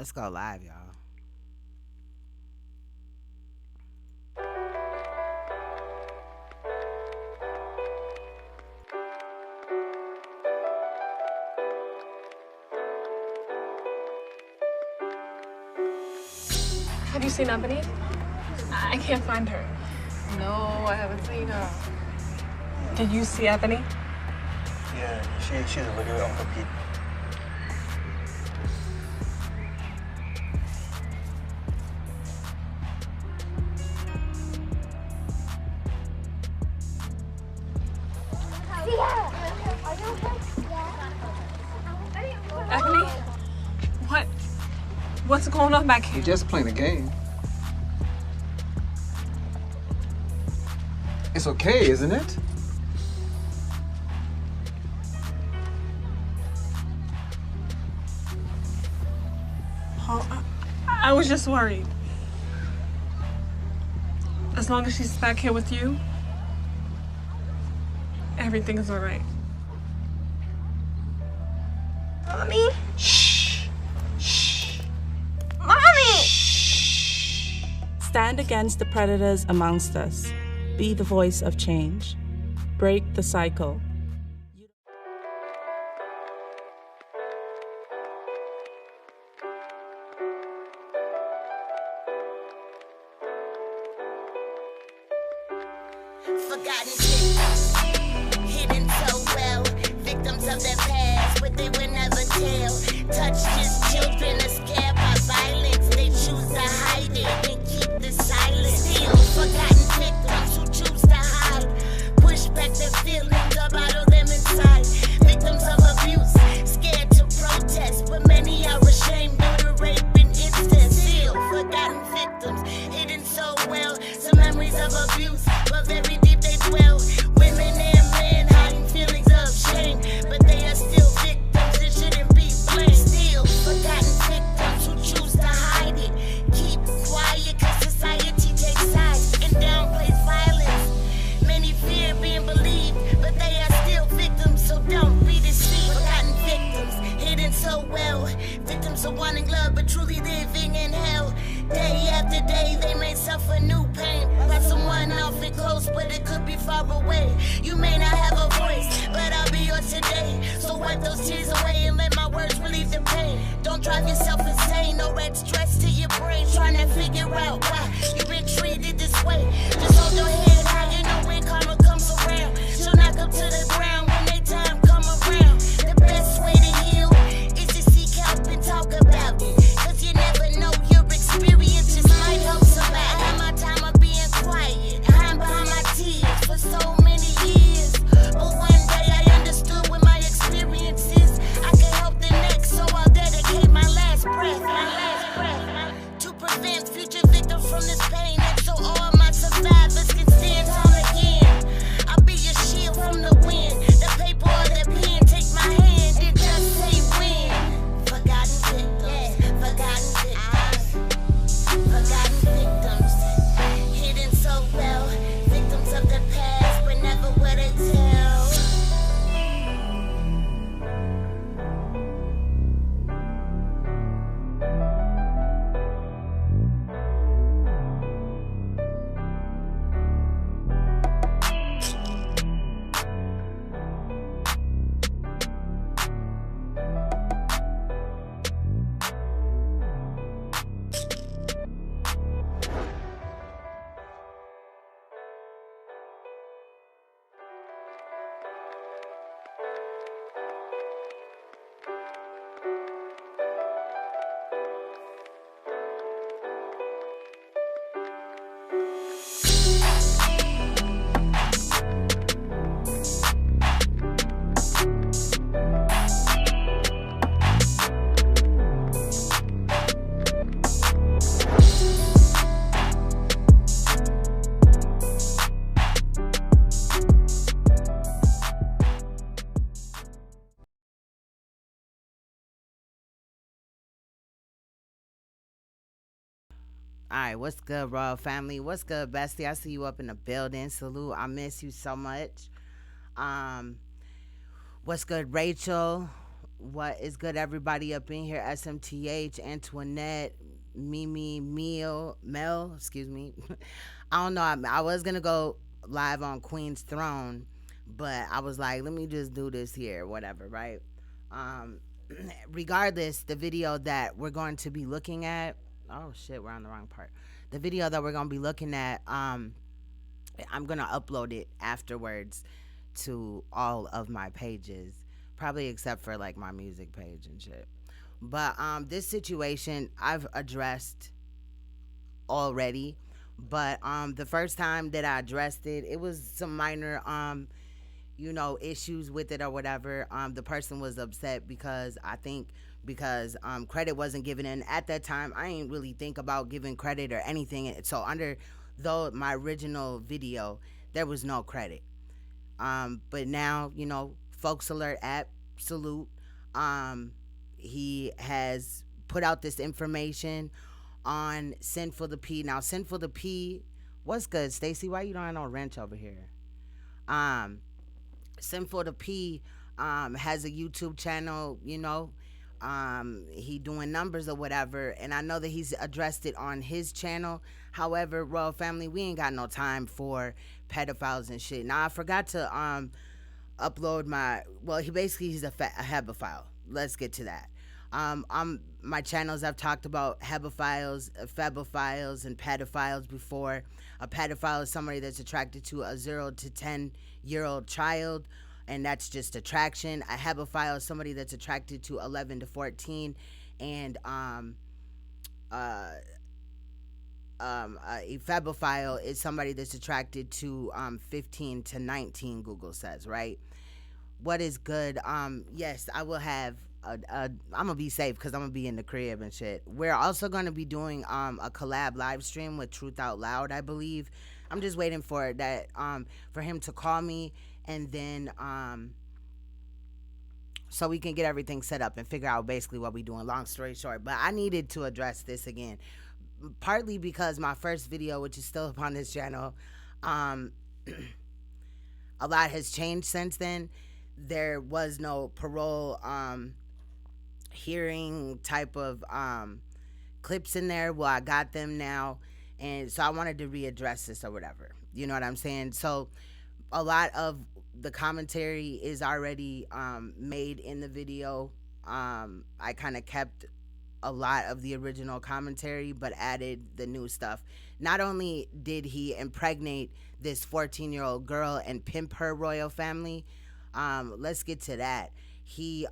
Let's go live, y'all. Have you seen Ebony? I can't find her. No, I haven't seen her. Did you see Ebony? Yeah, she's looking at Uncle Pete. Ebony? What's going on back here? You're just playing a game. It's okay, isn't it? Oh, I was just worried. As long as she's back here with you, everything is all right. Mommy? Shh. Shh. Mommy! Stand against the predators amongst us. Be the voice of change. Break the cycle. Forgotten victims, hidden so well. Victims of their past, but they would never tell. Touched as children, are scared by violence. They choose to hide it and keep the silence. Still forgotten victims who choose to hide. Push back their feelings or bottle them inside. Victims of abuse, scared to protest, but many are ashamed due to rape and incest. Still forgotten victims, hidden so well. Some memories of abuse, but very deep they dwell. Women and men hiding feelings of shame, but they are still victims and shouldn't be blamed. Still forgotten victims who choose to hide it. Keep quiet cause society takes sides and downplays violence. Many fear being believed, but they are still victims, so don't be deceived. Forgotten victims, hidden so well. Victims of wanting love but truly living in hell. Day after day they may suffer new pain. Like someone off and close, but it could be far away. You may not have a voice, but I'll be yours today. So wipe those tears away and let my words relieve the pain. Don't drive yourself insane, no red stress to your brain. Trying to figure out why you've been treated this way. Just hold your head high, you know when karma comes around. She'll knock up to the ground when they time come around. The best way to heal is to seek help and talk about it. Cause you never know, your experiences might help somebody. I had my time of being quiet, hiding behind my tears for so many years. But one day I understood with my experiences I could help the next, so I'll dedicate my last breath to prevent future victims from this pain, and so all my survivors can stand tall again. I'll be your shield from the wind, the paper or the pen. Take my hand and just say when. Forgotten victims, forgotten victims, forgotten victims, hidden so well. Victims of the past, but never would it tell. All right, what's good, Royal Family? What's good, Bestie? I see you up in the building. Salute. I miss you so much. What's good, Rachel? What is good, everybody up in here? SMTH, Antoinette, Mimi, Mel, excuse me. I don't know. I was going to go live on Queen's Throne, but I was like, let me just do this here, whatever, right? Regardless, the video that we're going to be looking at, oh shit, we're on the wrong part. The video that we're going to be looking at, I'm going to upload it afterwards to all of my pages, probably except for like my music page and shit. But this situation I've addressed already, but the first time that I addressed it, it was some minor issues with it or whatever. The person was upset because I think because credit wasn't given, and at that time I ain't really think about giving credit or anything. So under my original video, there was no credit. But now, FOLKSALERT app, salute. He has put out this information on Sinful the P. Now, Sinful the P, what's good, Stacy? Why you don't have no wrench over here? Sinful the P has a YouTube channel, he doing numbers or whatever, and I know that he's addressed it on his channel. However, Royal Family, we ain't got no time for pedophiles and shit. Now, I forgot to upload he's a hebephile. Let's get to that. My channels, I've talked about hebephiles, febophiles, and pedophiles before. A pedophile is somebody that's attracted to a 0 to 10-year-old child, and that's just attraction. A hebephile is somebody that's attracted to 11 to 14, and a febophile is somebody that's attracted to 15 to 19, Google says, right? What is good? Yes, I will have I'm gonna be safe because I'm gonna be in the crib and shit. We're also gonna be doing a collab live stream with Truth Out Loud, I believe. I'm just waiting for that for him to call me, and then so we can get everything set up and figure out basically what we're doing. Long story short, but I needed to address this again, partly because my first video, which is still up on this channel, a lot has changed since then. There was no parole hearing type of clips in there. Well, I got them now, and so I wanted to readdress this or whatever. You know what I'm saying? So a lot of the commentary is already made in the video. I kind of kept a lot of the original commentary but added the new stuff. Not only did he impregnate this 14-year-old girl and pimp her, Royal Family, let's get to that. He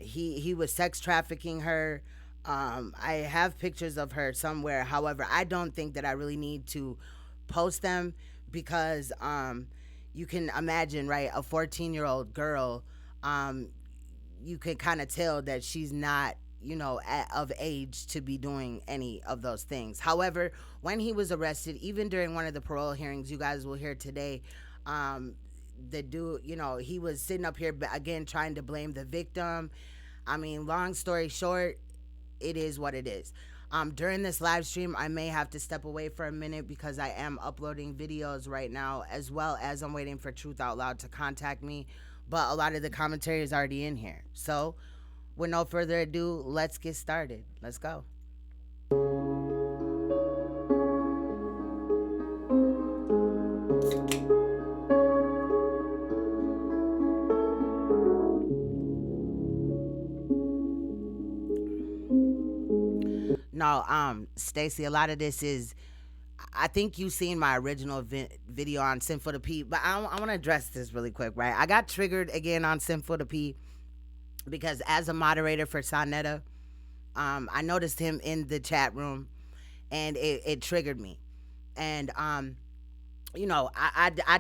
he was sex trafficking her. I have pictures of her somewhere. However, I don't think that I really need to post them because you can imagine, right, a 14-year-old girl, you can kind of tell that she's not, of age to be doing any of those things. However, when he was arrested, even during one of the parole hearings you guys will hear today, the dude, he was sitting up here again trying to blame the victim. I mean, long story short, it is what it is. During this live stream, I may have to step away for a minute because I am uploading videos right now, as well as I'm waiting for Truth Out Loud to contact me. But a lot of the commentary is already in here. So with no further ado, let's get started. Let's go. No, Stacy, a lot of this is, I think you've seen my original video on Sinful the P, but I want to address this really quick, right? I got triggered again on Sinful the P because as a moderator for Sonetta, I noticed him in the chat room, and it triggered me. And I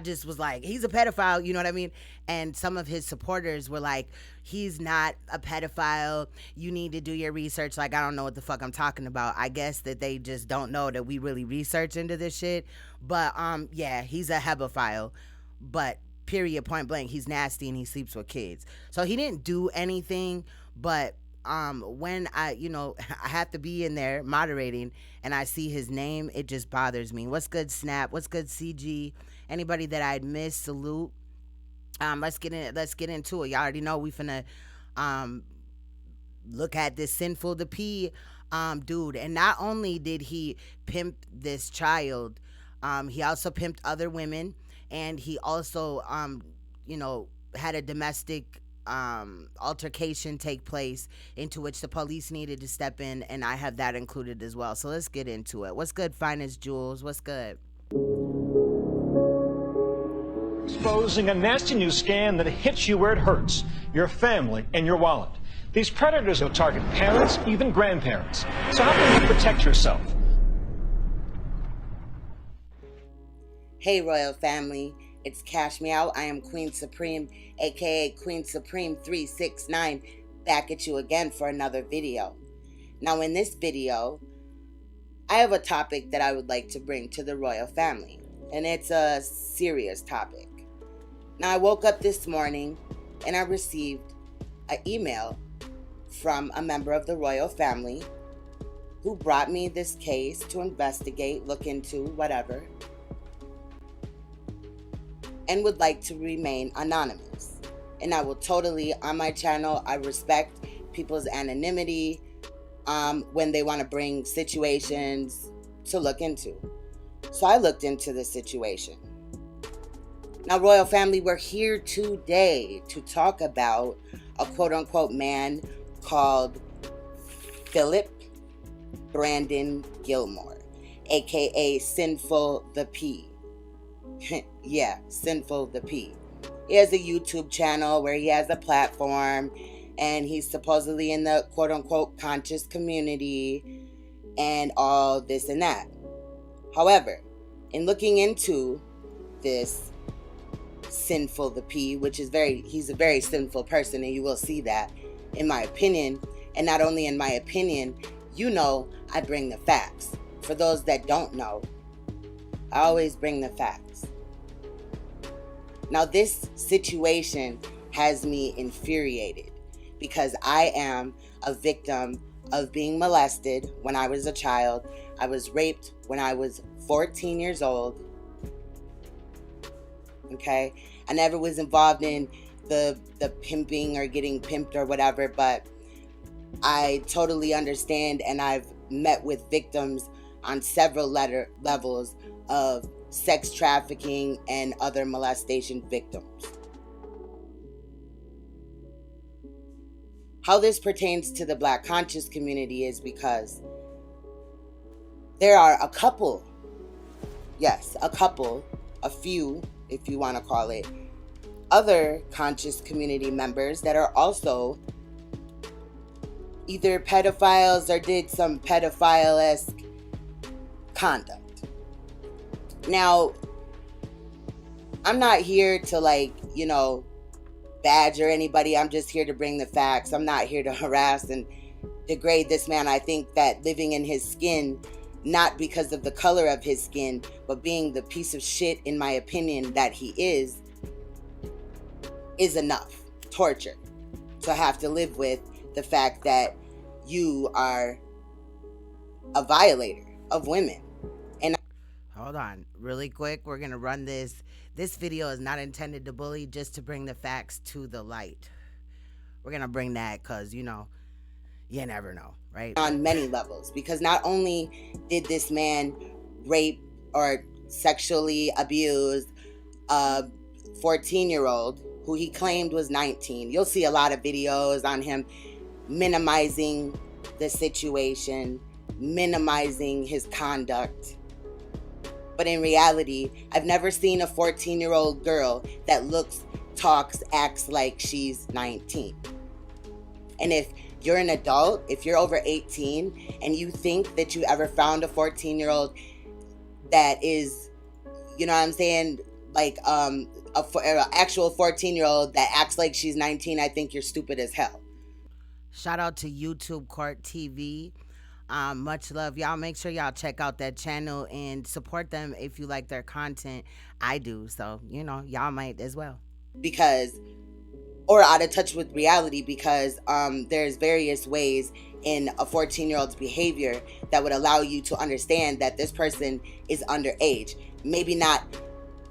just was like, he's a pedophile, you know what I mean? And some of his supporters were like, he's not a pedophile. You need to do your research. Like, I don't know what the fuck I'm talking about. I guess that they just don't know that we really research into this shit. But, yeah, he's a hebephile. But, period, point blank, he's nasty and he sleeps with kids. So he didn't do anything, but when I have to be in there moderating and I see his name, it just bothers me. What's good, Snap? What's good, CG? Anybody that I'd miss, salute. Let's get into it. Y'all already know we finna um look at this Sinful the P dude. And not only did he pimp this child, he also pimped other women, and he also you know, had a domestic altercation take place into which the police needed to step in, and I have that included as well. So let's get into it. What's good, Finest Jules? What's good? Exposing a nasty new scam that hits you where it hurts, your family and your wallet. These predators will target parents, even grandparents. So how can you protect yourself? Hey, Royal Family. It's Cash Me Out. I am Queen Supreme, aka Queen Supreme 369, back at you again for another video. Now, in this video, I have a topic that I would like to bring to the Royal Family, and it's a serious topic. Now, I woke up this morning and I received an email from a member of the Royal Family who brought me this case to investigate, look into, whatever, and would like to remain anonymous. And I will totally, on my channel, I respect people's anonymity when they want to bring situations to look into. So I looked into the situation. Now, Royal Family, we're here today to talk about a quote-unquote man called Philip Brandon Gilmore, aka Sinful the P. Yeah, Sinful the P. He has a YouTube channel where he has a platform, and he's supposedly in the quote-unquote conscious community and all this and that. However, in looking into this Sinful the P, which is he's a very sinful person, and you will see that, in my opinion. And not only in my opinion, you know, I bring the facts. For those that don't know, I always bring the facts. Now, this situation has me infuriated because I am a victim of being molested when I was a child. I was raped when I was 14 years old. Okay? I never was involved in the pimping or getting pimped or whatever, but I totally understand, and I've met with victims on several levels of sex trafficking and other molestation victims. How this pertains to the Black conscious community is because there are a couple, yes, a few, if you want to call it, other conscious community members that are also either pedophiles or did some pedophile-esque conduct. Now, I'm not here to badger anybody. I'm just here to bring the facts. I'm not here to harass and degrade this man. I think that living in his skin, not because of the color of his skin, but being the piece of shit, in my opinion, that he is enough torture to have to live with the fact that you are a violator of women. And hold on, really quick, we're gonna run this. This video is not intended to bully, just to bring the facts to the light. We're gonna bring that because, you never know, right? On many levels, because not only did this man rape or sexually abuse a 14-year-old who he claimed was 19. You'll see a lot of videos on him minimizing the situation, minimizing his conduct. But in reality, I've never seen a 14-year-old girl that looks, talks, acts like she's 19. And if you're an adult, if you're over 18, and you think that you ever found a 14-year-old that is, you know what I'm saying, like an actual 14-year-old that acts like she's 19, I think you're stupid as hell. Shout out to YouTube Court TV. Much love. Y'all make sure y'all check out that channel and support them if you like their content. I do. So, y'all might as well. Or out of touch with reality, because there's various ways in a 14-year-old's behavior that would allow you to understand that this person is underage. Maybe not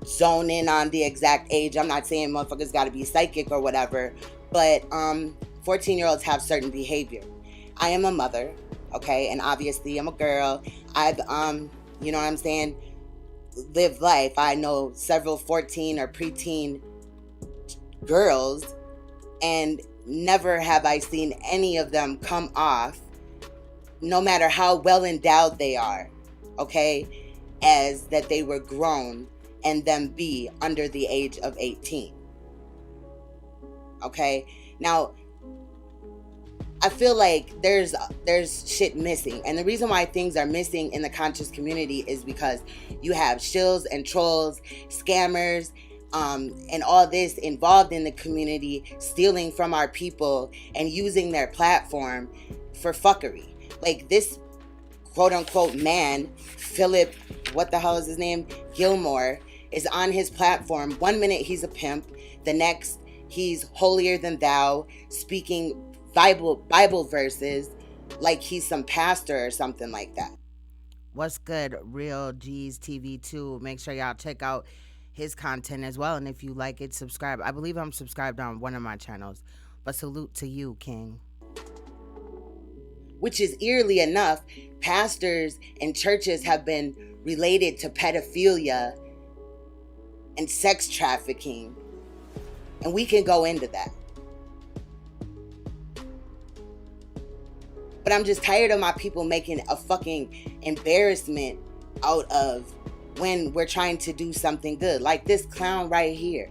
zone in on the exact age. I'm not saying motherfuckers got to be psychic or whatever, but 14-year-olds have certain behavior. I am a mother, okay, and obviously I'm a girl. I've you know what I'm saying, lived life. I know several 14 or preteen girls, and never have I seen any of them come off, no matter how well endowed they are, okay, as that they were grown and them be under the age of 18. Okay, now I feel like there's shit missing, and the reason why things are missing in the conscious community is because you have shills and trolls, scammers, and all this involved in the community, stealing from our people and using their platform for fuckery. Like this quote unquote man, Philip, what the hell is his name? Gilmore, is on his platform. 1 minute he's a pimp, the next he's holier than thou, speaking Bible verses like he's some pastor or something like that. What's good, Real G's TV 2? Make sure y'all check out his content as well, and if you like it, subscribe. I believe I'm subscribed on one of my channels, but salute to you, King. Which is eerily enough, pastors and churches have been related to pedophilia and sex trafficking, and we can go into that. But I'm just tired of my people making a fucking embarrassment out of when we're trying to do something good. Like this clown right here.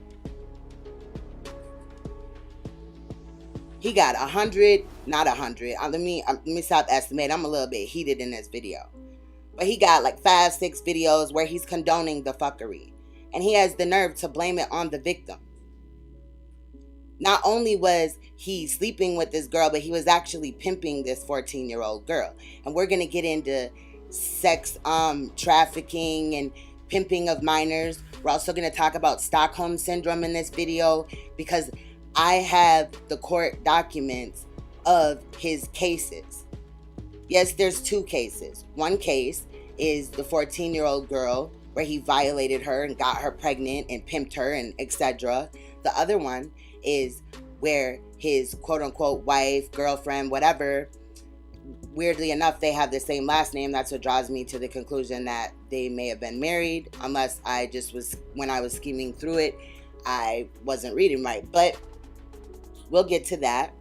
He got 100, not 100. Let me stop estimating. I'm a little bit heated in this video. But he got like 5, 6 videos where he's condoning the fuckery. And he has the nerve to blame it on the victim. Not only was he sleeping with this girl, but he was actually pimping this 14-year-old girl. And we're going to get into sex trafficking and pimping of minors. We're also going to talk about Stockholm syndrome in this video, because I have the court documents of his cases. Yes, there's 2 cases. One case is the 14-year-old girl where he violated her and got her pregnant and pimped her and etc. The other one is where his quote-unquote wife, girlfriend, whatever, weirdly enough, they have the same last name. That's what draws me to the conclusion that they may have been married, unless I just was, when I was scheming through it, I wasn't reading right. But we'll get to that.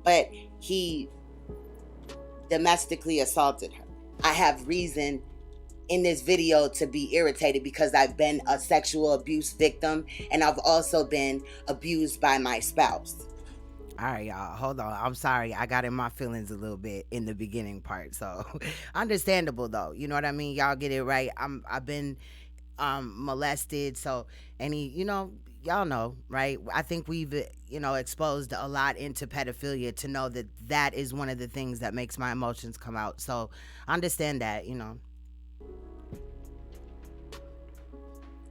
But he domestically assaulted her. I have reason in this video to be irritated because I've been a sexual abuse victim, and I've also been abused by my spouse. All right, y'all, hold on. I'm sorry. I got in my feelings a little bit in the beginning part. So understandable though. You know what I mean? Y'all get it right. I've been molested. So y'all know, right? I think we've, exposed a lot into pedophilia to know that that is one of the things that makes my emotions come out. So understand that,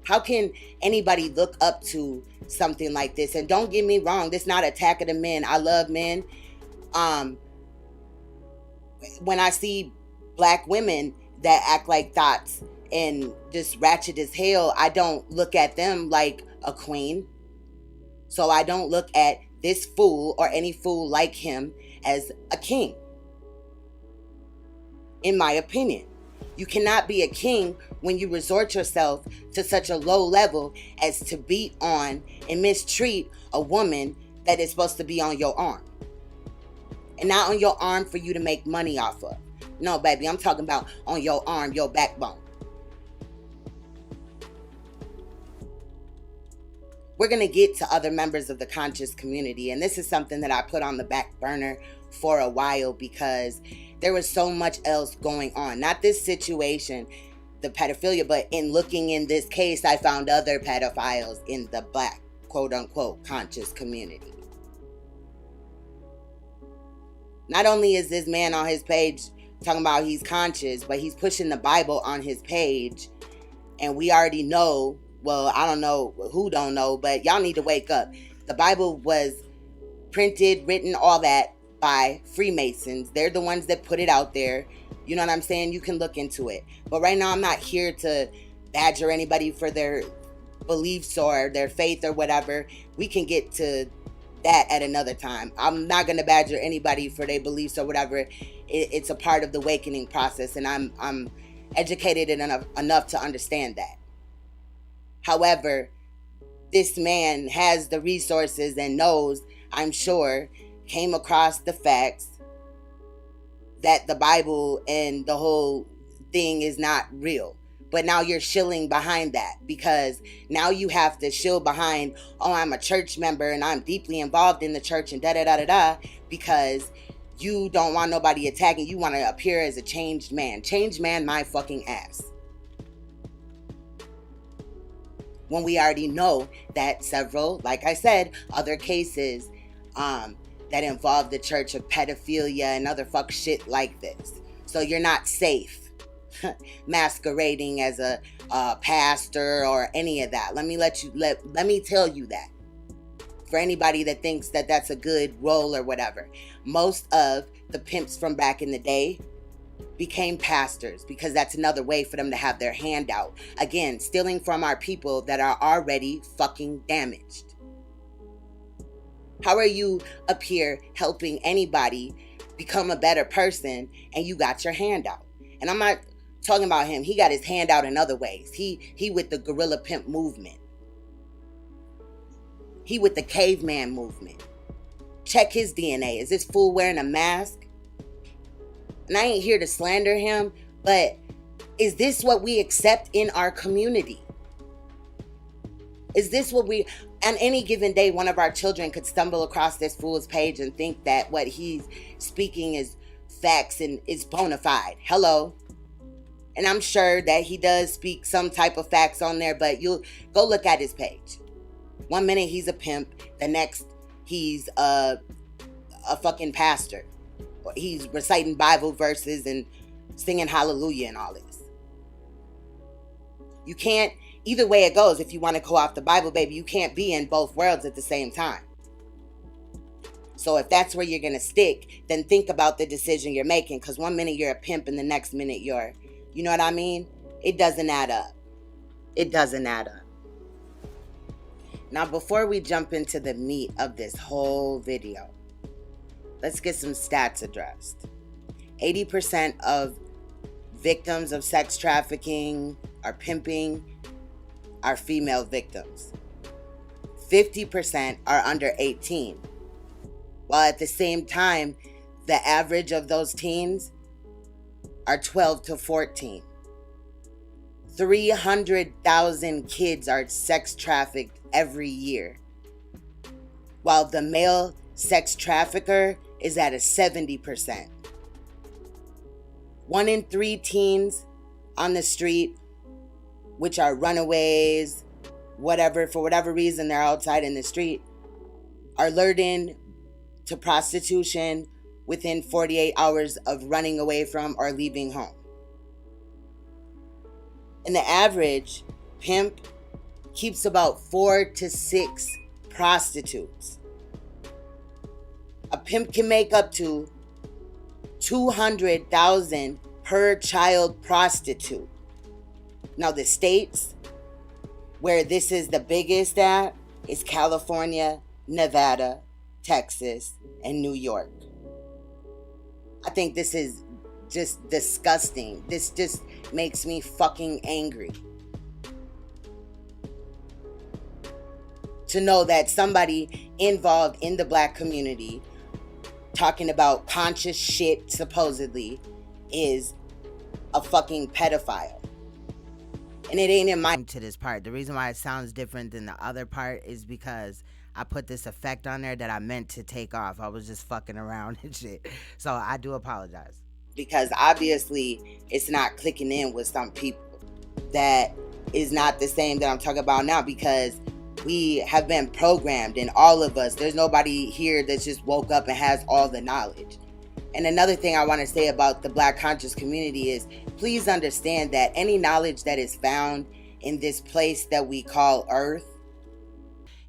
How can anybody look up to something like this? And don't get me wrong, this is not an attack of the men. I love men. When I see black women that act like thoughts and just ratchet as hell, I don't look at them like a queen. So I don't look at this fool or any fool like him as a king. In my opinion. You cannot be a king when you resort yourself to such a low level as to beat on and mistreat a woman that is supposed to be on your arm. And not on your arm for you to make money off of. No, baby, I'm talking about on your arm, your backbone. We're going to get to other members of the conscious community. And this is something that I put on the back burner for a while because there was so much else going on. Not this situation, the pedophilia, but in looking in this case, I found other pedophiles in the black, quote unquote, conscious community. Not only is this man on his page talking about he's conscious, but he's pushing the Bible on his page. And we already know, well, I don't know who don't know, but y'all need to wake up. The Bible was printed, written, all that by Freemasons. They're the ones that put it out there. You know what I'm saying? You can look into it. But right now, I'm not here to badger anybody for their beliefs or their faith or whatever. We can get to that at another time. I'm not going to badger anybody for their beliefs or whatever. It's a part of the awakening process, and I'm educated enough to understand that. However, this man has the resources and knows, I'm sure, came across the facts that the Bible and the whole thing is not real. But now you're shilling behind that, because now you have to shill behind, oh, I'm a church member and I'm deeply involved in the church and da-da-da-da-da, because you don't want nobody attacking. You want to appear as a changed man. Changed man my fucking ass. When we already know that several, like I said, other cases that involve the church of pedophilia and other fuck shit like this. So you're not safe masquerading as a pastor or any of that. Let me tell you that. For anybody that thinks that that's a good role or whatever. Most of the pimps from back in the day became pastors, because that's another way for them to have their hand out. Again, stealing from our people that are already fucking damaged. How are you up here helping anybody become a better person and you got your hand out? And I'm not talking about him. He got his hand out in other ways. He with the gorilla pimp movement. He with the caveman movement. Check his DNA. Is this fool wearing a mask? And I ain't here to slander him, but is this what we accept in our community? Is this what we... On any given day, one of our children could stumble across this fool's page and think that what he's speaking is facts and is bona fide. Hello. And I'm sure that he does speak some type of facts on there, but you'll go look at his page. One minute he's a pimp, the next he's a fucking pastor. He's reciting Bible verses and singing hallelujah and all this. You can't, either way it goes, if you want to go off the Bible, baby, you can't be in both worlds at the same time. So if that's where you're going to stick, then think about the decision you're making, because one minute you're a pimp and the next minute you're, you know what I mean? It doesn't add up. It doesn't add up. Now, before we jump into the meat of this whole video, let's get some stats addressed. 80% of victims of sex trafficking or pimping are female victims. 50% are under 18. While at the same time, the average of those teens are 12 to 14. 300,000 kids are sex trafficked every year, while the male sex trafficker is at a 70%. 1 in 3 teens on the street, which are runaways, whatever, for whatever reason they're outside in the street, are lured in to prostitution within 48 hours of running away from or leaving home. And the average pimp keeps about 4 to 6 prostitutes. A pimp can make up to $200,000 per child prostitute. Now the states where this is the biggest at is California, Nevada, Texas, and New York. I think this is just disgusting. This just makes me fucking angry. To know that somebody involved in the black community talking about conscious shit, supposedly, is a fucking pedophile. And it ain't in my... To this part. The reason why it sounds different than the other part is because I put this effect on there that I meant to take off. I was just fucking around and shit. So I do apologize. Because obviously it's not clicking in with some people. That is not the same that I'm talking about now, because we have been programmed, and all of us, there's nobody here that just woke up and has all the knowledge. And another thing I want to say about the Black conscious community is, please understand that any knowledge that is found in this place that we call Earth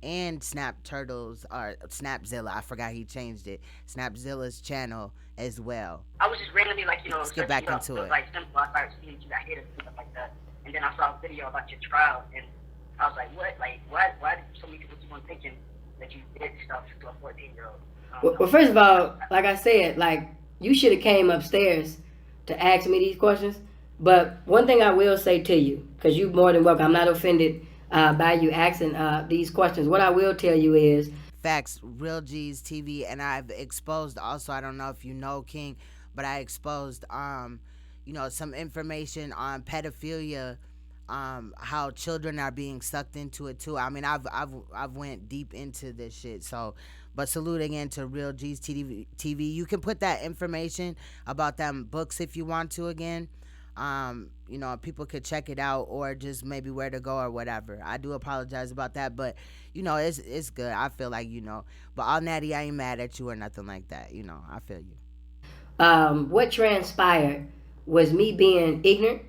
and Snap Turtles or Snapzilla. I forgot he changed it. Snapzilla's channel as well. I was just randomly like, Let's get back into it. Like Simple, I started seeing you got hit and stuff like that. And then I saw a video about your trial, and I was like, what? Like, why did so many people keep on thinking that you did stuff to a 14-year-old? Well, first of all, like I said, like, you should have came upstairs to ask me these questions. But one thing I will say to you, because you're more than welcome, I'm not offended by you asking these questions. What I will tell you is, Facts, Real G's TV, and I've exposed also, I don't know if you know, King, but I exposed some information on pedophilia, how children are being sucked into it too. I mean, I've went deep into this shit. So, but salute again to Real G's TV. You can put that information about them books if you want to again. People could check it out, or just maybe where to go or whatever. I do apologize about that, but it's good. I feel like, but all Natty, I ain't mad at you or nothing like that. I feel you. What transpired was me being ignorant,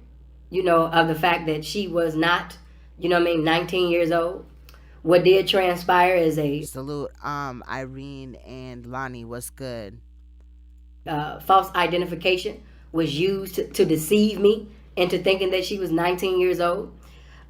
of the fact that she was not, 19 years old. What did transpire is a salute, Irene and Lonnie. What's good? False identification was used to deceive me into thinking that she was 19 years old.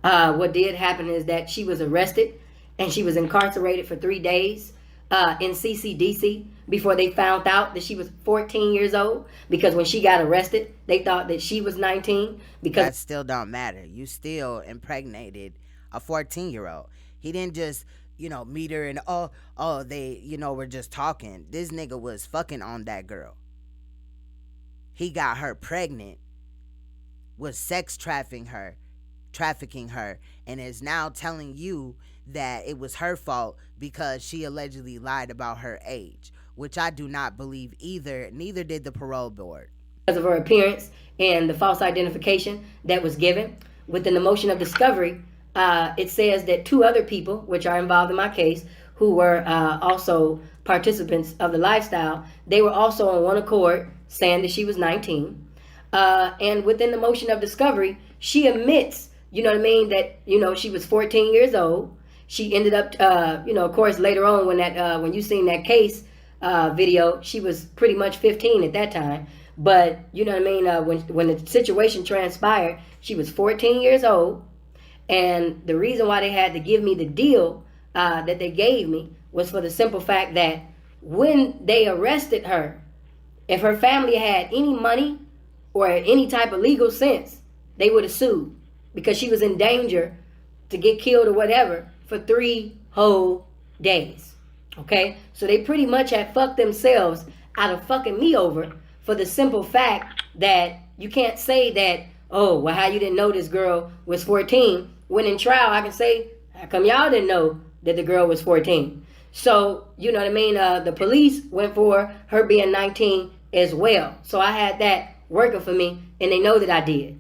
What did happen is that she was arrested and she was incarcerated for 3 days in CCDC before they found out that she was 14 years old, because when she got arrested, they thought that she was 19. Because that still don't matter. You still impregnated a 14-year-old. He didn't just, meet her and, they, were just talking. This nigga was fucking on that girl. He got her pregnant, was sex trafficking her, and is now telling you that it was her fault because she allegedly lied about her age, which I do not believe either. Neither did the parole board. Because of her appearance and the false identification that was given. Within the motion of discovery, it says that 2 other people, which are involved in my case, who were also participants of the lifestyle, they were also on one accord saying that she was 19. And within the motion of discovery, she admits, that, she was 14 years old. She ended up, of course, later on when you seen that case video, she was pretty much 15 at that time. But, when the situation transpired, she was 14 years old. And the reason why they had to give me the deal that they gave me was for the simple fact that when they arrested her, if her family had any money or any type of legal sense, they would have sued, because she was in danger to get killed or whatever for 3 whole days. Okay? So they pretty much had fucked themselves out of fucking me over, for the simple fact that you can't say that, oh, well, how you didn't know this girl was 14, when in trial I can say, how come y'all didn't know that the girl was 14? So, the police went for her being 19 as well. So I had that working for me, and they know that I did.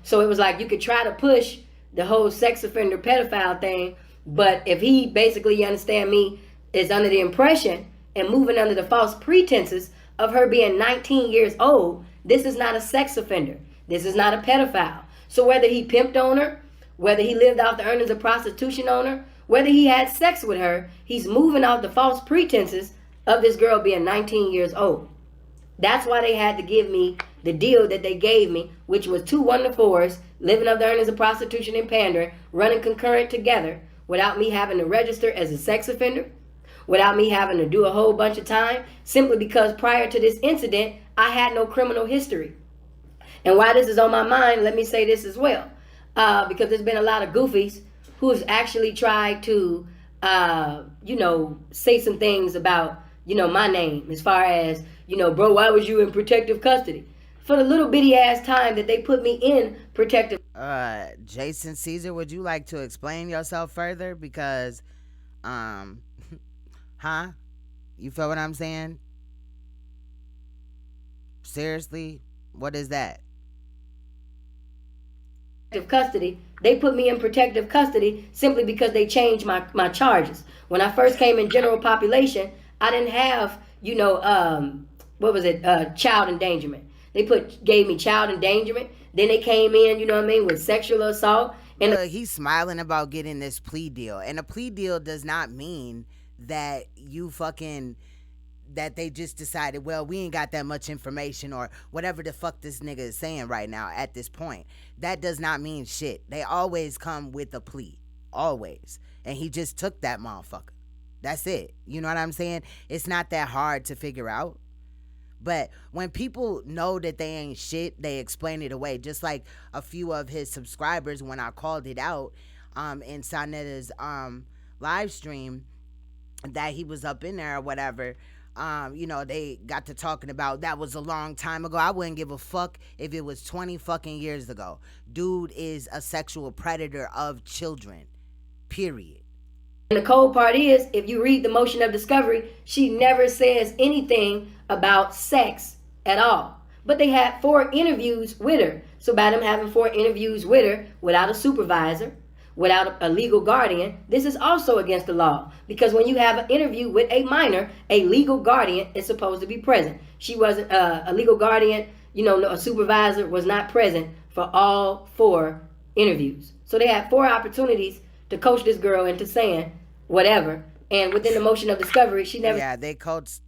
So it was like, you could try to push the whole sex offender pedophile thing, but if he basically, you understand me, is under the impression and moving under the false pretenses of her being 19 years old, this is not a sex offender. This is not a pedophile. So whether he pimped on her, whether he lived off the earnings of prostitution on her, whether he had sex with her, he's moving off the false pretenses of this girl being 19 years old. That's why they had to give me the deal that they gave me, which was 2 1-4s, living off the earnings of prostitution and pandering, running concurrent together, without me having to register as a sex offender, without me having to do a whole bunch of time, simply because prior to this incident, I had no criminal history. And while this is on my mind, let me say this as well, because there's been a lot of goofies who's actually tried to, say some things about, my name, as far as, bro, why was you in protective custody? For the little bitty ass time that they put me in protective. Jason Caesar, would you like to explain yourself further? Because, you feel what I'm saying? Seriously? What is that? Custody. They put me in protective custody simply because they changed my charges. When I first came in general population, I didn't have, child endangerment. They gave me child endangerment. Then they came in, with sexual assault. And Look, he's smiling about getting this plea deal. And a plea deal does not mean that you fucking, that they just decided, well, we ain't got that much information or whatever the fuck this nigga is saying right now at this point. That does not mean shit. They always come with a plea. Always. And he just took that motherfucker. That's it. You know what I'm saying? It's not that hard to figure out. But when people know that they ain't shit, they explain it away. Just like a few of his subscribers, when I called it out in Sanetta's live stream, that he was up in there or whatever, you know, they got to talking about that was a long time ago. I wouldn't give a fuck if it was 20 fucking years ago. Dude is a sexual predator of children, period. the cold part is, if you read the motion of discovery, she never says anything about sex at all. But they had 4 interviews with her. So by them having 4 interviews with her without a supervisor, without a legal guardian, this is also against the law. Because when you have an interview with a minor, a legal guardian is supposed to be present. She wasn't a legal guardian, you know, a supervisor was not present for all 4 interviews. So they had 4 opportunities to coach this girl into saying whatever. And within the motion of discovery, she never... Yeah, they coaxed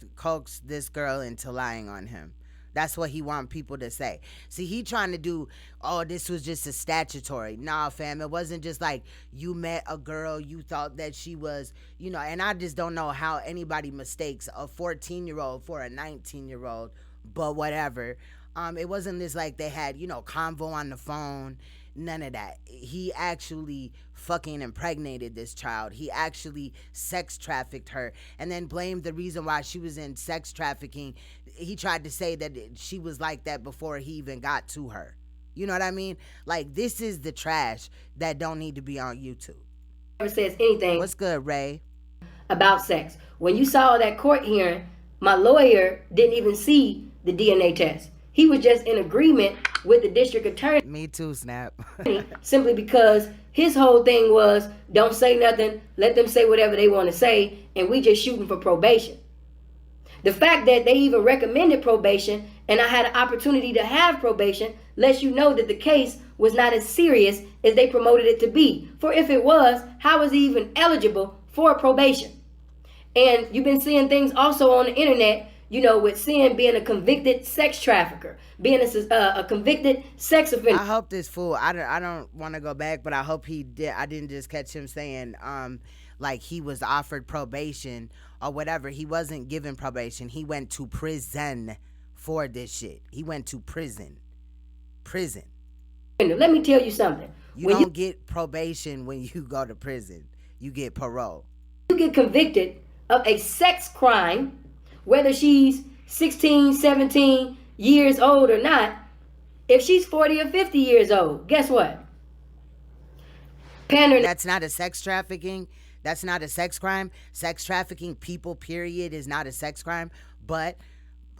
this girl into lying on him. That's what he want people to say. See, he trying to do, oh, this was just a statutory. Nah, fam, it wasn't just like you met a girl, you thought that she was, you know, and I just don't know how anybody mistakes a 14-year-old for a 19-year-old, but whatever. It wasn't just like they had, you know, convo on the phone. None of that. He actually fucking impregnated this child. He actually sex trafficked her and then blamed the reason why she was in sex trafficking. He tried to say that she was like that before he even got to her. You know what I mean? Like, this is the trash that don't need to be on YouTube. Never says anything. What's good, Ray? About sex. When you saw that court hearing, my lawyer didn't even see the DNA test. He was just in agreement with the district attorney. Me too, Snap. Simply because his whole thing was, don't say nothing, let them say whatever they want to say, and we just shooting for probation. The fact that they even recommended probation, and I had an opportunity to have probation, lets you know that the case was not as serious as they promoted it to be. For if it was, how was he even eligible for probation? And you've been seeing things also on the internet, you know, with Sin being a convicted sex trafficker, being a convicted sex offender. I hope this fool, I don't want to go back, but I hope he did. I didn't just catch him saying, like he was offered probation or whatever. He wasn't given probation. He went to prison for this shit. He went to prison. Prison. Let me tell you something. You don't get probation when you go to prison. You get parole. You get convicted of a sex crime, whether she's 16, 17 years old or not, if she's 40 or 50 years old, guess what? That's not a sex trafficking. That's not a sex crime. Sex trafficking people, period, is not a sex crime. But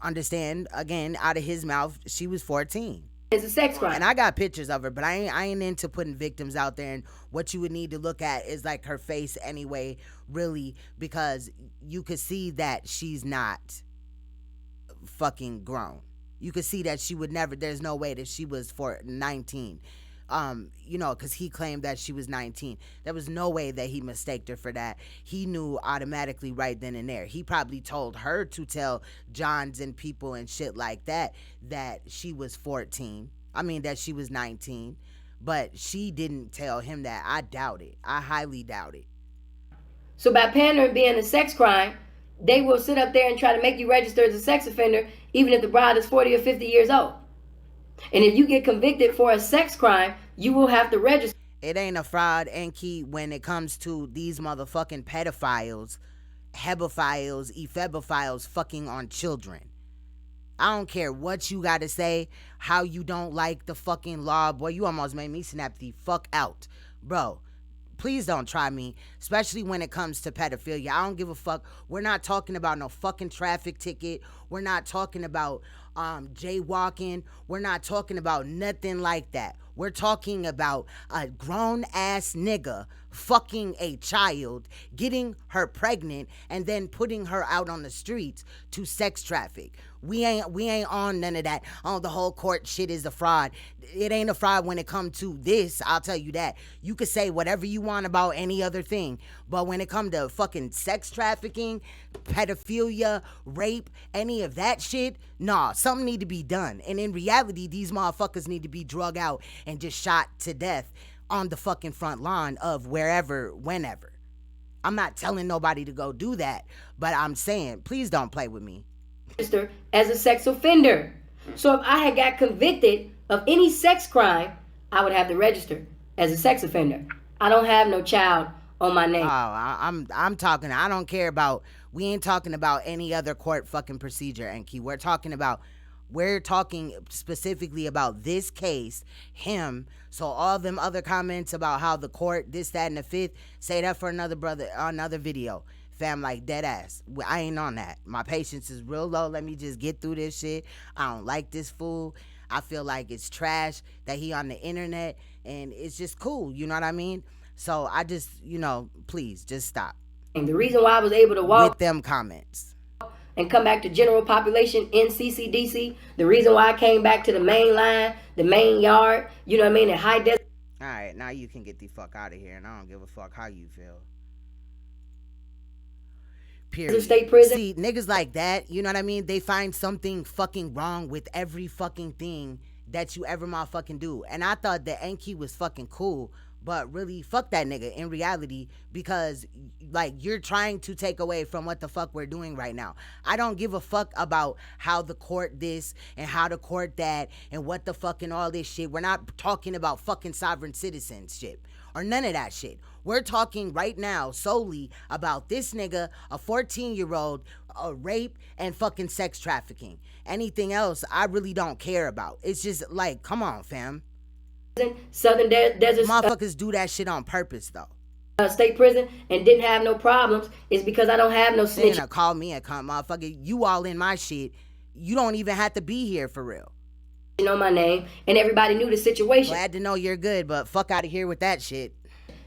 understand, again, out of his mouth, she was 14. It's a sex crime. And I got pictures of her, but I ain't into putting victims out there. And what you would need to look at is like her face anyway, really, because you could see that she's not fucking grown. You could see that she would never, there's no way that she was 19. You know, because he claimed that she was 19. There was no way that he mistaked her for that. He knew automatically right then and there. He probably told her to tell Johns and people and shit like that she was 14. I mean, that she was 19. But she didn't tell him that. I doubt it. I highly doubt it. So by pandering being a sex crime, they will sit up there and try to make you register as a sex offender, even if the bride is 40 or 50 years old. And if you get convicted for a sex crime, you will have to register. It ain't a fraud, Enki, when it comes to these motherfucking pedophiles, hebophiles, ephebophiles fucking on children. I don't care what you got to say, how you don't like the fucking law. Boy, you almost made me snap the fuck out. Bro, please don't try me, especially when it comes to pedophilia. I don't give a fuck. We're not talking about no fucking traffic ticket. We're not talking about jaywalking. We're not talking about nothing like that. We're talking about a grown-ass nigga fucking a child, getting her pregnant, and then putting her out on the streets to sex traffic. We ain't on none of that. Oh, the whole court shit is a fraud. It ain't a fraud when it comes to this. I'll tell you that. You could say whatever you want about any other thing, but when it comes to fucking sex trafficking, pedophilia, rape, any of that shit, nah, something need to be done. And in reality, these motherfuckers need to be drug out and just shot to death on the fucking front lawn of wherever, whenever. I'm not telling nobody to go do that, but I'm saying, please don't play with me. As a sex offender. So if I had got convicted of any sex crime, I would have to register as a sex offender. I don't have no child on my name. Oh, I'm talking, I don't care about, we ain't talking about any other court fucking procedure, Enki. We're talking specifically about this case, him. So all them other comments about how the court, this, that, and the fifth, say that for another video. Fam, like dead ass. I ain't on that. My patience is real low. Let me just get through this shit. I don't like this fool. I feel like it's trash that he on the internet, and it's just cool. You know what I mean? So I just, please just stop. And the reason why I was able to walk with them comments and come back to general population in CCDC, the reason why I came back to the main line, the main yard, you know what I mean, at high desert. All right, now you can get the fuck out of here, and I don't give a fuck how you feel. Period. State prison. See, niggas like that, you know what I mean? They find something fucking wrong with every fucking thing that you ever motherfucking do. And I thought that Enki was fucking cool, but really, fuck that nigga in reality, because like you're trying to take away from what the fuck we're doing right now. I don't give a fuck about how the court this and how the court that and what the fucking all this shit. We're not talking about fucking sovereign citizenship or none of that shit. We're talking right now solely about this nigga, a 14-year-old, rape and fucking sex trafficking. Anything else, I really don't care about. It's just like, come on, fam. Southern Desert. Motherfuckers do that shit on purpose, though. State prison and didn't have no problems is because I don't have no snitch. Call me a cunt, motherfucker. You all in my shit. You don't even have to be here for real. You know my name, and everybody knew the situation. Glad to know you're good, but fuck out of here with that shit.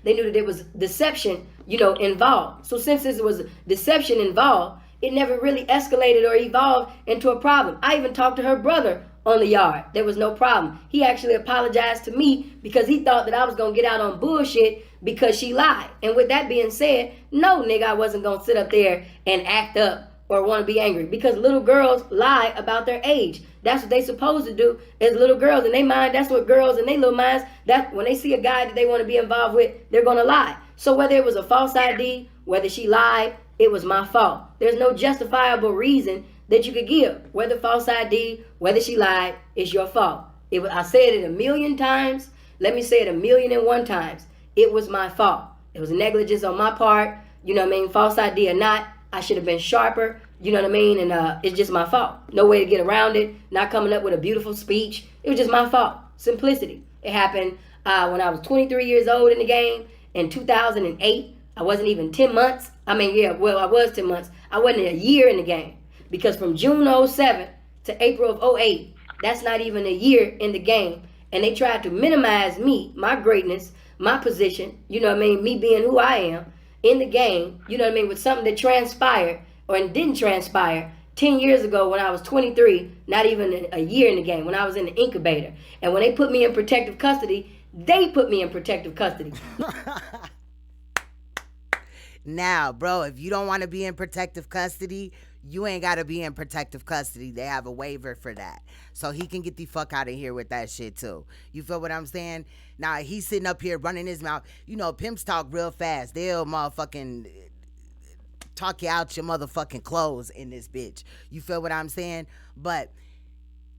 They knew that there was deception, involved. So since there was deception involved, it never really escalated or evolved into a problem. I even talked to her brother on the yard. There was no problem. He actually apologized to me because he thought that I was going to get out on bullshit because she lied. And with that being said, no, nigga, I wasn't going to sit up there and act up or want to be angry, because little girls lie about their age. That's what they supposed to do as little girls in their mind. That's what girls in their little minds, that when they see a guy that they want to be involved with, they're going to lie. So whether it was a false ID, whether she lied, it was my fault. There's no justifiable reason that you could give. Whether false ID, whether she lied, it's your fault. I said it 1,000,000 times. Let me say it 1,000,001 times. It was my fault. It was negligence on my part. You know what I mean? False ID or not, I should have been sharper. You know what I mean? And it's just my fault. No way to get around it. Not coming up with a beautiful speech. It was just my fault. Simplicity. It happened when I was 23 years old in the game in 2008. I wasn't even 10 months. I was 10 months. I wasn't a year in the game. Because from June 07 to April of 08, that's not even a year in the game. And they tried to minimize me, my greatness, my position, you know what I mean, me being who I am in the game, you know what I mean, with something that transpired or didn't transpire 10 years ago when I was 23, not even a year in the game, when I was in the incubator. And when they put me in protective custody, they put me in protective custody. Now, bro, if you don't want to be in protective custody, you ain't got to be in protective custody. They have a waiver for that. So he can get the fuck out of here with that shit too. You feel what I'm saying? Now, he's sitting up here running his mouth. You know, pimps talk real fast. They'll motherfucking talk you out your motherfucking clothes in this bitch. You feel what I'm saying? But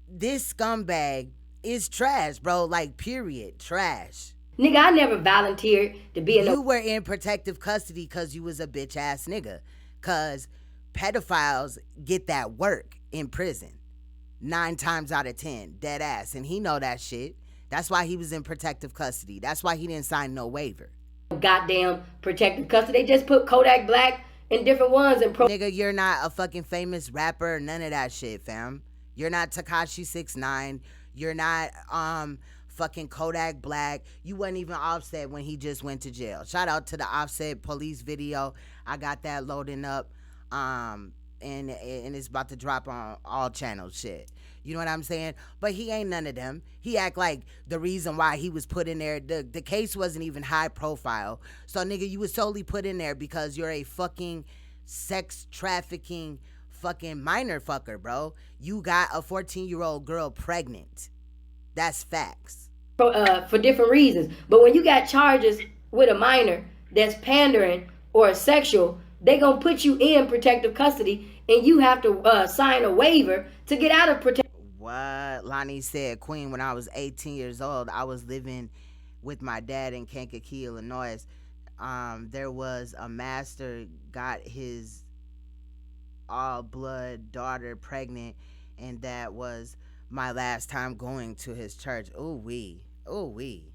this scumbag is trash, bro. Like, period. Trash. Nigga, I never volunteered to be in. You were in protective custody because you was a bitch ass nigga. Because pedophiles get that work in prison 9 times out of 10, dead ass, and he know that shit. That's why he was in protective custody. That's why he didn't sign no waiver. Goddamn protective custody. They just put Kodak Black in different ones and nigga, you're not a fucking famous rapper, none of that shit, fam. You're not Tekashi 6ix9ine. You're not fucking Kodak Black. You wasn't even Offset when he just went to jail. Shout out to the Offset police video. I got that loading up. and it's about to drop on all channels shit. You know what I'm saying? But he ain't none of them. He act like the reason why he was put in there, the case wasn't even high profile. So nigga, you was totally put in there because you're a fucking sex trafficking fucking minor fucker, bro. You got a 14-year-old girl pregnant. That's facts. For different reasons. But when you got charges with a minor that's pandering or sexual, they gonna put you in protective custody and you have to sign a waiver to get out of protective. What? Lonnie said, Queen, when I was 18 years old, I was living with my dad in Kankakee, Illinois. There was a master got his all-blood daughter pregnant, and that was my last time going to his church. Ooh-wee. Ooh-wee.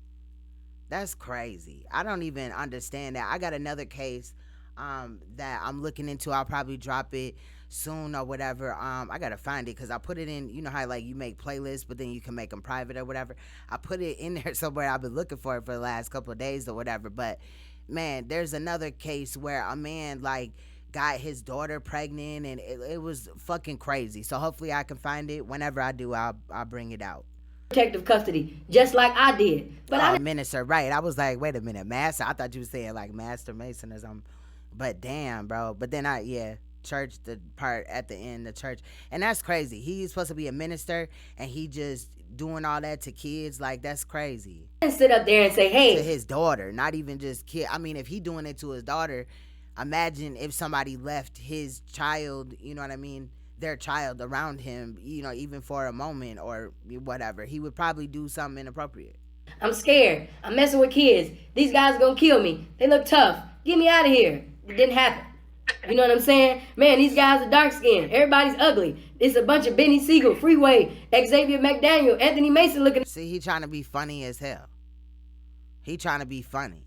That's crazy. I don't even understand that. I got another case that I'm looking into. I'll probably drop it soon or whatever. I gotta find it because I put it in, you know how like you make playlists but then you can make them private or whatever. I put it in there somewhere. I've been looking for it for the last couple of days or whatever. But man, there's another case where a man like got his daughter pregnant, and it was fucking crazy. So hopefully I can find it. Whenever I do, I'll bring it out. Protective custody, just like I did. But I minister, right? I was like, wait a minute, master. I thought you were saying like master mason or something. But damn, bro. But then church, the part at the end, the church, and that's crazy. He's supposed to be a minister, and he just doing all that to kids. Like, that's crazy. And sit up there and say, hey, to his daughter, not even just kid. I mean, if he doing it to his daughter, imagine if somebody left his child, you know what I mean, their child around him, you know, even for a moment or whatever. He would probably do something inappropriate. I'm scared. I'm messing with kids. These guys are gonna kill me. They look tough. Get me out of here. It didn't happen. You know what I'm saying? Man, these guys are dark skinned. Everybody's ugly. It's a bunch of Benny Siegel, Freeway, Xavier McDaniel, Anthony Mason looking. See, he trying to be funny as hell. He trying to be funny.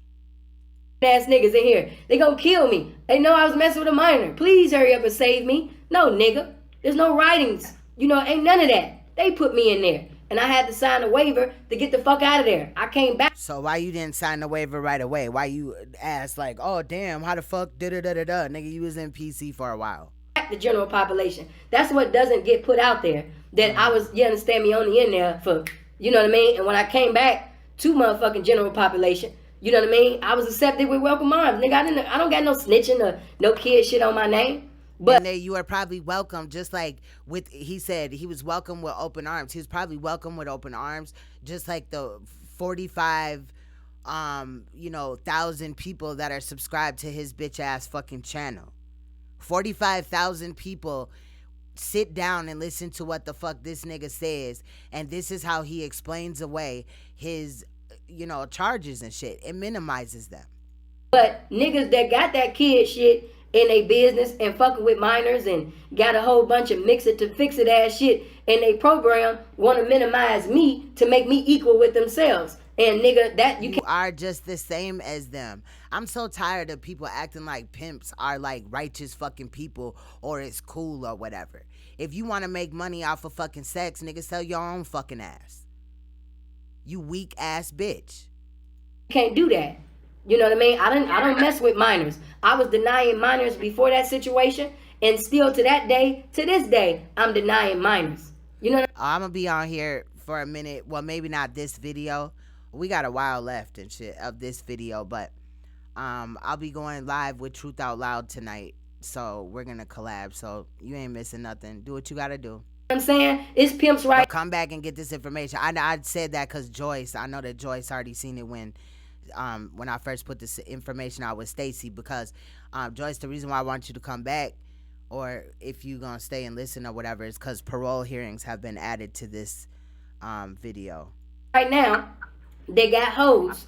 Ass niggas in here. They gonna kill me. They know I was messing with a minor. Please hurry up and save me. No, nigga. There's no writings. You know, ain't none of that. They put me in there. And I had to sign a waiver to get the fuck out of there. I came back. So why you didn't sign the waiver right away? Why you asked like, oh damn, how the fuck da-da-da-da-da? Nigga, you was in PC for a while. The general population. That's what doesn't get put out there. That I was, you understand me, only in there for, you know what I mean? And when I came back to motherfucking general population, you know what I mean? I was accepted with welcome arms. Nigga, I don't got no snitching or no kid shit on my name. But you are probably welcome, just like with, he said he was welcome with open arms. He was probably welcome with open arms, just like the 45, 1,000 people that are subscribed to his bitch ass fucking channel. 45,000 people sit down and listen to what the fuck this nigga says, and this is how he explains away his, charges and shit. It minimizes them. But niggas that got that kid shit in a business and fucking with minors and got a whole bunch of mix it to fix it ass shit in they program want to minimize me to make me equal with themselves. And nigga, that you are just the same as them. I'm so tired of people acting like pimps are like righteous fucking people or it's cool or whatever. If you want to make money off of fucking sex, nigga, sell your own fucking ass. You weak ass bitch. Can't do that. You know what I mean? I don't mess with minors. I was denying minors before that situation, and still to this day, I'm denying minors. You know what I'm gonna be on here for a minute. Well, maybe not this video. We got a while left and shit of this video, but I'll be going live with Truth Out Loud tonight. So we're gonna collab. So you ain't missing nothing. Do what you gotta do. I'm saying? It's pimps right. But come back and get this information. I said that because Joyce, I know that Joyce already seen it when I first put this information out with Stacy, because Joyce, the reason why I want you to come back, or if you gonna stay and listen or whatever, is because parole hearings have been added to this video. Right now, they got hoes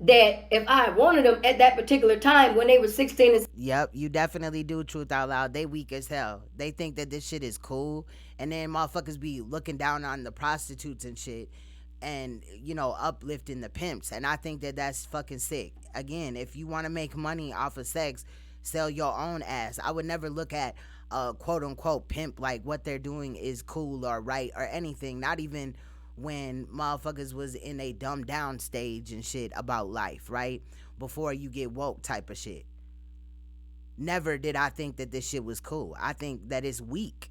that if I wanted them at that particular time when they were 16 and... Yep, you definitely do. Truth Out Loud. They weak as hell. They think that this shit is cool, and then motherfuckers be looking down on the prostitutes and shit, and uplifting the pimps. And I think that that's fucking sick. Again, if you want to make money off of sex, sell your own ass. I would never look at a quote unquote pimp like what they're doing is cool or right or anything. Not even when motherfuckers was in a dumbed down stage and shit about life, right? Before you get woke type of shit. never did I think that this shit was cool. I think that it's weak.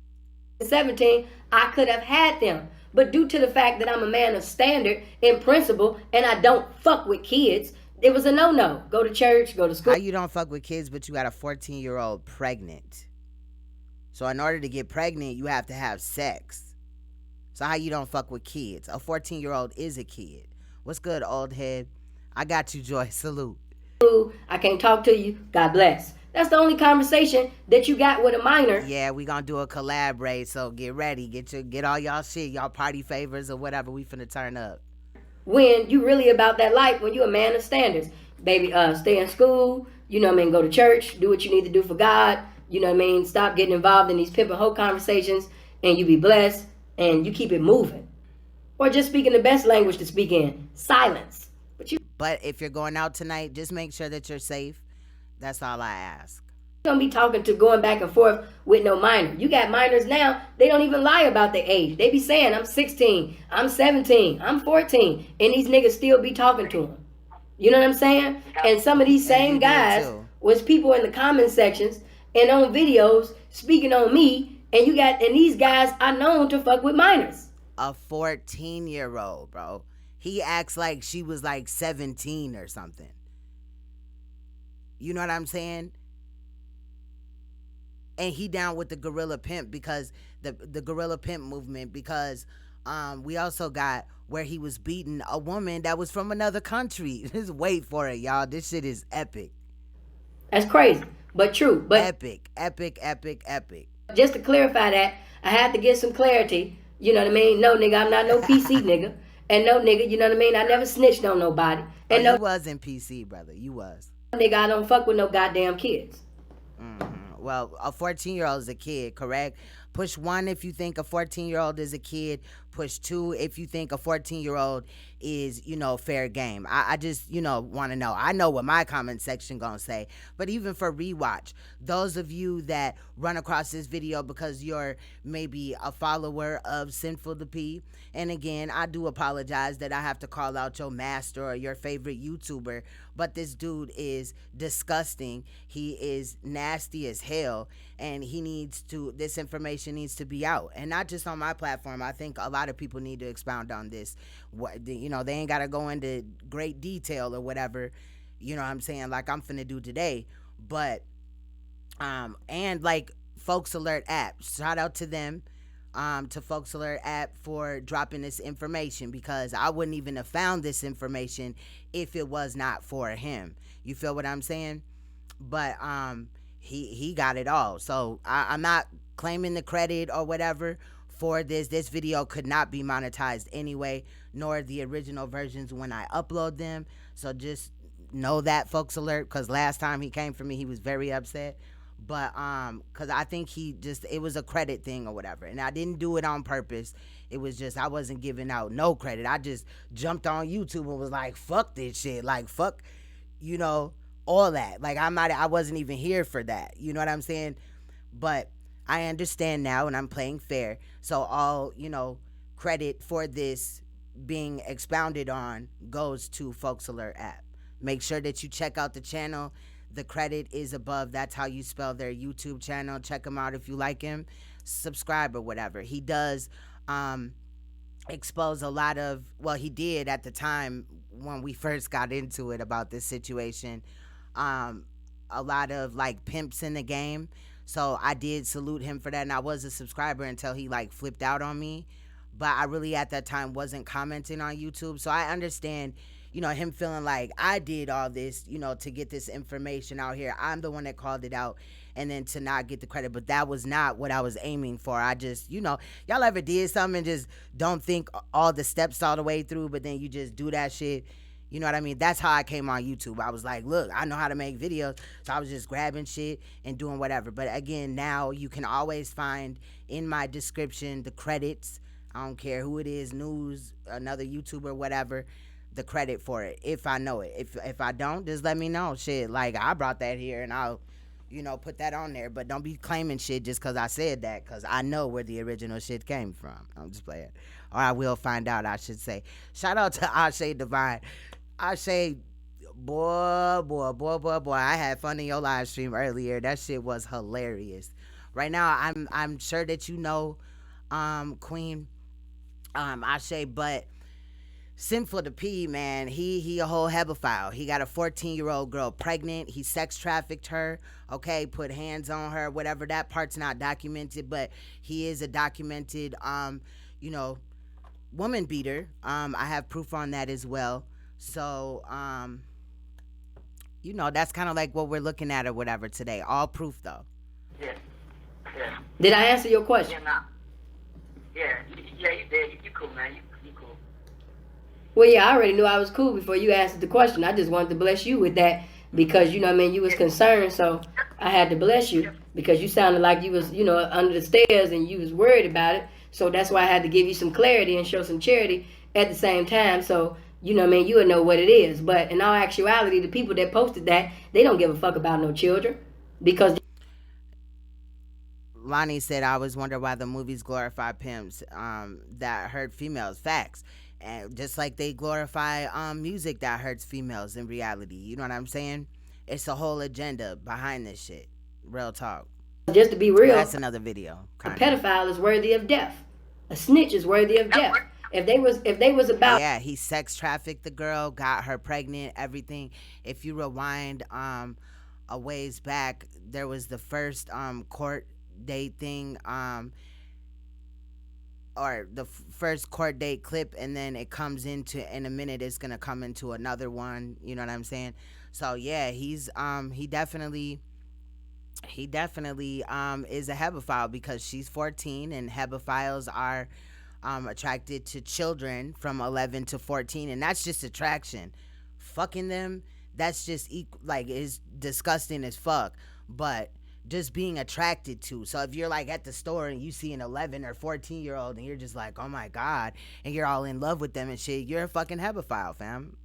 17, I could have had them. But due to the fact that I'm a man of standard and principle and I don't fuck with kids, it was a no-no. Go to church, go to school. How you don't fuck with kids, but you got a 14-year-old pregnant? So in order to get pregnant, you have to have sex. So how you don't fuck with kids? A 14-year-old is a kid. What's good, old head? I got you, Joy. Salute. I can't talk to you. God bless. That's the only conversation that you got with a minor. Yeah, we gonna do a collaborate, so get ready. Get all y'all shit, y'all party favors or whatever. We finna turn up. When you really about that life, when you a man of standards. Baby, stay in school, you know what I mean, go to church, do what you need to do for God, you know what I mean, stop getting involved in these pimp and hoe conversations, and you be blessed, and you keep it moving. Or just speaking the best language to speak in, silence. But if you're going out tonight, just make sure that you're safe. That's all I ask. You don't be talking to going back and forth with no minor. You got minors now, they don't even lie about their age. They be saying, I'm 16, I'm 17, I'm 14, and these niggas still be talking to them. You know what I'm saying? And some of these same guys was people in the comment sections and on videos speaking on me, and these guys are known to fuck with minors. A 14-year-old, bro. He acts like she was like 17 or something. You know what I'm saying? And he down with the gorilla pimp because the gorilla pimp movement, because we also got where he was beating a woman that was from another country. Just wait for it, y'all. This shit is epic. That's crazy, but true. But epic. Just to clarify that, I had to get some clarity. You know what I mean? No, nigga, I'm not no PC nigga. And no, nigga, you know what I mean? I never snitched on nobody. And you wasn't PC, brother. You was. Nigga, I don't fuck with no goddamn kids. Mm-hmm. Well, a 14-year-old is a kid, correct? Push 1 if you think a 14-year-old is a kid. Push 2 if you think a 14-year-old is, fair game. I just, want to know. I know what my comment section gonna say. But even for rewatch, those of you that run across this video because you're maybe a follower of Sinful the P, and again, I do apologize that I have to call out your master or your favorite YouTuber, but this dude is disgusting. He is nasty as hell, and this information needs to be out. And not just on my platform. I think a lot of people need to expound on this. They ain't got to go into great detail or whatever, you know what I'm saying, like I'm finna do today. But, and like Folks Alert app, shout out to them, to Folks Alert app for dropping this information, because I wouldn't even have found this information if it was not for him. You feel what I'm saying? But, he got it all. So I'm not claiming the credit or whatever for this. This video could not be monetized anyway, nor the original versions when I upload them. So just know that, Folks Alert, because last time he came for me, he was very upset. But because I think it was a credit thing or whatever, and I didn't do it on purpose. It was just I wasn't giving out no credit. I just jumped on YouTube and was like, fuck this shit, like fuck, all that. Like I wasn't even here for that. You know what I'm saying? But I understand now, and I'm playing fair. So all, credit for this being expounded on goes to Folks Alert app. Make sure that you check out the channel. The credit is above. That's how you spell their YouTube channel. Check him out if you like him. Subscribe or whatever. He does expose a lot of, he did at the time when we first got into it about this situation, a lot of like pimps in the game. So I did salute him for that, and I was a subscriber until he like flipped out on me. But I really at that time wasn't commenting on YouTube. So I understand, him feeling like I did all this, to get this information out here. I'm the one that called it out, and then to not get the credit. But that was not what I was aiming for. I just, y'all ever did something and just don't think all the steps all the way through, but then you just do that shit? You know what I mean? That's how I came on YouTube. I was like, look, I know how to make videos. So I was just grabbing shit and doing whatever. But again, now you can always find in my description the credits. I don't care who it is, news, another YouTuber, whatever, the credit for it, if I know it. If I don't, just let me know. Shit, like I brought that here and I'll, put that on there. But don't be claiming shit just because I said that, because I know where the original shit came from. I'm just playing. Or I will find out, I should say. Shout out to Ashe Divine. Ashe Boy. I had fun in your live stream earlier. That shit was hilarious. Right now, I'm sure that you know, Queen, Ashe, but Sinful the P, man, he a whole hebephile. He got a 14-year-old girl pregnant. He sex trafficked her, okay, put hands on her, whatever. That part's not documented, but he is a documented, you know, woman beater. I have proof on that as well. So, you know, that's kind of like what we're looking at or whatever today. All proof, though. Yeah. Yeah. Did I answer your question? Yeah, nah. Yeah, you did. You cool, man. You cool. Well, yeah, I already knew I was cool before you answered the question. I just wanted to bless you with that because, you know what I mean, you was concerned, so I had to bless you because you sounded like you was, you know, under the stairs and you was worried about it. So that's why I had to give you some clarity and show some charity at the same time. So, you know what I mean, you would know what it is. But in all actuality, the people that posted that, they don't give a fuck about no children because... Lonnie said, I always wonder why the movies glorify pimps that hurt females. Facts. And just like they glorify music that hurts females in reality. You know what I'm saying? It's a whole agenda behind this shit. Real talk. Just to be real, that's another video. A pedophile is worthy of death. A snitch is worthy of death. If they was about... Yeah, he sex trafficked the girl, got her pregnant, everything. If you rewind a ways back, there was the first court date thing, or the first court date clip, and then it comes into, in a minute it's gonna come into another one. You know what I'm saying? So yeah, he's he definitely is a hebephile because she's 14 and hebephiles are attracted to children from 11 to 14, and that's just attraction. Fucking them, that's just like, is disgusting as fuck, but just being attracted to. So if you're like at the store and you see an 11 or 14 year old and you're just like, oh my God, and you're all in love with them and shit, you're a fucking hebephile, fam.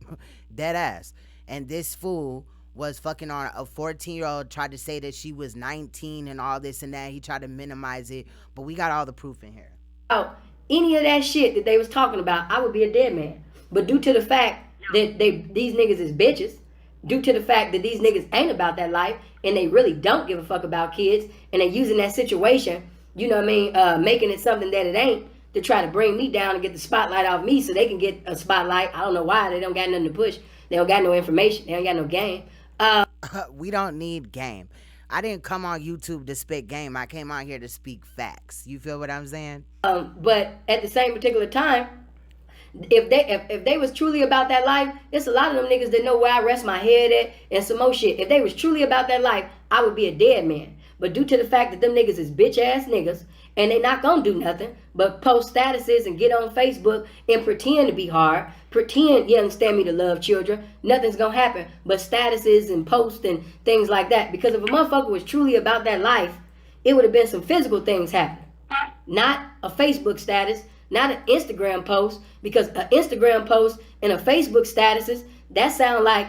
Dead ass. And this fool was fucking on a 14-year-old, tried to say that she was 19 and all this and that. He tried to minimize it, but we got all the proof in here. Oh, any of that shit that they was talking about, I would be a dead man. But due to the fact that these niggas is bitches, due to the fact that these niggas ain't about that life and they really don't give a fuck about kids and they using that situation, you know what I mean, making it something that it ain't to try to bring me down and get the spotlight off me so they can get a spotlight. I don't know why. They don't got nothing to push. They don't got no information. They don't got no game. We don't need game. I didn't come on YouTube to spit game. I came on here to speak facts. You feel what I'm saying? But at the same particular time, if they was truly about that life, it's a lot of them niggas that know where I rest my head at and some more shit. If they was truly about that life, I would be a dead man. But due to the fact that them niggas is bitch ass niggas and they not gonna do nothing but post statuses and get on Facebook and pretend to be hard, pretend, you understand me, to love children, nothing's gonna happen but statuses and posts and things like that. Because if a motherfucker was truly about that life, it would have been some physical things happening. Not a Facebook status, not an Instagram post, because an Instagram post and a Facebook statuses, that sound like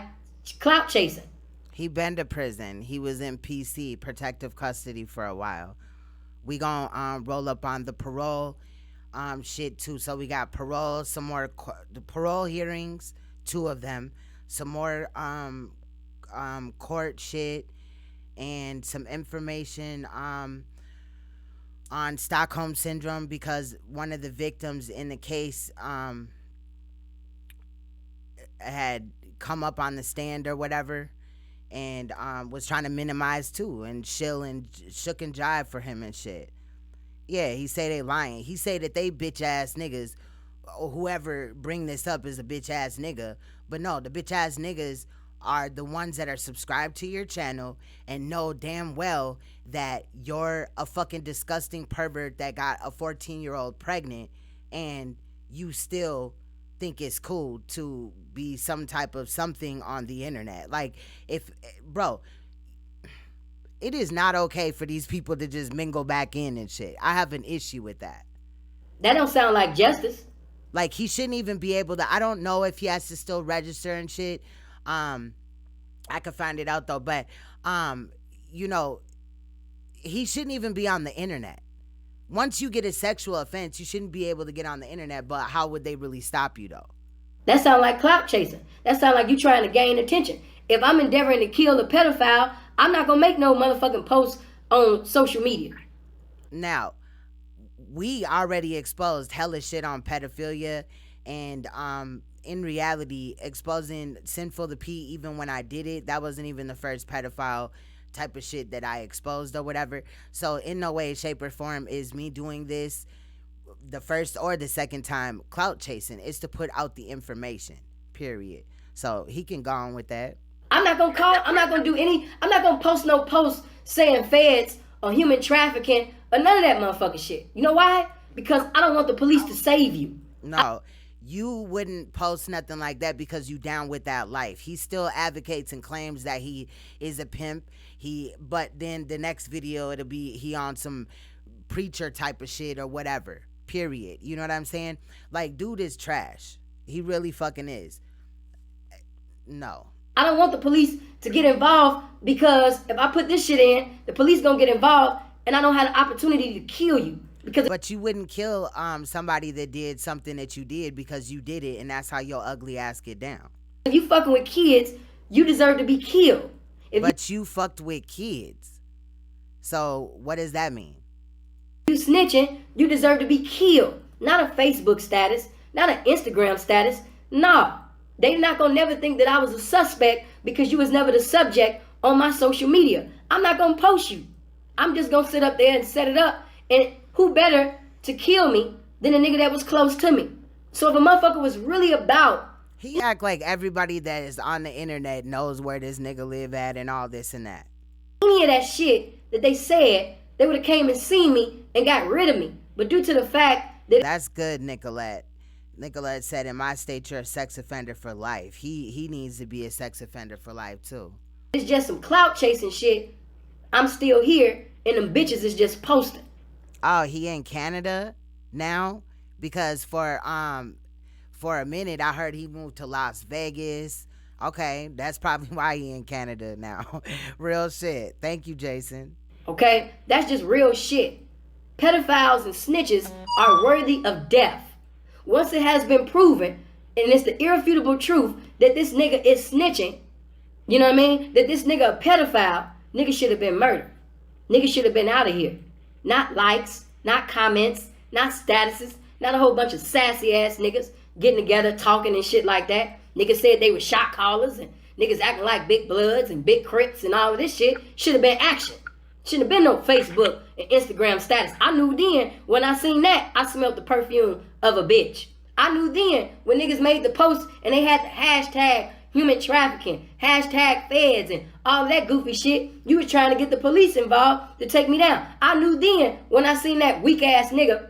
clout chasing. He been to prison. He was in PC, protective custody, for a while. We gonna roll up on the parole shit too. So we got parole, some more the parole hearings, 2 of them, some more court shit, and some information on Stockholm syndrome, because one of the victims in the case had come up on the stand or whatever and was trying to minimize too and shill and shook and jive for him and shit. Yeah, he say they lying. He say that they bitch ass niggas, or whoever bring this up is a bitch ass nigga. But no, the bitch ass niggas are the ones that are subscribed to your channel and know damn well that you're a fucking disgusting pervert that got a 14-year-old pregnant, and you still think it's cool to be some type of something on the internet. Like, if, bro, it is not okay for these people to just mingle back in and shit. I have an issue with that. That don't sound like justice. Like, he shouldn't even be able to, I don't know if he has to still register and shit. I could find it out though, but you know, he shouldn't even be on the internet. Once you get a sexual offense, you shouldn't be able to get on the internet, but how would they really stop you though? That sounds like clout chasing. That sounds like you trying to gain attention. If I'm endeavoring to kill a pedophile, I'm not gonna make no motherfucking posts on social media. Now, we already exposed hella shit on pedophilia, and in reality, exposing Sinful the P, even when I did it, that wasn't even the first pedophile type of shit that I exposed or whatever. So in no way, shape, or form is me doing this the first or the second time clout chasing. It's to put out the information, period. So he can go on with that. I'm not gonna post no posts saying feds or human trafficking or none of that motherfucking shit. You know why? Because I don't want the police to save you. No, you wouldn't post nothing like that because you down with that life. He still advocates and claims that he is a pimp. But then the next video, it'll be he on some preacher type of shit or whatever, period. You know what I'm saying? Like, dude is trash. He really fucking is. No. I don't want the police to get involved because if I put this shit in, the police gonna get involved and I don't have the opportunity to kill you. But you wouldn't kill somebody that did something that you did because you did it, and that's how your ugly ass get down. If you fucking with kids, you deserve to be killed. But you fucked with kids. So what does that mean? You snitching, you deserve to be killed. Not a Facebook status, not an Instagram status. Nah, they not gonna never think that I was a suspect because you was never the subject on my social media. I'm not gonna post you. I'm just gonna sit up there and set it up. And who better to kill me than a nigga that was close to me? So if a motherfucker was really about... He act like everybody that is on the internet knows where this nigga live at and all this and that. Any of that shit that they said, they would have came and seen me and got rid of me. But due to the fact that... That's good, Nicolette. Nicolette said, in my state, you're a sex offender for life. He needs to be a sex offender for life, too. It's just some clout chasing shit. I'm still here, and them bitches is just posting. Oh, he in Canada now? Because for a minute, I heard he moved to Las Vegas. Okay, that's probably why he in Canada now. Real shit. Thank you, Jason. Okay, that's just real shit. Pedophiles and snitches are worthy of death. Once it has been proven, and it's the irrefutable truth that this nigga is snitching, you know what I mean? That this nigga a pedophile, nigga should have been murdered. Nigga should have been out of here. Not likes, not comments, not statuses, not a whole bunch of sassy ass niggas getting together, talking and shit like that. Niggas said they were shot callers and niggas acting like big bloods and big crips and all of this shit. Should have been action. Shouldn't have been no Facebook and Instagram status. I knew then when I seen that, I smelled the perfume of a bitch. I knew then when niggas made the post and they had the hashtag human trafficking, hashtag feds and all that goofy shit, you was trying to get the police involved to take me down. I knew then when I seen that weak ass nigga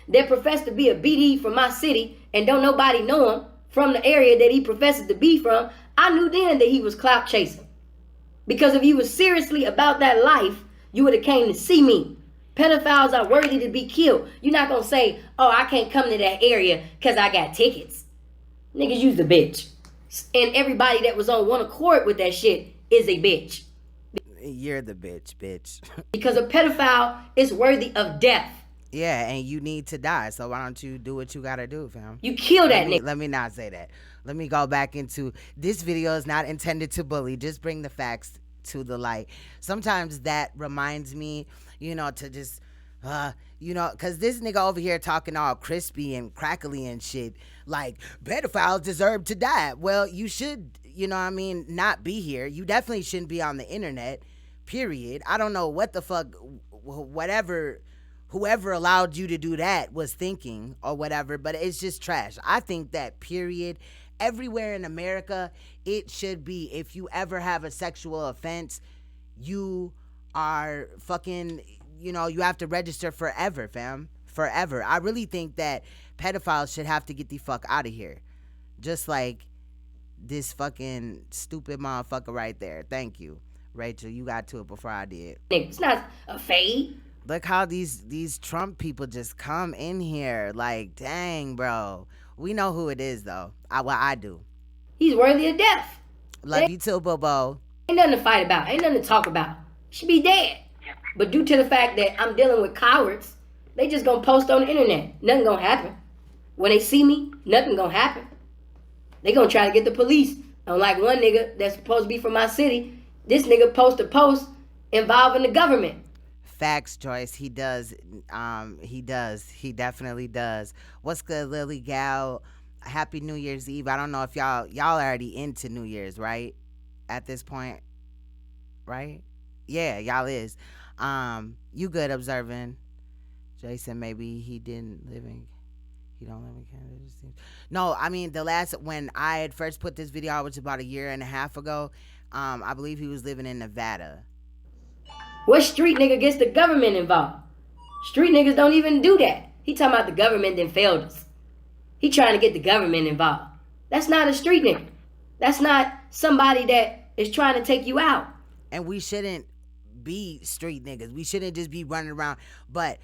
that professed to be a BD from my city and don't nobody know him from the area that he professes to be from, I knew then that he was clout chasing. Because if you was seriously about that life, you would have came to see me. Pedophiles are worthy to be killed. You're not going to say, oh, I can't come to that area because I got tickets. Niggas use the bitch. And everybody that was on one accord with that shit is a bitch. You're the bitch. Because a pedophile is worthy of death. Yeah, and you need to die. So why don't you do what you got to do, fam? You kill that nigga. Let me not say that. Let me go back into, this video is not intended to bully. Just bring the facts to the light. Sometimes that reminds me, to just, because this nigga over here talking all crispy and crackly and shit, like, pedophiles deserve to die. Well, you should, not be here. You definitely shouldn't be on the internet, period. I don't know what the fuck, whoever allowed you to do that was thinking or whatever, but it's just trash. I think that, period, everywhere in America, it should be, if you ever have a sexual offense, you are fucking, you have to register forever, fam. Forever. I really think that pedophiles should have to get the fuck out of here. Just like this fucking stupid motherfucker right there. Thank you, Rachel. You got to it before I did. It's not a fade. Look how these Trump people just come in here. Like, dang, bro. We know who it is, though. I do. He's worthy of death. Love you too, Bobo. Ain't nothing to fight about. Ain't nothing to talk about. Should be dead. But due to the fact that I'm dealing with cowards, they just gonna post on the internet. Nothing gonna happen. When they see me, nothing gonna happen. They gonna try to get the police. Unlike one nigga that's supposed to be from my city, this nigga post a post involving the government. Facts, Joyce. He does. He does. He definitely does. What's good, Lily Gal? Happy New Year's Eve. I don't know if y'all already into New Year's, right? At this point, right? Yeah, y'all is. You good observing? Jason, maybe he didn't live in. He don't live in Canada. No, I mean when I had first put this video out, which was about a year and a half ago. I believe he was living in Nevada. What street nigga gets the government involved? Street niggas don't even do that. He talking about the government then failed us. He trying to get the government involved. That's not a street nigga. That's not somebody that is trying to take you out. And we shouldn't be street niggas. We shouldn't just be running around. But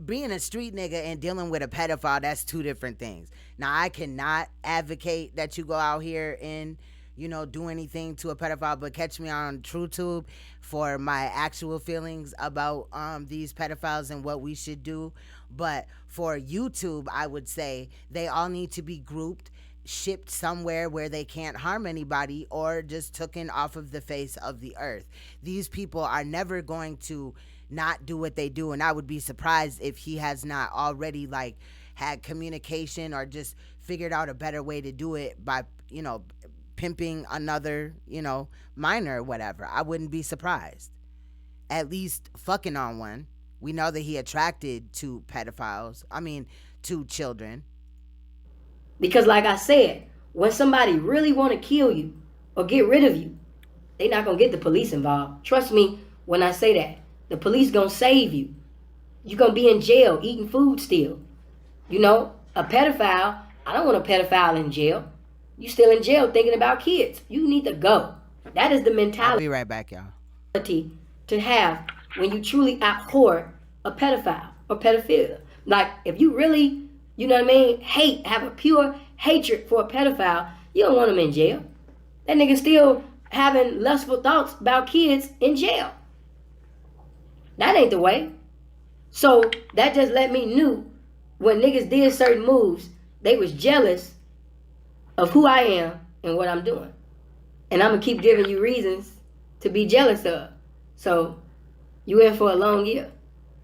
being a street nigga and dealing with a pedophile, that's two different things. Now, I cannot advocate that you go out here and, do anything to a pedophile, but catch me on TrueTube for my actual feelings about these pedophiles and what we should do. But for YouTube, I would say they all need to be grouped, shipped somewhere where they can't harm anybody, or just taken off of the face of the earth. These people are never going to not do what they do, and I would be surprised if he has not already had communication or just figured out a better way to do it by pimping another minor or whatever. I wouldn't be surprised. At least fucking on one. We know that he attracted to to children. Because like I said, when somebody really want to kill you or get rid of you, they not gonna get the police involved. Trust me when I say that. The police gonna save you. You gonna be in jail eating food still. A pedophile, I don't want a pedophile in jail. You still in jail thinking about kids. You need to go. That is the mentality. I'll be right back, y'all. To have when you truly abhor a pedophile or pedophilia. Like, if you really, have a pure hatred for a pedophile, you don't want him in jail. That nigga still having lustful thoughts about kids in jail. That ain't the way. So that just let me know when niggas did certain moves, they was jealous of who I am and what I'm doing. And I'm going to keep giving you reasons to be jealous of. So you in for a long year.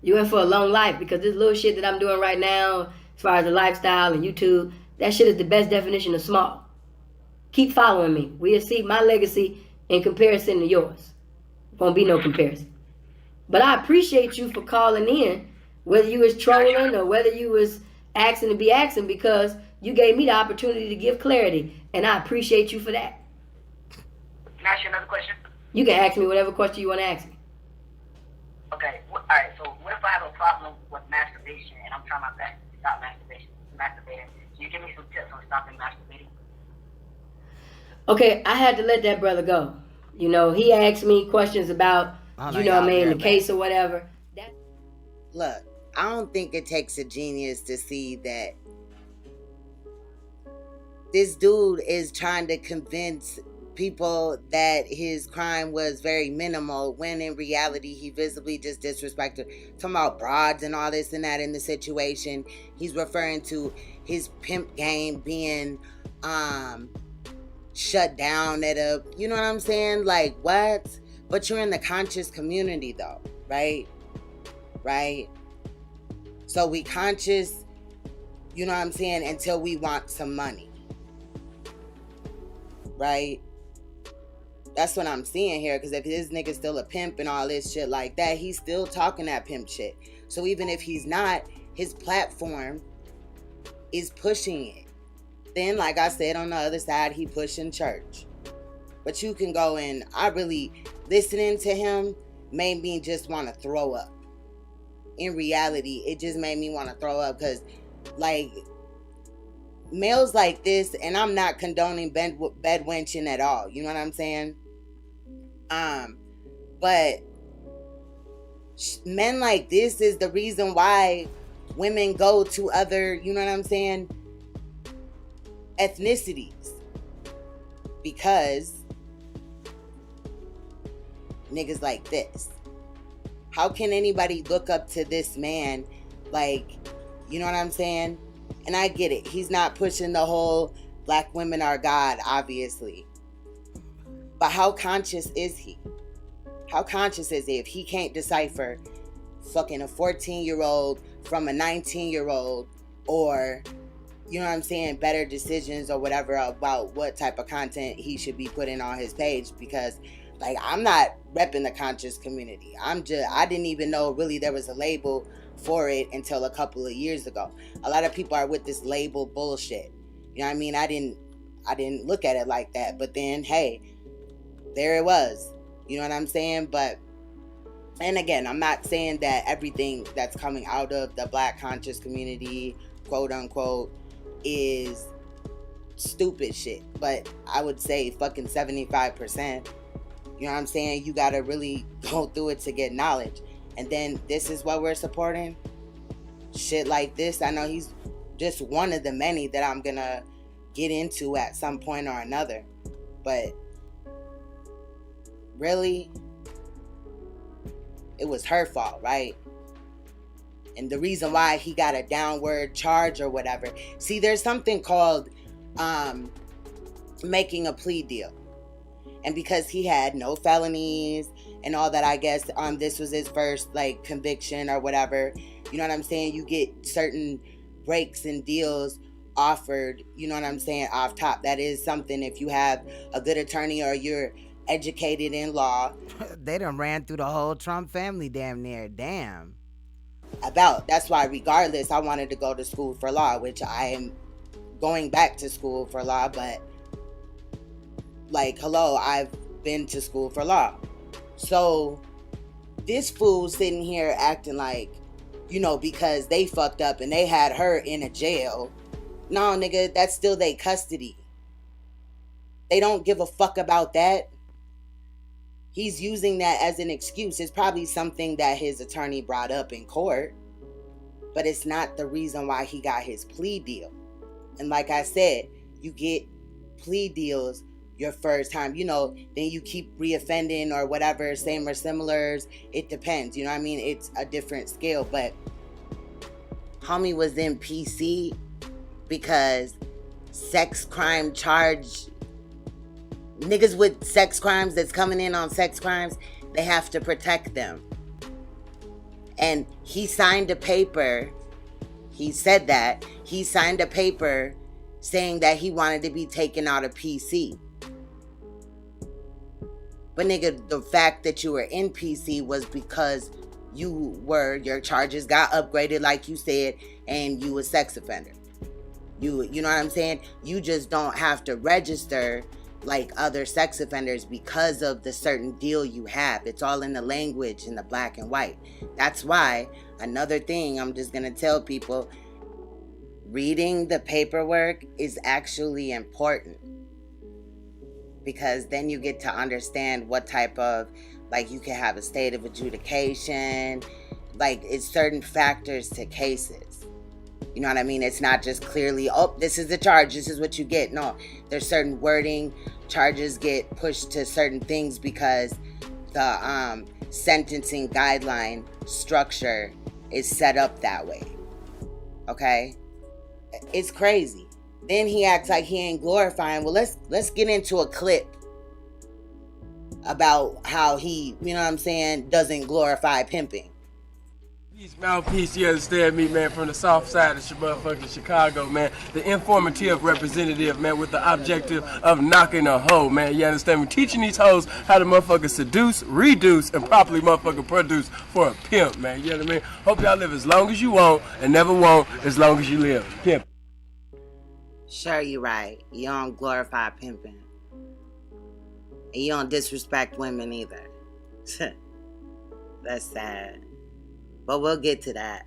You in for a long life, because this little shit that I'm doing right now, as far as the lifestyle and YouTube, that shit is the best definition of small. Keep following me. We'll see my legacy in comparison to yours. Won't be no comparison. But I appreciate you for calling in, whether you was trolling or whether you was asking to be asking, because you gave me the opportunity to give clarity, and I appreciate you for that. Can I ask you another question? You can ask me whatever question you want to ask me. Okay, all right, so what if I have a problem with masturbation and I'm trying my best to stop masturbating? Can you give me some tips on stopping masturbating? Okay, I had to let that brother go. He asked me questions about, the case or whatever. Look, I don't think it takes a genius to see that this dude is trying to convince people that his crime was very minimal, when in reality he visibly just disrespected, talking about broads and all this and that in the situation. He's referring to his pimp game being shut down at a, you know what I'm saying? Like, what? But you're in the conscious community though, right? So we conscious, you know what I'm saying, until we want some money. Right? That's what I'm seeing here. Because if this nigga's still a pimp and all this shit like that, he's still talking that pimp shit. So even if he's not, his platform is pushing it. Then, like I said, on the other side, he pushing church. But you can go in. Listening to him made me just want to throw up. In reality, it just made me want to throw up, because, males like this, and I'm not condoning bedwenching at all. You know what I'm saying? But men like this is the reason why women go to other, you know what I'm saying, ethnicities. Because niggas like this. How can anybody look up to this man? You know what I'm saying? And I get it. He's not pushing the whole, Black women are God, obviously. But how conscious is he? How conscious is he if he can't decipher fucking a 14-year-old from a 19-year-old, or, you know what I'm saying, better decisions or whatever about what type of content he should be putting on his page? Because, like, I'm not repping the conscious community. I didn't even know really there was a label for it until a couple of years ago. A lot of people are with this label bullshit. You know what I mean? I didn't look at it like that. But then, hey, there it was. You know what I'm saying? But, and again, I'm not saying that everything that's coming out of the Black conscious community, quote unquote, is stupid shit. But I would say fucking 75%. You know what I'm saying? You gotta really go through it to get knowledge. And then this is what we're supporting. Shit like this. I know he's just one of the many that I'm gonna get into at some point or another. But really, it was her fault, right? And the reason why he got a downward charge or whatever. See, there's something called making a plea deal. And because he had no felonies and all that, I guess this was his first like conviction or whatever. You know what I'm saying? You get certain breaks and deals offered, you know what I'm saying, off top. That is something, if you have a good attorney or you're educated in law. They done ran through the whole Trump family damn near. Damn. That's why regardless, I wanted to go to school for law, which I am going back to school for law. But like, hello, I've been to school for law. So this fool sitting here acting like, you know, because they fucked up and they had her in a jail. No, nigga, that's still their custody. They don't give a fuck about that. He's using that as an excuse. It's probably something that his attorney brought up in court, but it's not the reason why he got his plea deal. And like I said, you get plea deals your first time, you know, then you keep reoffending or whatever, same or similars. It depends, you know what I mean? It's a different scale. But homie was in PC because sex crime charge, niggas with sex crimes that's coming in on sex crimes, they have to protect them. And he signed a paper. He said that. He signed a paper saying that he wanted to be taken out of PC. But nigga, the fact that you were in PC was because your charges got upgraded, like you said, and you a sex offender. You know what I'm saying? You just don't have to register like other sex offenders because of the certain deal you have. It's all in the language, in the black and white. That's why, another thing I'm just gonna tell people, reading the paperwork is actually important, because then you get to understand what type of, like, you can have a state of adjudication, like, it's certain factors to cases. You know what I mean? It's not just clearly, oh, this is the charge, this is what you get. No, there's certain wording. Charges get pushed to certain things because the sentencing guideline structure is set up that way. Okay? It's crazy. Then he acts like he ain't glorifying. Well, let's get into a clip about how he, you know what I'm saying, doesn't glorify pimping. Mouthpiece, you understand me, man, from the south side of motherfucking Chicago, man. The informative representative, man, with the objective of knocking a hoe, man. You understand me? Teaching these hoes how to motherfucking seduce, reduce, and properly motherfucking produce for a pimp, man. You know what I mean? Hope y'all live as long as you want and never want as long as you live. Pimp. Sure, you're right. You don't glorify pimping. And you don't disrespect women either. That's sad. But we'll get to that.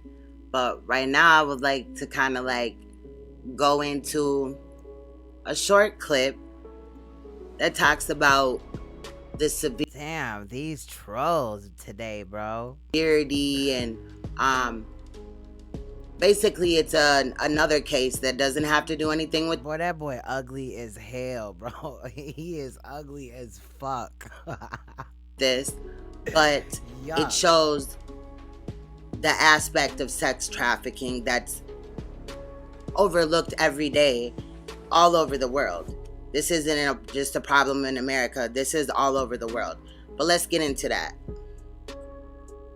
But right now, I would like to kind of like go into a short clip that talks about the severe. Damn, these trolls today, bro. Severity and basically it's another case that doesn't have to do anything with. Boy, that boy ugly as hell, bro. He is ugly as fuck. This, but it shows the aspect of sex trafficking that's overlooked every day all over the world. This isn't just a problem in America. This is all over the world. But let's get into that.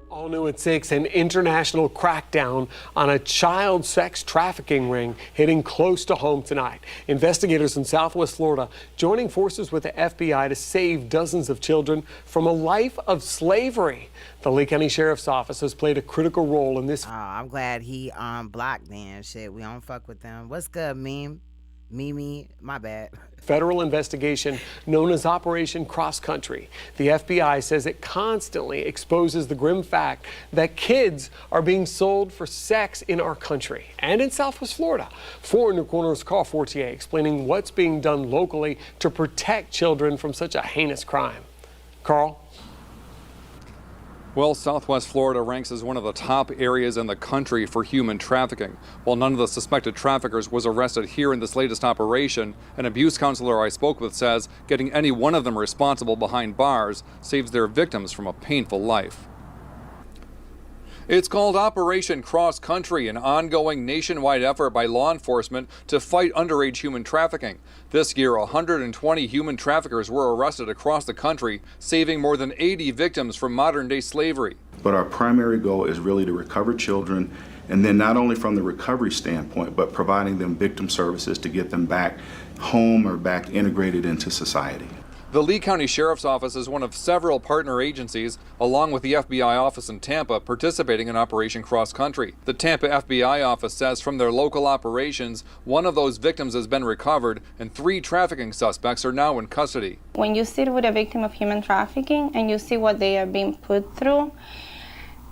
All new at 6, an international crackdown on a child sex trafficking ring hitting close to home tonight. Investigators in Southwest Florida joining forces with the FBI to save dozens of children from a life of slavery. The Lee County Sheriff's Office has played a critical role in this. Oh, I'm glad he blocked them. Shit, we don't fuck with them. What's good, meme? Mimi, my bad. Federal investigation known as Operation Cross Country. The FBI says it constantly exposes the grim fact that kids are being sold for sex in our country and in Southwest Florida. 4 New Corners' Carl Fortier explaining what's being done locally to protect children from such a heinous crime. Carl? Well, Southwest Florida ranks as one of the top areas in the country for human trafficking. While none of the suspected traffickers was arrested here in this latest operation, an abuse counselor I spoke with says getting any one of them responsible behind bars saves their victims from a painful life. It's called Operation Cross Country, an ongoing nationwide effort by law enforcement to fight underage human trafficking. This year, 120 human traffickers were arrested across the country, saving more than 80 victims from modern-day slavery. But our primary goal is really to recover children, and then not only from the recovery standpoint, but providing them victim services to get them back home or back integrated into society. The Lee County Sheriff's Office is one of several partner agencies, along with the FBI office in Tampa, participating in Operation Cross Country. The Tampa FBI office says from their local operations, one of those victims has been recovered and 3 trafficking suspects are now in custody. When you sit with a victim of human trafficking and you see what they are being put through,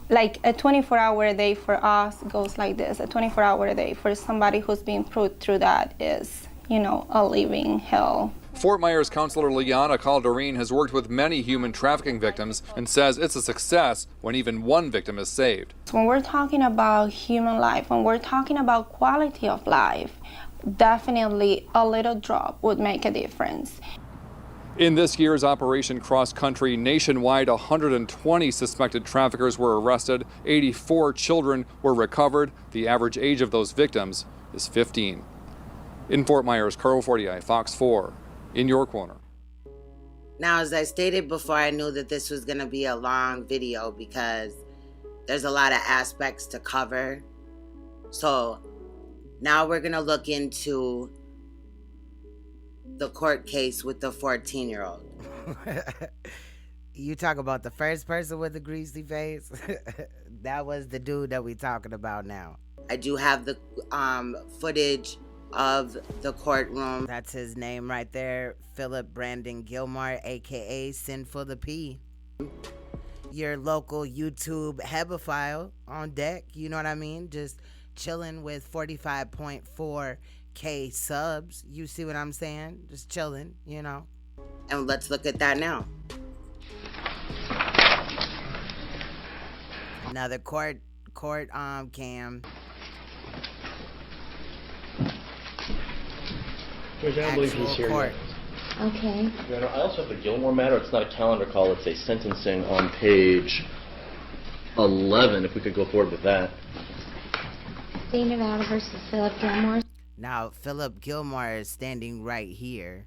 like a 24-hour day for us goes like this. A 24-hour day for somebody who's being put through that is, you know, a living hell. Fort Myers counselor Liana Calderine has worked with many human trafficking victims and says it's a success when even one victim is saved. When we're talking about human life, when we're talking about quality of life, definitely a little drop would make a difference. In this year's Operation Cross Country, nationwide 120 suspected traffickers were arrested, 84 children were recovered. The average age of those victims is 15. In Fort Myers, Carl Fortier, Fox 4. In your corner. Now, as I stated before, I knew that this was going to be a long video because there's a lot of aspects to cover. So now we're going to look into the court case with the 14-year-old. You talk about the first person with the greasy face? That was the dude that we talking about now. I do have the footage of the courtroom. That's his name right there, Philip Brandon Gilmore, aka Sinful the P. Your local YouTube hebephile on deck, you know what I mean? Just chilling with 45.4K subs. You see what I'm saying? Just chilling, you know. And let's look at that now. Another court cam. Judge, I don't believe he's here yet. Okay. Your Honor, I also have a Gilmore matter. It's not a calendar call. It's a sentencing on page 11, if we could go forward with that. State Nevada versus Philip Gilmore. Now, Philip Gilmore is standing right here.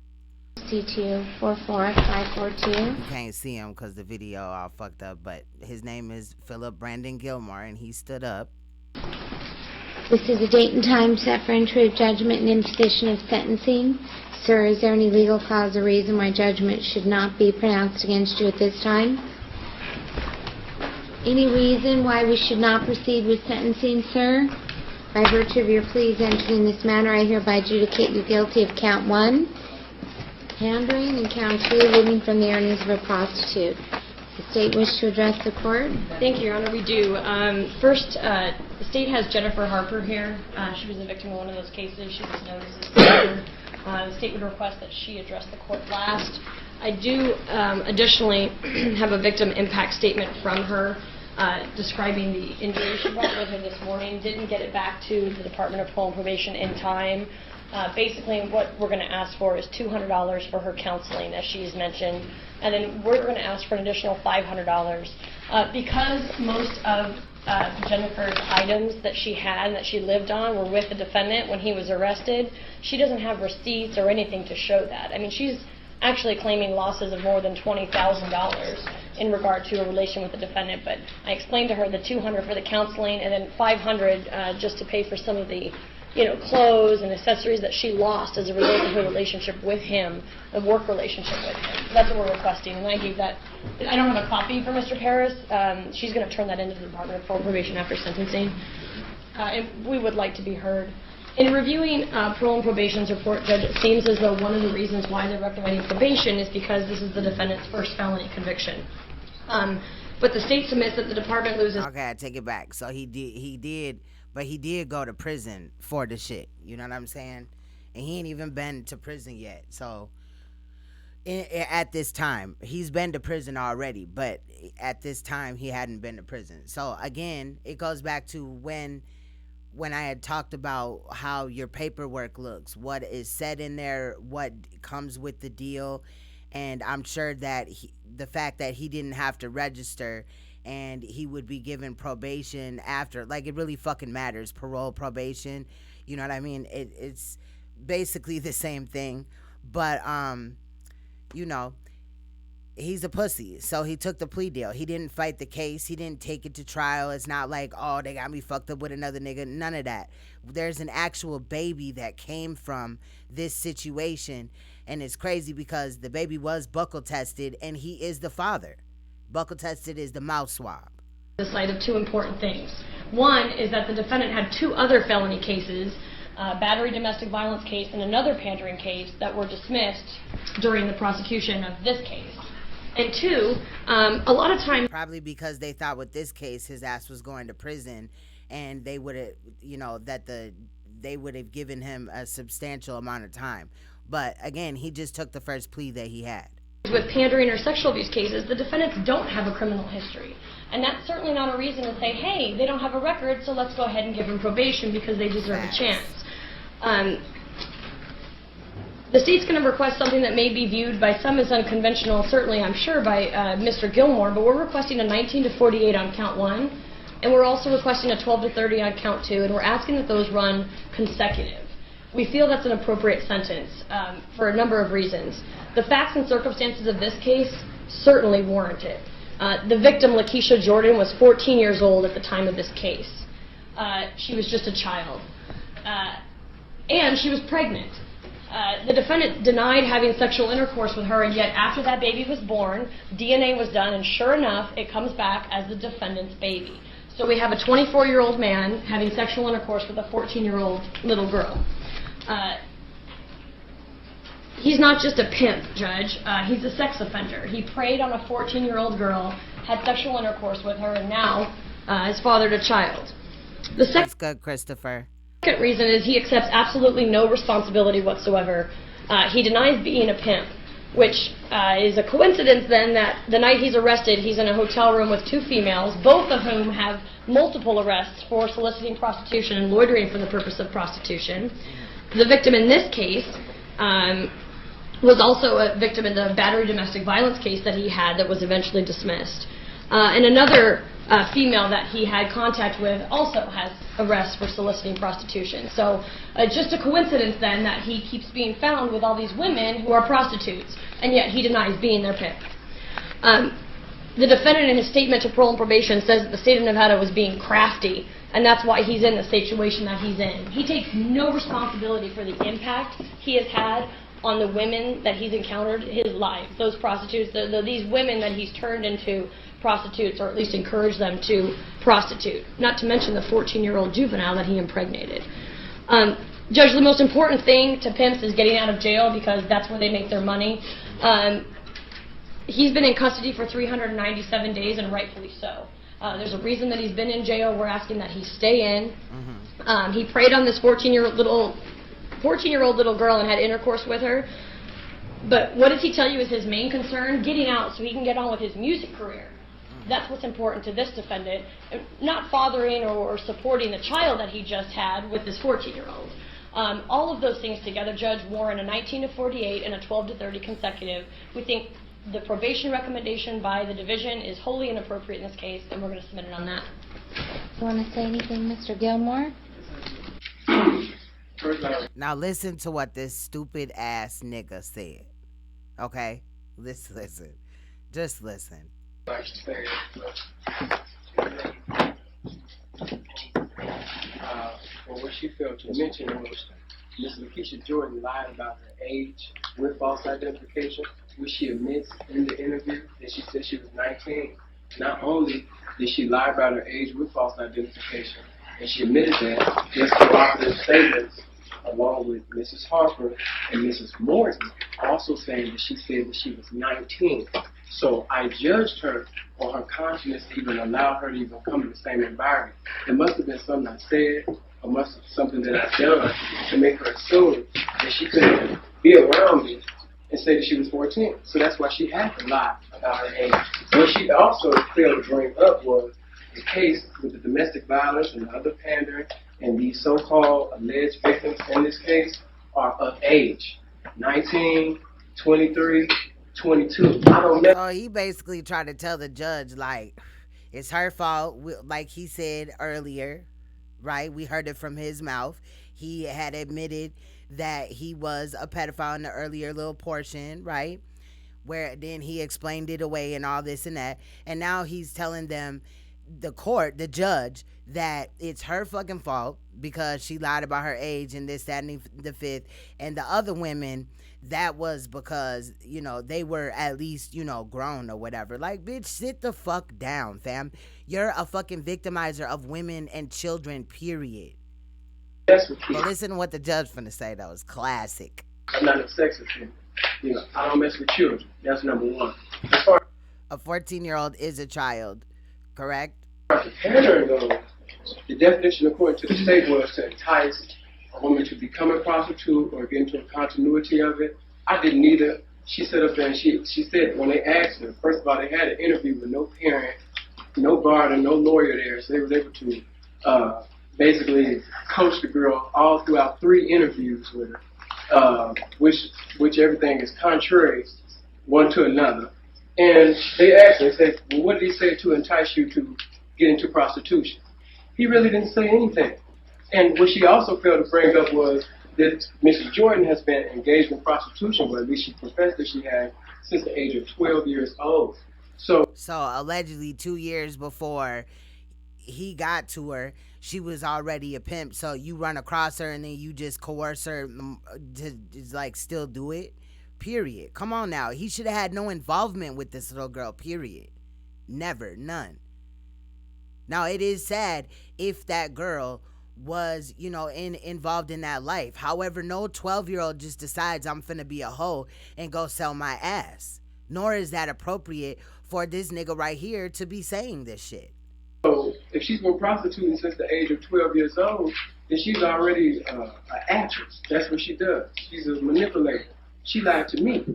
C2 44542. You can't see him because the video all fucked up, but his name is Philip Brandon Gilmore, and he stood up. This is a date and time set for entry of judgment and imposition of sentencing. Sir, is there any legal cause or reason why judgment should not be pronounced against you at this time? Any reason why we should not proceed with sentencing, sir? By virtue of your pleas entered in this matter, I hereby adjudicate you guilty of count 1, pandering, and count 2, living from the earnings of a prostitute. The state wish to address the court? Thank you, Your Honor, we do. First, the state has Jennifer Harper here. She was a victim of one of those cases. She was known as a sister. The state would request that she address the court last. I do additionally have a victim impact statement from her describing the injury she brought with her this morning. Didn't get it back to the Department of Home Probation in time. Basically, what we're going to ask for is $200 for her counseling, as she's mentioned, and then we're going to ask for an additional $500. Because most of Jennifer's items that she had and that she lived on were with the defendant when he was arrested, she doesn't have receipts or anything to show that. I mean, she's actually claiming losses of more than $20,000 in regard to a relation with the defendant, but I explained to her the $200 for the counseling and then $500 just to pay for some of the clothes and accessories that she lost as a result of her relationship with him, the work relationship with him. So that's what we're requesting, and I gave that. I don't have a copy for Mr. Paris. She's going to turn that into the Department of Parole Probation after sentencing, and we would like to be heard. In reviewing Parole and Probation's report, Judge, it seems as though one of the reasons why they're recommending probation is because this is the defendant's first felony conviction. But the state submits that the department loses. Okay, I take it back. So he did go to prison for the shit. You know what I'm saying? And he ain't even been to prison yet. So at this time, he's been to prison already, but at this time he hadn't been to prison. So again, it goes back to when I had talked about how your paperwork looks, what is said in there, what comes with the deal. And I'm sure that the fact that he didn't have to register and he would be given probation after, like, it really fucking matters. Parole, probation, you know what I mean? It's basically the same thing. But, he's a pussy. So he took the plea deal. He didn't fight the case. He didn't take it to trial. It's not like, oh, they got me fucked up with another nigga. None of that. There's an actual baby that came from this situation. And it's crazy because the baby was buccal tested and he is the father. Buccal tested is the mouth swab. The site of two important things. One is that the defendant had two other felony cases, battery domestic violence case and another pandering case that were dismissed during the prosecution of this case. And two, a lot of times... Probably because they thought with this case his ass was going to prison and they would have, they would have given him a substantial amount of time. But again, he just took the first plea that he had. With pandering or sexual abuse cases, the defendants don't have a criminal history. And that's certainly not a reason to say, hey, they don't have a record, so let's go ahead and give them probation because they deserve a chance. The state's going to request something that may be viewed by some as unconventional, certainly I'm sure by Mr. Gilmore, but we're requesting a 19 to 48 on count 1, and we're also requesting a 12 to 30 on count 2, and we're asking that those run consecutive. We feel that's an appropriate sentence for a number of reasons. The facts and circumstances of this case certainly warrant it. The victim, Lakeisha Jordan, was 14 years old at the time of this case. She was just a child. And she was pregnant. The defendant denied having sexual intercourse with her, and yet after that baby was born, DNA was done, and sure enough, it comes back as the defendant's baby. So we have a 24-year-old man having sexual intercourse with a 14-year-old little girl. He's not just a pimp, Judge. He's a sex offender. He preyed on a 14-year-old girl, had sexual intercourse with her, and now has fathered a child. That's good, Christopher. Second reason is he accepts absolutely no responsibility whatsoever. He denies being a pimp, which is a coincidence then that the night he's arrested, he's in a hotel room with two females, both of whom have multiple arrests for soliciting prostitution and loitering for the purpose of prostitution. The victim in this case was also a victim in the battery domestic violence case that he had that was eventually dismissed. And another female that he had contact with also has arrests for soliciting prostitution. So just a coincidence then that he keeps being found with all these women who are prostitutes, and yet he denies being their pimp. The defendant in his statement to parole and probation says that the state of Nevada was being crafty, and that's why he's in the situation that he's in. He takes no responsibility for the impact he has had on the women that he's encountered in his life, those prostitutes, these women that he's turned into prostitutes, or at least encouraged them to prostitute, not to mention the 14-year-old juvenile that he impregnated. Judge, the most important thing to pimps is getting out of jail because that's where they make their money. He's been in custody for 397 days, and rightfully so. There's a reason that he's been in jail. We're asking that he stay in. He preyed on this 14-year-old little girl and had intercourse with her. But what does he tell you is his main concern? Getting out so he can get on with his music career. That's what's important to this defendant, not fathering or supporting the child that he just had with this 14-year-old. All of those things together, Judge Warren, a 19 to 48 and a 12 to 30 consecutive. We think the probation recommendation by the division is wholly inappropriate in this case, and we're going to submit it on that. You want to say anything, Mr. Gilmore? Now listen to what this stupid ass nigga said. Okay? Listen. Just listen. Well, what she failed to mention was Ms. Lakeisha Jordan lied about her age with false identification, which she admits in the interview that she said she was 19. Not only did she lie about her age with false identification, and she admitted that, just cooperative statements along with Mrs. Harper and Mrs. Morton also saying that she said that she was 19. So I judged her on her consciousness to even allow her to even come in the same environment. It must have been something I said or must have something that I've done to make her assume that she couldn't be around me and say that she was 14. So that's why she had to lie about her age. What she also failed to bring up was the case with the domestic violence and the other pandering, and these so-called alleged victims in this case are of age. 19, 23, 22. I don't know. So he basically tried to tell the judge, like, it's her fault, like he said earlier, right? We heard it from his mouth. He had admitted that he was a pedophile in the earlier little portion, right? Where then he explained it away and all this and that. And now he's telling them, the court, the judge, that it's her fucking fault because she lied about her age and this, that, and the fifth. And the other women, that was because, you know, they were at least, you know, grown or whatever. Like, bitch, sit the fuck down, fam. You're a fucking victimizer of women and children, period. But listen to what the judge finna say, though. It's classic. I'm not a sexist here. You know, I don't mess with children. That's number one. As far a 14-year-old is a child, correct? as the pandering goes, the definition according to the state was to entice a woman to become a prostitute or get into a continuity of it. I didn't either. She sat up there and she said when they asked her, first of all, they had an interview with no parent, no guard, and no lawyer there, so they were able to basically coach the girl all throughout 3 interviews with her, which everything is contrary one to another. And they asked her, they said, well, what did he say to entice you to get into prostitution? He really didn't say anything. And what she also failed to bring up was that Mrs. Jordan has been engaged in prostitution, or at least she professed that she had, since the age of 12 years old. So allegedly 2 years before he got to her, she was already a pimp. So you run across her and then you just coerce her to like still do it, period. Come on now. He should have had no involvement with this little girl, period. Never, none. Now, it is sad if that girl was, you know, involved in that life. However, no 12-year-old just decides I'm finna be a hoe and go sell my ass. Nor is that appropriate for this nigga right here to be saying this shit. So if she's been prostituting since the age of 12 years old, then she's already an actress. That's what she does. She's a manipulator. She lied to me.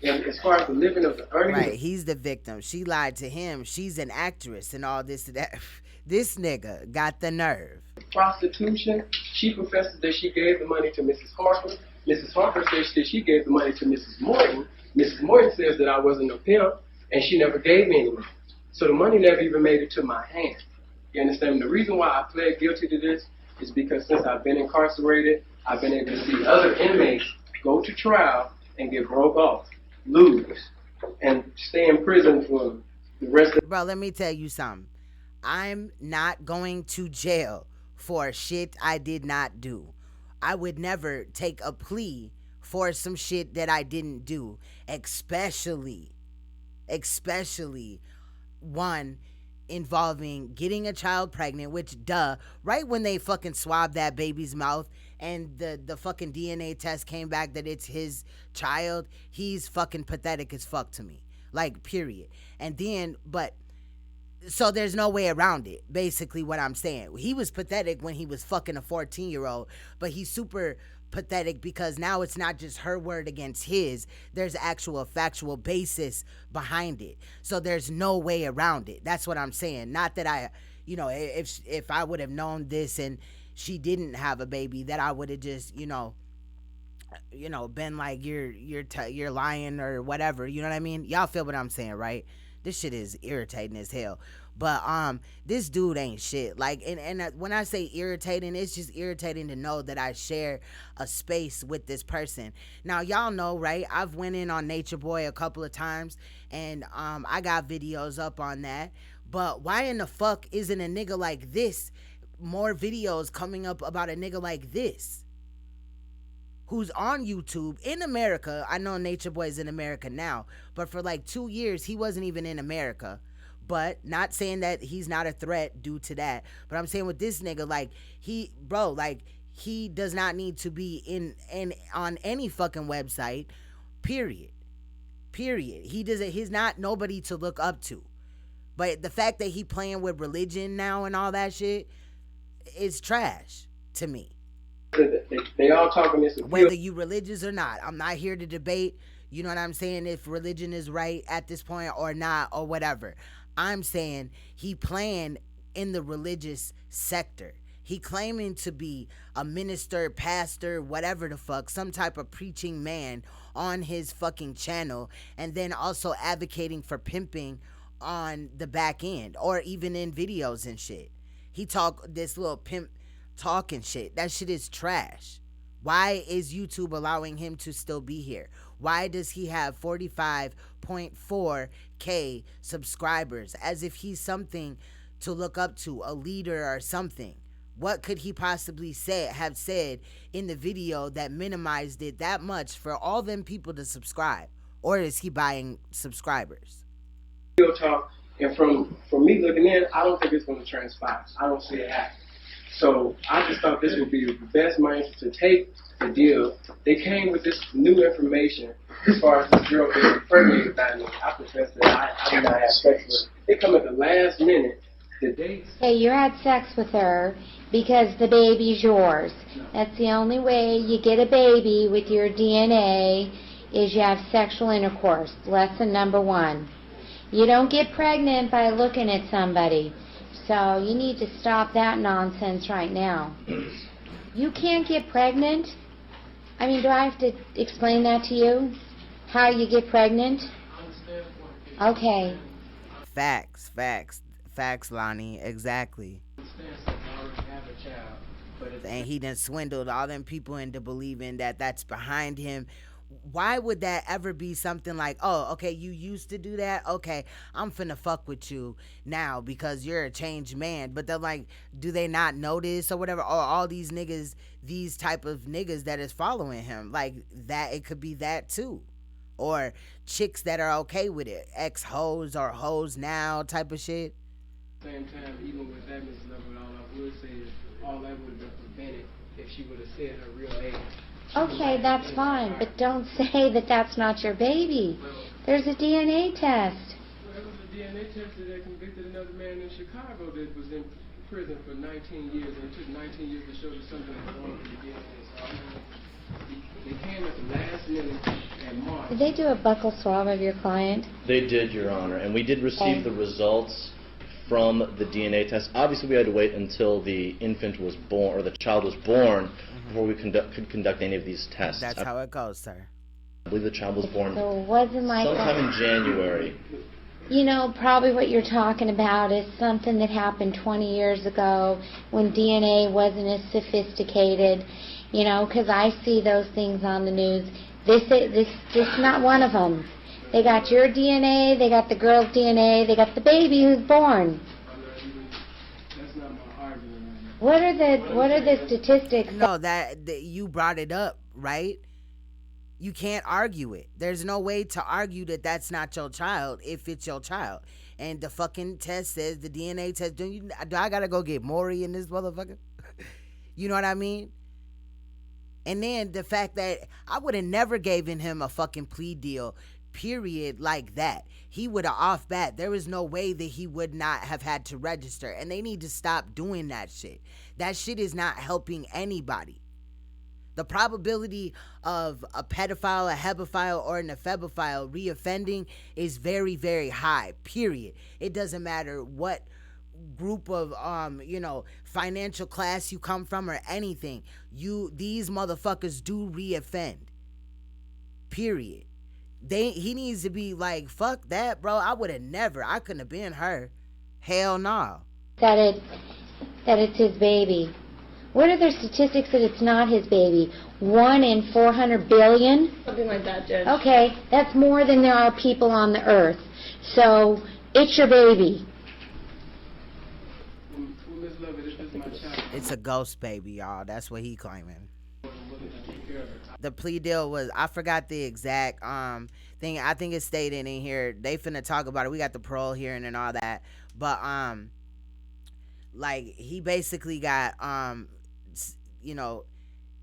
And as far as the living of the earnings... Right, he's the victim. She lied to him. She's an actress and all this and that. This nigga got the nerve. Prostitution, she professes that she gave the money to Mrs. Harper. Mrs. Harper says that she gave the money to Mrs. Morton. Mrs. Morton says that I wasn't a pimp, and she never gave me any money. So the money never even made it to my hand. You understand? The reason why I pled guilty to this is because since I've been incarcerated, I've been able to see other inmates go to trial and get broke off, lose, and stay in prison for the rest of... Bro, let me tell you something. I'm not going to jail for shit I did not do. I would never take a plea for some shit that I didn't do, especially one involving getting a child pregnant, which right when they fucking swabbed that baby's mouth and the fucking DNA test came back that it's his child, he's fucking pathetic as fuck to me. Like, period. And then, so there's no way around it, basically what I'm saying. He was pathetic when he was fucking a 14-year-old, but he's super pathetic because now it's not just her word against his. There's actual factual basis behind it. So there's no way around it. That's what I'm saying. Not that I, you know, if I would have known this and, she didn't have a baby, that I would have just, been like, you're lying or whatever. You know what I mean? Y'all feel what I'm saying, right? This shit is irritating as hell. But this dude ain't shit. Like, and when I say irritating, it's just irritating to know that I share a space with this person. Now, y'all know, right? I've went in on Nature Boy a couple of times, and I got videos up on that. But why in the fuck isn't a nigga like this more videos coming up about a nigga like this who's on YouTube in America? I know Nature Boy's in America now, but for like 2 years, he wasn't even in America. But not saying that he's not a threat due to that. But I'm saying with this nigga, like, he does not need to be in on any fucking website, period. He's not nobody to look up to. But the fact that he playing with religion now and all that shit is trash to me. They all talking this. Whether you religious or not, I'm not here to debate, you know what I'm saying, if religion is right at this point or not or whatever. I'm saying he playing in the religious sector. He claiming to be a minister, pastor, whatever the fuck, some type of preaching man on his fucking channel, and then also advocating for pimping on the back end or even in videos and shit. He talk this little pimp talking shit. That shit is trash. Why is YouTube allowing him to still be here? Why does he have 45.4K subscribers, as if he's something to look up to, a leader or something? What could he possibly have said in the video that minimized it that much for all them people to subscribe? Or is he buying subscribers? Real talk, and from me looking in, I don't think it's going to transpire. I don't see it happening. So I just thought this would be the best mind to take the deal. They came with this new information as far as this girl being impregnated by me. I confess that I did not have sex with her. They come at the last minute. Hey, you had sex with her because the baby's yours. That's the only way you get a baby with your DNA is you have sexual intercourse. Lesson number 1. You don't get pregnant by looking at somebody. So you need to stop that nonsense right now. You can't get pregnant? I mean, do I have to explain that to you? How you get pregnant? Okay. Facts, Lonnie, exactly. And he done swindled all them people into believing that that's behind him. Why would that ever be something like, oh, okay, you used to do that? Okay, I'm finna fuck with you now because you're a changed man. But they're like, do they not notice or whatever? Or all these niggas, these type of niggas that is following him, like that, it could be that too. Or chicks that are okay with it, ex-hoes or hoes now type of shit. Same time, even with that, Mrs. Level, all I would say is all that would have been prevented if she would have said her real age. Okay, that's fine, but don't say that that's not your baby. There's a DNA test. Well, it was a DNA test that convicted another man in Chicago that was in prison for 19 years, and it took 19 years to show that something was wrong with the DNA. So they came at the last minute in March. Did they do a buccal swab of your client? They did, Your Honor, and we did receive the results from the DNA test. Obviously, we had to wait until the infant was born, or the child was born, before we could conduct any of these tests. That's how it goes, sir. I believe the child was born So it wasn't like sometime in January. You know, probably what you're talking about is something that happened 20 years ago when DNA wasn't as sophisticated, you know, because I see those things on the news. This is not one of them. They got your DNA, they got the girl's DNA, they got the baby who's born. What are the statistics? No, that you brought it up, right? You can't argue it. There's no way to argue that that's not your child if it's your child. And the fucking test says, the DNA test, do I gotta go get Maury in this motherfucker? You know what I mean? And then the fact that I would have never given him a fucking plea deal, period, like that. He would have off bat. There was no way that he would not have had to register. And they need to stop doing that shit. That shit is not helping anybody. The probability of a pedophile, a hebephile, or an ephebophile reoffending is very, very high, period. It doesn't matter what group of financial class you come from or anything, these motherfuckers do reoffend. Period. He needs to be like, fuck that, bro. I couldn't have been her. Hell no. That it's his baby. What are the statistics that it's not his baby? 1 in 400 billion? Something like that, Judge. Okay, that's more than there are people on the earth. So, it's your baby. It's a ghost baby, y'all. That's what he claiming. The plea deal was, I forgot the exact thing. I think it stated in here. They finna talk about it. We got the parole hearing and all that. But like, he basically got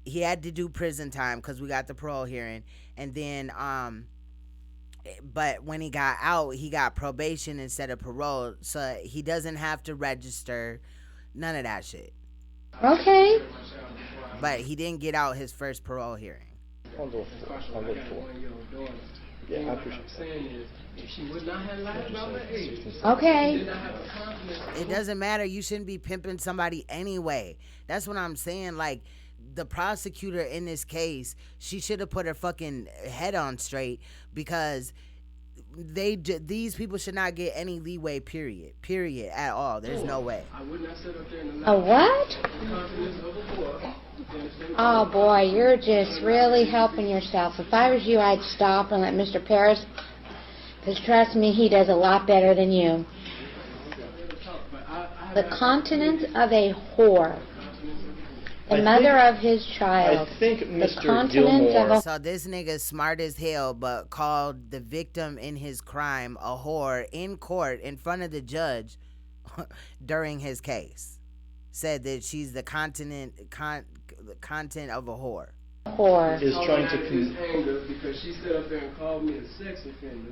he had to do prison time because we got the parole hearing, and then but when he got out, he got probation instead of parole, so he doesn't have to register, none of that shit. Okay. But he didn't get out his first parole hearing. I'll go 4. Yeah, I appreciate that. She would not have lied about her age. Okay. It doesn't matter. You shouldn't be pimping somebody anyway. That's what I'm saying. Like, the prosecutor in this case, she should have put her fucking head on straight, because these people should not get any leeway, period at all. There's no way. I would not sit up there and A what? Oh boy, you're just really helping yourself. If I was you, I'd stop and let Mr. Paris, because trust me, he does a lot better than you. The continence of a whore. The mother of his child. I think Mr. Continence of a... So this nigga smart as hell, but called the victim in his crime a whore in court in front of the judge during his case. Said that she's the content of a whore. Whore is trying to anger because she stood up there and called me a sex offender,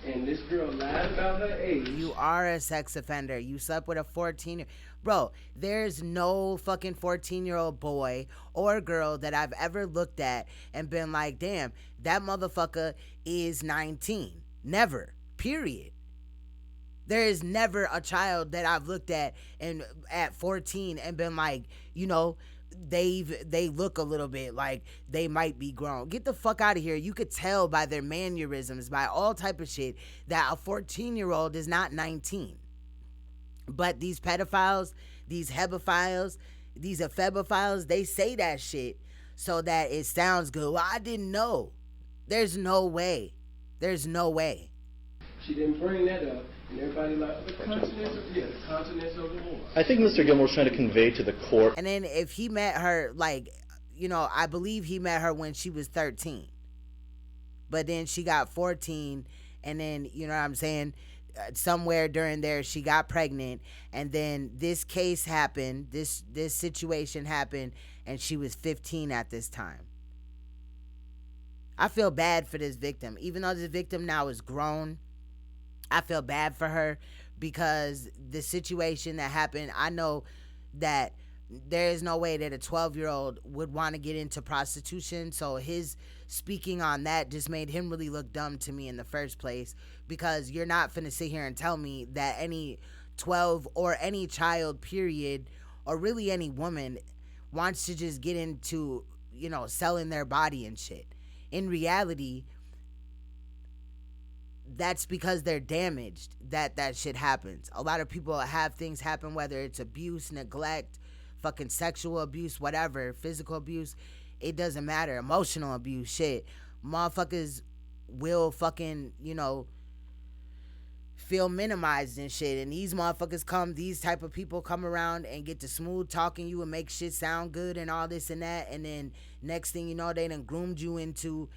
and this girl lied about her age. You are a sex offender. You slept with a 14-year... Bro, there's no fucking 14-year-old boy or girl that I've ever looked at and been like, damn, that motherfucker is 19. Never. Period. There is never a child that I've looked at and at 14 and been like, they look a little bit like they might be grown. Get the fuck out of here. You could tell by their mannerisms, by all type of shit, that a 14-year-old is not 19. But these pedophiles, these hebophiles, these ephebophiles, they say that shit so that it sounds good. Well, I didn't know. There's no way. There's no way. She didn't bring that up, and everybody like, the continence of the whore. I think Mr. Gilmore's trying to convey to the court. And then if he met her, like, I believe he met her when she was 13. But then she got 14, and then, you know what I'm saying, somewhere during there she got pregnant, and then this case happened, this situation happened, and she was 15 at this time. I feel bad for this victim. Even though this victim now is grown, I feel bad for her, because the situation that happened, I know that there is no way that a 12-year-old would want to get into prostitution. So his speaking on that just made him really look dumb to me in the first place, because you're not finna sit here and tell me that any 12 or any child, period, or really any woman wants to just get into, selling their body and shit. In reality, that's because they're damaged that shit happens. A lot of people have things happen, whether it's abuse, neglect, fucking sexual abuse, whatever, physical abuse, it doesn't matter. Emotional abuse, shit. Motherfuckers will fucking, feel minimized and shit. And these type of people come around and get to smooth talking you and make shit sound good and all this and that. And then next thing you know, they done groomed you into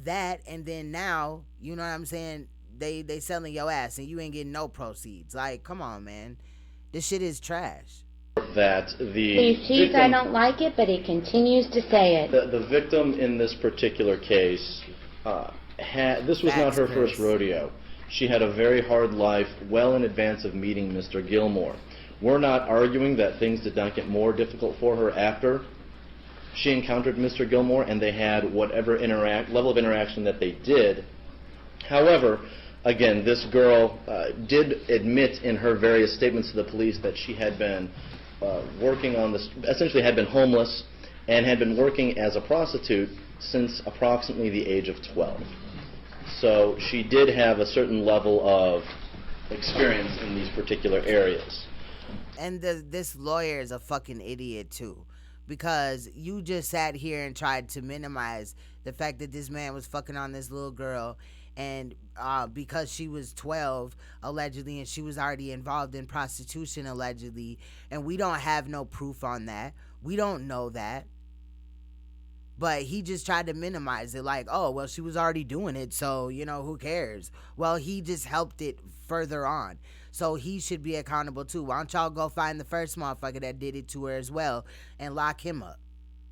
that. And then now, you know what I'm saying, they selling your ass and you ain't getting no proceeds. Like, come on, man. This shit is trash. That He sees I don't like it, but he continues to say it. The victim in this particular case, this was not her first rodeo. She had a very hard life well in advance of meeting Mr. Gilmore. We're not arguing that things did not get more difficult for her after she encountered Mr. Gilmore and they had whatever level of interaction that they did. However, Again, this girl did admit in her various statements to the police that she had been working on this, essentially had been homeless, and had been working as a prostitute since approximately the age of 12. So she did have a certain level of experience in these particular areas. And this lawyer is a fucking idiot too, because you just sat here and tried to minimize the fact that this man was fucking on this little girl, and because she was 12 allegedly, and she was already involved in prostitution allegedly, and we don't have no proof on that. We don't know that. But he just tried to minimize it, like, oh, well, she was already doing it, so, you know, who cares? Well, he just helped it further on. So he should be accountable too. Why don't y'all go find the first motherfucker that did it to her as well and lock him up?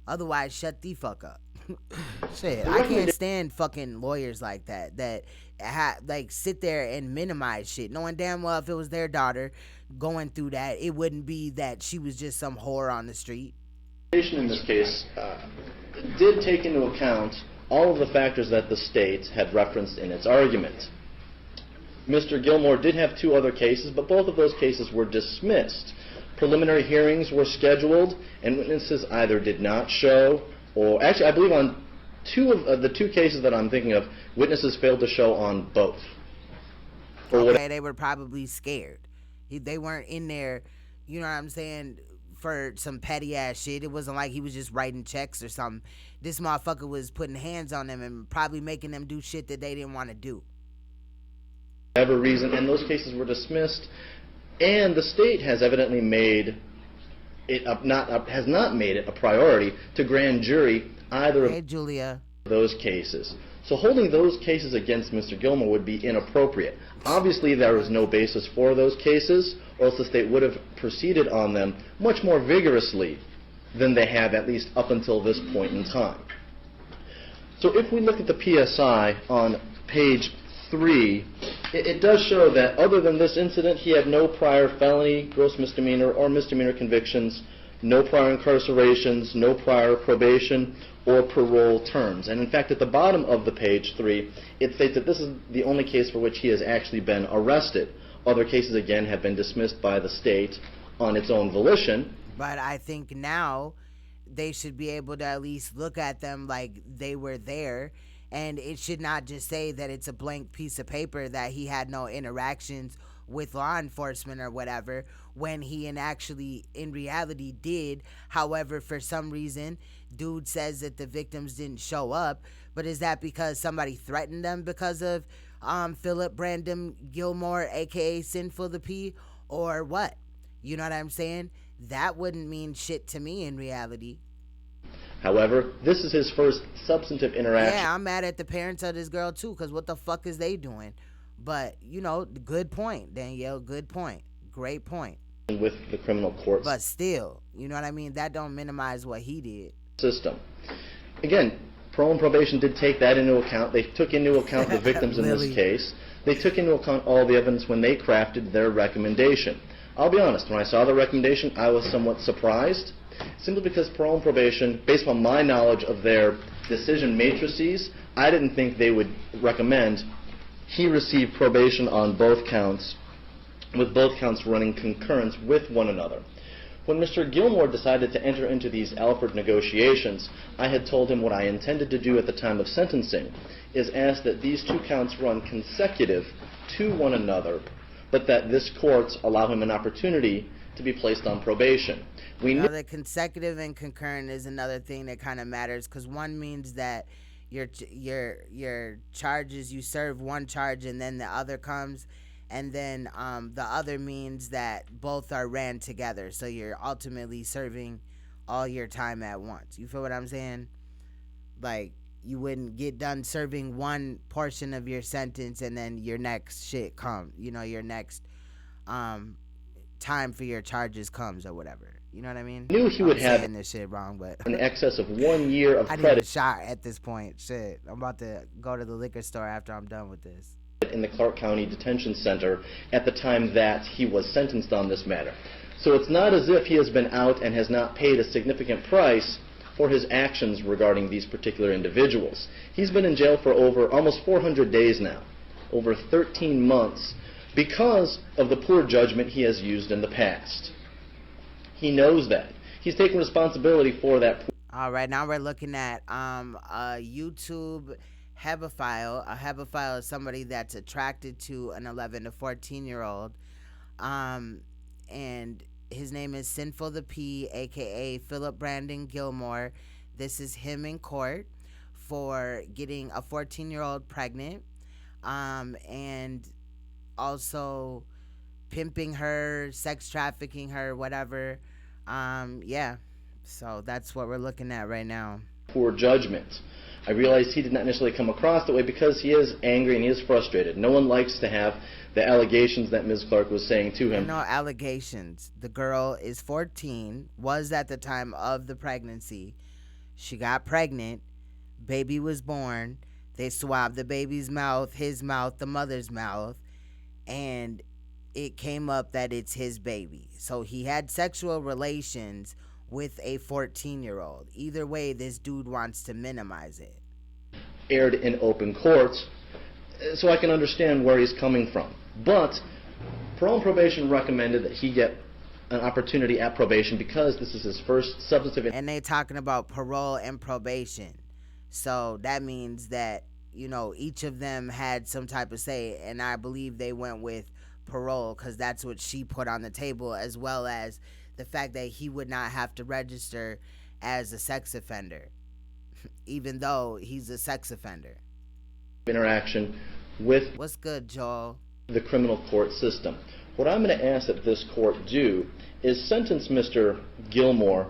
Otherwise, shut the fuck up. Shit, I can't stand fucking lawyers like that like sit there and minimize shit, knowing damn well if it was their daughter going through that, it wouldn't be that she was just some whore on the street. In this case, did take into account all of the factors that the state had referenced in its argument. Mr. Gilmore did have 2 other cases, but both of those cases were dismissed. Preliminary hearings were scheduled, and witnesses either did not show, or actually I believe on 2 of the 2 cases that I'm thinking of, witnesses failed to show on both. Okay, they were probably scared. They weren't in there, you know what I'm saying, for some petty ass shit. It wasn't like he was just writing checks or something. This motherfucker was putting hands on them and probably making them do shit that they didn't want to do. Whatever reason, and those cases were dismissed, and the state has evidently made it has not made it a priority to grand jury either of those cases. So holding those cases against Mr. Gilmore would be inappropriate. Obviously, there was no basis for those cases, or else the state would have proceeded on them much more vigorously than they have, at least up until this point in time. So if we look at the PSI on page 3, it does show that other than this incident, he had no prior felony, gross misdemeanor, or misdemeanor convictions, no prior incarcerations, no prior probation or parole terms. And in fact, at the bottom of the page 3, it states that this is the only case for which he has actually been arrested. Other cases, again, have been dismissed by the state on its own volition. But I think now they should be able to at least look at them like they were there, and it should not just say that it's a blank piece of paper that he had no interactions with law enforcement or whatever, when he in reality did. However, for some reason, dude says that the victims didn't show up. But is that because somebody threatened them because of Philip Brandon Gilmore, aka Sinful the P, or what? You know what I'm saying? That wouldn't mean shit to me in reality. However, this is his first substantive interaction. Yeah, I'm mad at the parents of this girl too, because what the fuck is they doing? But, you know, good point, Danielle, good point. Great point. With the criminal courts. But still, you know what I mean? That don't minimize what he did. System. Again, parole and probation did take that into account. They took into account the victims in this case. They took into account all the evidence when they crafted their recommendation. I'll be honest, when I saw the recommendation, I was somewhat surprised, simply because parole and probation, based on my knowledge of their decision matrices, I didn't think they would recommend he receive probation on both counts, with both counts running concurrent with one another. When Mr. Gilmore decided to enter into these Alford negotiations, I had told him what I intended to do at the time of sentencing, is ask that these 2 counts run consecutive to one another, but that this court allow him an opportunity to be placed on probation. We know that consecutive and concurrent is another thing that kind of matters, because one means that your charges, you serve one charge and then the other comes, and then the other means that both are ran together, so you're ultimately serving all your time at once. You feel what I'm saying? Like, you wouldn't get done serving one portion of your sentence and then your next shit comes, you know, your next time for your charges comes or whatever. You know what I mean? Knew he would have this shit wrong, but in excess of 1 year of I credit. need a shot at this point. Shit, I'm about to go to the liquor store after I'm done with this. In the Clark County Detention Center at the time that he was sentenced on this matter. So it's not as if he has been out and has not paid a significant price for his actions regarding these particular individuals. He's been in jail for over almost 400 days now. over 13 months because of the poor judgment he has used in the past. He knows that. He's taking responsibility for that. All right, now we're looking at a YouTube hebephile. A hebephile is somebody that's attracted to an 11 to 14-year-old. And his name is Sinful the P, a.k.a. Philip Brandon Gilmore. This is him in court for getting a 14-year-old pregnant, and also pimping her, sex trafficking her, whatever. Yeah, so that's what we're looking at right now. Poor judgment. I realize he did not initially come across that way because he is angry and he is frustrated. No one likes to have the allegations that Ms. Clark was saying to him. No allegations. The girl is 14, was at the time of the pregnancy. She got pregnant. Baby was born. They swabbed the baby's mouth, his mouth, the mother's mouth, and it came up that it's his baby. So he had sexual relations with a 14-year-old. Either way, this dude wants to minimize it. Aired in open court, so I can understand where he's coming from. But parole and probation recommended that he get an opportunity at probation because this is his first substantive. And they talking about parole and probation. So that means that, you know, each of them had some type of say, and I believe they went with parole because that's what she put on the table, as well as the fact that he would not have to register as a sex offender, even though he's a sex offender. Interaction with what's good, Joel? The criminal court system. What I'm going to ask that this court do is sentence Mr. Gilmore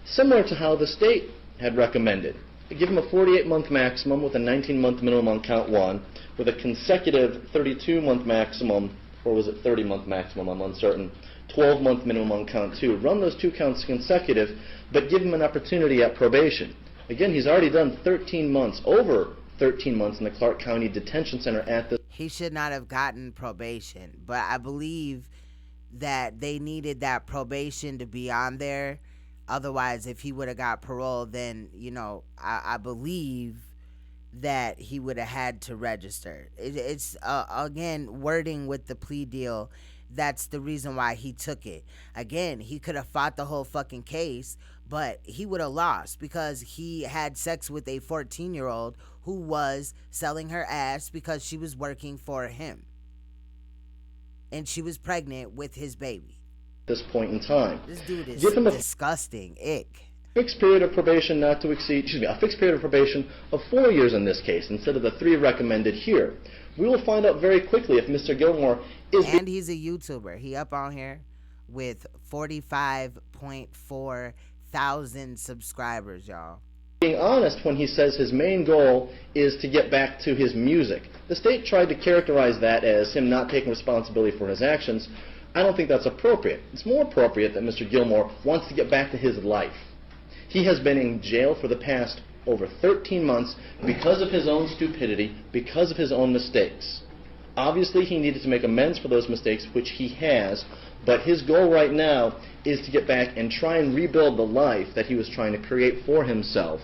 similar to how the state had recommended. Give him a 48-month maximum with a 19-month minimum on count 1, with a consecutive 32-month maximum, or was it 30-month maximum, I'm uncertain, 12-month minimum on count 2. Run those 2 counts consecutive, but give him an opportunity at probation. Again, he's already done 13 months, over 13 months in the Clark County Detention Center at this. He should not have gotten probation, but I believe that they needed that probation to be on there. Otherwise, if he would have got parole, then, you know, I believe that he would have had to register. It's, again, wording with the plea deal. That's the reason why he took it. Again, he could have fought the whole fucking case, but he would have lost because he had sex with a 14-year-old who was selling her ass because she was working for him. And she was pregnant with his baby. This point in time. This dude is Give him a disgusting. Ick. Fixed period of probation not to exceed, a fixed period of probation of 4 years in this case instead of the 3 recommended here. We will find out very quickly if Mr. Gilmore is... And he's a YouTuber. He up on here with 45.4 thousand subscribers, y'all. Being honest when he says his main goal is to get back to his music. The state tried to characterize that as him not taking responsibility for his actions. I don't think that's appropriate. It's more appropriate that Mr. Gilmore wants to get back to his life. He has been in jail for the past over 13 months because of his own stupidity, because of his own mistakes. Obviously, he needed to make amends for those mistakes, which he has, but his goal right now is to get back and try and rebuild the life that he was trying to create for himself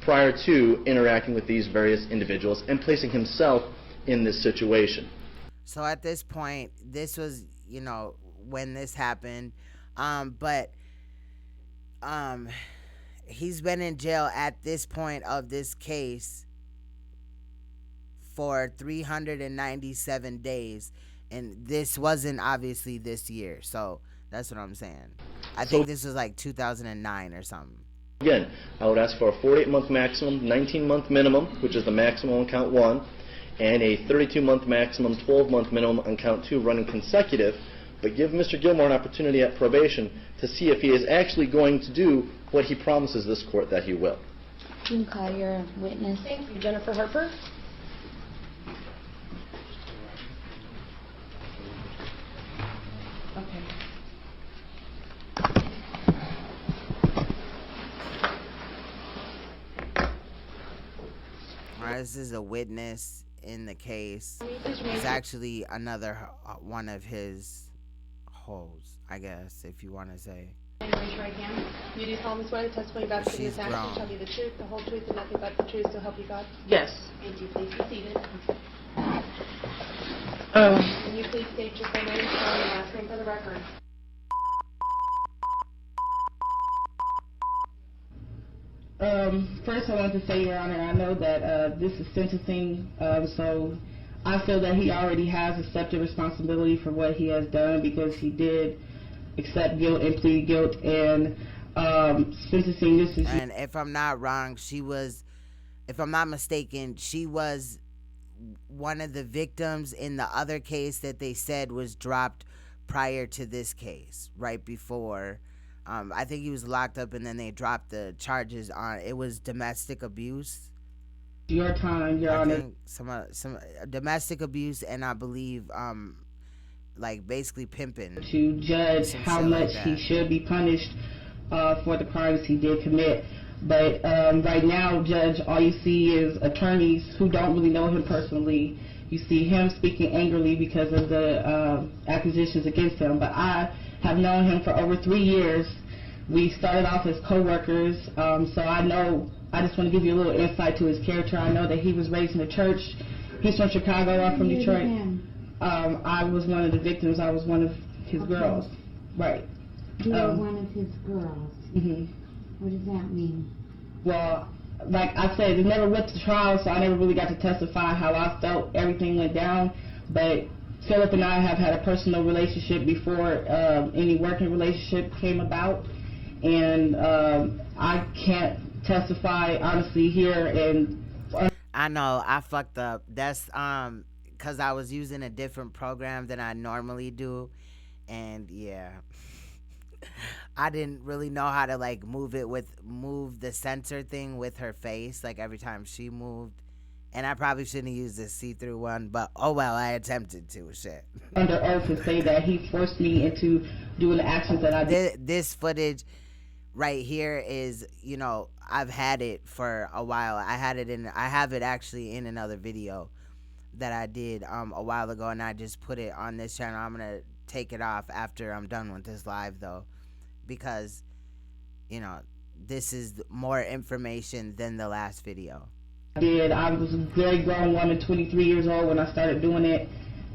prior to interacting with these various individuals and placing himself in this situation. So at this point, this was, you know, when this happened, he's been in jail at this point of this case for 397 days, and this wasn't obviously this year, so that's what I'm saying. I think this was like 2009 or something. Again, I would ask for a 48-month maximum, 19-month minimum, which is the maximum on count 1, and a 32-month maximum, 12-month minimum on count 2 running consecutive, but give Mr. Gilmore an opportunity at probation to see if he is actually going to do what he promises this court that he will. You can call your witness. Thank you. Jennifer Harper. Okay. All right, this is a witness in the case. It's actually another one of his hoes, I guess, if you want to say. Raise your right hand. You do solemnly swear the testimony about to this action shall be the truth, the whole truth, and nothing but the truth, so help you God? Yes. Thank you. Please be seated. Can you please state your full name, spelling, and last name for the record? First I want to say, Your Honor, I know that this is sentencing, so I feel that he already has accepted responsibility for what he has done because he did accept guilt and plead guilt, and sentencing this is... And if I'm not wrong, if I'm not mistaken, she was one of the victims in the other case that they said was dropped prior to this case, right before. I think he was locked up and then they dropped the charges on. It was domestic abuse. Your time, Your Honor. I think some domestic abuse, and I believe like basically pimping. To judge how much he should be punished for the crimes he did commit. But right now, Judge, all you see is attorneys who don't really know him personally. You see him speaking angrily because of the accusations against him. But I have known him for over 3 years. We started off as co-workers, so I just want to give you a little insight to his character. I know that he was raised in the church. He's from Chicago, I'm from Detroit. I was one of the victims. I was one of his girls. Right. You were one of his girls. Mm-hmm. What does that mean? Well, like I said, it never went to trial, so I never really got to testify how I felt everything went down. But Philip and I have had a personal relationship before any working relationship came about, and I can't testify honestly here. And I know I fucked up. That's because I was using a different program than I normally do, and yeah. I didn't really know how to like move the censor thing with her face, like every time she moved. And I probably shouldn't have used this see-through one, but oh well, I attempted to. Shit. Under oath to say that he forced me into doing the actions that I did. This footage right here is, I've had it for a while. I have it actually in another video that I did a while ago, and I just put it on this channel. I'm gonna take it off after I'm done with this live though, because this is more information than the last video. I was a very grown woman, 23 years old when I started doing it,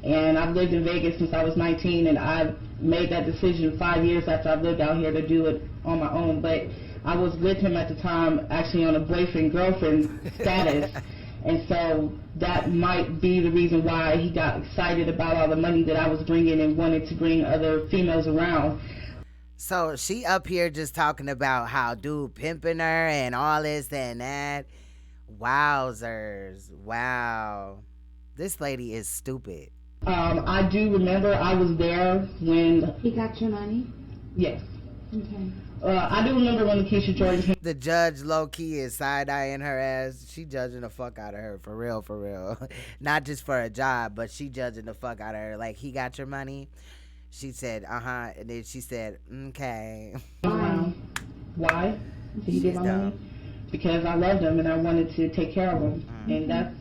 and I've lived in Vegas since I was 19, and I made that decision 5 years after I lived out here to do it on my own. But I was with him at the time actually on a boyfriend-girlfriend status, and so that might be the reason why he got excited about all the money that I was bringing and wanted to bring other females around. So she up here just talking about how dude pimping her and all this and that. Wowzers. Wow. This lady is stupid. I do remember I was there when... He got your money? Yes. Okay. I do remember when Lakeisha Jordan came. The judge low-key is side-eyeing her ass. She judging the fuck out of her, for real, for real. Not just for a job, but she judging the fuck out of her. Like, he got your money? She said, uh-huh. And then she said, okay. Why did he get my money? Because I loved him and I wanted to take care of him. And that's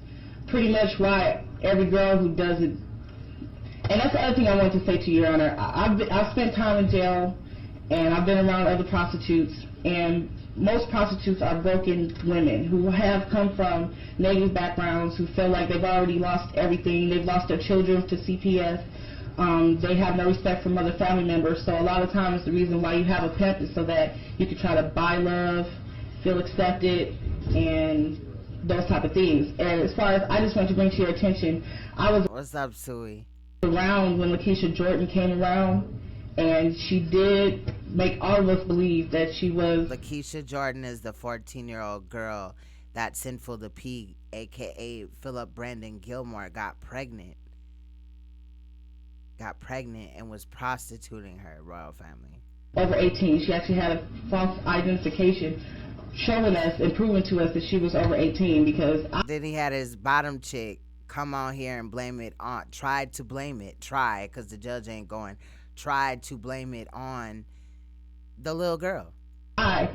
pretty much why every girl who does it. And that's the other thing I wanted to say to you, Your Honor. I've spent time in jail, and I've been around other prostitutes, and most prostitutes are broken women who have come from negative backgrounds, who feel like they've already lost everything. They've lost their children to CPS. They have no respect from other family members. So a lot of times the reason why you have a pimp is so that you can try to buy love, feel accepted, and those type of things. And as far as, I just want to bring to your attention, I was... What's up, Suey? ...around when Lakeisha Jordan came around, and she did make all of us believe that she was... Lakeisha Jordan is the 14-year-old girl that Sinful the P, a.k.a. Philip Brandon Gilmore, got pregnant and was prostituting her royal family. Over 18. She actually had a false identification showing us and proving to us that she was over 18 because... Then he had his bottom chick come on here and blame it on... Tried to blame it. Because the judge ain't going. Tried to blame it on the little girl. I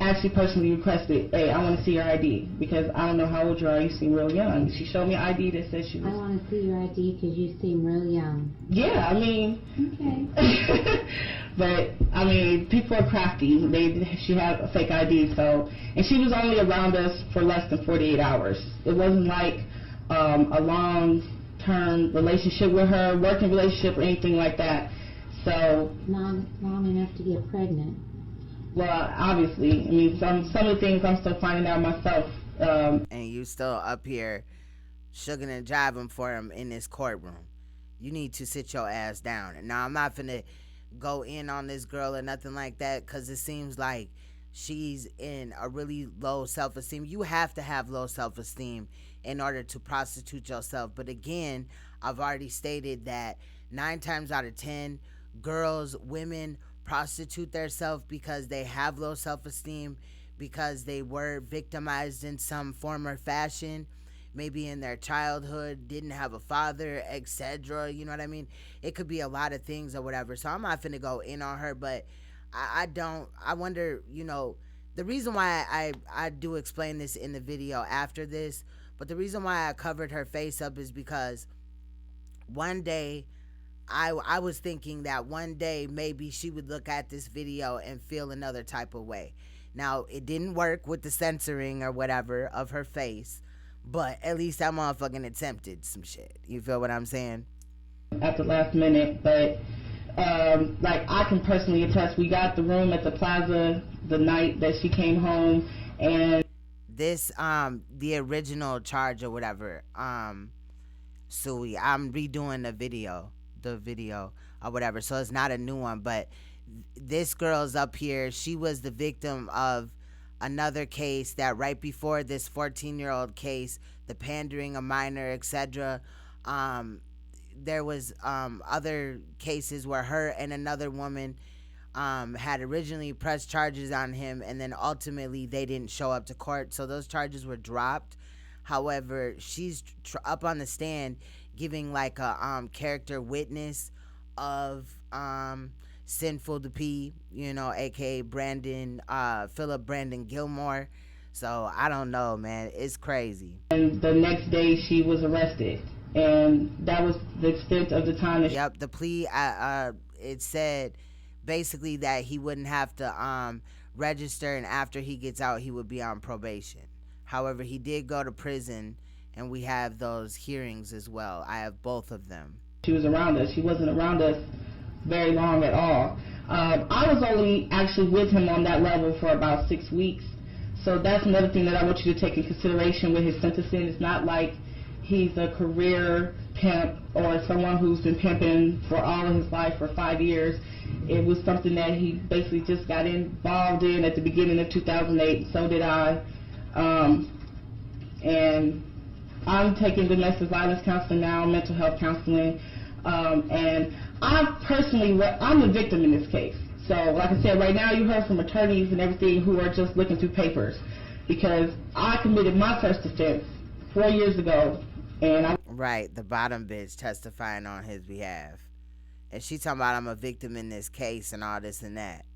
actually personally requested, hey, I want to see your ID because I don't know how old you are. You seem real young. She showed me an ID that says she was... I want to see your ID because you seem real young. Yeah, I mean... Okay. But, I mean, people are crafty. She had a fake ID, so... And she was only around us for less than 48 hours. It wasn't like a long long-term relationship with her, working relationship or anything like that. So Long enough to get pregnant. Well, obviously, I mean, some of the things I'm still finding out myself. And you still up here shugging and jiving for him in this courtroom. You need to sit your ass down. And now I'm not finna go in on this girl or nothing like that, because it seems like she's in a really low self-esteem. You have to have low self-esteem in order to prostitute yourself. But again, I've already stated that 9 times out of 10, women prostitute themselves because they have low self-esteem, because they were victimized in some form or fashion, maybe in their childhood, didn't have a father, etc. You know what I mean? It could be a lot of things or whatever. So I'm not finna go in on her, but I wonder, you know, the reason why I do explain this in the video after this, but the reason why I covered her face up is because one day I was thinking that one day maybe she would look at this video and feel another type of way. Now, it didn't work with the censoring or whatever of her face, but at least that motherfucking attempted some shit. You feel what I'm saying? At the last minute, but like I can personally attest, we got the room at the plaza the night that she came home, and this the original charge or whatever, Suey, I'm redoing the video or whatever, so it's not a new one, but this girl's up here. She was the victim of another case that right before this 14-year-old case, the pandering a minor, etc. There was other cases where her and another woman had originally pressed charges on him, and then ultimately they didn't show up to court, so those charges were dropped. However, she's up on the stand giving like a character witness of Sinful the P, you know, aka Philip Brandon Gilmore. So I don't know, man, it's crazy. And the next day she was arrested, and that was the extent of the time that Yep, the plea it said basically that he wouldn't have to register, and after he gets out he would be on probation. However, he did go to prison, and we have those hearings as well. I have both of them. She was around us. She wasn't around us very long at all. I was only actually with him on that level for about 6 weeks. So that's another thing that I want you to take in consideration with his sentencing. It's not like he's a career pimp or someone who's been pimping for all of his life for 5 years. It was something that he basically just got involved in at the beginning of 2008. So did I. And I'm taking domestic violence counseling now, mental health counseling, and I'm the victim in this case. So like I said, right now you heard from attorneys and everything who are just looking through papers, because I committed my first offense 4 years ago, and Right, the bottom bitch testifying on his behalf. And she talking about I'm a victim in this case and all this and that.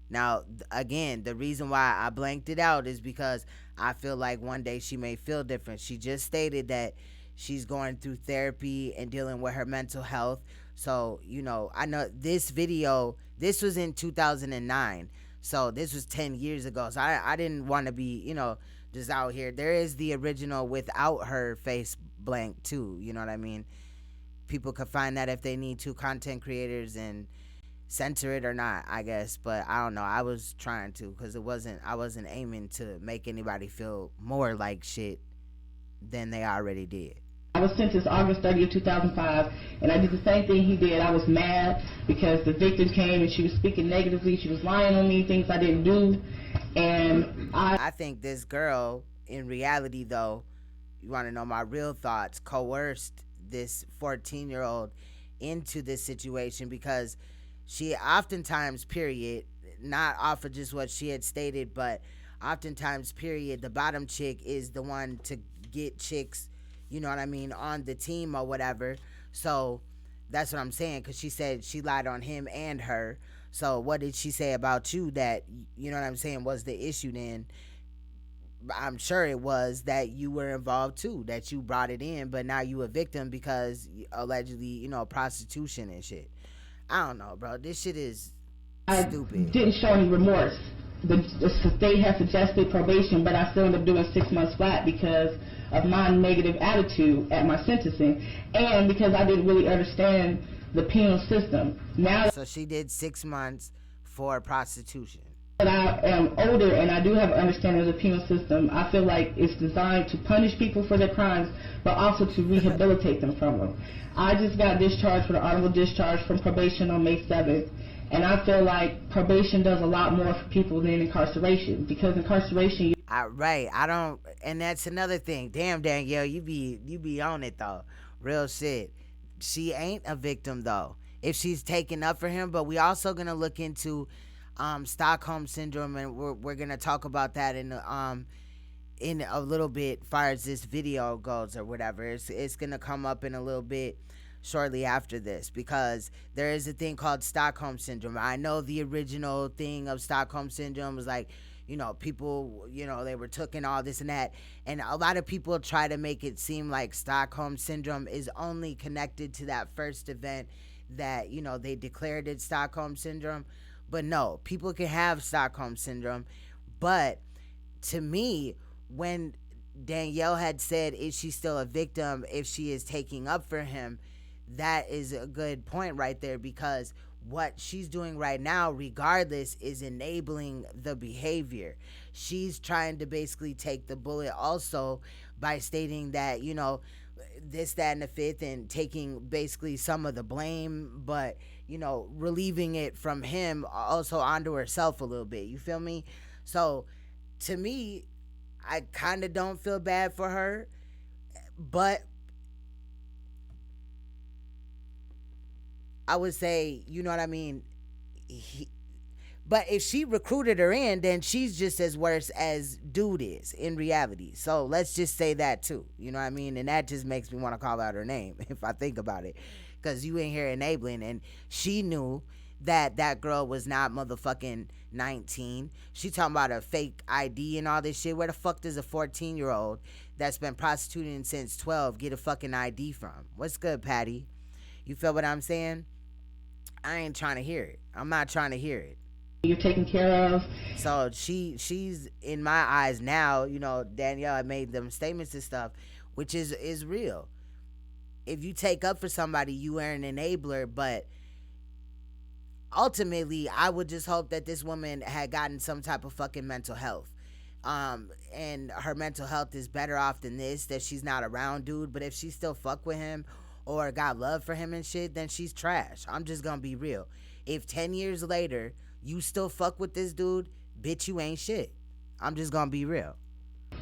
Now, again, the reason why I blanked it out is because I feel like one day she may feel different. She just stated that she's going through therapy and dealing with her mental health. So, you know, I know this video, this was in 2009. So this was 10 years ago. So I didn't want to be, you know, just out here. There is the original without her face blank too. You know what I mean? People could find that if they need to, content creators, and censor it or not, I guess. But I don't know. I was trying to, because I wasn't aiming to make anybody feel more like shit than they already did. I was sentenced August 30th, 2005, and I did the same thing he did. I was mad because the victim came and she was speaking negatively. She was lying on me, things I didn't do. And I think this girl, in reality though, you want to know my real thoughts, coerced this 14-year-old into this situation, because she oftentimes, period, not off of just what she had stated, but oftentimes, period, the bottom chick is the one to get chicks, you know what I mean, on the team or whatever. So that's what I'm saying, because she said she lied on him and her. So what did she say about you that, you know what I'm saying, was the issue then? I'm sure it was that you were involved too, that you brought it in, but now you a victim because allegedly, you know, prostitution and shit. I don't know, bro. This shit is stupid. I didn't show any remorse. the state has suggested probation, but I still end up doing 6 months flat because of my negative attitude at my sentencing, and because I didn't really understand the penal system. Now, so she did 6 months for prostitution. But I am older and I do have an understanding of the penal system. I feel like it's designed to punish people for their crimes, but also to rehabilitate them from them. I just got discharged for the honorable discharge from probation on May 7th, and I feel like probation does a lot more for people than incarceration, because incarceration... Right, I don't, and that's another thing. Damn, Danielle, you be on it though. Real shit. She ain't a victim though, if she's taking up for him, but we also gonna look into Stockholm syndrome, and we're gonna talk about that in a little bit, far as this video goes or whatever. It's gonna come up in a little bit shortly after this, because there is a thing called Stockholm syndrome. I know the original thing of Stockholm syndrome was like, you know, people, you know, they were taking all this and that, and a lot of people try to make it seem like Stockholm syndrome is only connected to that first event that, you know, they declared it Stockholm syndrome. But no, people can have Stockholm syndrome. But to me, when Danielle had said, is she still a victim if she is taking up for him, that is a good point right there, because what she's doing right now, regardless, is enabling the behavior. She's trying to basically take the bullet also by stating that, you know, this, that, and the fifth, and taking basically some of the blame, but, you know, relieving it from him also onto herself a little bit. You feel me? So to me, I kind of don't feel bad for her, but I would say, you know what I mean? But if she recruited her in, then she's just as worse as dude is in reality. So let's just say that too. You know what I mean? And that just makes me want to call out her name if I think about it. Because you in here enabling, and she knew that that girl was not motherfucking 19. She talking about a fake ID and all this shit. Where the fuck does a 14-year-old that's been prostituting since 12 get a fucking ID from? What's good, Patty? You feel what I'm saying? I ain't trying to hear it. I'm not trying to hear it. You're taken care of. So she's in my eyes now, you know, Danielle had made them statements and stuff, which is real. If you take up for somebody, you are an enabler, but ultimately I would just hope that this woman had gotten some type of fucking mental health. And her mental health is better off than this, that she's not around dude. But if she still fuck with him or got love for him and shit, then she's trash. I'm just gonna be real. If 10 years later you still fuck with this dude, bitch, you ain't shit. I'm just gonna be real.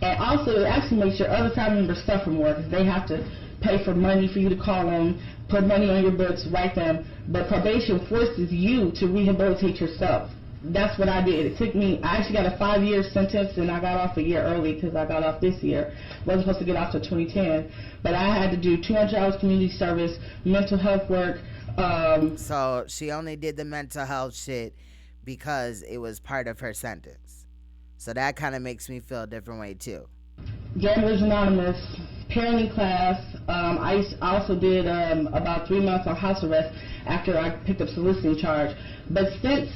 And also, it actually makes your other family members suffer more, because they have to pay for money for you to call them, put money on your books, write them. But probation forces you to rehabilitate yourself. That's what I did. It took me, I actually got a 5-year sentence, and I got off a year early because I got off this year. Wasn't supposed to get off till 2010. But I had to do 200 hours community service, mental health work. So she only did the mental health shit because it was part of her sentence. So that kind of makes me feel a different way too. Gamblers Anonymous, parenting class. I also did about 3 months on house arrest after I picked up soliciting charge. But since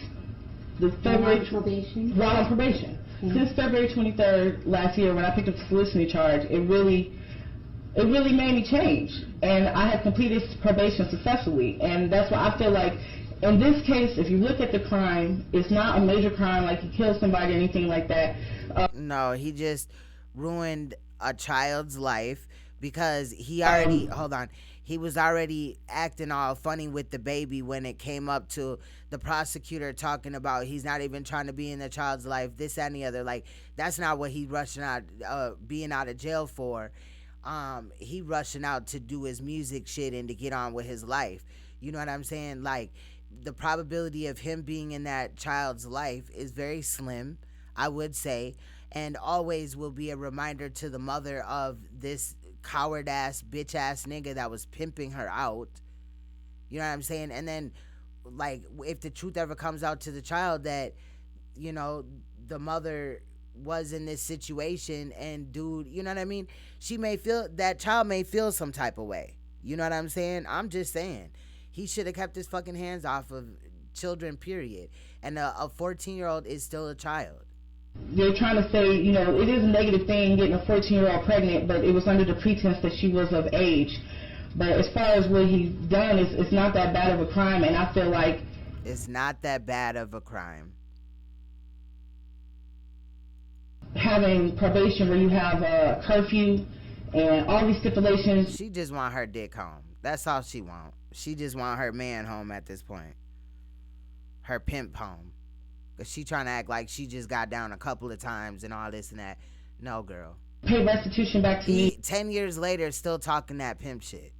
the February probation? While on probation. Mm-hmm. Since February 23rd last year, when I picked up the soliciting charge, it really made me change. And I have completed probation successfully. And that's why I feel like, in this case, if you look at the crime, it's not a major crime, like he killed somebody or anything like that. No, he just ruined a child's life because he already, hold on, he was already acting all funny with the baby when it came up to the prosecutor talking about he's not even trying to be in the child's life, this, that, and the other. Like, that's not what he's rushing out, being out of jail for. He rushing out to do his music shit and to get on with his life. You know what I'm saying? Like, the probability of him being in that child's life is very slim, I would say, and always will be a reminder to the mother of this coward-ass, bitch-ass nigga that was pimping her out. You know what I'm saying? And then, like, if the truth ever comes out to the child that, you know, the mother was in this situation and dude, you know what I mean? That child may feel some type of way. You know what I'm saying? I'm just saying. He should have kept his fucking hands off of children, period. And a 14-year-old is still a child. They're trying to say, you know, it is a negative thing getting a 14-year-old pregnant, but it was under the pretense that she was of age. But as far as what he's done, it's not that bad of a crime, and I feel like it's not that bad of a crime. Having probation where you have a curfew and all these stipulations. She just want her dick home. That's all she want. She just want her man home at this point. Her pimp home. Because she trying to act like she just got down a couple of times and all this and that. No, girl. Pay restitution back to me. 10 years later, still talking that pimp shit.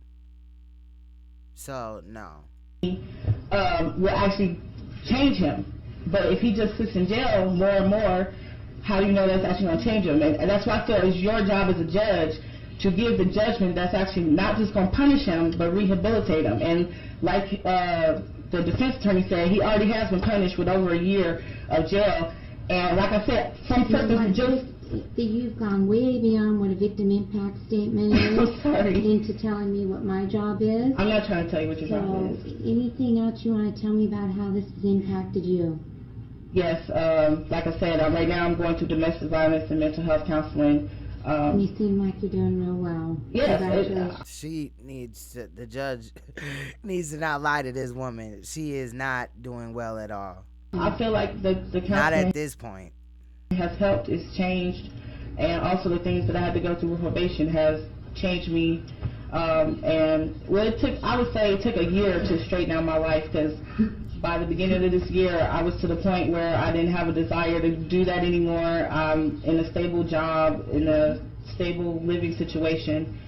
So, no. Will actually change him. But if he just sits in jail more and more, how do you know that's actually going to change him? And that's why I feel it's your job as a judge to give the judgment that's actually not just going to punish him, but rehabilitate him. And like the defense attorney said, he already has been punished with over a year of jail. And like I said, some purpose just... You've gone way beyond what a victim impact statement is. I'm sorry. Into telling me what my job is. I'm not trying to tell you what your job is. Anything else you want to tell me about how this has impacted you? Yes, like I said, right now I'm going through domestic violence and mental health counseling. You seem like you're doing real well. Yes. She needs to, the judge needs to not lie to this woman. She is not doing well at all. I feel like the counseling not at this point has helped, it's changed, and also the things that I had to go through with probation has changed me. And well, I would say it took a year to straighten out my life, because by the beginning of this year, I was to the point where I didn't have a desire to do that anymore. I'm in a stable job, in a stable living situation,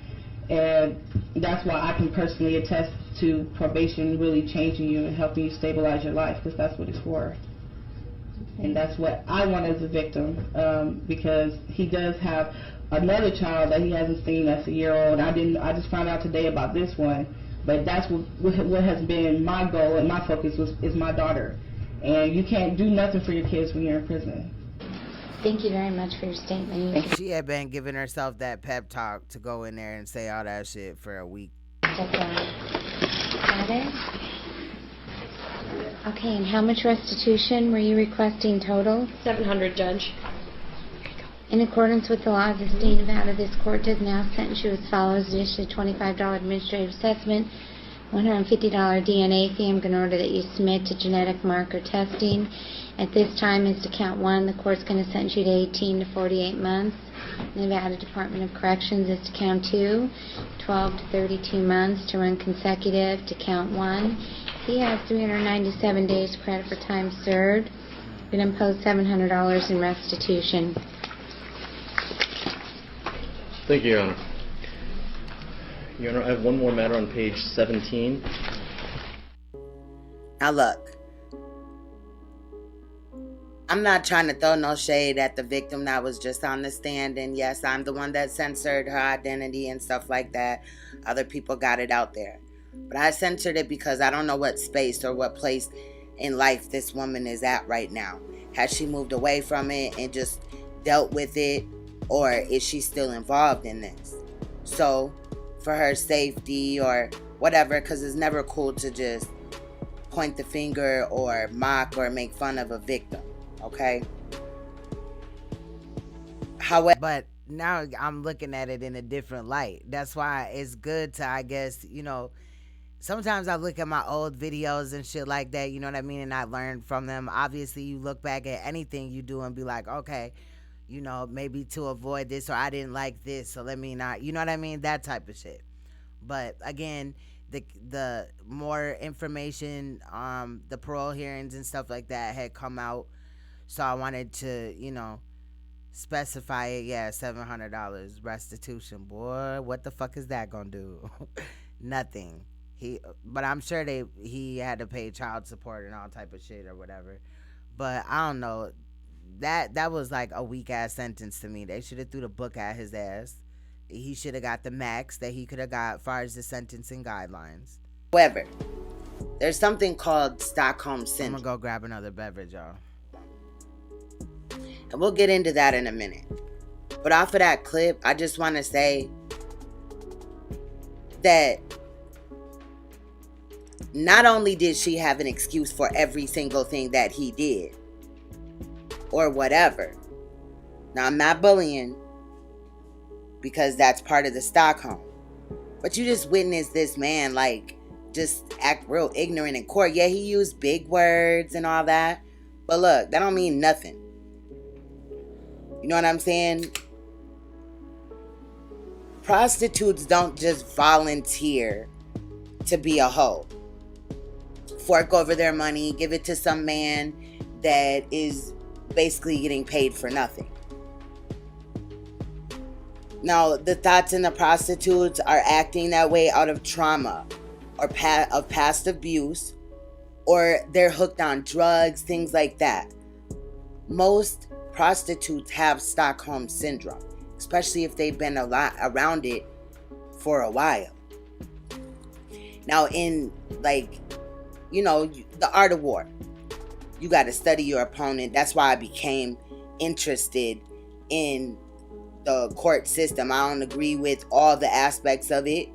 and that's why I can personally attest to probation really changing you and helping you stabilize your life, because that's what it's for. And that's what I want as a victim, because he does have another child that he hasn't seen that's a year old. I just found out today about this one. But that's what has been my goal and my focus is my daughter. And you can't do nothing for your kids when you're in prison. Thank you very much for your statement. She had been giving herself that pep talk to go in there and say all that shit for a week. Got it? Okay, and how much restitution were you requesting total? $700, Judge. In accordance with the law of the state of Nevada, this court does now sentence you as follows. Initially, $25 administrative assessment, $150 DNA fee. I'm going to order that you submit to genetic marker testing. At this time, as to count one, the court's going to sentence you to 18 to 48 months. Nevada Department of Corrections is to count two, 12 to 32 months to run consecutive to count one. He has 397 days credit for time served. We're going to impose $700 in restitution. Thank you, Your Honor. Your Honor, I have one more matter on page 17. Now look, I'm not trying to throw no shade at the victim that was just on the stand, and yes, I'm the one that censored her identity and stuff like that. Other people got it out there. But I censored it because I don't know what space or what place in life this woman is at right now. Has she moved away from it and just dealt with it? Or is she still involved in this? So, for her safety or whatever, because it's never cool to just point the finger or mock or make fun of a victim, okay? However, but now I'm looking at it in a different light. That's why it's good to, I guess, you know, sometimes I look at my old videos and shit like that, you know what I mean, and I learn from them. Obviously, you look back at anything you do and be like, okay, you know, maybe to avoid this, or I didn't like this, so let me not, you know what I mean? That type of shit. But again, the more information, the parole hearings and stuff like that had come out, so I wanted to, you know, specify it. Yeah, $700 restitution. Boy, what the fuck is that gonna do? Nothing. But I'm sure he had to pay child support and all type of shit or whatever. But I don't know. That was like a weak ass sentence to me. They should have threw the book at his ass. He should have got the max that he could have got as far as the sentencing guidelines. However, there's something called Stockholm Syndrome. I'm gonna go grab another beverage, y'all. And we'll get into that in a minute. But off of that clip, I just want to say that not only did she have an excuse for every single thing that he did or whatever. Now, I'm not bullying because that's part of the Stockholm. But you just witnessed this man, like, just act real ignorant in court. Yeah, he used big words and all that. But look, that don't mean nothing. You know what I'm saying? Prostitutes don't just volunteer to be a hoe. Fork over their money, give it to some man that is basically getting paid for nothing. Now, the thoughts in the prostitutes are acting that way out of trauma or of past abuse, or they're hooked on drugs, things like that. Most prostitutes have Stockholm syndrome, especially if they've been around it for a while. Now, in, like, you know, the art of war, you got to study your opponent. That's why I became interested in the court system. I don't agree with all the aspects of it.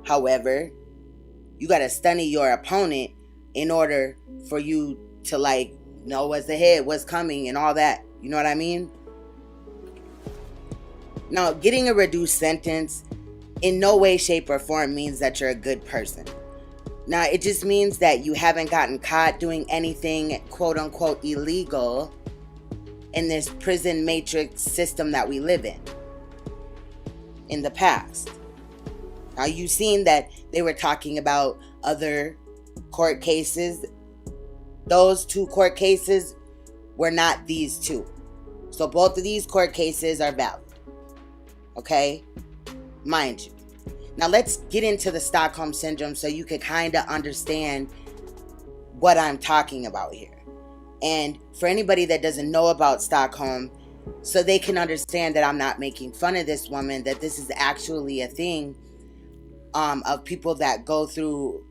However, you got to study your opponent in order for you to, like, know what's ahead, what's coming, and all that. You know what I mean? Now, getting a reduced sentence in no way, shape, or form means that you're a good person. Now, it just means that you haven't gotten caught doing anything quote-unquote illegal in this prison matrix system that we live in the past. Now, you've seen that they were talking about other court cases. Those 2 court cases were not these 2. So both of these court cases are valid. Okay? Mind you. Now let's get into the Stockholm Syndrome so you can kind of understand what I'm talking about here. And for anybody that doesn't know about Stockholm, so they can understand that I'm not making fun of this woman, that this is actually a thing of people that go through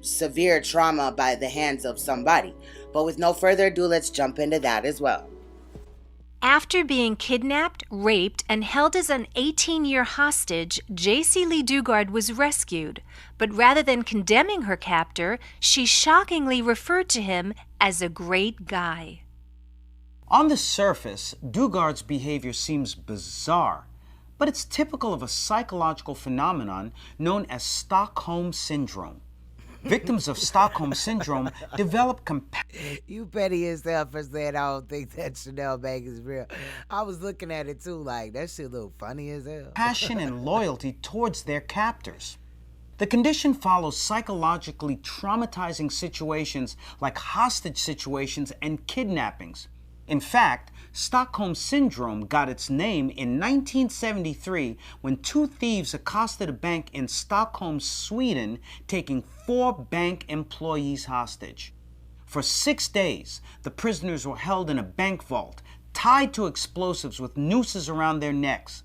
severe trauma by the hands of somebody. But with no further ado, let's jump into that as well. After being kidnapped, raped, and held as an 18-year hostage, J.C. Lee Dugard was rescued. But rather than condemning her captor, she shockingly referred to him as a great guy. On the surface, Dugard's behavior seems bizarre, but it's typical of a psychological phenomenon known as Stockholm Syndrome. Victims of Stockholm Syndrome develop You petty as hell for saying I don't think that Chanel bag is real. I was looking at it too, like, that shit look funny as hell. Passion and loyalty towards their captors. The condition follows psychologically traumatizing situations like hostage situations and kidnappings. In fact, Stockholm Syndrome got its name in 1973 when 2 thieves accosted a bank in Stockholm, Sweden, taking 4 bank employees hostage. For 6 days, the prisoners were held in a bank vault, tied to explosives with nooses around their necks.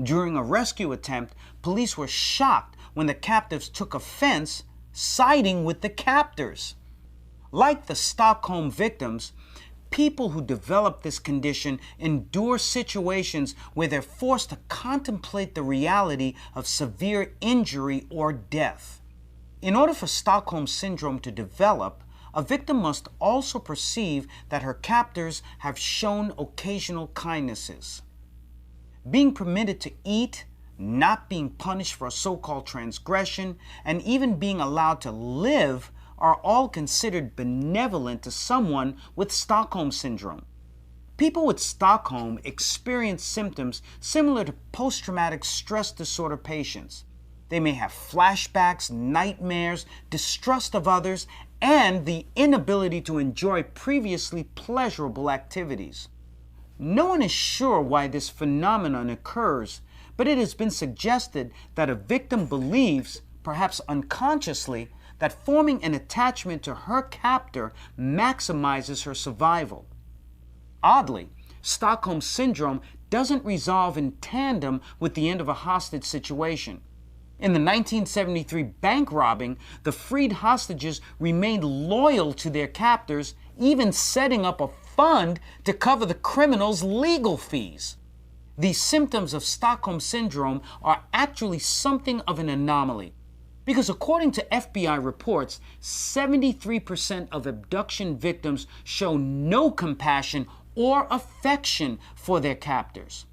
During a rescue attempt, police were shocked when the captives took offense, siding with the captors. Like the Stockholm victims, people who develop this condition endure situations where they're forced to contemplate the reality of severe injury or death. In order for Stockholm Syndrome to develop, a victim must also perceive that her captors have shown occasional kindnesses. Being permitted to eat, not being punished for a so-called transgression, and even being allowed to live are all considered benevolent to someone with Stockholm Syndrome. People with Stockholm experience symptoms similar to post-traumatic stress disorder patients. They may have flashbacks, nightmares, distrust of others, and the inability to enjoy previously pleasurable activities. No one is sure why this phenomenon occurs, but it has been suggested that a victim believes, perhaps unconsciously, that forming an attachment to her captor maximizes her survival. Oddly, Stockholm Syndrome doesn't resolve in tandem with the end of a hostage situation. In the 1973 bank robbing, the freed hostages remained loyal to their captors, even setting up a fund to cover the criminals' legal fees. These symptoms of Stockholm Syndrome are actually something of an anomaly. Because according to FBI reports, 73% of abduction victims show no compassion or affection for their captors.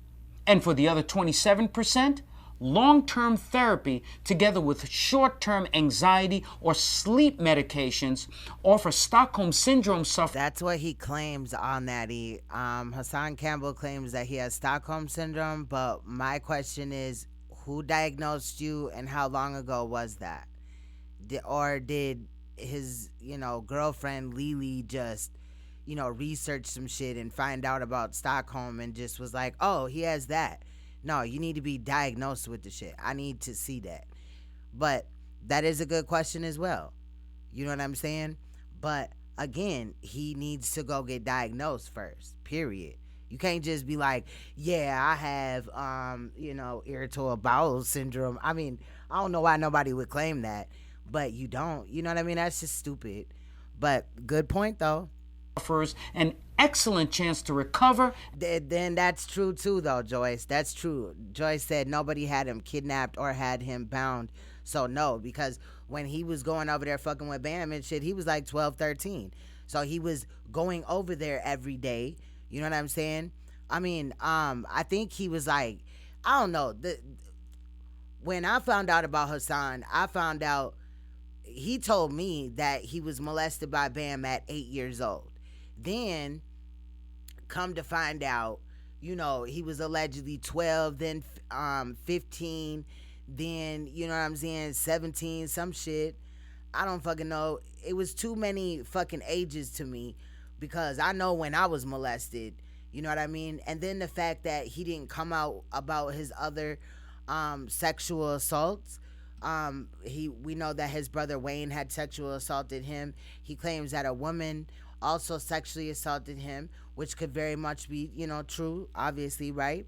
And for the other 27%, long-term therapy together with short-term anxiety or sleep medications, or for Stockholm Syndrome sufferers. That's what he claims on that. Hassan Campbell claims that he has Stockholm Syndrome, but my question is, who diagnosed you and how long ago was that? Did his, girlfriend Lily just, research some shit and find out about Stockholm and just was like, oh, he has that? No, you need to be diagnosed with the shit. I need to see that. But that is a good question as well. You know what I'm saying? But again, he needs to go get diagnosed first, period. You can't just be like, yeah, I have, irritable bowel syndrome. I mean, I don't know why nobody would claim that, but you don't. You know what I mean? That's just stupid. But good point, though. Offers an excellent chance to recover. Then that's true, too, though, Joyce. That's true. Joyce said nobody had him kidnapped or had him bound. So, no, because when he was going over there fucking with Bam and shit, he was like 12, 13. So he was going over there every day. You know what I'm saying? I mean, I think he was like, I don't know. When I found out about Hassan, I found out he told me that he was molested by Bam at 8 years old. Then, come to find out, he was allegedly 12, then 15, then, 17, some shit. I don't fucking know. It was too many fucking ages to me. Because I know when I was molested, you know what I mean? And then the fact that he didn't come out about his other sexual assaults. We know that his brother Wayne had sexual assaulted him. He claims that a woman also sexually assaulted him, which could very much be, true, obviously, right?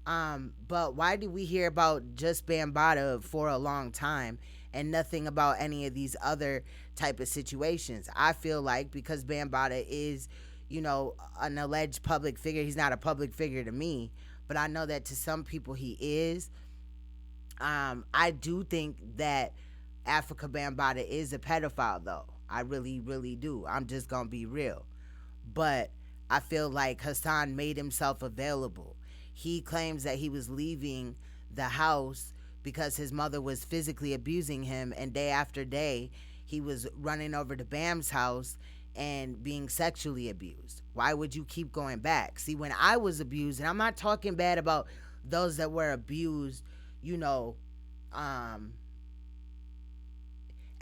But why did we hear about just Bambaataa for a long time and nothing about any of these other type of situations? I feel like because Bambaataa is, an alleged public figure, he's not a public figure to me, but I know that to some people he is. I do think that Africa Bambaataa is a pedophile, though. I really, really do. I'm just gonna be real. But I feel like Hassan made himself available. He claims that he was leaving the house because his mother was physically abusing him, and day after day he was running over to Bam's house and being sexually abused. Why would you keep going back? See, when I was abused, and I'm not talking bad about those that were abused,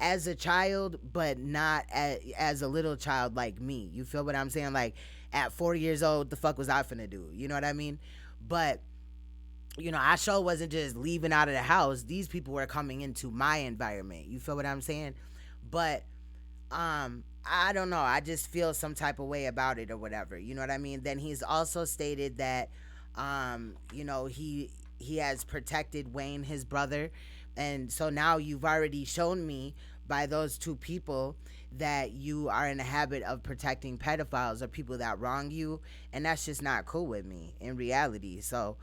as a child, but not as a little child like me. You feel what I'm saying? Like, at 4 years old, the fuck was I finna do? You know what I mean? But I sure wasn't just leaving out of the house. These people were coming into my environment. You feel what I'm saying? But I don't know. I just feel some type of way about it or whatever. You know what I mean? Then he's also stated that he has protected Wayne, his brother. And so now you've already shown me by those two people that you are in the habit of protecting pedophiles or people that wrong you. And that's just not cool with me in reality. So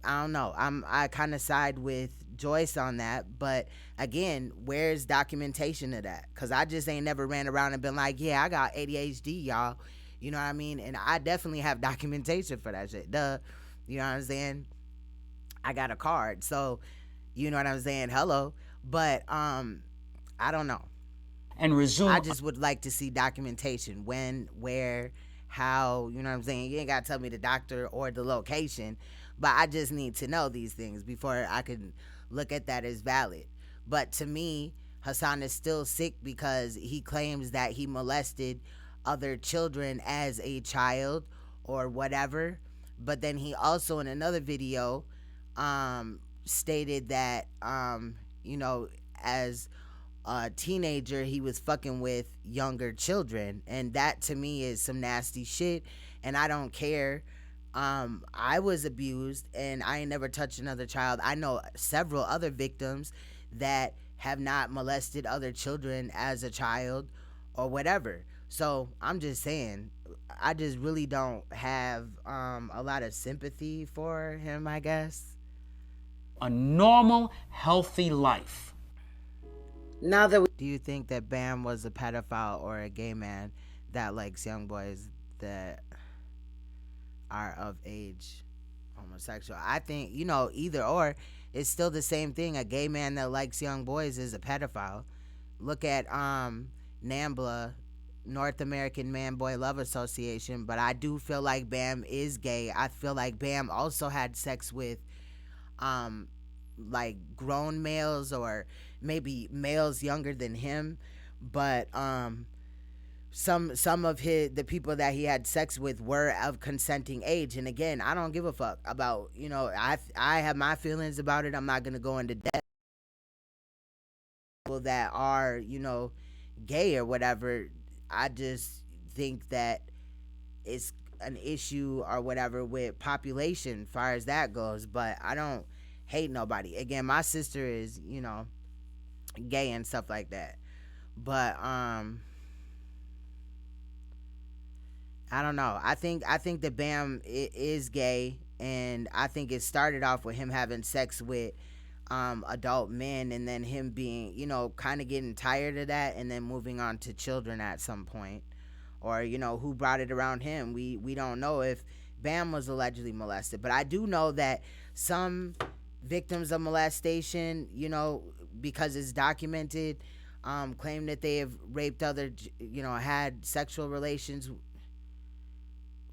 I don't know. I kind of side with Joyce on that. But again, where's documentation of that? Because I just ain't never ran around and been like, yeah, I got ADHD, y'all. You know what I mean? And I definitely have documentation for that shit. Duh. You know what I'm saying? I got a card. So, you know what I'm saying? Hello. But I don't know. And resume. I just would like to see documentation. When, where, how, you know what I'm saying? You ain't got to tell me the doctor or the location. But I just need to know these things before I can look at that as valid. But to me, Hassan is still sick because he claims that he molested other children as a child or whatever. But then he also, in another video, stated that, as a teenager, he was fucking with younger children. And that, to me, is some nasty shit. And I don't care. I was abused and I ain't never touched another child. I know several other victims that have not molested other children as a child or whatever. So I'm just saying, I just really don't have a lot of sympathy for him, I guess. A normal, healthy life. Now that do you think that Bam was a pedophile or a gay man that likes young boys that are of age, homosexual? I think, either or. It's still the same thing. A gay man that likes young boys is a pedophile. Look at NAMBLA, North American Man Boy Love Association. But I do feel like Bam is gay. I feel like Bam also had sex with like grown males or maybe males younger than him. But some of the people that he had sex with were of consenting age. And again, I don't give a fuck about, I have my feelings about it. I'm not gonna go into depth. People that are, gay or whatever, I just think that it's an issue or whatever with population as far as that goes. But I don't hate nobody. Again, my sister is, gay and stuff like that. But I don't know. I think that Bam is gay, and I think it started off with him having sex with adult men, and then him being, kind of getting tired of that, and then moving on to children at some point, or who brought it around him. We don't know if Bam was allegedly molested, but I do know that some victims of molestation, because it's documented, claim that they have raped other, had sexual relations,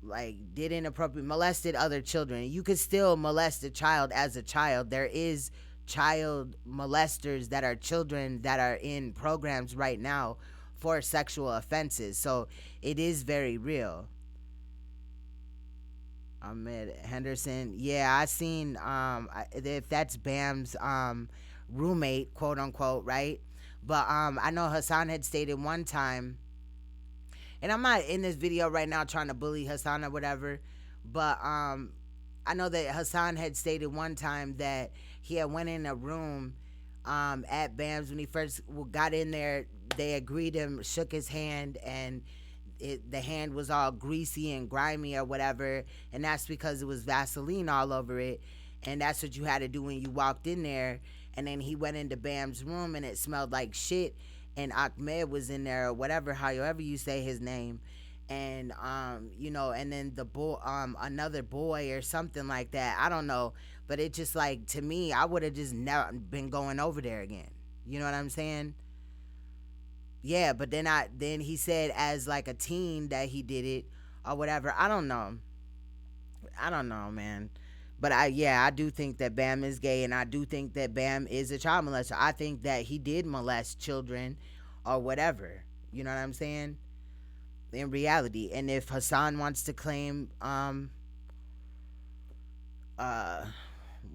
like did inappropriate, molested other children. You could still molest a child as a child. There is child molesters that are children that are in programs right now for sexual offenses. So it is very real. Ahmed Henderson. Yeah, I seen if that's Bam's roommate, quote unquote, right? But I know Hassan had stated one time, and I'm not in this video right now trying to bully Hassan or whatever, but I know that Hassan had stated one time that he had went in a room at Bam's when he first got in there. They agreed him, shook his hand, and the hand was all greasy and grimy or whatever, and that's because it was Vaseline all over it, and that's what you had to do when you walked in there. And then he went into Bam's room and it smelled like shit, and Ahmed was in there or whatever, however you say his name, and and then the boy, another boy or something like that, I don't know, but it just, like, to me, I would have just never been going over there again. You know what I'm saying? Yeah, but then he said as like a teen that he did it or whatever. I don't know, man. But I do think that Bam is gay, and I do think that Bam is a child molester. I think that he did molest children or whatever. You know what I'm saying? In reality. And if Hassan wants to claim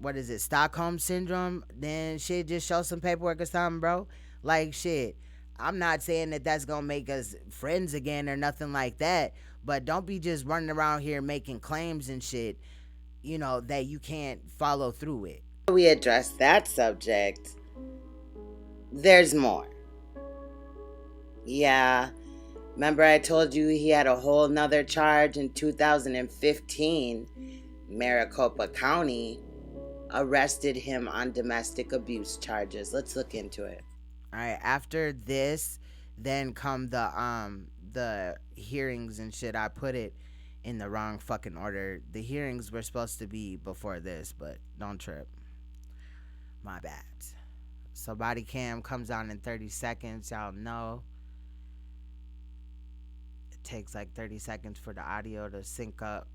what is it, Stockholm syndrome, then shit, just show some paperwork or something, bro. Like, shit, I'm not saying that that's gonna make us friends again or nothing like that, but don't be just running around here making claims and shit, that you can't follow through with. We address that subject. There's more. Yeah, remember I told you he had a whole nother charge in 2015. Maricopa County arrested him on domestic abuse charges. Let's look into it. All right, after this, then come the hearings and shit. I put it in the wrong fucking order. The hearings were supposed to be before this, but don't trip. My bad. So body cam comes on in 30 seconds. Y'all know it takes like 30 seconds for the audio to sync up,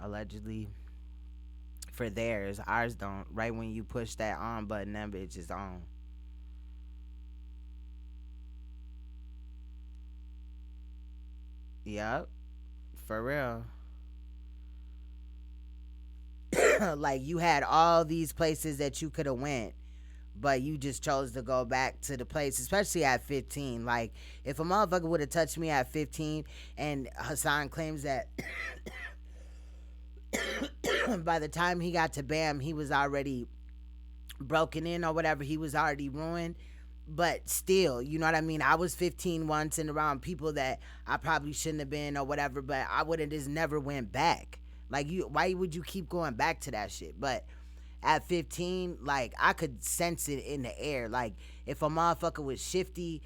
allegedly. For theirs, ours don't. Right when you push that on button, that bitch is on. Yup, for real. Like, you had all these places that you could have went, but you just chose to go back to the place, especially at 15. Like, if a motherfucker would have touched me at 15, and Hassan claims that by the time he got to Bam, he was already broken in or whatever, he was already ruined. But still, you know what I mean? I was 15 once and around people that I probably shouldn't have been or whatever, but I would have just never went back. Like, why would you keep going back to that shit? But at 15, like, I could sense it in the air. Like, if a motherfucker was shifty,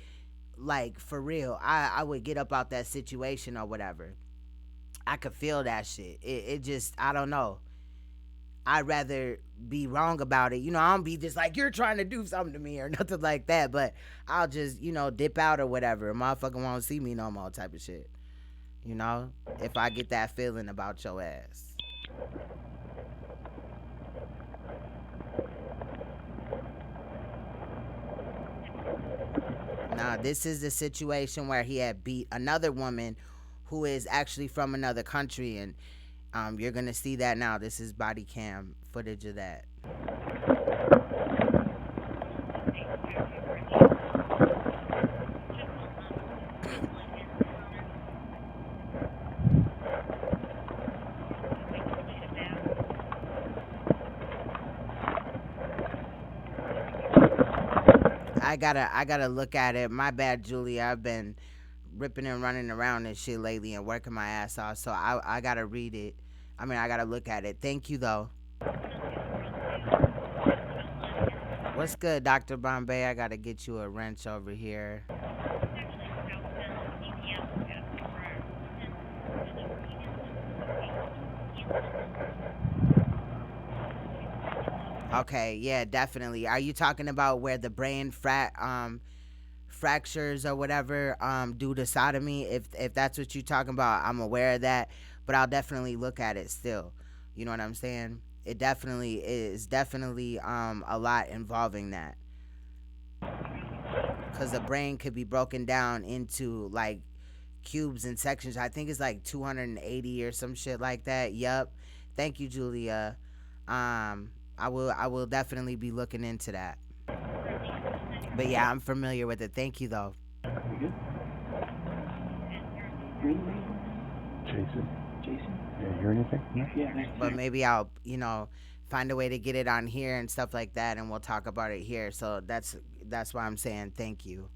like, for real, I would get up out that situation or whatever. I could feel that shit. It just, I don't know. I'd rather be wrong about it. You know, I don't be just like, you're trying to do something to me or nothing like that. But I'll just, you know, dip out or whatever. A motherfucker won't see me no more type of shit. You know, if I get that feeling about your ass. Now, this is the situation where he had beat another woman who is actually from another country, and you're going to see that now. This is body cam footage of that. I gotta look at it. My bad, Julie. I've been ripping and running around and shit lately and working my ass off, so I gotta read it. I mean, I gotta look at it. Thank you, though. What's good, Dr. Bombay? I gotta get you a wrench over here. Okay, yeah, definitely. Are you talking about where the brain fractures or whatever due to sodomy? If that's what you're talking about, I'm aware of that, but I'll definitely look at it still. You know what I'm saying? It definitely is a lot involving that, because the brain could be broken down into like cubes and sections. I think it's like 280 or some shit like that. Yup. Thank you, Julia. I will definitely be looking into that. But yeah, I'm familiar with it. Thank you, though. Jason? Yeah, you hear anything? No? Yeah. But maybe I'll, find a way to get it on here and stuff like that, and we'll talk about it here. So that's why I'm saying thank you.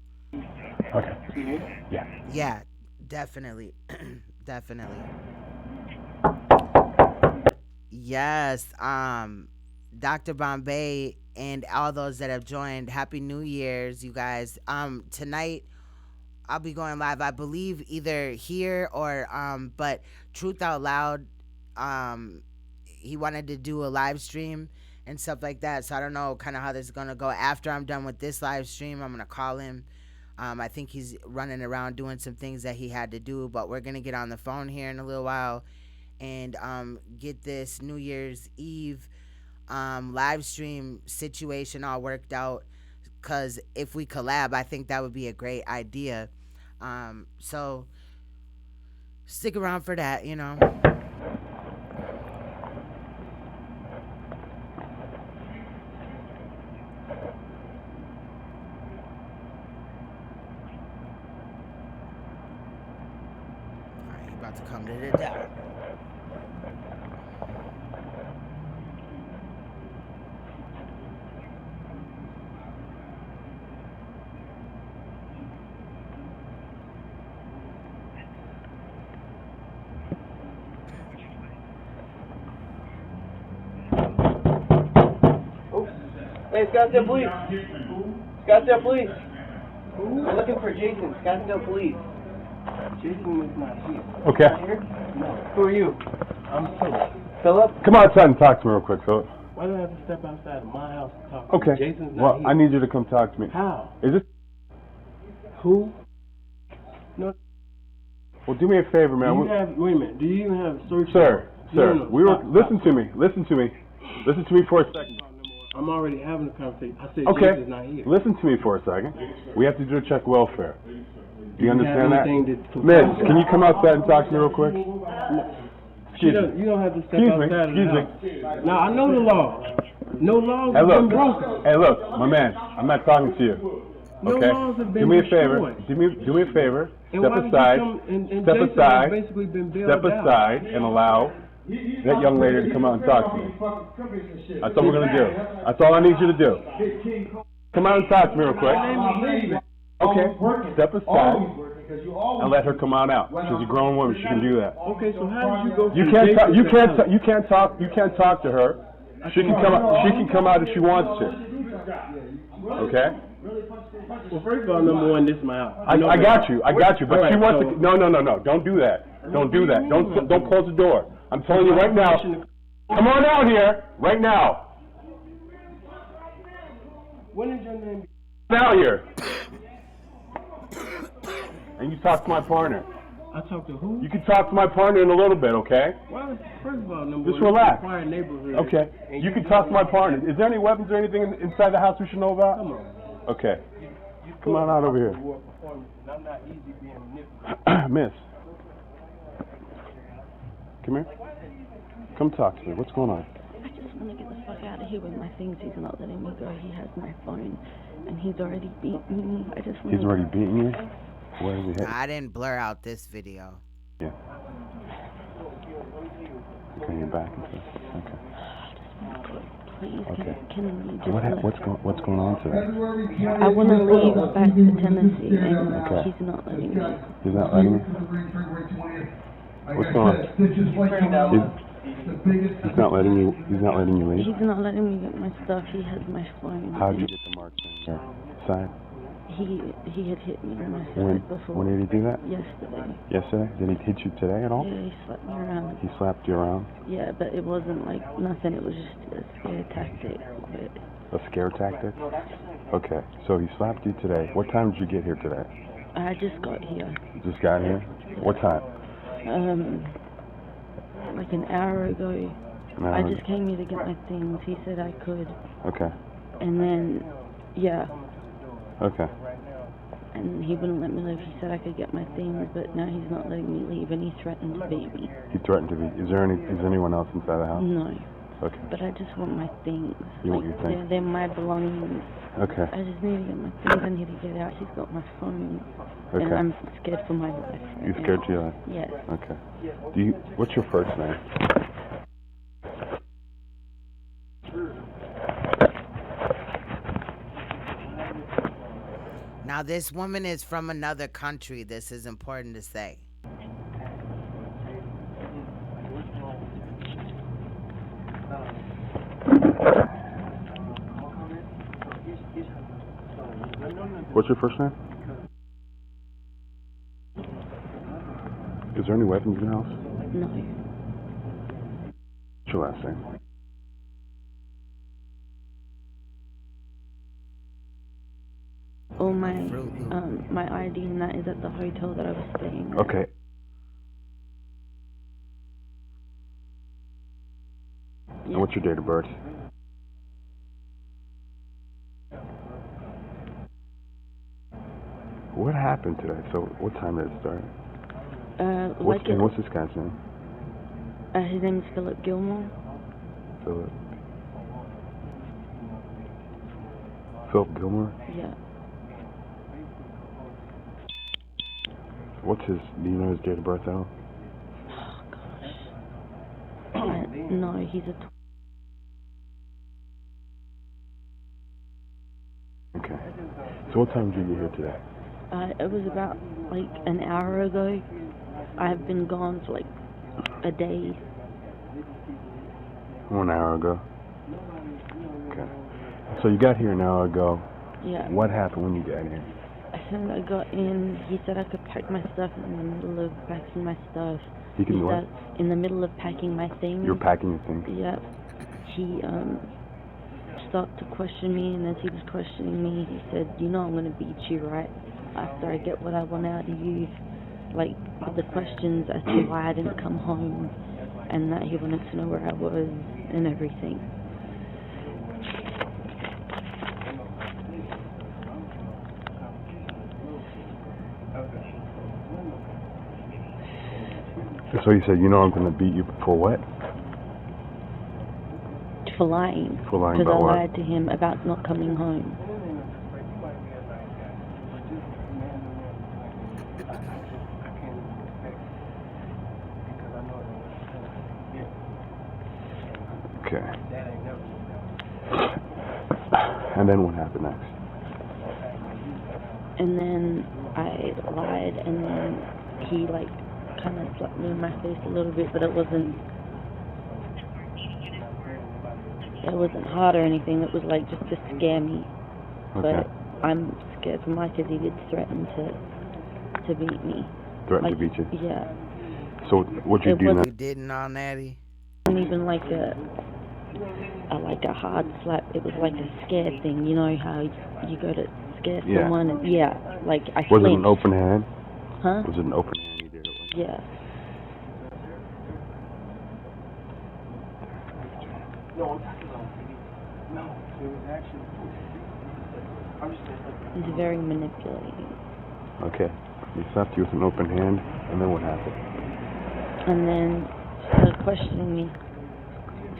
Okay. Yeah. Yeah, definitely. Definitely. Yes. Dr. Bombay and all those that have joined, Happy New Year's, you guys. Tonight I'll be going live, I believe, either here or but Truth Out Loud, he wanted to do a live stream and stuff like that. So I don't know kind of how this is gonna go. After I'm done with this live stream, I'm gonna call him. I think he's running around doing some things that he had to do, but we're gonna get on the phone here in a little while and get this New Year's Eve live stream situation all worked out, because if we collab, I think that would be a great idea. So stick around for that, Alright, he about to come to the door. Hey, Scottsdale Police. Scottsdale Police. We're looking for Jason. Scottsdale Police. Jason is not here. Okay. Not here? No. Who are you? I'm Philip. Philip? Come outside and talk to me real quick, Philip. Why do I have to step outside of my house to talk? Okay. Jason's not here. I need you to come talk to me. How? Is it? Who? No. Well, do me a favor, man. Wait a minute. Do you even have a search? Sir. No, Listen to me. Listen to me for a second. I'm already having a conversation. I said Okay. Jason's not here. Listen to me for a second. We have to do a check welfare. Do you understand that? Miss, can you come outside and talk to me real quick? You don't have to step outside. Excuse me. Now, I know the law. No laws Hey, have look. been broken. Hey, look, my man. I'm not talking to you. Okay? No laws have been do me a favor. destroyed. Do me a favor. And Step why did you aside. come and Step Jason aside. has basically been bailed Step out. aside and allow that young lady to come out and talk to me. That's all we're gonna do. That's all I need you to do. Come out and talk to me real quick. Okay. Step aside and let her come on out. She's a grown woman. She can do that. Okay, so how did you go? You can't talk to her She can come out if she wants to. Okay? Well, first of all, number one, this is my house. I got you. But she wants to. No. Don't do that. Don't do that. Don't close the door. I'm telling you right now. Come on out here right now. What is your name? Come out here. And you talk to my partner. I talk to who? You can talk to my partner in a little bit, okay? Well, first of all, number Just one, relax. it's a quiet neighborhood. Okay. You can talk to my partner. Is there any weapons or anything inside the house we should know about? Come on. Okay. Come on out over here. I'm not easy being manipulated. Miss. Come here. Come talk to me. What's going on? I just want to get the fuck out of here with my things. He's not letting me go. He has my phone, and he's already beaten me. I just want He's already beaten you? Where is he headed? I didn't blur out this video. Yeah. Okay, you're back. Okay. Please, Okay. can you just What's going on today? I want to leave back to Tennessee, and Okay. he's not letting me. He's not letting you? What's going on? He's not letting you. He's not letting you leave. He's not letting me get my stuff. He has my phone. How did you get the marks in your side? He had hit me on my side When? before. When did he do that? Yesterday. Yesterday? Did he hit you today at all? Yeah, he slapped me around. He slapped you around? Yeah, but it wasn't like nothing. It was just a scare tactic. But A scare tactic? Okay, so he slapped you today. What time did you get here today? I just got here. You just got here? What time? Like an hour ago. An hour I ago. just came here to get my things. He said I could. Okay. And then, yeah. Okay. And he wouldn't let me leave. He said I could get my things, but now he's not letting me leave, and he threatened to beat me. He threatened to be. Is anyone else inside the house? No. Okay. But I just want my things. You want your things? They're my belongings. Okay. I just need to get my things. I need to get out. He's got my phone. Okay. And I'm scared for my life. Right You now. scared to your life? Yes. Okay. What's your first name? Now, this woman is from another country. This is important to say. What's your first name? Is there any weapons in the house? No. What's your last name? All my my ID and that is at the hotel that I was staying at. Okay. Yeah. And what's your date of birth? What happened today? So, what time did it start? What's this guy's name? His name is Philip Gilmore. Philip Gilmore? Yeah. Do you know his date of birth at all? Oh, gosh. No, he's a... Okay. So what time did you get here today? It was about like an hour ago. I've been gone for like a day. 1 hour ago. Okay. So you got here an hour ago. Yeah. What happened when you got here? As soon as I got in, he said I could pack my stuff in the middle of packing my stuff. You can do what? In the middle of packing my things. You're packing your things? Yep. He started to question me, and as he was questioning me, he said, "You know I'm going to beat you, right? After I get what I want out of you." Like, with the questions as to why I didn't come home, and that he wanted to know where I was and everything. So he said, "You know I'm going to beat you for what?" For lying. For lying Because about I what? lied to him about not coming home. Okay. And then what happened next? And then I lied, and then he like kind of slapped me in my face a little bit, but it wasn't. It wasn't hard or anything. It was like just to scare me. Okay. But I'm scared for Mike because he did threaten to beat me. Threatened to beat you? Yeah. So what'd you do now? You didn't on Natty? It wasn't even like a hard slap. It was like a scare thing. You know how you go to scare someone? And, like I Was it flinched. an open hand? Huh? Was it an open hand you did it with? Yeah. He's very manipulating. Okay. He slapped you with an open hand, and then what happened? And then started questioning me.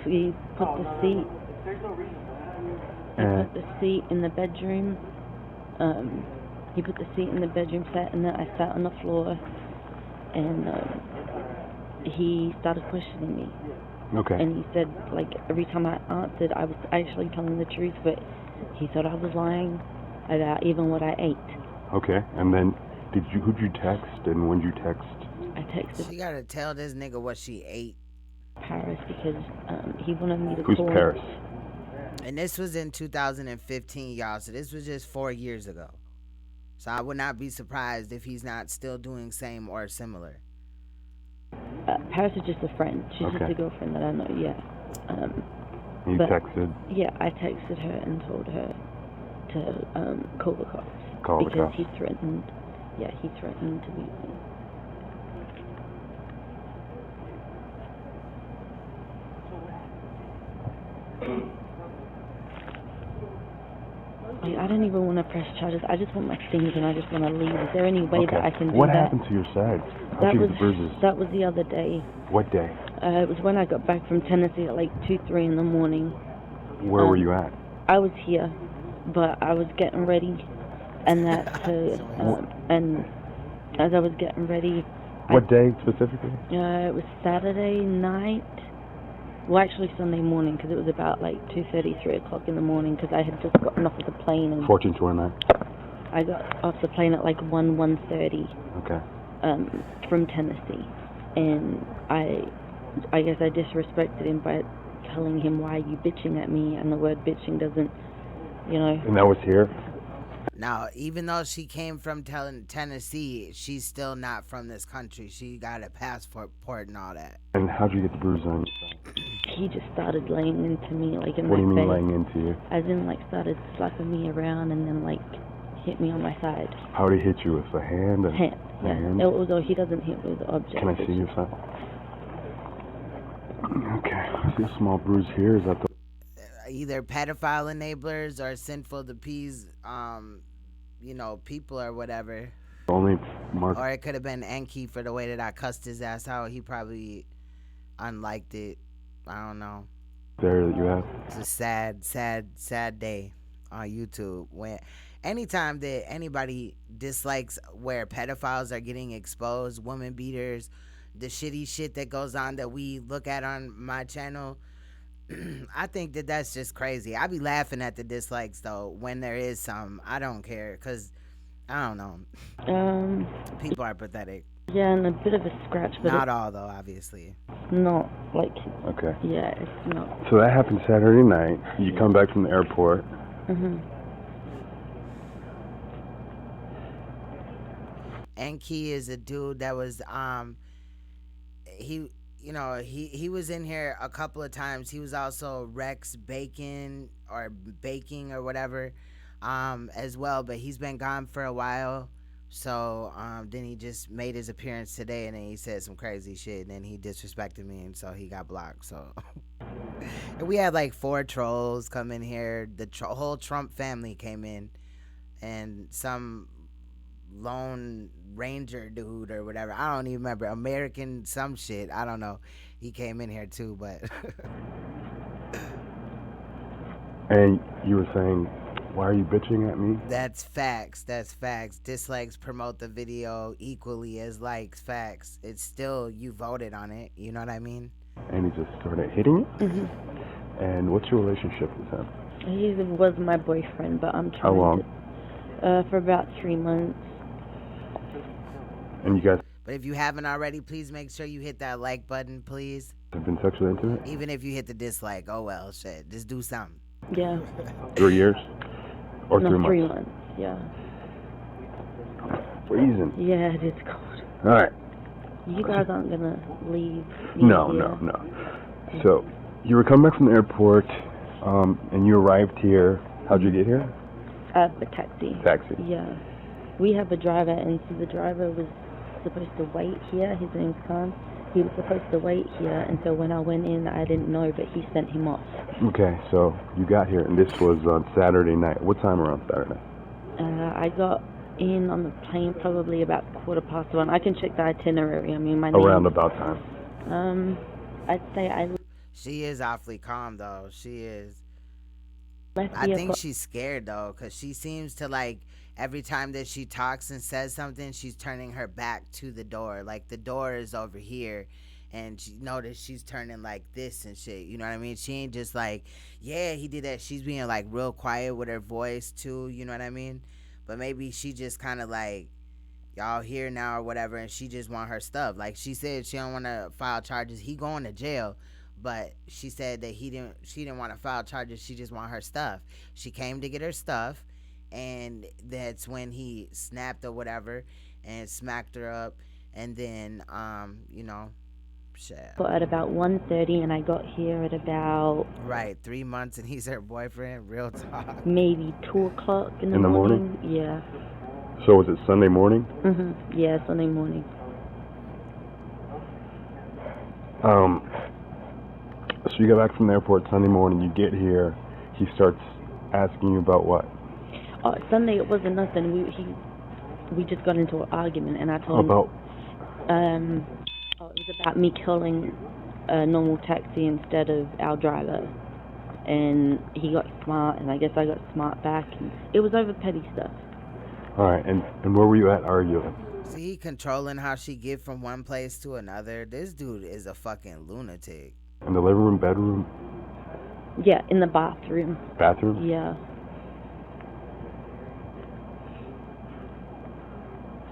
He put the seat. He put the seat in the bedroom. He put the seat in the bedroom set, and then I sat on the floor, and he started questioning me. Okay. And he said, like, every time I answered, I was actually telling the truth, but he thought I was lying about even what I ate. Okay. And then who'd you text, and when'd you text? I texted She gotta tell this nigga what she ate. Paris because he wanted me to Who's call. Paris? And this was in 2015, y'all. So this was just 4 years ago. So I would not be surprised if he's not still doing same or similar. Paris is just a friend. She's just Okay. a girlfriend that I know, yeah. You but, texted? Yeah, I texted her and told her to call the cops. Call the because cops. he threatened to beat me. Like, I don't even want to press charges. I just want my things and I just want to leave. Is there any way that I can do What that? happened to your side? How'd you get the bruises? That was the other day. What day? It was when I got back from Tennessee at like 2, 3 in the morning. Where were you at? I was here, but I was getting ready, and and as I was getting ready. What day specifically? It was Saturday night. Well, actually Sunday morning, because it was about like 2:30, 3 o'clock in the morning, because I had just gotten off of the plane. And 1429. I got off the plane at like 1:30. Okay. From Tennessee, and I guess I disrespected him by telling him, why are you bitching at me? And the word bitching doesn't, And that was here? Now, even though she came from Tennessee, she's still not from this country. She got a passport and all that. And how'd you get the bruise on your side? He just started laying into me, like in What do my you mean face. laying into you? As in, like, started slapping me around and then, like, hit me on my side. How did he hit you? With a hand? Hand, yeah. Hand? Although he doesn't hit with objects. Can I see your side? Okay. I see a small bruise here. Is that the... Either pedophile enablers or Sinful the P's, people or whatever. Only mark... Or it could have been Enki for the way that I cussed his ass out. He probably unliked it. I don't know. There that you have? It's a sad day on YouTube. Anytime that anybody dislikes where pedophiles are getting exposed, woman beaters, the shitty shit that goes on that we look at on my channel, I think that that's just crazy. I be laughing at the dislikes though when there is some. I don't care because I don't know. People are pathetic. Yeah, and a bit of a scratch, but not all though, obviously. Not like. Okay. Yeah, it's not. So that happened Saturday night. You come back from the airport. Mhm. Enki is a dude that was he was in here a couple of times. He was also Rex Baking or whatever as well, but he's been gone for a while. So then he just made his appearance today, and then he said some crazy shit, and then he disrespected me, and so he got blocked. So and we had like 4 trolls come in here. The whole Trump family came in, and some Lone Ranger dude or whatever, I don't even remember, American some shit, I don't know, he came in here too. But And you were saying, why are you bitching at me? that's facts. Dislikes promote the video equally as likes. Facts. It's still, you voted on it, you know what I mean? And he just started hitting you? Mhm. And what's your relationship with him? He was my boyfriend, but I'm trying. How long? For about 3 months. And you guys... But if you haven't already, please make sure you hit that like button, please. Have been sexually intimate? Even if you hit the dislike, oh well, shit, just do something. Yeah. 3 years? Or No, 3 months? 3 months, yeah. Freezing. Yeah, it is cold. All right. You guys aren't gonna leave me No, here. no. So, you were coming back from the airport, and you arrived here. How'd you get here? A taxi. Taxi. Yeah. We have a driver, and so the driver was supposed to wait here. His name's Khan. He was supposed to wait here, and so when I went in, I didn't know, but he sent him off. Okay, so you got here, and this was on Saturday night. What time around Saturday? I got in on the plane probably about 1:15. I can check the itinerary. I mean, my Around name, about time. I'd say I She is awfully calm though. She is. left I the think airport. she's scared though, because she seems to like every time that she talks and says something, she's turning her back to the door. Like the door is over here, and she noticed she's turning like this and shit. You know what I mean? She ain't just like, yeah, he did that. She's being like real quiet with her voice too. You know what I mean? But maybe she just kind of like, y'all here now or whatever, and she just want her stuff. Like she said, she don't want to file charges. He going to jail. But she said that she didn't want to file charges. She just want her stuff. She came to get her stuff, and that's when he snapped or whatever and smacked her up. And then, shit. At about 1:30, and I got here at about Right, 3 months, and he's her boyfriend. Real talk. maybe 2 o'clock in the In the morning. morning? Yeah. So was it Sunday morning? Yeah, Sunday morning. So you got back from the airport Sunday morning, you get here, he starts asking you about what? Sunday it wasn't nothing. We just got into an argument, and I told him About? it was about me killing a normal taxi instead of our driver. And he got smart, and I guess I got smart back, and it was over petty stuff. Alright, and where were you at arguing? See, he controlling how she get from one place to another. This dude is a fucking lunatic. In the living room, bedroom, Yeah, in the bathroom. bathroom? Yeah.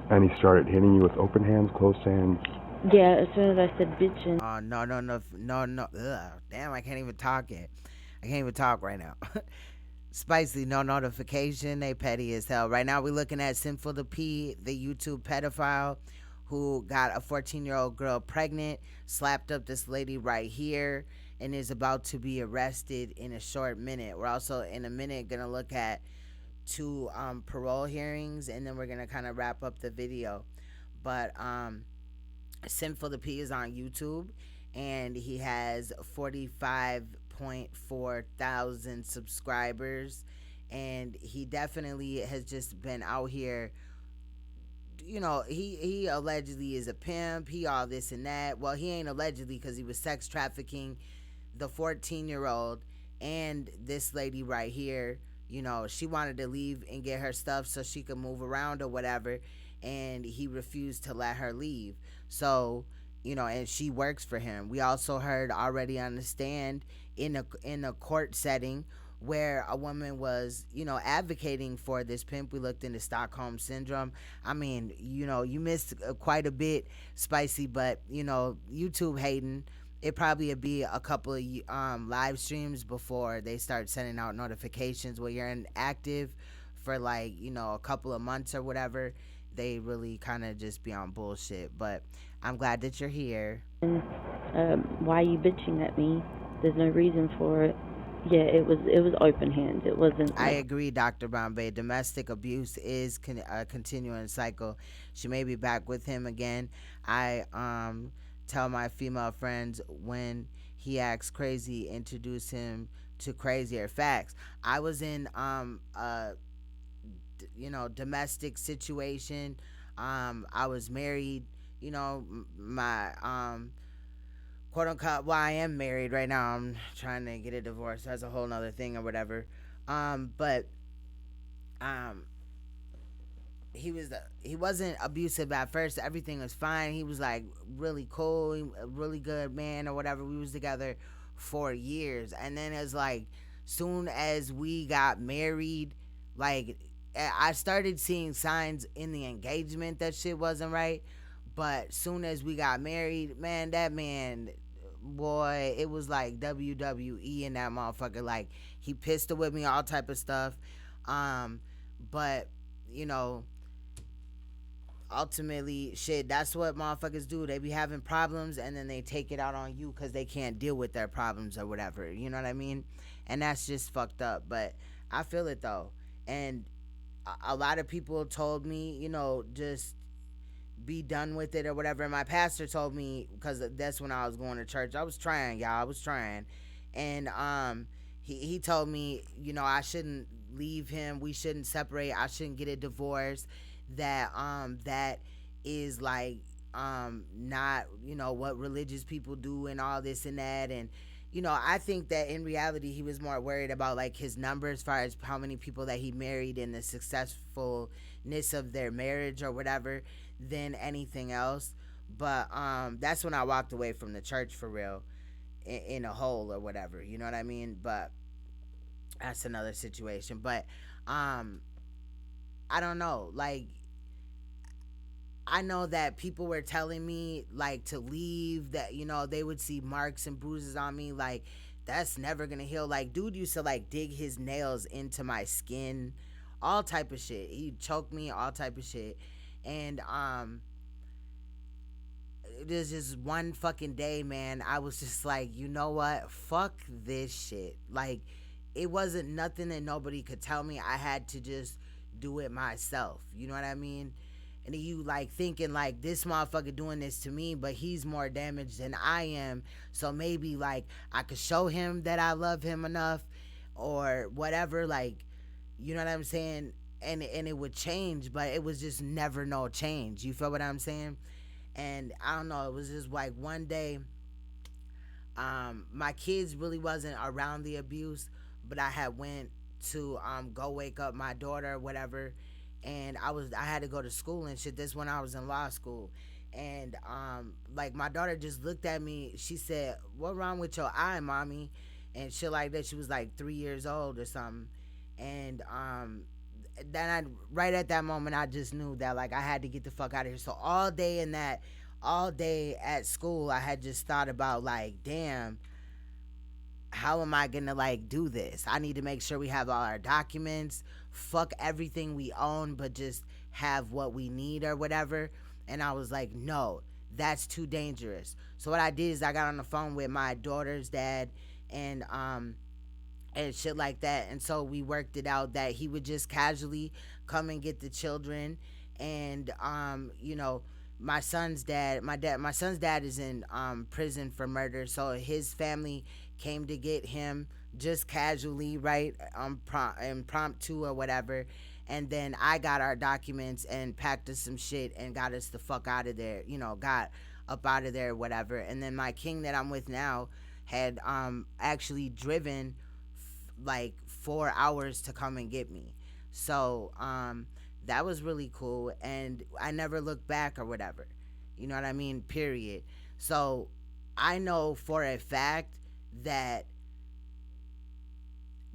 And he started hitting you with open hands, closed hands? Yeah, as soon as I said bitchin'. Oh, no. Ugh, damn, I can't even talk it. I can't even talk right now. Spicy, no notification. They petty as hell. Right now, we're looking at Sinful the P, the YouTube pedophile who got a 14-year-old girl pregnant, slapped up this lady right here, and is about to be arrested in a short minute. We're also, in a minute, going to look at 2 parole hearings, and then we're going to kind of wrap up the video. But Sinful the P is on YouTube, and he has 45.4 thousand subscribers, and he definitely has just been out here. You know, he allegedly is a pimp, he all this and that. Well, he ain't allegedly, because he was sex trafficking the 14-year-old and this lady right here. You know, she wanted to leave and get her stuff so she could move around or whatever, and he refused to let her leave. So, you know, and she works for him. We also heard already on the stand in a court setting where a woman was, you know, advocating for this pimp. We looked into Stockholm syndrome. I mean, you know, you missed quite a bit, Spicy, but, you know, YouTube hating. It probably would be a couple of live streams before they start sending out notifications where you're inactive for, like, you know, a couple of months or whatever. They really kind of just be on bullshit. But I'm glad that you're here. And why are you bitching at me? There's no reason for it. Yeah, it was open hands. It wasn't. I agree, Dr. Bombay. Domestic abuse is a continuing cycle. She may be back with him again. I tell my female friends, when he acts crazy, introduce him to crazier facts. I was in domestic situation. I was married. You know, my quote unquote, well, I am married right now. I'm trying to get a divorce. That's a whole nother thing or whatever. He wasn't abusive at first. Everything was fine. He was like really cool, a really good man or whatever. We was together for years, and then it's like soon as we got married, like I started seeing signs in the engagement that shit wasn't right. But soon as we got married, man, that man boy, it was like WWE in that motherfucker. Like, he pistol with me, all type of stuff. But, you know, ultimately, shit, that's what motherfuckers do. They be having problems and then they take it out on you because they can't deal with their problems or whatever. You know what I mean? And that's just fucked up. But I feel it though. And a lot of people told me, you know, just be done with it or whatever. And my pastor told me, because that's when I was going to church. I was trying, y'all. I was trying. And he told me, you know, I shouldn't leave him. We shouldn't separate. I shouldn't get a divorce. That is like not, you know, what religious people do and all this and that. And you know, I think that in reality he was more worried about like his numbers as far as how many people that he married and the successfulness of their marriage or whatever than anything else. But that's when I walked away from the church for real, in a hole or whatever, you know what I mean? But that's another situation. But I don't know, like, I know that people were telling me like to leave, that, you know, they would see marks and bruises on me, like that's never gonna heal. Like, dude used to like dig his nails into my skin, all type of shit. He'd choke me, all type of shit. And there's just one fucking day, man, I was just like, you know what, fuck this shit. Like, it wasn't nothing that nobody could tell me. I had to just do it myself, you know what I mean? And you like thinking like, this motherfucker doing this to me, but he's more damaged than I am, so maybe like I could show him that I love him enough or whatever, like, you know what I'm saying? And it would change, but it was just never no change. You feel what I'm saying? And I don't know, it was just like one day, my kids really wasn't around the abuse, but I had went to go wake up my daughter or whatever, and I had to go to school and shit. This when I was in law school. And like my daughter just looked at me, she said, "What wrong with your eye, mommy?" And shit like that. She was like 3 years old or something. And then right at that moment I just knew that like I had to get the fuck out of here. So all day at school I had just thought about like, damn, how am I gonna like do this? I need to make sure we have all our documents, fuck everything we own, but just have what we need or whatever. And I was like, no, that's too dangerous. So what I did is I got on the phone with my daughter's dad and shit like that. And so we worked it out that he would just casually come and get the children. And you know, my son's dad is in prison for murder, so his family came to get him just casually, right, impromptu or whatever. And then I got our documents and packed us some shit and got us the fuck out of there, you know, got up out of there or whatever. And then my king that I'm with now had actually driven like 4 hours to come and get me. So that was really cool, and I never looked back or whatever, you know what I mean, period. So I know for a fact that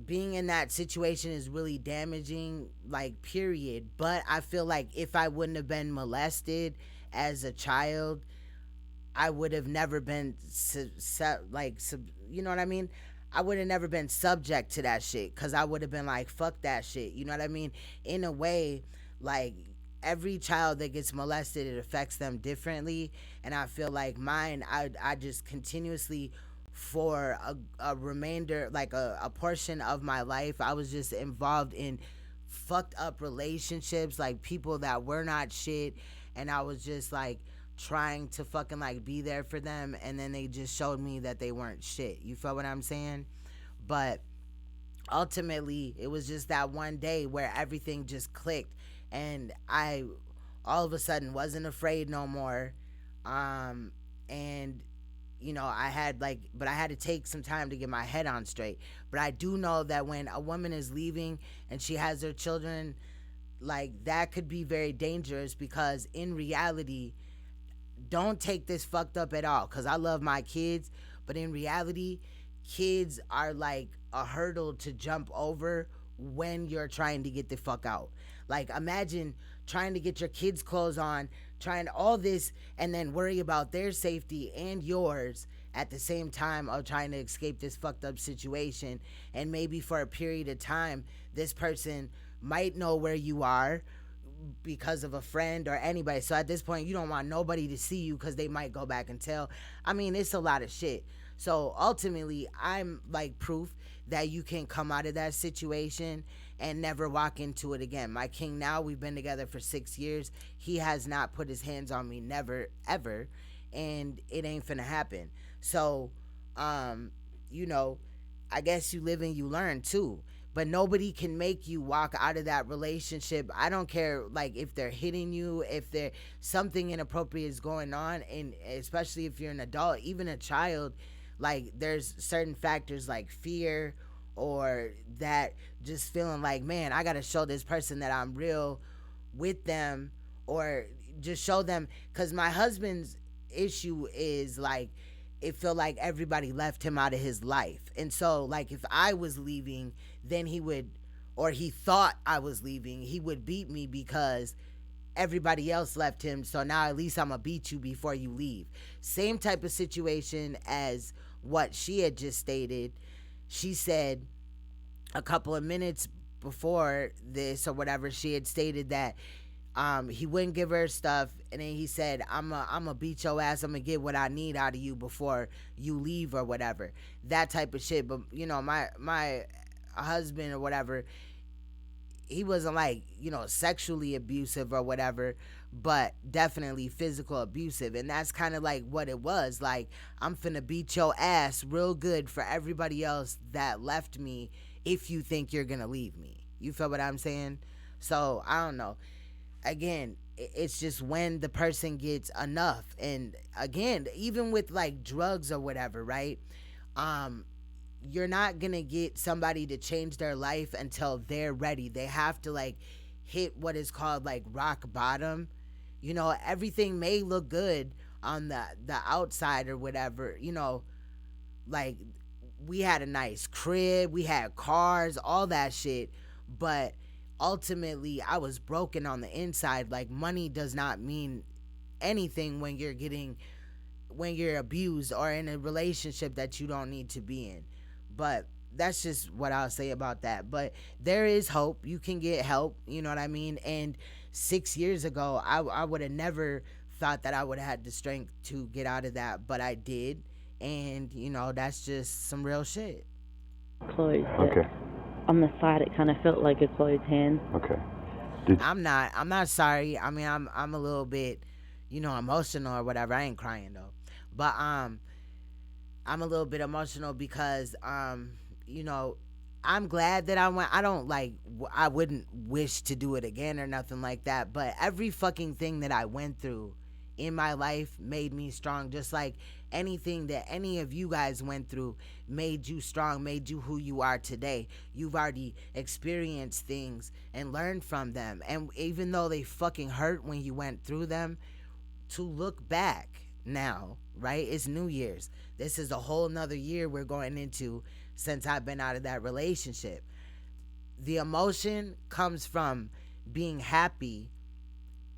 being in that situation is really damaging, like, period. But I feel like if I wouldn't have been molested as a child, I would have never been you know what I mean, I would have never been subject to that shit, because I would have been like, fuck that shit, you know what I mean? In a way, like, every child that gets molested, it affects them differently. And I feel like mine, I just continuously, for a remainder, like a portion of my life, I was just involved in fucked up relationships, like people that were not shit. And I was just like trying to fucking like be there for them, and then they just showed me that they weren't shit. You feel what I'm saying? But ultimately it was just that one day where everything just clicked, and I all of a sudden wasn't afraid no more. And you know, I had to take some time to get my head on straight. But I do know that when a woman is leaving and she has her children, like, that could be very dangerous, because in reality, don't take this fucked up at all, because I love my kids, but in reality, kids are like a hurdle to jump over when you're trying to get the fuck out. Like, imagine trying to get your kids' clothes on, trying all this, and then worry about their safety and yours, at the same time of trying to escape this fucked up situation. And maybe for a period of time, this person might know where you are because of a friend or anybody. So at this point, you don't want nobody to see you because they might go back and tell. I mean, it's a lot of shit. So ultimately, I'm like proof that you can come out of that situation and never walk into it again. My king now, we've been together for 6 years. He has not put his hands on me, never, ever. And it ain't finna happen. So, you know, I guess you live and you learn too. But nobody can make you walk out of that relationship. I don't care, like, if they're hitting you, if there something inappropriate is going on, and especially if you're an adult, even a child, like, there's certain factors like fear or that just feeling like, man, I got to show this person that I'm real with them, or just show them, because my husband's issue is, like, it felt like everybody left him out of his life. And so, like, if I was leaving, then he would, or he thought I was leaving, he would beat me because everybody else left him. So now at least I'm going to beat you before you leave. Same type of situation as what she had just stated. She said a couple of minutes before this or whatever, she had stated that he wouldn't give her stuff, and then he said, I'm a beat your ass, I'm gonna get what I need out of you before you leave or whatever. That type of shit. But you know, my husband or whatever, he wasn't like, you know, sexually abusive or whatever, but definitely physical abusive. And that's kind of like what it was. Like, I'm finna beat your ass real good for everybody else that left me if you think you're gonna leave me. You feel what I'm saying? So I don't know. Again, it's just when the person gets enough. And again, even with like drugs or whatever, right? You're not gonna get somebody to change their life until they're ready. They have to like hit what is called like rock bottom. You know, everything may look good on the outside or whatever, you know, like we had a nice crib, we had cars, all that shit, but ultimately I was broken on the inside. Like, money does not mean anything when you're abused or in a relationship that you don't need to be in. But that's just what I'll say about that. But there is hope. You can get help, you know what I mean? And 6 years ago, I would have never thought that I would have had the strength to get out of that, but I did. And, you know, that's just some real shit. Closed. Okay. On the side, it kind of felt like a closed hand. Okay. I'm not sorry. I mean, I'm a little bit, you know, emotional or whatever. I ain't crying though. But I'm a little bit emotional because you know, I'm glad that I went. I don't like, I wouldn't wish to do it again or nothing like that, but every fucking thing that I went through in my life made me strong, just like anything that any of you guys went through made you strong, made you who you are today. You've already experienced things and learned from them, and even though they fucking hurt when you went through them, to look back now, right? It's New Year's. This is a whole nother year we're going into since I've been out of that relationship. The emotion comes from being happy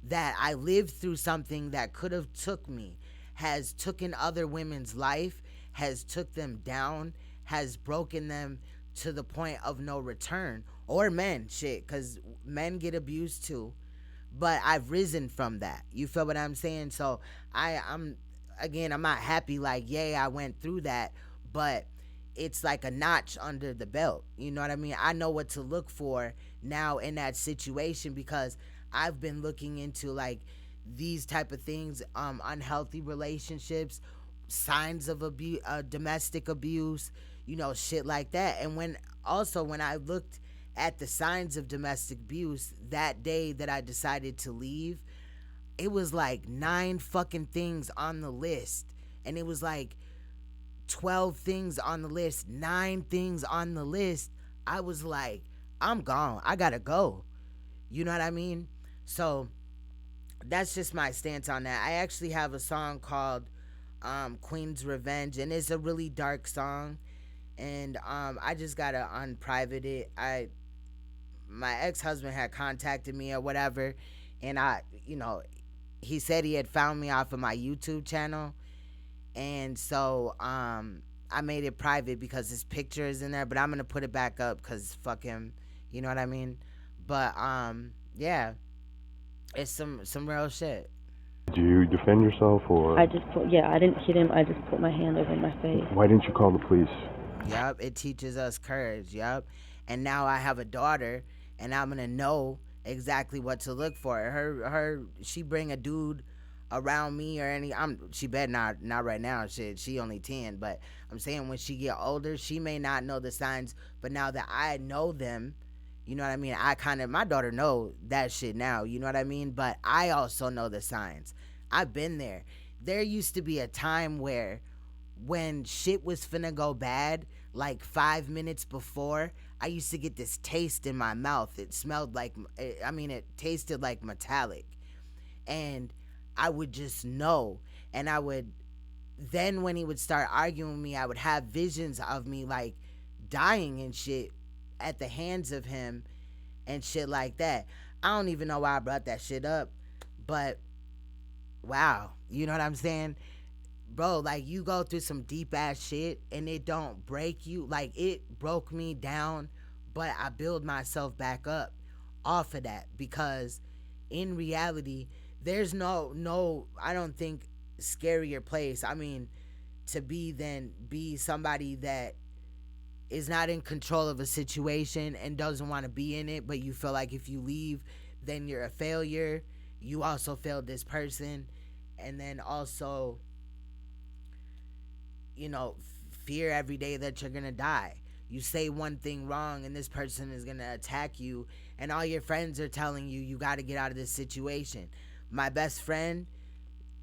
that I lived through something that could have took me, has taken other women's life, has took them down, has broken them to the point of no return. Or men, shit, because men get abused too. But I've risen from that. You feel what I'm saying? So I'm not happy like, yay, I went through that, but it's like a notch under the belt. You know what I mean? I know what to look for now in that situation because I've been looking into like these type of things, unhealthy relationships, signs of abuse, domestic abuse, you know, shit like that. And when I looked at the signs of domestic abuse that day that I decided to leave, it was like 9 fucking things on the list. And it was like 12 things on the list, 9 things on the list. I was like, I'm gone. I gotta go. You know what I mean? So that's just my stance on that. I actually have a song called Queen's Revenge, and it's a really dark song. And I just gotta unprivate it. My ex-husband had contacted me or whatever, and he said he had found me off of my YouTube channel, And so I made it private because his picture is in there, but I'm gonna put it back up because fuck him, you know what I mean? But yeah, it's some real shit. Did you defend yourself, or I just put, yeah, I didn't hit him. I just put my hand over my face. why didn't you call the police? Yup, it teaches us courage. Yup, and now I have a daughter, and I'm gonna know exactly what to look for. She bring a dude around me or she better not right now. Shit, she only 10, but I'm saying when she get older, she may not know the signs, but now that I know them, you know what I mean? My daughter know that shit now, you know what I mean? But I also know the signs. I've been there. There used to be a time where when shit was finna go bad, like 5 minutes before, I used to get this taste in my mouth. It smelled like, it tasted like metallic. And I would just know. And then when he would start arguing with me, I would have visions of me like dying and shit at the hands of him and shit like that. I don't even know why I brought that shit up, but wow, you know what I'm saying? Bro, like, you go through some deep ass shit and it don't break you. Like, it broke me down, but I build myself back up off of that, because in reality, there's no I don't think scarier place, to be somebody that is not in control of a situation and doesn't want to be in it, but you feel like if you leave, then you're a failure. You also failed this person. And then also, fear every day that you're gonna die. You say one thing wrong and this person is gonna attack you, and all your friends are telling you got to get out of this situation. My best friend,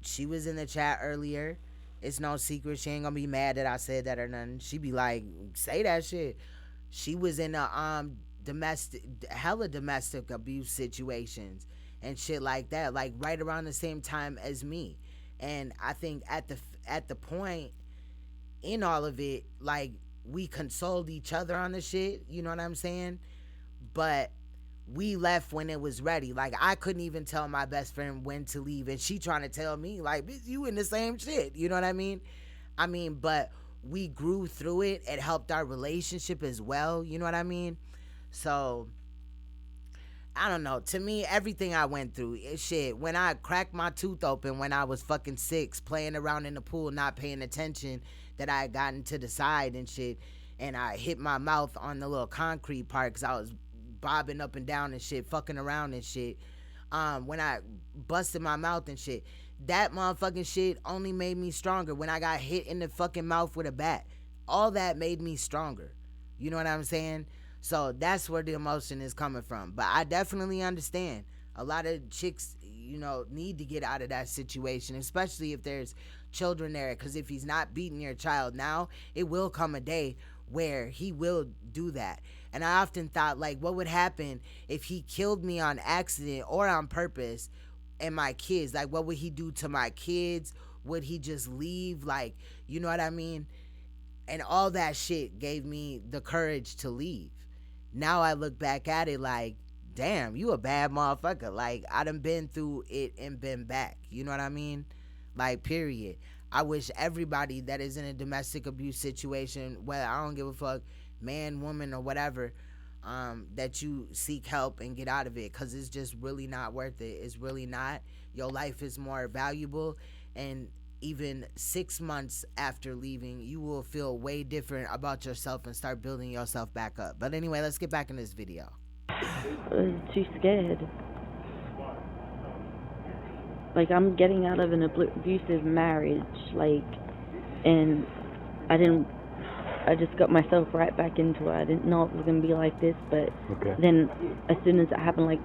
she was in the chat earlier. It's no secret. She ain't gonna be mad that I said that or nothing. She be like, say that shit. She was in a domestic abuse situations and shit like that, like right around the same time as me. And I think at the point in all of it, like, we consoled each other on the shit, you know what I'm saying? But we left when it was ready. Like, I couldn't even tell my best friend when to leave, and she trying to tell me, like, bitch, you in the same shit, you know what I mean? But we grew through it. It helped our relationship as well, you know what I mean? So I don't know. To me, everything I went through, shit, when I cracked my tooth open when I was fucking 6, playing around in the pool, not paying attention that I had gotten to the side and shit, and I hit my mouth on the little concrete part because I was bobbing up and down and shit, fucking around and shit. When I busted my mouth and shit, that motherfucking shit only made me stronger. When I got hit in the fucking mouth with a bat, all that made me stronger. You know what I'm saying? So that's where the emotion is coming from. But I definitely understand. A lot of chicks, need to get out of that situation, especially if there's children there. Because if he's not beating your child now, it will come a day where he will do that. And I often thought, like, what would happen if he killed me on accident or on purpose and my kids? Like, what would he do to my kids? Would he just leave? Like, you know what I mean? And all that shit gave me the courage to leave. Now I look back at it like, damn, you a bad motherfucker. Like, I done been through it and been back. You know what I mean? Like, period. I wish everybody that is in a domestic abuse situation, whether, I don't give a fuck, man, woman, or whatever, that you seek help and get out of it, because it's just really not worth it. It's really not. Your life is more valuable, and even 6 months after leaving, you will feel way different about yourself and start building yourself back up. But anyway, let's get back in this video. I was too scared. Like, I'm getting out of an abusive marriage, like, and I just got myself right back into it. I didn't know it was going to be like this, but then as soon as it happened, like,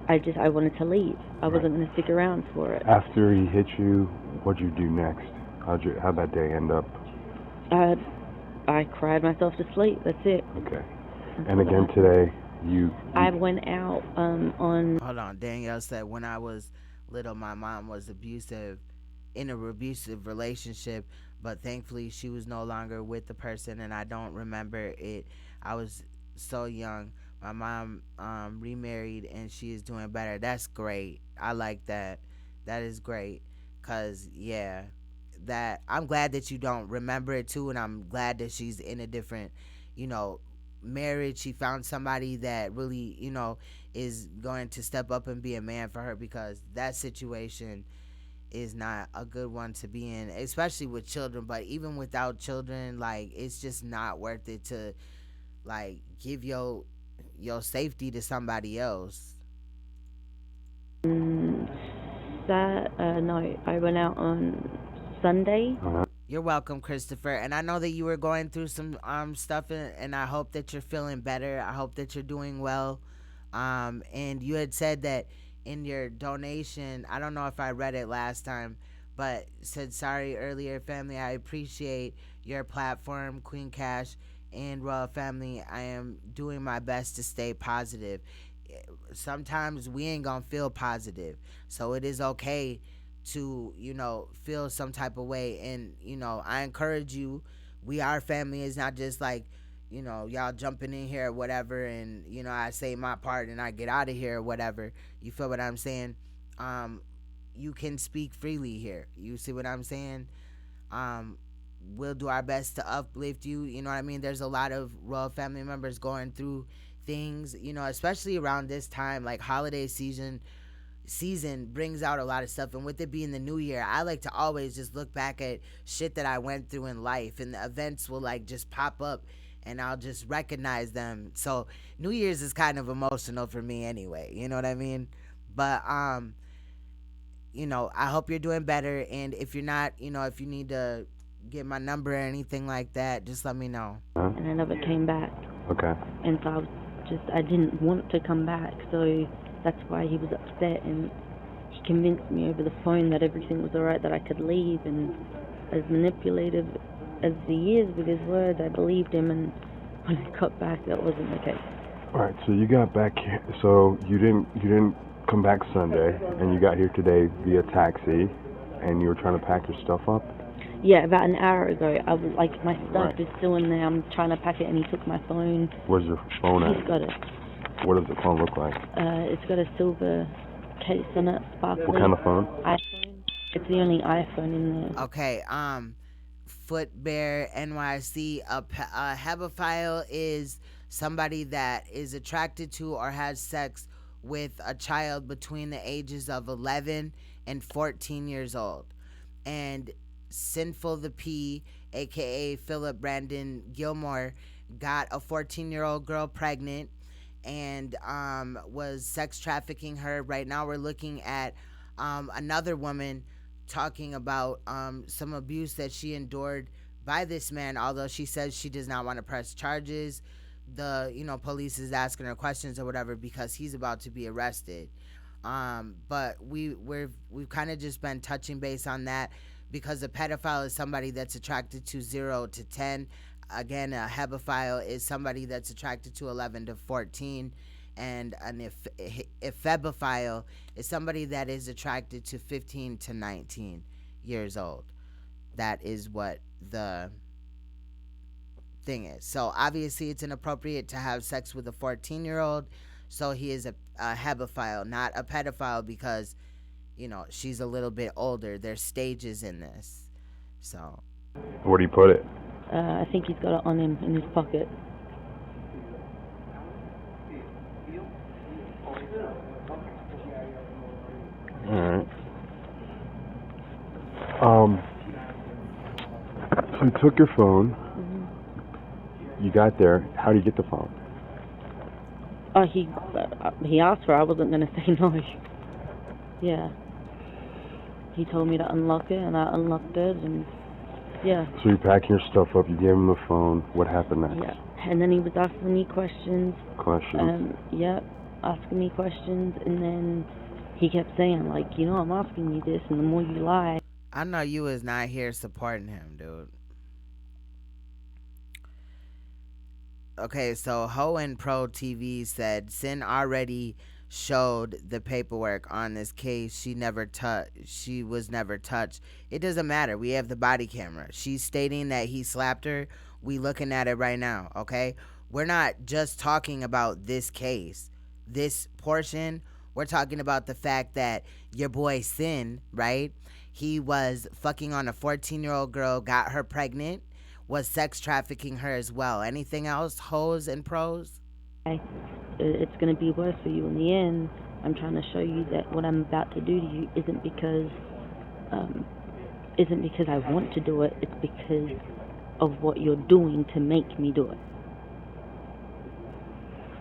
I wanted to leave. I wasn't going to stick around for it. After he hit you, what'd you do next? How'd that day end up? I cried myself to sleep. That's it. Okay. And again today, I went out on... Hold on. Danielle said, when I was little, my mom was in an abusive relationship, but thankfully she was no longer with the person, and I don't remember it. I was so young. My mom remarried, and she is doing better. That's great. I like that. That is great. Because, yeah, that I'm glad that you don't remember it too, and I'm glad that she's in a different, marriage. She found somebody that really, is going to step up and be a man for her, because that situation is not a good one to be in, especially with children. But even without children, like, it's just not worth it to like give your safety to somebody else. No, I went out on Sunday. You're welcome, Christopher. And I know that you were going through some stuff, and I hope that you're feeling better. I hope that you're doing well. And you had said that in your donation, I don't know if I read it last time, but said, sorry earlier, family. I appreciate your platform, Queen Cash and Royal Family. I am doing my best to stay positive. Sometimes we ain't gonna feel positive, so it is okay to feel some type of way. And I encourage you, we are family. It's not just like y'all jumping in here or whatever, and I say my part and I get out of here or whatever. You feel what I'm saying? You can speak freely here. You see what I'm saying? We'll do our best to uplift you. You know what I mean? There's a lot of Royal Family members going through things, especially around this time. Like, holiday season brings out a lot of stuff, and with it being the new year, I like to always just look back at shit that I went through in life, and the events will like just pop up and I'll just recognize them. So New Year's is kind of emotional for me anyway, you know what I mean? But I hope you're doing better, and if you're not, if you need to get my number or anything like that, just let me know. And I never came back. Okay. And so I didn't want to come back, so that's why he was upset, and he convinced me over the phone that everything was alright, that I could leave. And as manipulative as he is with his words, I believed him, and when I got back, that wasn't the case. Alright, so you got back here, so you didn't come back Sunday, and you got here today via taxi, and you were trying to pack your stuff up? Yeah, about an hour ago. I was like, my stuff is still in there. I'm trying to pack it, and he took my phone. Where's your phone at? He's got it. What does the phone look like? It's got a silver case on it, sparkly. What kind of phone? iPhone. It's the only iPhone in there. Okay, Foot Bear NYC, a hebephile is somebody that is attracted to or has sex with a child between the ages of 11 and 14 years old. And Sinful the P, aka Philip Brandon Gilmore, got a 14-year-old girl pregnant and was sex trafficking her. Right now we're looking at another woman talking about some abuse that she endured by this man, although she says she does not want to press charges. The police is asking her questions or whatever because he's about to be arrested. But we've kind of just been touching base on that, because a pedophile is somebody that's attracted to 0 to 10. Again, a hebephile is somebody that's attracted to 11 to 14. And an ephebophile is somebody that is attracted to 15 to 19 years old. That is what the thing is. So obviously it's inappropriate to have sex with a 14-year-old. So he is a hebephile, not a pedophile, because she's a little bit older. There's stages in this. So where do you put it? I think he's got it on him in his pocket. Alright. So you took your phone. Mm-hmm. You got there. How do you get the phone? Oh, he asked for it. I wasn't going to say no. Yeah. He told me to unlock it, and I unlocked it, and yeah. So you're packing your stuff up, you gave him the phone. What happened next? Yeah. And then he was asking me questions. Yeah, asking me questions, and then he kept saying, like, I'm asking you this, and the more you lie. I know you is not here supporting him, dude. Okay, so Ho and Pro TV said Sin already showed the paperwork on this case. She was never touched. It doesn't matter. We have the body camera. She's stating that he slapped her. We looking at it right now, okay? We're not just talking about this case, this portion. We're talking about the fact that your boy Sin, right? he was fucking on a 14-year-old girl, got her pregnant, was sex trafficking her as well. Anything else, hoes and pros? It's going to be worse for you in the end. I'm trying to show you that what I'm about to do to you isn't because I want to do it. It's because of what you're doing to make me do it.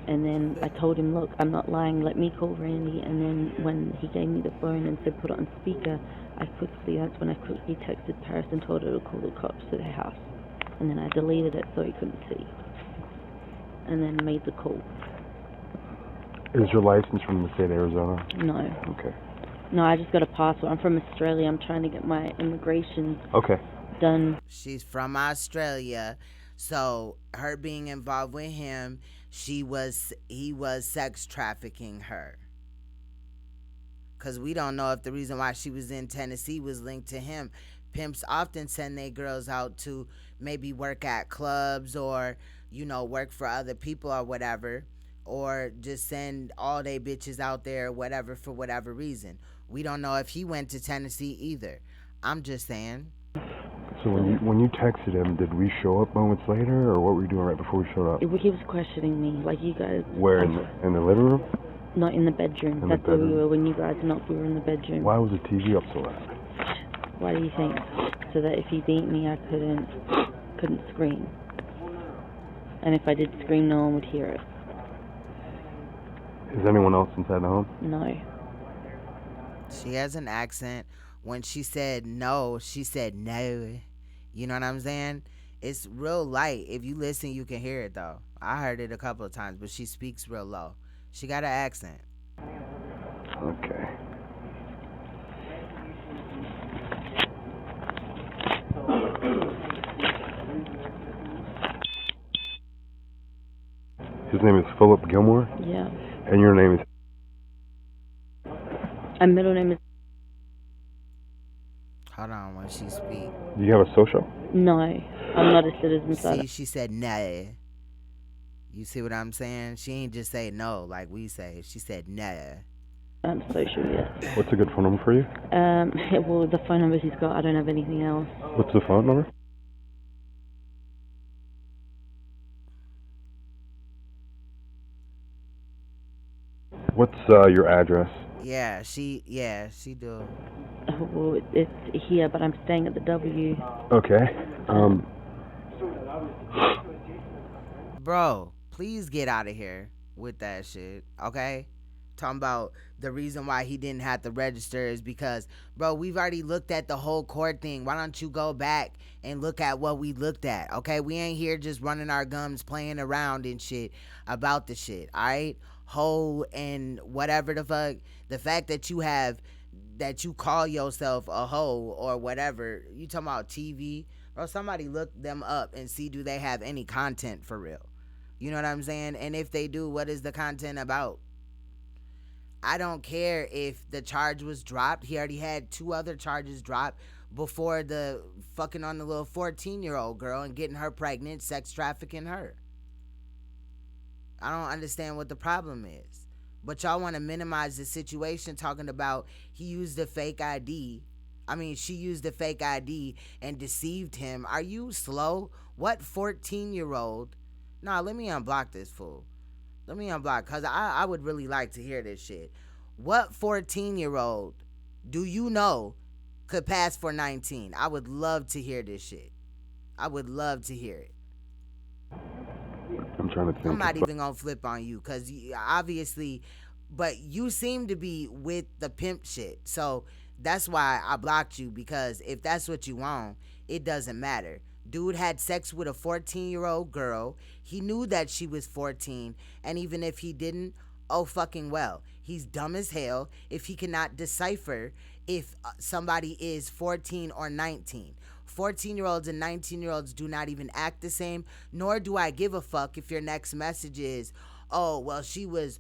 And then I told him, look, I'm not lying, let me call Randy. And then when he gave me the phone and said put it on speaker, that's when I quickly texted Paris and told her to call the cops to their house. And then I deleted it so he couldn't see. And then made the call. Is your license from the state of Arizona? No. Okay. No, I just got a passport. I'm from Australia. I'm trying to get my immigration done. She's from Australia, so her being involved with him, he was sex trafficking her. Because we don't know if the reason why she was in Tennessee was linked to him. Pimps often send their girls out to maybe work at clubs or, work for other people or whatever. Or just send all they bitches out there, whatever, for whatever reason. We don't know if he went to Tennessee either. I'm just saying. So when you texted him, did we show up moments later, or what were you doing right before we showed up? He was questioning me, like you guys. Where, in the living room? Not in the bedroom. That's where we were when you guys knocked. We were in the bedroom. Why was the TV up so loud? Why do you think? So that if he beat me, I couldn't scream. And if I did scream, no one would hear it. Is anyone else inside the home? No. She has an accent. When she said no, she said no. You know what I'm saying? It's real light. If you listen, you can hear it, though. I heard it a couple of times, but she speaks real low. She got an accent. Okay. His name is Philip Gilmore? Yeah. And your name is? My middle name is... Hold on when she speak. Do you have a social? No, I'm not a citizen. See, she said no. You see what I'm saying? She ain't just say no like we say. She said no. I'm social, yeah. What's a good phone number for you? Well, the phone numbers he's got, I don't have anything else. What's the phone number? What's your address? Yeah, she do. Well, it's here, but I'm staying at the W. Okay. Bro, please get out of here with that shit, okay? Talking about the reason why he didn't have to register is because, bro, we've already looked at the whole court thing. Why don't you go back and look at what we looked at, okay? We ain't here just running our gums, playing around and shit about the shit, all right? Hoe and whatever the fuck. The fact that you call yourself a hoe or whatever, you talking about TV, bro, somebody look them up and see do they have any content for real. You know what I'm saying? And if they do, what is the content about? I don't care if the charge was dropped. He already had 2 other charges dropped before the fucking on the little 14-year-old girl and getting her pregnant, sex trafficking her. I don't understand what the problem is. But y'all want to minimize the situation talking about he used a fake ID. I mean, she used a fake ID and deceived him. Are you slow? What 14-year-old? Nah, let me unblock this fool. Let me unblock, because I would really like to hear this shit. What 14-year-old do you know could pass for 19? I would love to hear this shit. I would love to hear it. I'm trying to think. I'm not even going to flip on you, because obviously, but you seem to be with the pimp shit. So that's why I blocked you, because if that's what you want, it doesn't matter. Dude had sex with a 14-year-old girl. He knew that she was 14. And even if he didn't, oh fucking well. He's dumb as hell if he cannot decipher if somebody is 14 or 19. 14-year-olds and 19-year-olds do not even act the same, nor do I give a fuck if your next message is, oh, well, she was,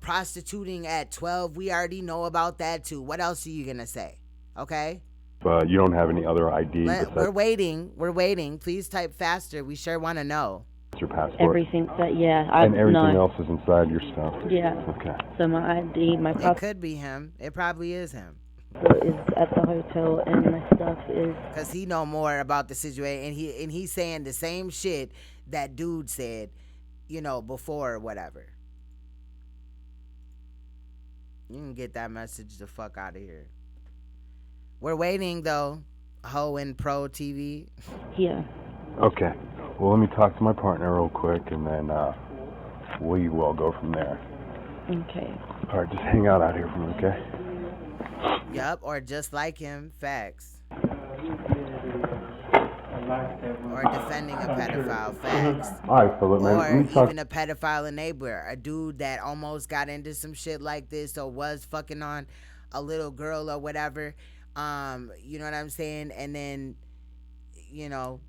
prostituting at 12. We already know about that too. What else are you going to say? Okay? But you don't have any other ID? We're waiting. Please type faster. We sure want to know. your passport? Everything that, yeah. And everything else is inside your stuff? Yeah. Okay. So my ID, my It passport could be him. It probably is him. is at the hotel, and my stuff is... Because he know more about the situation, and he's saying the same shit that dude said, you know, before or whatever. You can get that message the fuck out of here. We're waiting, though. Ho and Pro TV. Yeah. Okay. Well, let me talk to my partner real quick, and then we will go from there. Okay. All right, just hang out here for me, okay? Yup, or just like him. Facts. Or defending a pedophile. Facts. All right, Philip, man. Or Let me talk. even a pedophile enabler. A dude that almost got into some shit like this or was fucking on a little girl or whatever. You know what I'm saying? And then, you know,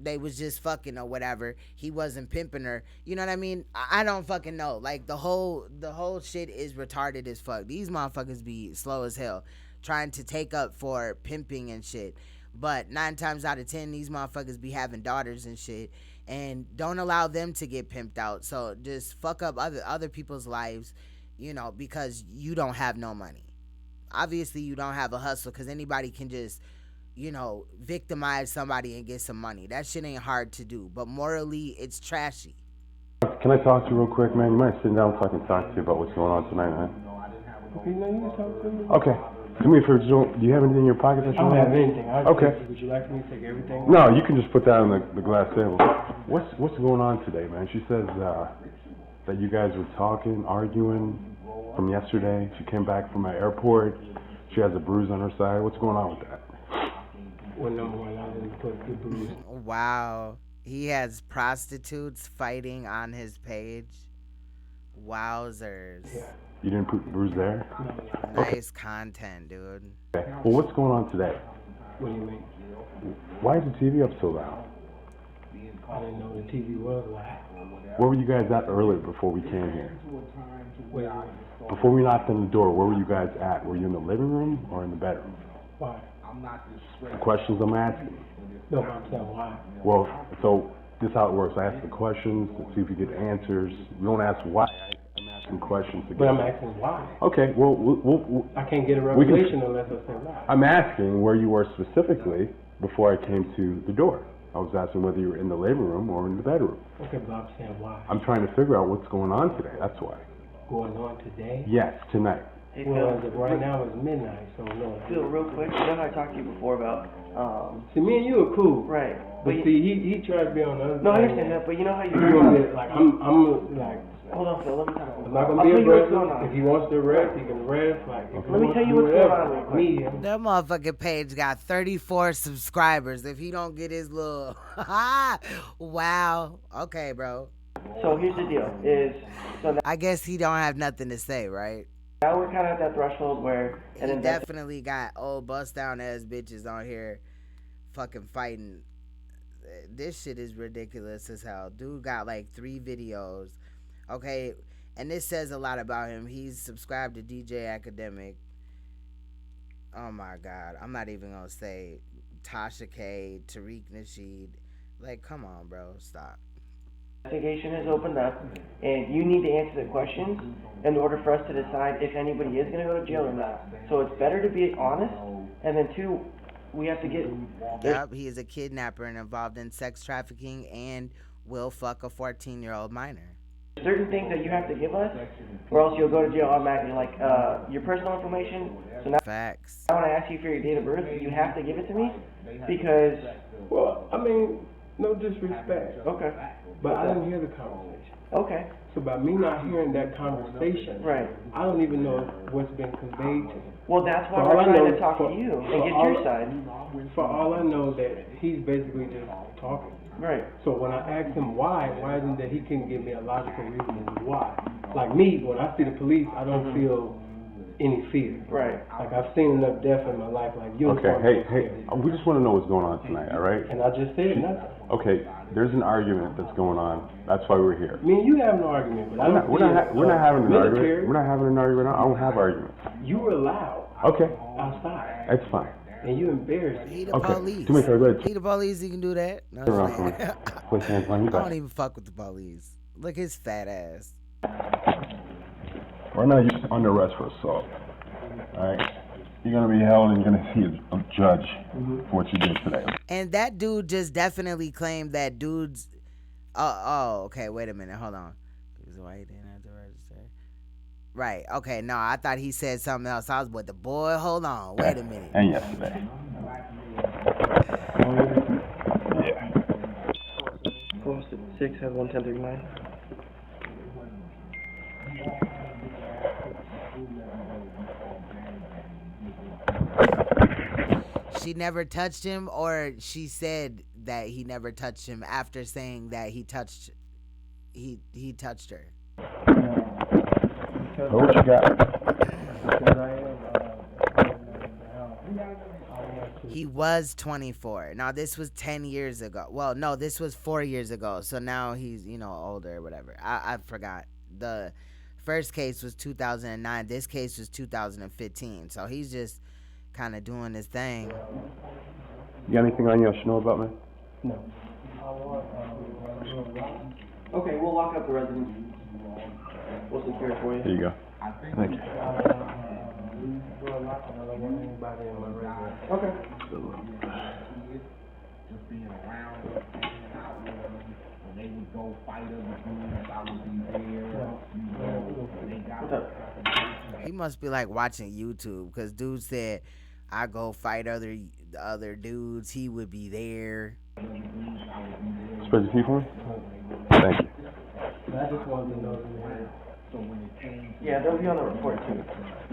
they was just fucking or whatever. He wasn't pimping her. You know what I mean? I don't fucking know. Like, the whole shit is retarded as fuck. These motherfuckers be slow as hell trying to take up for pimping and shit. But 9 times out of 10, these motherfuckers be having daughters and shit, and don't allow them to get pimped out. So just fuck up other people's lives, you know, because you don't have no money. Obviously, you don't have a hustle, because anybody can just, you know, victimize somebody and get some money. That shit ain't hard to do, but morally, it's trashy. Can I talk to you real quick, man? You mind sitting down so I can talk to you about what's going on tonight, man? Okay, now you can talk to me. Okay. Do me a favor, do you have anything in your pocket that you I don't want? have anything. Okay. Would you like me to take everything? No, you can just put that on the glass table. What's going on today, man? She says that you guys were talking, arguing from yesterday. She came back from an airport. She has a bruise on her side. What's going on with that? Well, number one, I didn't put the bruise. Wow. He has prostitutes fighting on his page. Wowzers. Yeah. You didn't put the bruise there? No. Nice content, dude. Okay. Well, what's going on today? What do you mean? Why is the TV up so loud? I didn't know the TV was loud. Where were you guys at earlier before we came here? Wait. Before we knocked on the door, where were you guys at? Were you in the living room or in the bedroom? Why? The questions I'm asking. No, I'm saying why. Well, so this is how it works. I ask the questions to see if you get answers. You don't ask why. I'm asking questions to get. But I'm asking why. Okay, well, we'll I can't get a revelation unless I say why. I'm asking where you were specifically before I came to the door. I was asking whether you were in the living room or in the bedroom. Okay, but I'm saying why. I'm trying to figure out what's going on today. That's why. Going on today? Yes, tonight. Hey, well, as of right now it's midnight, so no. Phil, real quick, you know how I talked to you before about, see, me and you are cool. Right. But see, he tried to be on the other side. No, I understand that, but you know how you... Like, I'm like... Hold on, Phil, let me talk. I'm not going to be aggressive. If he wants to rest, he can rest. Like, let me tell you what's going on real quick. Medium. That motherfucking page got 34 subscribers. If he don't get his little... Wow. Okay, bro. So here's the deal, I guess he don't have nothing to say, right? Now we're kind of at that threshold where... He definitely got old bust down ass bitches on here fucking fighting. This shit is ridiculous as hell. Dude got like 3 videos. Okay, and this says a lot about him. He's subscribed to DJ Academic. Oh my God. I'm not even gonna say Tasha K, Tariq Nasheed. Like, come on, bro. Stop. Investigation has opened up, and you need to answer the questions in order for us to decide if anybody is going to go to jail or not. So it's better to be honest, and then 2, we have to get... Yep, he is a kidnapper and involved in sex trafficking and will fuck a 14-year-old minor. Certain things that you have to give us, or else you'll go to jail automatically, like your personal information. So now, Facts. Now when I ask you for your date of birth, you have to give it to me, because... Well, I mean, no disrespect. Okay. But I didn't hear the conversation. Okay. So by me not hearing that conversation, right, I don't even know what's been conveyed to me. Well, that's why we're trying to talk to you and get your side. For all I know, that he's basically just talking. Right. So when I asked him why isn't that he couldn't give me a logical reason as to why? Like me, when I see the police, I don't feel any fear. Right. Like, I've seen enough death in my life, like you. Okay, hey, we just want to know what's going on tonight, all right? And I just said nothing. Okay, there's an argument that's going on. That's why we're here. Me and you have an argument, but we're not having an argument. We're not having an argument. I don't have arguments. You were loud. Okay. Outside. It's fine. And you embarrassed me. He the Okay, police. do me a favor, go ahead. He the police. He can do that. No, Turn I'm around for me. saying. Place your hands behind your I back. don't even fuck with the police. Look his fat ass. Right now, you're under arrest for assault. Alright? You're gonna be held and you're gonna see a judge for what you did today. And that dude just definitely claimed that dude's. Oh, okay. Wait a minute. Hold on. He was white, didn't have to register. Right. Okay. No, I thought he said something else. I was with the boy. Hold on. Wait a minute. And yesterday. Yeah. 406 has 11039. She never touched him, or she said that he never touched him after saying that he touched her. What you got? He was 24. Now this was 10 years ago. Well, no, this was 4 years ago. So now he's, older or whatever. I forgot. The first case was 2009. This case was 2015. So he's just kind of doing his thing. You got anything on you I should know about, man? No. Okay, we'll lock up the residence. We'll secure it for you. There you go. Thank you. Okay. He must be like watching YouTube, because dude said, I go fight other dudes, he would be there. Spread your feet for me? Thank you. I just wanted to know. Yeah, they'll be on the report too.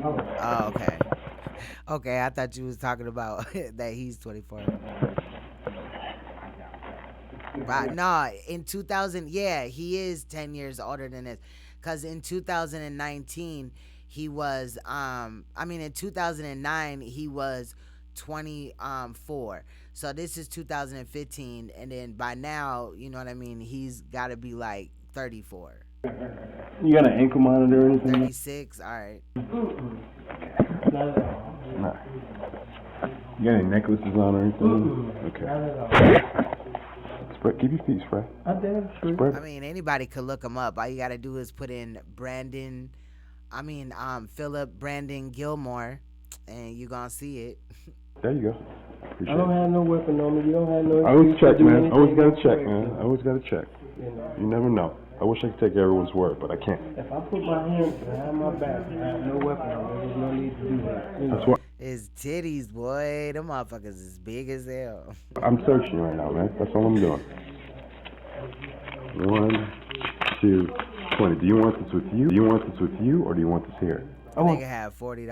Oh, okay. Okay, I thought you was talking about that he's 24. But no, in 2000, yeah, he is 10 years older than this. Because in 2019, he was, in 2009, he was 24. So this is 2015. And then by now, you know what I mean, he's got to be like 34. You got an ankle monitor or anything? 36, all right. Nah. You got any necklaces on or anything? Okay. Spread, keep your feet spread. Spread. I mean, anybody could look him up. All you got to do is put in Philip Brandon Gilmore, and you're going to see it. There you go. Appreciate I don't have no weapon on me. You don't have no. I always check, man. Always got to check, man. Always got to check. You never know. I wish I could take everyone's word, but I can't. If I put my hands behind my back, I have no weapon on me. There's no need to do that. That's what. His titties, boy. Them motherfuckers is big as hell. I'm searching right now, man. That's all I'm doing. 1, 2, 20. Do you want this with you? Do you want this with you, or do you want this here? Nigga have $40.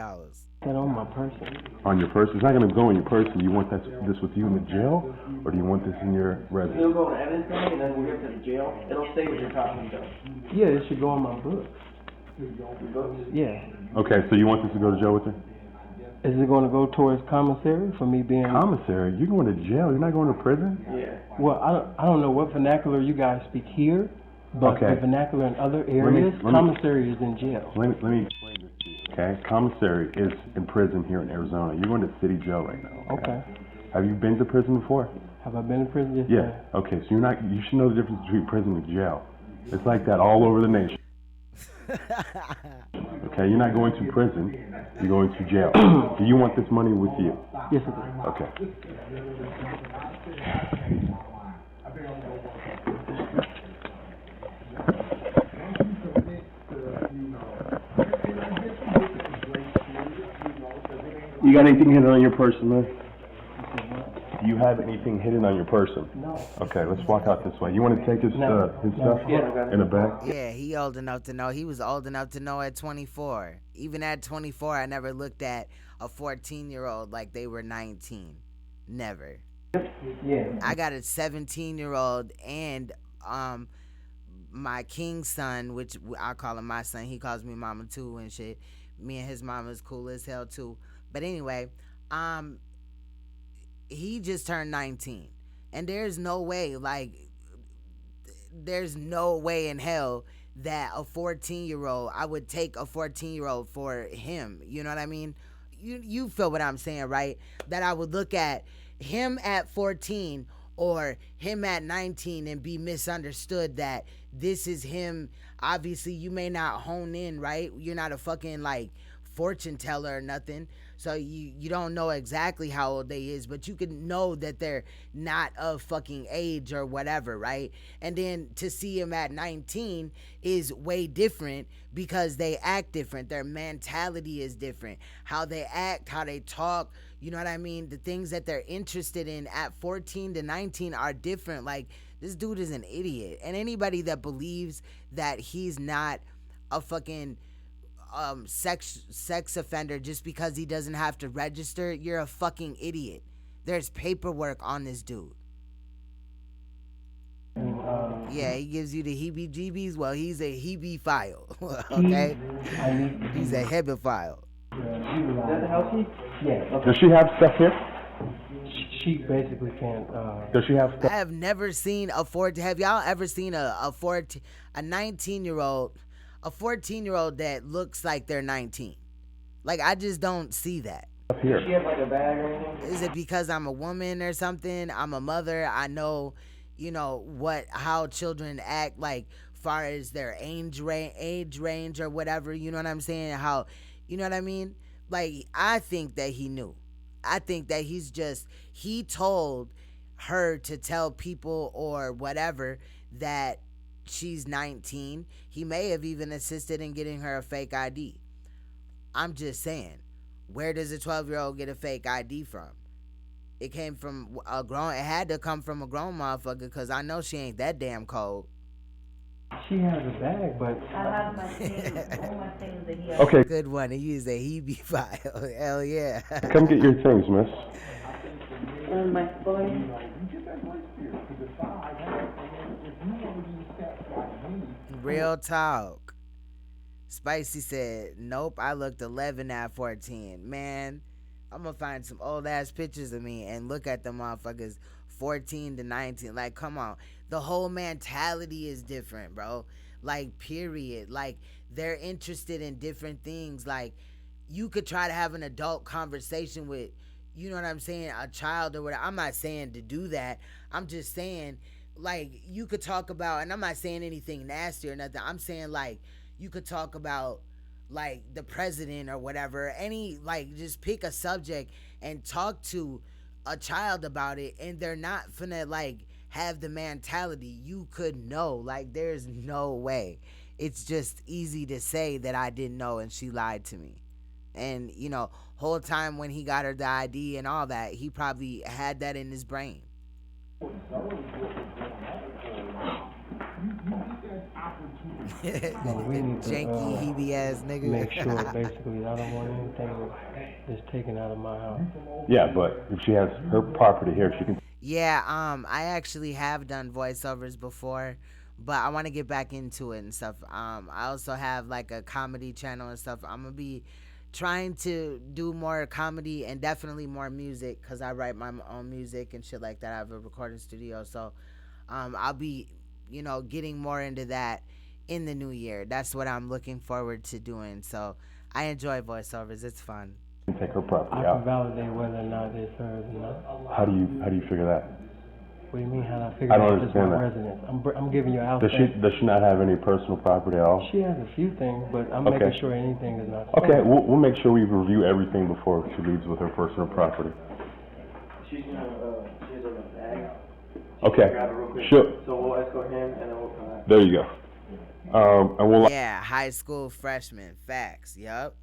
That on my person. On your purse? It's not going to go in your purse. Do you want this with you in the jail, or do you want this in your residence? It'll go in evidence thing, and then we'll get to the jail. It'll say what you're talking about. Yeah, it should go on my books. Yeah. Okay, so you want this to go to jail with her? Is it going to go towards commissary for me being... Commissary? You're going to jail. You're not going to prison? Yeah. Well, I don't know what vernacular you guys speak here, but the vernacular in other areas, commissary is in jail. Let me explain this to you, okay? Commissary is in prison here in Arizona. You're going to city jail right now, okay? Have you been to prison before? Have I been in prison? Yes, yeah. Okay, so you should know the difference between prison and jail. It's like that all over the nation. Okay, you're not going to prison, you're going to jail. Do you want this money with you? Yes, I do. Okay. You got anything hidden on your person, man? Do you have anything hidden on your person? No. Okay, let's walk out this way. You want to take his stuff in the back? Yeah, he old enough to know. He was old enough to know at 24. Even at 24, I never looked at a 14-year-old like they were 19. Never. Yeah. I got a 17-year-old and my king's son, which I call him my son. He calls me mama too and shit. Me and his mama's cool as hell too. But anyway, he just turned 19. And there's no way in hell that a 14-year-old, I would take a 14-year-old for him. You know what I mean? you feel what I'm saying, right? That I would look at him at 14 or him at 19 and be misunderstood that this is him. Obviously, you may not hone in, right? You're not a fucking like fortune teller or nothing. So you don't know exactly how old they is, but you can know that they're not of fucking age or whatever, right? And then to see him at 19 is way different because they act different. Their mentality is different. How they act, how they talk, you know what I mean? The things that they're interested in at 14 to 19 are different. Like, this dude is an idiot. And anybody that believes that he's not a fucking sex offender just because he doesn't have to register, you're a fucking idiot. There's paperwork on this dude. Yeah, he gives you the heebie-jeebies. Well, he's a heebie-phile, okay? He's a hebephile. Is that the house key? Yeah. Okay. Does she have stuff here? She basically can't. Does she have stuff? I have never seen have y'all ever seen a 19-year-old, a 14-year-old that looks like they're 19? Like, I just don't see that. Here. Does she have like a bag or anything? Is it because I'm a woman or something? I'm a mother. I know, you know, how children act, like, far as their age range or whatever, you know what I'm saying? How, you know what I mean? Like, I think that he knew. I think that he told her to tell people or whatever that she's 19. He may have even assisted in getting her a fake ID. I'm just saying, where does a 12-year-old get a fake ID from? It came from it had to come from a grown motherfucker, because I know she ain't that damn cold. She has a bag, but I have my things, all my things that he has. Okay. Good one. He used a heebie-phile. Hell yeah. Come get your things, miss. My phone. Real talk. Spicy said, nope, I looked 11 at 14. Man, I'm going to find some old-ass pictures of me and look at them motherfuckers 14 to 19. Like, come on. The whole mentality is different, bro. Like, period. Like, they're interested in different things. Like, you could try to have an adult conversation with, you know what I'm saying, a child or whatever. I'm not saying to do that. I'm just saying, like, you could talk about, and I'm not saying anything nasty or nothing. I'm saying, like, you could talk about, like, the president or whatever. Like, just pick a subject and talk to a child about it, and they're not finna, like, have the mentality. You could know. Like, there's no way. It's just easy to say that I didn't know and she lied to me. And, you know, whole time when he got her the ID and all that, he probably had that in his brain. No, we need to janky, heebie ass nigga. make sure, basically, I don't want anything that's taken out of my house. Yeah, but if she has her property here, she can. Yeah, I actually have done voiceovers before, but I want to get back into it and stuff. I also have like a comedy channel and stuff. I'm gonna be trying to do more comedy and definitely more music, because I write my own music and shit like that. I have a recording studio, so I'll be, you know, getting more into that in the new year. That's what I'm looking forward to doing. So I enjoy voiceovers. It's fun. Take her property I out. can validate whether or not it's hers or not. How do you figure that? What do you mean, how do I figure I don't out it's my understand that. residence? I'm giving you out. Does she not have any personal property at all? She has a few things, but I'm Okay. making sure anything is not Okay, stolen. we'll make sure we review everything before she leaves with her personal property. She's gonna, she has a bag. Okay, Grab it real quick. sure. So we'll escort him and then we'll come back. There you go. And we'll Yeah, high school freshman. Facts. Yup.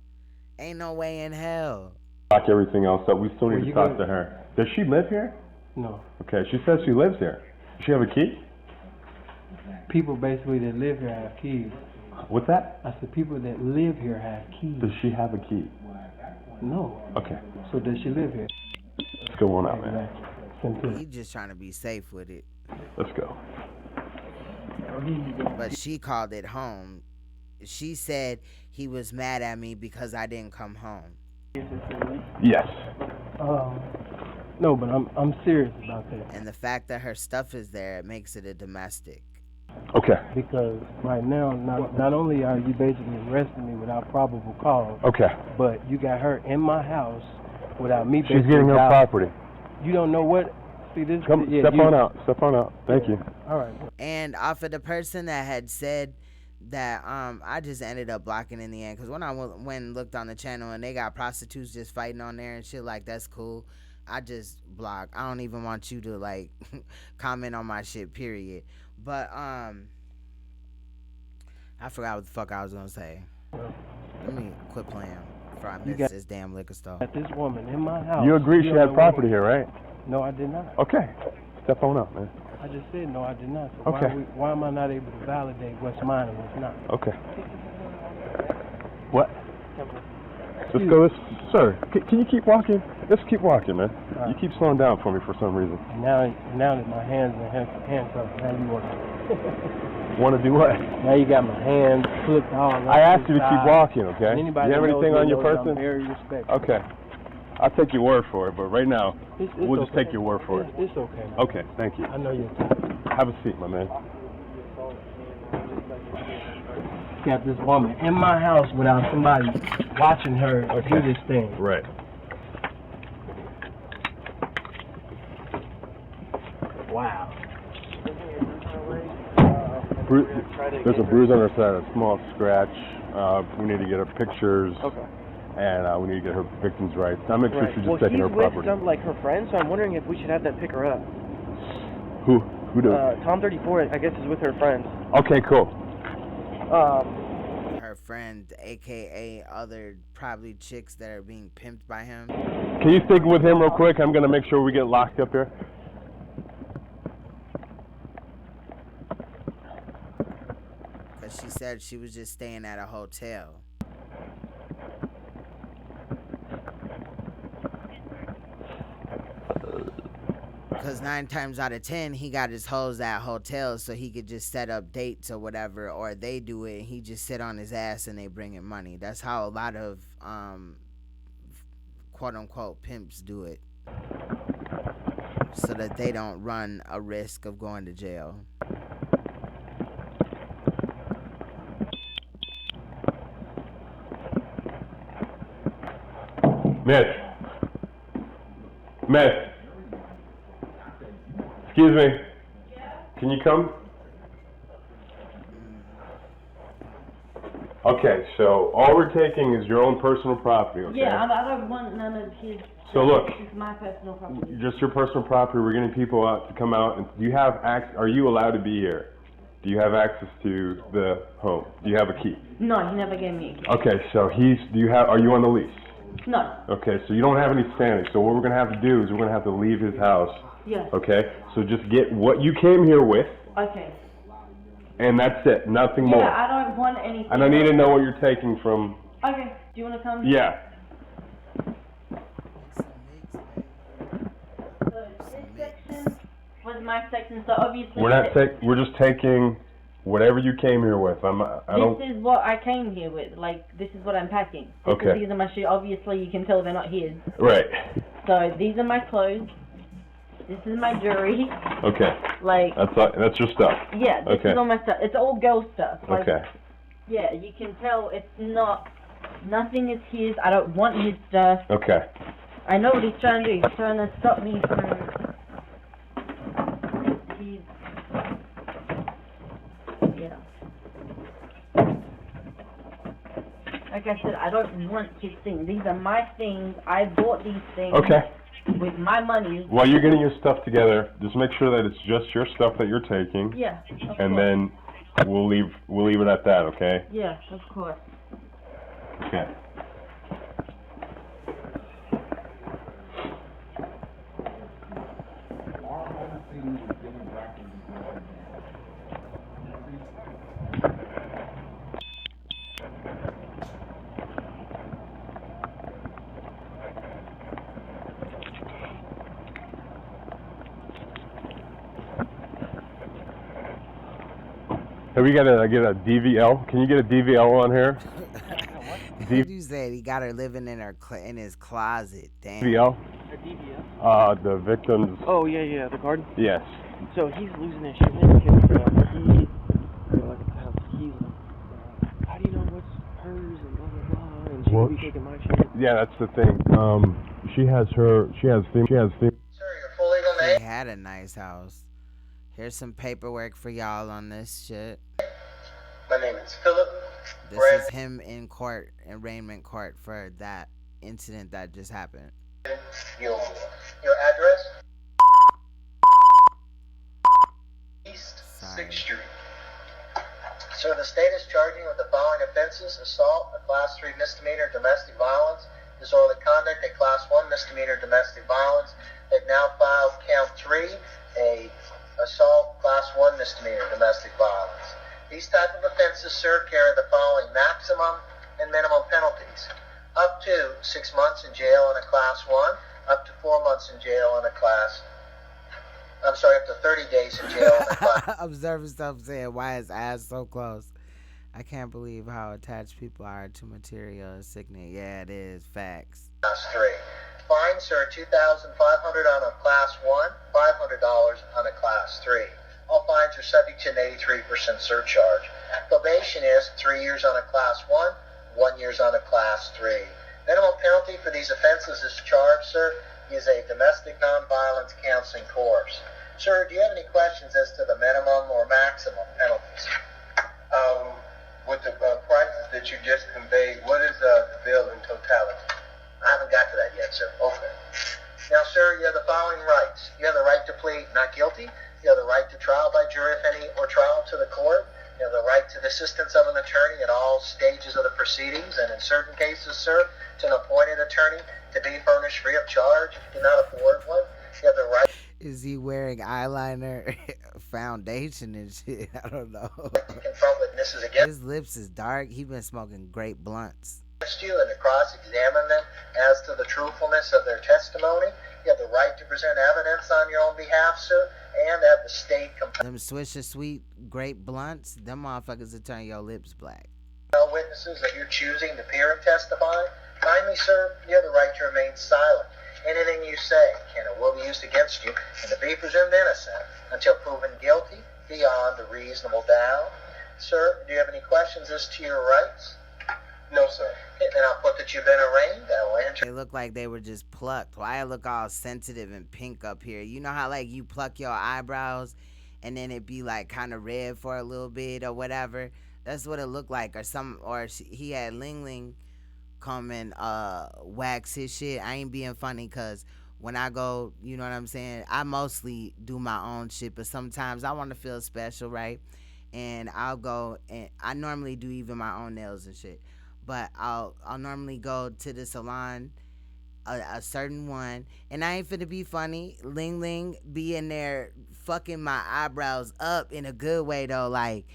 Ain't no way in hell. lock everything else up. We still need Where to you talk going? to her. Does she live here? No. Okay, she says she lives here. Does she have a key? People basically that live here have keys. What's that? I said people that live here have keys. Does she have a key? No. Okay, So does she live here? let's go on out, man. Simple. He just trying to be safe with it. Let's go. But she called it home. She said he was mad at me because I didn't come home. Yes. No, but I'm serious about that. And the fact that her stuff is there, it makes it a domestic. Okay. Because right now, not only are you basically arresting me without probable cause, Okay. but you got her in my house without me. She's getting her property. You don't know what. See this? Come, yeah, step on out. Step on out. Thank you. All right. And off of the person that had said that, I just ended up blocking in the end, because when I went and looked on the channel and they got prostitutes just fighting on there and shit, like, that's cool. I just block. I don't even want you to like comment on my shit, period. But I forgot what the fuck I was gonna say. Let me quit playing before I miss this damn liquor store. Got this woman in my house. You agree she had property here, right? No, I did not. Okay. Step on up, man. I just said no, I did not. So Okay. Why am I not able to validate what's mine and what's not? Okay. What? Let's go. Sir, can you keep walking? Let's keep walking, man. Right. You keep slowing down for me for some reason. Now that my hands are handcuffed, now you want Want to do what? Now you got my hands flipped all. I asked you to keep walking, okay? Anybody you have anything on your person? I'm very respectful. Okay. I'll take your word for it, but right now, It's we'll just okay. take your word for it. It's okay. Man. Okay, thank you. I know you're. Have a seat, my man. Got this woman in my house without somebody watching her do this thing. Right. Wow. There's a bruise on her side, a small scratch. We need to get her pictures. Okay. And we need to get her victim's rights. I'll make sure she's just taking her Well, he's property. with some, like, her friend, so I'm wondering if we should have that pick her up. Who does? Tom 34, I guess, is with her friends. Okay, cool. Her friend, aka other probably chicks that are being pimped by him. Can you stick with him real quick? I'm gonna make sure we get locked up here. Because she said she was just staying at a hotel. Because 9 times out of 10, he got his hoes at hotels so he could just set up dates or whatever, or they do it and he just sit on his ass and they bring him money. That's how a lot of quote-unquote pimps do it, so that they don't run a risk of going to jail. Miss. Excuse me. Can you come? Okay, so all we're taking is your own personal property, okay? Yeah, I don't want none of his. So look, It's my personal property. just your personal property. We're getting people out to come out. And do you have access? Are you allowed to be here? Do you have access to the home? Do you have a key? No, he never gave me a key. Okay, so are you on the lease? No. Okay, so you don't have any standing. So what we're gonna have to do is we're gonna have to leave his house. Yeah. Okay, so just get what you came here with, Okay. and that's it. Nothing more. Yeah, I don't want anything. And I need to know what you're taking from. Okay. Do you want to come? Yeah. So this section was my section. So obviously. We're just taking whatever you came here with. This is what I came here with. Like, this is what I'm packing. Okay. These are my shoes. Obviously, you can tell they're not his. Right. So these are my clothes. This is my jewelry. Okay. Like. That's your stuff. Yeah. This is all my stuff. It's all girl stuff. Like, Okay. Yeah, you can tell it's not. Nothing is his. I don't want his stuff. Okay. I know what he's trying to do. He's trying to stop me from. Yeah. Like I said, I don't want his things. These are my things. I bought these things. Okay. With my money. While you're getting your stuff together, just make sure that it's just your stuff that you're taking. Yeah. Of And course. then we'll leave it at that, okay? Yeah, of course. Okay. Have we got to get a DVL? Can you get a DVL on here? You said he got her living in his closet. Damn. DVL? A DVS? The victim's. Oh, yeah, the card? Yes. So he's losing his shit. Well, yeah, that's the thing. She has He had a nice house. Here's some paperwork for y'all on this shit. My name is Philip. This is him in court, arraignment court, for that incident that just happened. Your address? East 6th Street. Sir, the state is charging with the following offenses: assault, a class 3 misdemeanor, domestic violence, disorderly conduct, a class 1 misdemeanor, domestic violence. They've now filed count 3, a assault, class 1 misdemeanor, domestic violence. These type of offenses, sir, carry the following maximum and minimum penalties: up to 6 months in jail on a class 1, up to 4 months in jail on a class. I'm sorry, up to 30 days in jail on a class. Observe stuff saying, why is ass so close? I can't believe how attached people are to material. It's sickening. Yeah, it is. Facts. Class 3. Fine, sir, $2,500 on a class 1, $500 on a class 3. All fines are subject to an 83% surcharge. Probation is 3 years on a class 1, 1 year on a class 3. Minimum penalty for these offenses is charged, sir, is a domestic nonviolence counseling course. Sir, do you have any questions as to the minimum or maximum penalties? With the prices that you just conveyed, what is the bill in totality? I haven't got to that yet, sir. Okay. Now, sir, you have the following rights. You have the right to plead not guilty. You have the right to trial by jury, if any, or trial to the court. You have the right to the assistance of an attorney at all stages of the proceedings, and in certain cases, sir, to an appointed attorney to be furnished free of charge if you do not afford one. You have the right. Is he wearing eyeliner, foundation, and shit? I don't know. Confront witnesses against his lips is dark. He been smoking great blunts. You and to cross-examine them as to the truthfulness of their testimony. You have the right to present evidence on your own behalf, sir, and that the state them Swisher Sweet grape blunts, them motherfuckers will turn your lips black. Tell witnesses that you're choosing to appear and testify. Finally, sir, you have the right to remain silent. Anything you say can or will be used against you and to be presumed innocent until proven guilty beyond a reasonable doubt. Sir, do you have any questions as to your rights? No, sir. Okay, then I'll put that you've been arraigned. I will enter. They look like they were just plucked. Why I look all sensitive and pink up here? You know how like you pluck your eyebrows and then it be like kind of red for a little bit or whatever? That's what it looked like. He had Ling Ling come and wax his shit. I ain't being funny because when I go, you know what I'm saying, I mostly do my own shit, but sometimes I want to feel special, right? And I'll go, and I normally do even my own nails and shit, but I'll normally go to the salon, a certain one, and I ain't finna be funny. Ling Ling be in there fucking my eyebrows up in a good way though, like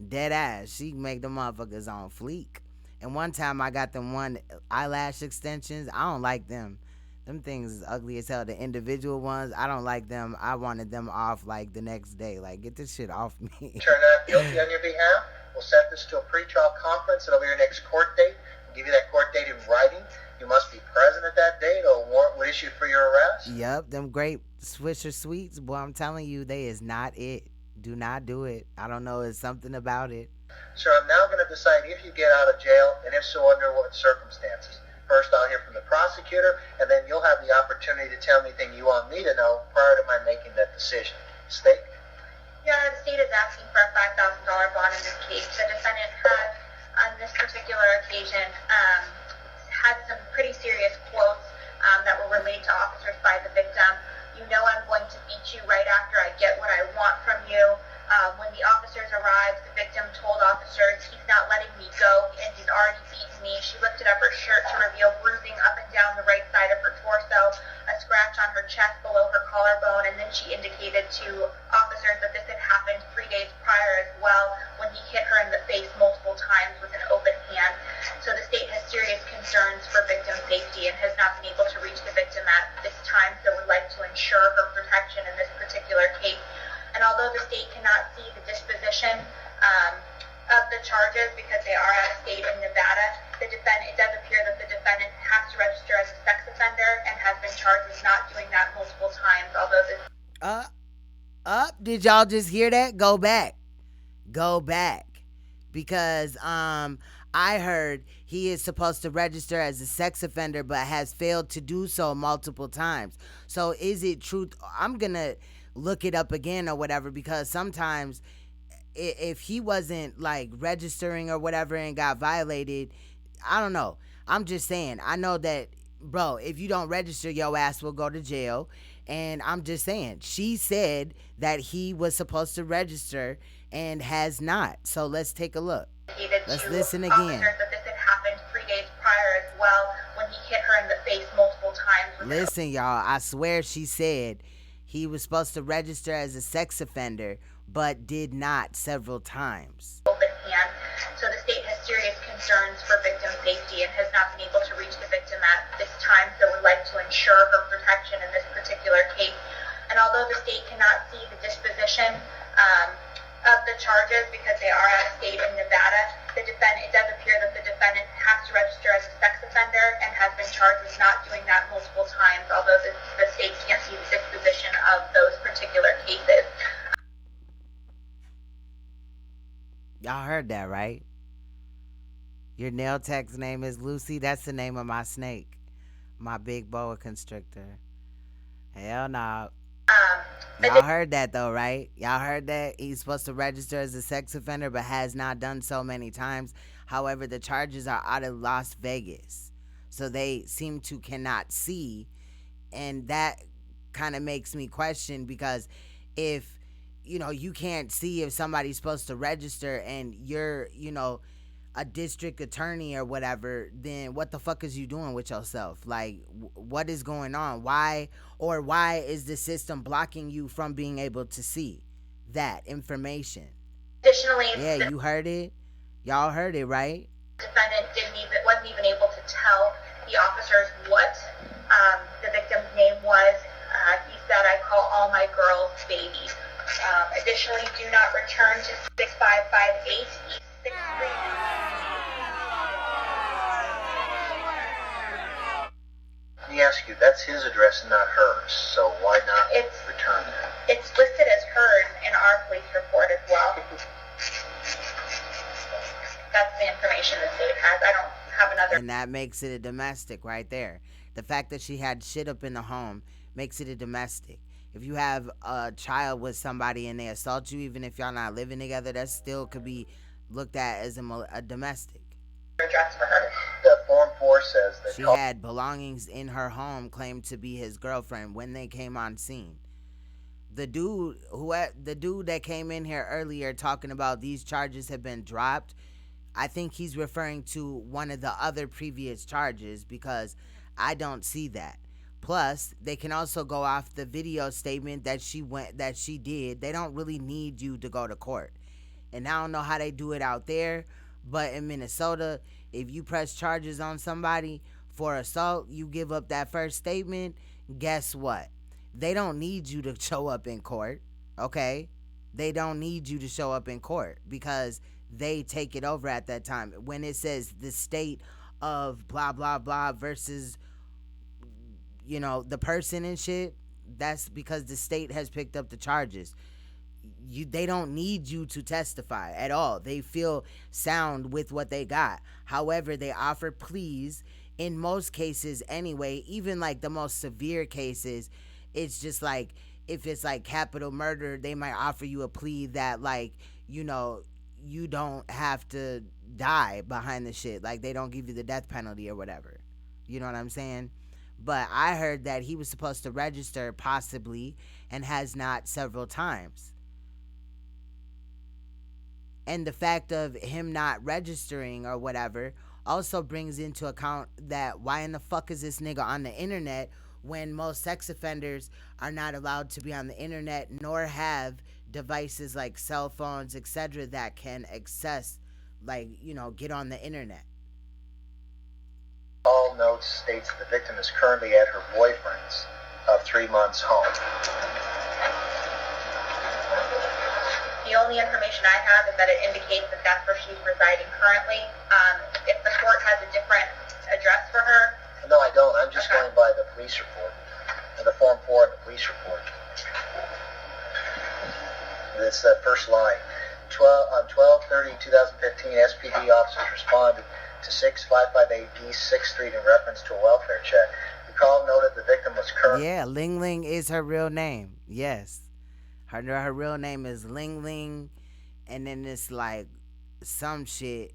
dead ass. She make them motherfuckers on fleek. And one time I got them one eyelash extensions. I don't like them. Them things is ugly as hell. The individual ones, I don't like them. I wanted them off like the next day. Like, get this shit off me. Turn out guilty on your behalf. We'll set this to a pretrial conference. It'll be your next court date. We'll give you that court date in writing. You must be present at that date or a warrant will issue for your arrest. Yep, them great Swisher Sweets. Boy, I'm telling you, they is not it. Do not do it. I don't know. It's something about it. Sir, I'm now going to decide if you get out of jail, and if so, under what circumstances. First, I'll hear from the prosecutor, and then you'll have the opportunity to tell me anything you want me to know prior to my making that decision. State? Yeah, the state is asking for a $5,000 bond in this case. The defendant had, on this particular occasion, had some pretty serious quotes that were relayed to officers by the victim. You know I'm going to beat you right after I get what I want from you. When the officers arrived, the victim told officers, he's not letting me go, and he's already beaten me. She lifted up her shirt to reveal bruising up and down the right side of her torso, a scratch on her chest below her collarbone, and then she indicated to officers that this had happened 3 days prior as well, when he hit her in the face multiple times with an open hand. So the state has serious concerns for victim safety and has not been able to reach the victim at this time, so would like to ensure her protection in this particular case. And although the state cannot see the disposition of the charges because they are out of state in Nevada, it does appear that the defendant has to register as a sex offender and has been charged with not doing that multiple times. Although did y'all just hear that? Go back, because I heard he is supposed to register as a sex offender but has failed to do so multiple times. So is it true? I'm going to look it up again or whatever, because sometimes if he wasn't like registering or whatever and got violated, I don't know. I'm just saying, I know that, bro, if you don't register, your ass will go to jail. And I'm just saying, she said that he was supposed to register and has not. So let's take a look. Let's listen again. Officers that this had happened 3 days prior as well, when he hit her in the face multiple times. Listen, y'all, I swear she said he was supposed to register as a sex offender, but did not several times. Open hand. So the state has serious concerns for victim safety and has not been able to reach the victim at this time, so would like to ensure her protection in this particular case. And although the state cannot see the disposition of the charges because they are out of state in Nevada, it does appear that the defendant has to register as a sex offender and has been charged with not doing that multiple times, although the state can't see the disposition of those particular cases. Y'all heard that, right? Your nail tech's name is Lucy. That's the name of my snake, my big boa constrictor. Hell no. Y'all heard that though, right? Y'all heard that he's supposed to register as a sex offender but has not done so many times. However, the charges are out of Las Vegas, so they seem to cannot see, and that kind of makes me question, because if you can't see if somebody's supposed to register and you're a district attorney or whatever, then what the fuck is you doing with yourself? Like, what is going on? Why is the system blocking you from being able to see that information? Additionally, yeah, you heard it. Y'all heard it, right? The defendant wasn't even able to tell the officers what the victim's name was. He said, "I call all my girls babies." Additionally, do not return to 6558 East 6th Street. Let me ask you, that's his address and not hers, so why not return that? It's listed as hers in our police report as well. That's the information the state has. I don't have another. And that makes it a domestic right there. The fact that she had shit up in the home makes it a domestic. If you have a child with somebody and they assault you, even if y'all not living together, that still could be looked at as a domestic. Address for her. The Form 4 says that she had belongings in her home claimed to be his girlfriend when they came on scene. The dude that came in here earlier talking about these charges have been dropped, I think he's referring to one of the other previous charges, because I don't see that. Plus, they can also go off the video statement that she did. They don't really need you to go to court. And I don't know how they do it out there, but in Minnesota, if you press charges on somebody for assault, you give up that first statement, guess what? They don't need you to show up in court, okay? They don't need you to show up in court because they take it over at that time. When it says the state of blah, blah, blah versus the person and shit, that's because the state has picked up the charges. They don't need you to testify at all. They feel sound with what they got. However, they offer pleas in most cases anyway. Even like the most severe cases, it's just like, if it's like capital murder, they might offer you a plea that you don't have to die behind the shit. Like, they don't give you the death penalty or whatever. You know what I'm saying? But I heard that he was supposed to register possibly and has not several times. And the fact of him not registering or whatever also brings into account that why in the fuck is this nigga on the internet when most sex offenders are not allowed to be on the internet nor have devices like cell phones, etc., that can access, get on the internet. All notes states the victim is currently at her boyfriend's of 3 months home. The only information I have is that it indicates that that's where she's residing currently. If the court has a different address for her. No, I don't. I'm just going by the police report. The Form 4 and the police report. It's the first line. On 12/30/2015, SPD officers responded to 6558 East 6th Street in reference to a welfare check. The call noted the victim was currently... Yeah, Ling Ling is her real name. Yes. Her real name is Ling Ling, and then it's like some shit.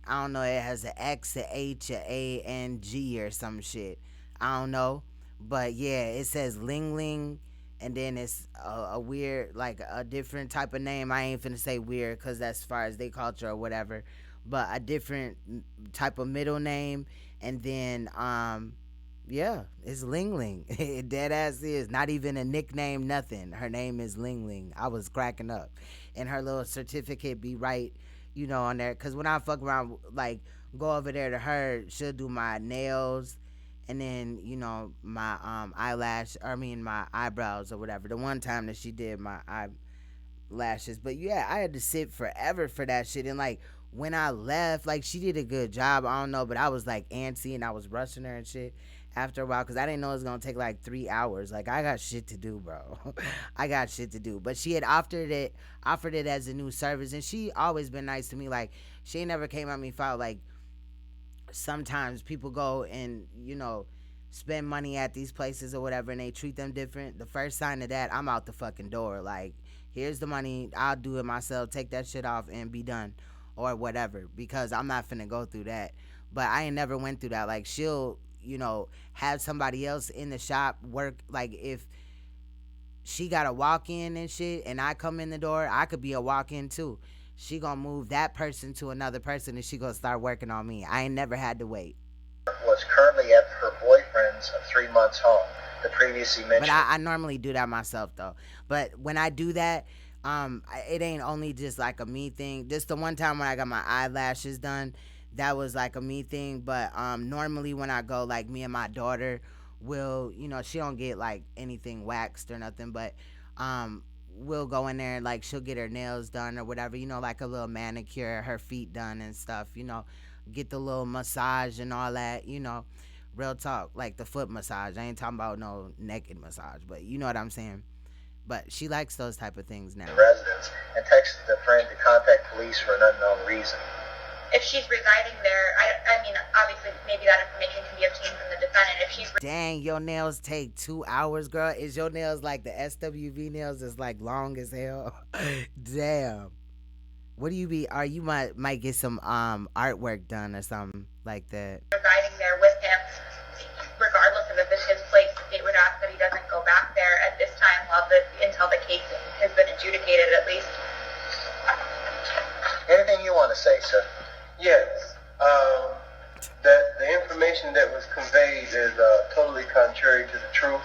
I don't know. It has an X, a H, a A, and G or some shit. I don't know. But yeah, it says Ling Ling, and then it's a weird, like a different type of name. I ain't finna say weird because that's as far as they culture or whatever. But a different type of middle name, and then yeah, it's Ling Ling. Dead ass is not even a nickname, nothing. Her name is Ling Ling. I was cracking up, and her little certificate be right, on there. Cause when I fuck around, like go over there to her, she'll do my nails, and then my my eyebrows or whatever. The one time that she did my eyelashes, but yeah, I had to sit forever for that shit, and like when I left, like she did a good job. I don't know, but I was like antsy and I was rushing her and shit after a while because I didn't know it was gonna take like 3 hours. Like I got shit to do, bro. I got shit to do. But she had offered it as a new service, and she always been nice to me. Like she ain't never came at me foul. Like sometimes people go and spend money at these places or whatever, and they treat them different. The first sign of that, I'm out the fucking door. Like here's the money, I'll do it myself. Take that shit off and be done. Or whatever, because I'm not finna go through that. But I ain't never went through that. Like she'll, have somebody else in the shop work. Like if she got a walk-in and shit, and I come in the door, I could be a walk-in too. She gonna move that person to another person, and she gonna start working on me. I ain't never had to wait. Was currently at her boyfriend's of 3 months home. The previously mentioned. But I normally do that myself though. But when I do that, it ain't only just like a me thing. Just the one time when I got my eyelashes done, that was like a me thing. But normally when I go, like me and my daughter will, she don't get like anything waxed or nothing, but we'll go in there and like she'll get her nails done or whatever, like a little manicure, her feet done and stuff, get the little massage and all that, real talk, like the foot massage. I ain't talking about no naked massage, but you know what I'm saying. But she likes those type of things now. Residence and texted a friend to contact police for an unknown reason. If she's residing there, I mean, obviously, maybe that information can be obtained from the defendant. If she's dang, your nails take 2 hours, girl. Is your nails like the SWV nails? That's like long as hell. Damn. What do you be? Or you might get some artwork done or something like that. Residing there with him, regardless of if it's his place, the state would ask that he doesn't go back there at this time until the case has been adjudicated at least. Anything you want to say, sir? Yes. That the information that was conveyed is totally contrary to the truth.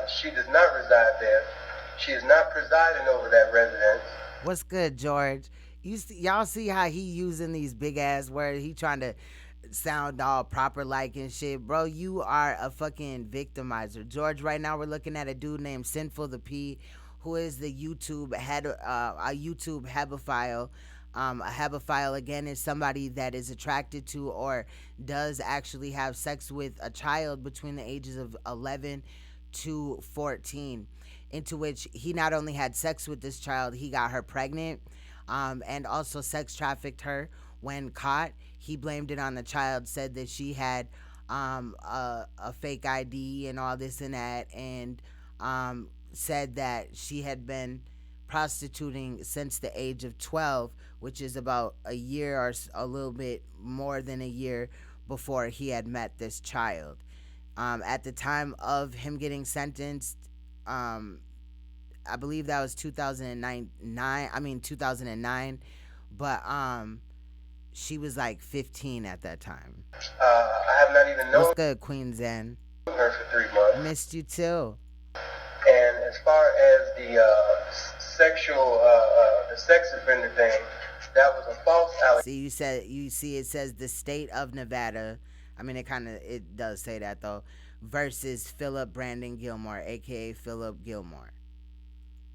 She does not reside there. She is not presiding over that residence. What's good, George? Y'all see how he using these big ass words? He trying to sound all proper like and shit. Bro, you are a fucking victimizer. George, right now we're looking at a dude named Sinful the P, who is the YouTube a YouTube hebephile. A hebephile, again, is somebody that is attracted to or does actually have sex with a child between the ages of 11 to 14, into which he not only had sex with this child, he got her pregnant, and also sex trafficked her. When caught, he blamed it on the child, said that she had a fake ID and all this and that, and said that she had been prostituting since the age of 12, which is about a year or a little bit more than a year before he had met this child. At the time of him getting sentenced, I believe that was 2009, but she was like 15 at that time. I have not even known What's good, Queen Zen? her for 3 months. Missed you too. And as far as the the sex offender thing, that was a false allegation. You see it says the state of Nevada. I mean, it does say that though. Versus Philip Brandon Gilmore, aka Philip Gilmore.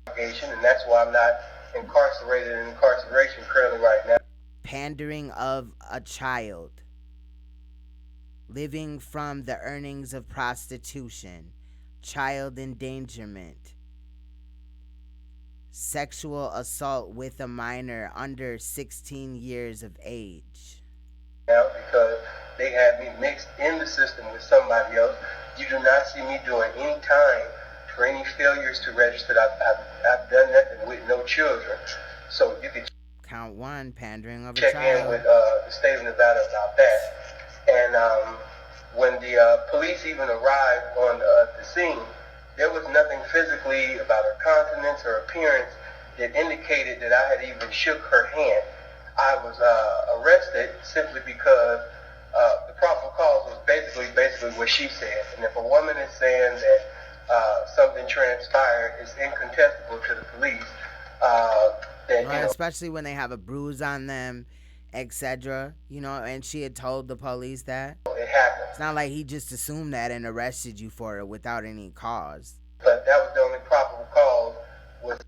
And that's why I'm not incarcerated in incarceration currently right now. Pandering of a child. Living from the earnings of prostitution. Child endangerment. sexual assault with a minor under 16 years of age. Now, because they had me mixed in the system with somebody else, you do not see me doing any time for any failures to register. I've done nothing with no children. So you can count 1, pandering of a check child. in with the state of Nevada about that. And when the police even arrived on the scene, there was nothing physically about her countenance or appearance that indicated that I had even shook her hand. I was arrested simply because the probable cause was basically what she said. And if a woman is saying that something transpired, it's incontestable to the police. Then, right, especially when they have a bruise on them, etc. You know, and she had told the police that. It happened. It's not like he just assumed that and arrested you for it without any cause. But that was the only probable cause. Was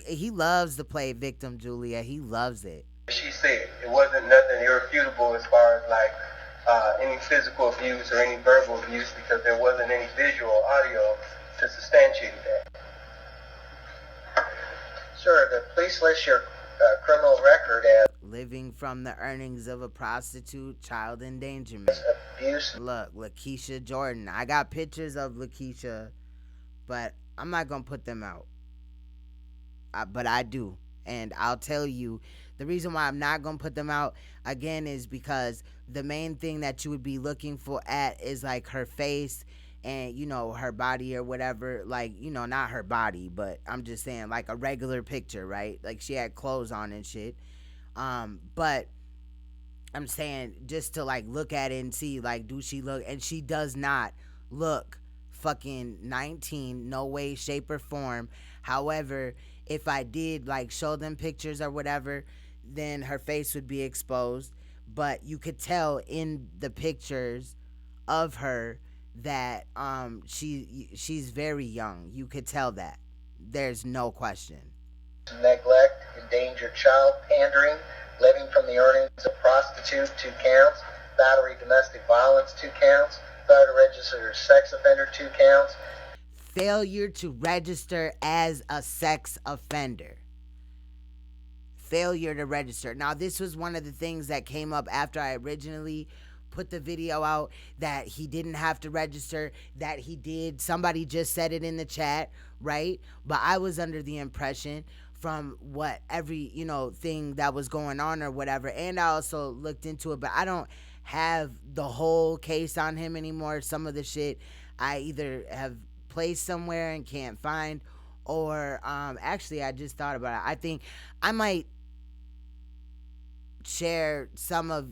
he loves to play victim, Julia. He loves it. She said it wasn't nothing irrefutable as far as like any physical abuse or any verbal abuse, because there wasn't any visual audio to substantiate that. Sir, the police list your criminal record as living from the earnings of a prostitute, child endangerment, abuse. Look, Lakeisha Jordan. I got pictures of Lakeisha, but I'm not gonna put them out. But I do, and I'll tell you. The reason why I'm not going to put them out, again, is because the main thing that you would be looking for at is, like, her face and, you know, her body or whatever. Like, you know, not her body, but I'm just saying, like, a regular picture, right? Like, she had clothes on and shit. But I'm saying just to, like, look at it and see, like, do she look? And she does not look fucking 19, no way, shape, or form. However, if I did, like, show them pictures or whatever, then her face would be exposed. But you could tell in the pictures of her that she's very young. You could tell that. There's no question. Neglect, endangered child, pandering, living from the earnings of prostitute, 2 counts, battery, domestic violence, 2 counts, failure to register as sex offender, 2 counts. Failure to register as a sex offender. Failure to register. Now, this was one of the things that came up after I originally put the video out, that he didn't have to register, that he did. Somebody just said it in the chat, right? But I was under the impression from what every, you know, thing that was going on or whatever, and I also looked into it, but I don't have the whole case on him anymore. Some of the shit I either have placed somewhere and can't find, or actually I just thought about it. I think I might share some of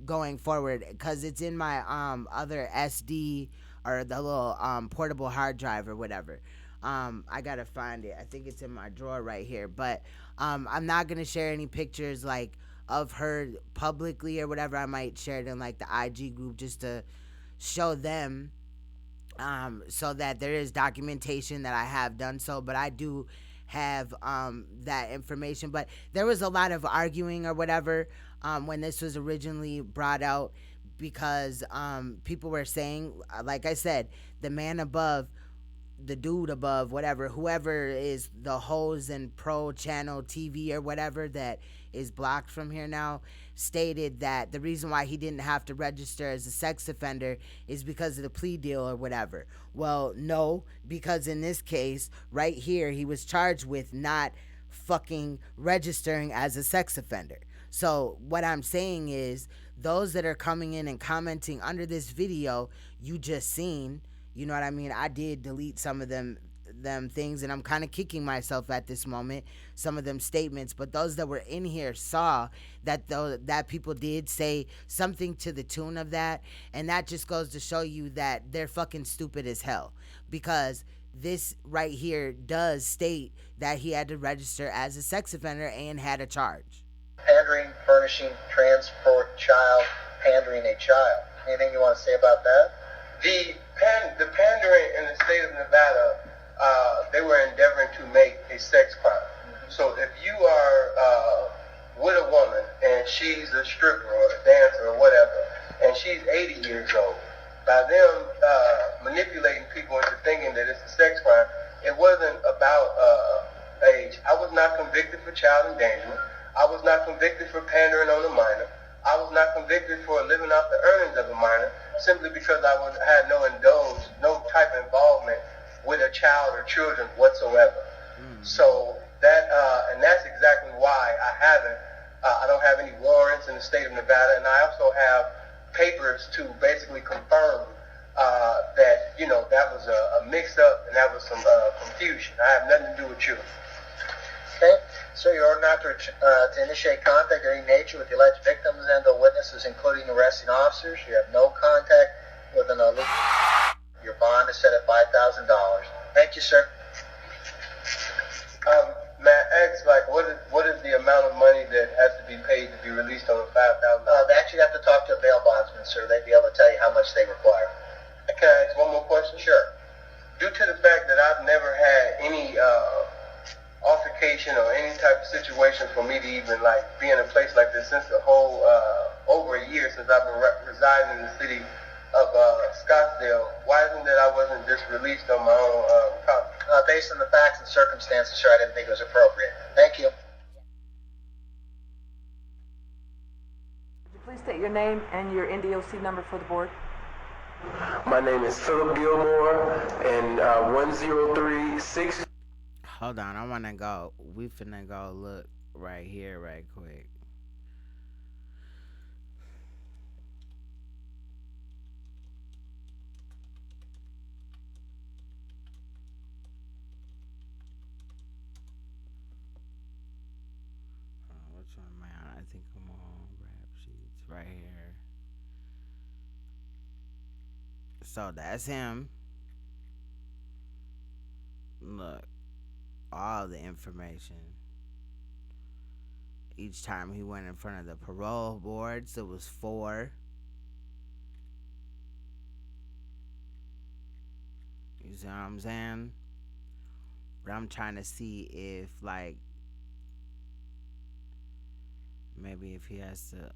going forward because it's in my other SD or the little portable hard drive or whatever. I gotta find it. I think it's in my drawer right here, but I'm not gonna share any pictures like of her publicly or whatever. I might share it in like the IG group just to show them so that there is documentation that I have done so. But I do have that information. But there was a lot of arguing or whatever when this was originally brought out, because people were saying, like I said, the man above, the dude above, whatever, whoever is the host and pro channel TV or whatever that is blocked from here now, stated that the reason why he didn't have to register as a sex offender is because of the plea deal or whatever. Well, no, because in this case right here, he was charged with not fucking registering as a sex offender. So what I'm saying is, those that are coming in and commenting under this video you just seen, you know what I mean? I did delete some of them things, and I'm kind of kicking myself at this moment, some of them statements, but those that were in here saw that that people did say something to the tune of that, and that just goes to show you that they're fucking stupid as hell, because this right here does state that he had to register as a sex offender and had a charge. Pandering, furnishing, transport, child, pandering a child. Anything you want to say about that? The pandering in the state of Nevada, they were endeavoring to make a sex crime. So if you are with a woman and she's a stripper or a dancer or whatever, and she's 80 years old, by them manipulating people into thinking that it's a sex crime, it wasn't about age. I was not convicted for child endangerment. I was not convicted for pandering on a minor. I was not convicted for living off the earnings of a minor simply because I had no type of involvement with a child or children whatsoever. So that, and that's exactly why I don't have any warrants in the state of Nevada, and I also have papers to basically confirm that, that was a mix-up and that was some confusion. I have nothing to do with you. Okay, so you're ordered not to initiate contact of any nature with the alleged victims and or witnesses, including arresting officers. You have no contact with an illegal. Your bond is set at $5,000. Thank you, sir. Matt, ask, what is the amount of money that has to be paid to be released on the $5,000? They actually have to talk to a bail bondsman, sir. They'd be able to tell you how much they require. Can I ask one more question? Sure. Due to the fact that I've never had any altercation or any type of situation for me to even be in a place like this since the whole over a year since I've been residing in the city of Scottsdale, why isn't that I wasn't just released on my own copy? Based on the facts and circumstances, sir, I didn't think it was appropriate. Thank you. Would you please state your name and your NDOC number for the board? My name is Philip Gilmore, and 1036. Hold on, I wanna go. We finna go look right here, right quick. Which one am I on? I think I'm on rap sheets right here. So that's him. Look, all the information. Each time he went in front of the parole boards, it was 4. You see what I'm saying? But I'm trying to see if, maybe if he has to.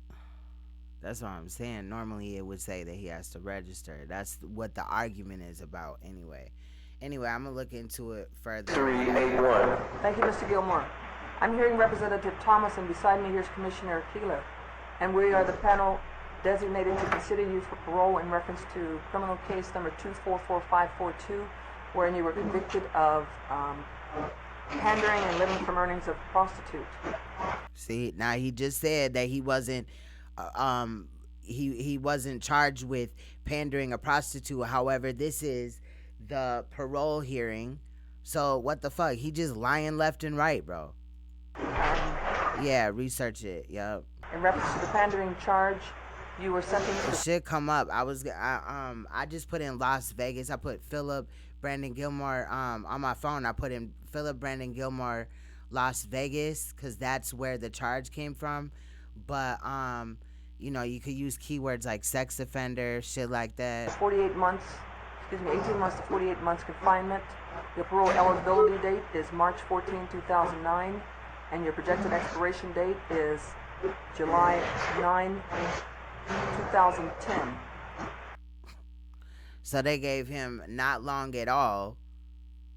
That's what I'm saying. Normally it would say that he has to register. That's what the argument is about anyway. Anyway, I'm going to look into it further. 381. Thank you, Mr. Gilmore. I'm hearing Representative Thomas, and beside me here's Commissioner Keeler. And we are the panel designated to consider you for parole in reference to criminal case number 244542, wherein you were convicted of pandering and living from earnings of prostitute. See, now he just said that he wasn't he wasn't charged with pandering a prostitute. However, this is the parole hearing. So what the fuck? He just lying left and right, bro. Yeah, research it. Yep. In reference to the pandering charge, you were sentenced. It should come up. I just put in Las Vegas. I put Philip Brandon Gilmore on my phone. I put in Philip Brandon Gilmore Las Vegas because that's where the charge came from. But you could use keywords like sex offender, shit like that. 18 months to 48 months confinement. Your parole eligibility date is March 14, 2009, and your projected expiration date is July 9, 2010. So they gave him not long at all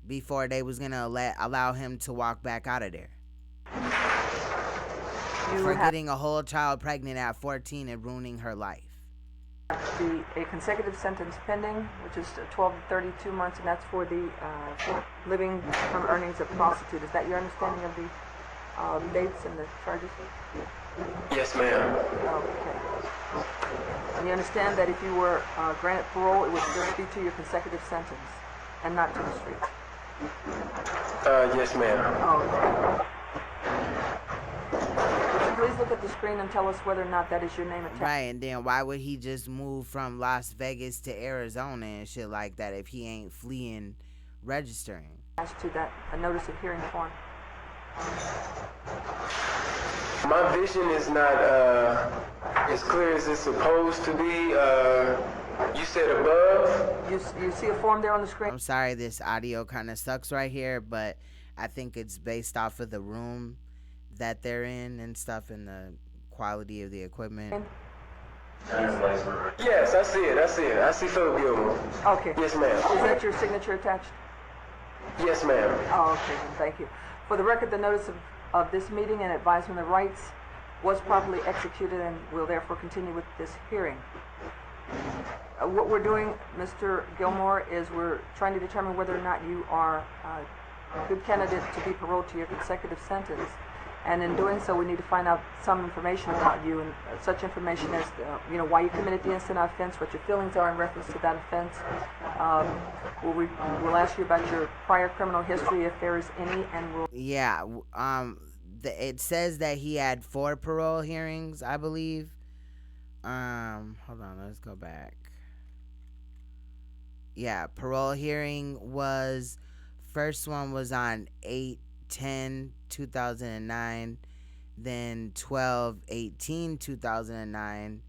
before they was gonna allow him to walk back out of there. For getting a whole child pregnant at 14 and ruining her life. A consecutive sentence pending, which is 12 to 32 months, and that's for the living from earnings of prostitute. Is that your understanding of the dates and the charges? Yes, ma'am. Okay. And you understand that if you were granted parole, it would just be to your consecutive sentence and not to the streets? Yes, ma'am. Oh, okay. Please look at the screen and tell us whether or not that is your name attached. Right, and then why would he just move from Las Vegas to Arizona and shit like that if he ain't fleeing registering? As to that, a notice of hearing form. My vision is not as clear as it's supposed to be. You said above? You see a form there on the screen? I'm sorry this audio kind of sucks right here, but I think it's based off of the room that they're in and stuff, and the quality of the equipment. Yes, I see it. I see Philip Gilmore. Okay. Yes, ma'am. Is that your signature attached? Yes, ma'am. Oh, okay. Thank you. For the record, the notice of this meeting and advisement of rights was properly executed and will therefore continue with this hearing. What we're doing, Mr. Gilmore, is we're trying to determine whether or not you are a good candidate to be paroled to your consecutive sentence. And in doing so, we need to find out some information about you, and such information as, why you committed the incident offense, what your feelings are in reference to that offense. We'll ask you about your prior criminal history, if there is any, and we'll... Yeah, it says that he had 4 parole hearings, I believe. Hold on, let's go back. Yeah, parole hearing was, first one was on 8/10/2009, then 12/18/2009,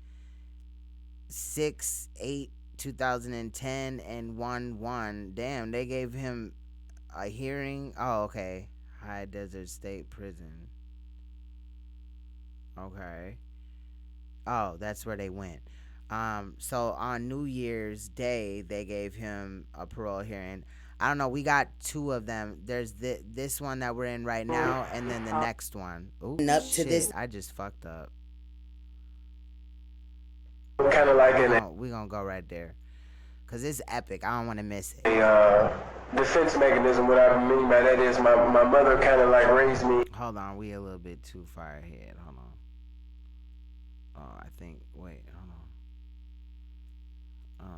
6/8/2010, and 1/1. Damn, they gave him a hearing. Oh, okay. High Desert State Prison. Okay. Oh, that's where they went. So on New Year's Day, they gave him a parole hearing. I don't know. We got 2 of them. There's this one that we're in right now, and then the next one. Ooh, And up to shit, this- I just fucked up. Kind of like We're gonna go right there, cause it's epic. I don't want to miss it. a defense mechanism. What I mean by that is my mother kind of like raised me. Hold on, we a little bit too far ahead. Hold on. Oh, I think. Wait, hold on.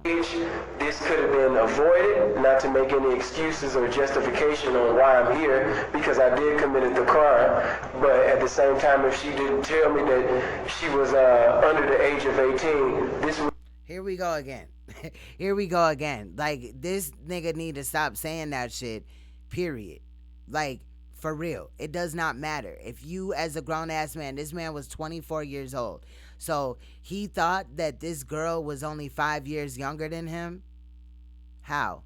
This could have been avoided, not to make any excuses or justification on why I'm here, because I did commit the crime. But at the same time, if she didn't tell me that she was under the age of 18, this would... Here we go again. Here we go again. Like, this nigga need to stop saying that shit, period. Like, for real. It does not matter. If you, as a grown-ass man, this man was 24 years old. So he thought that this girl was only 5 years younger than him? How?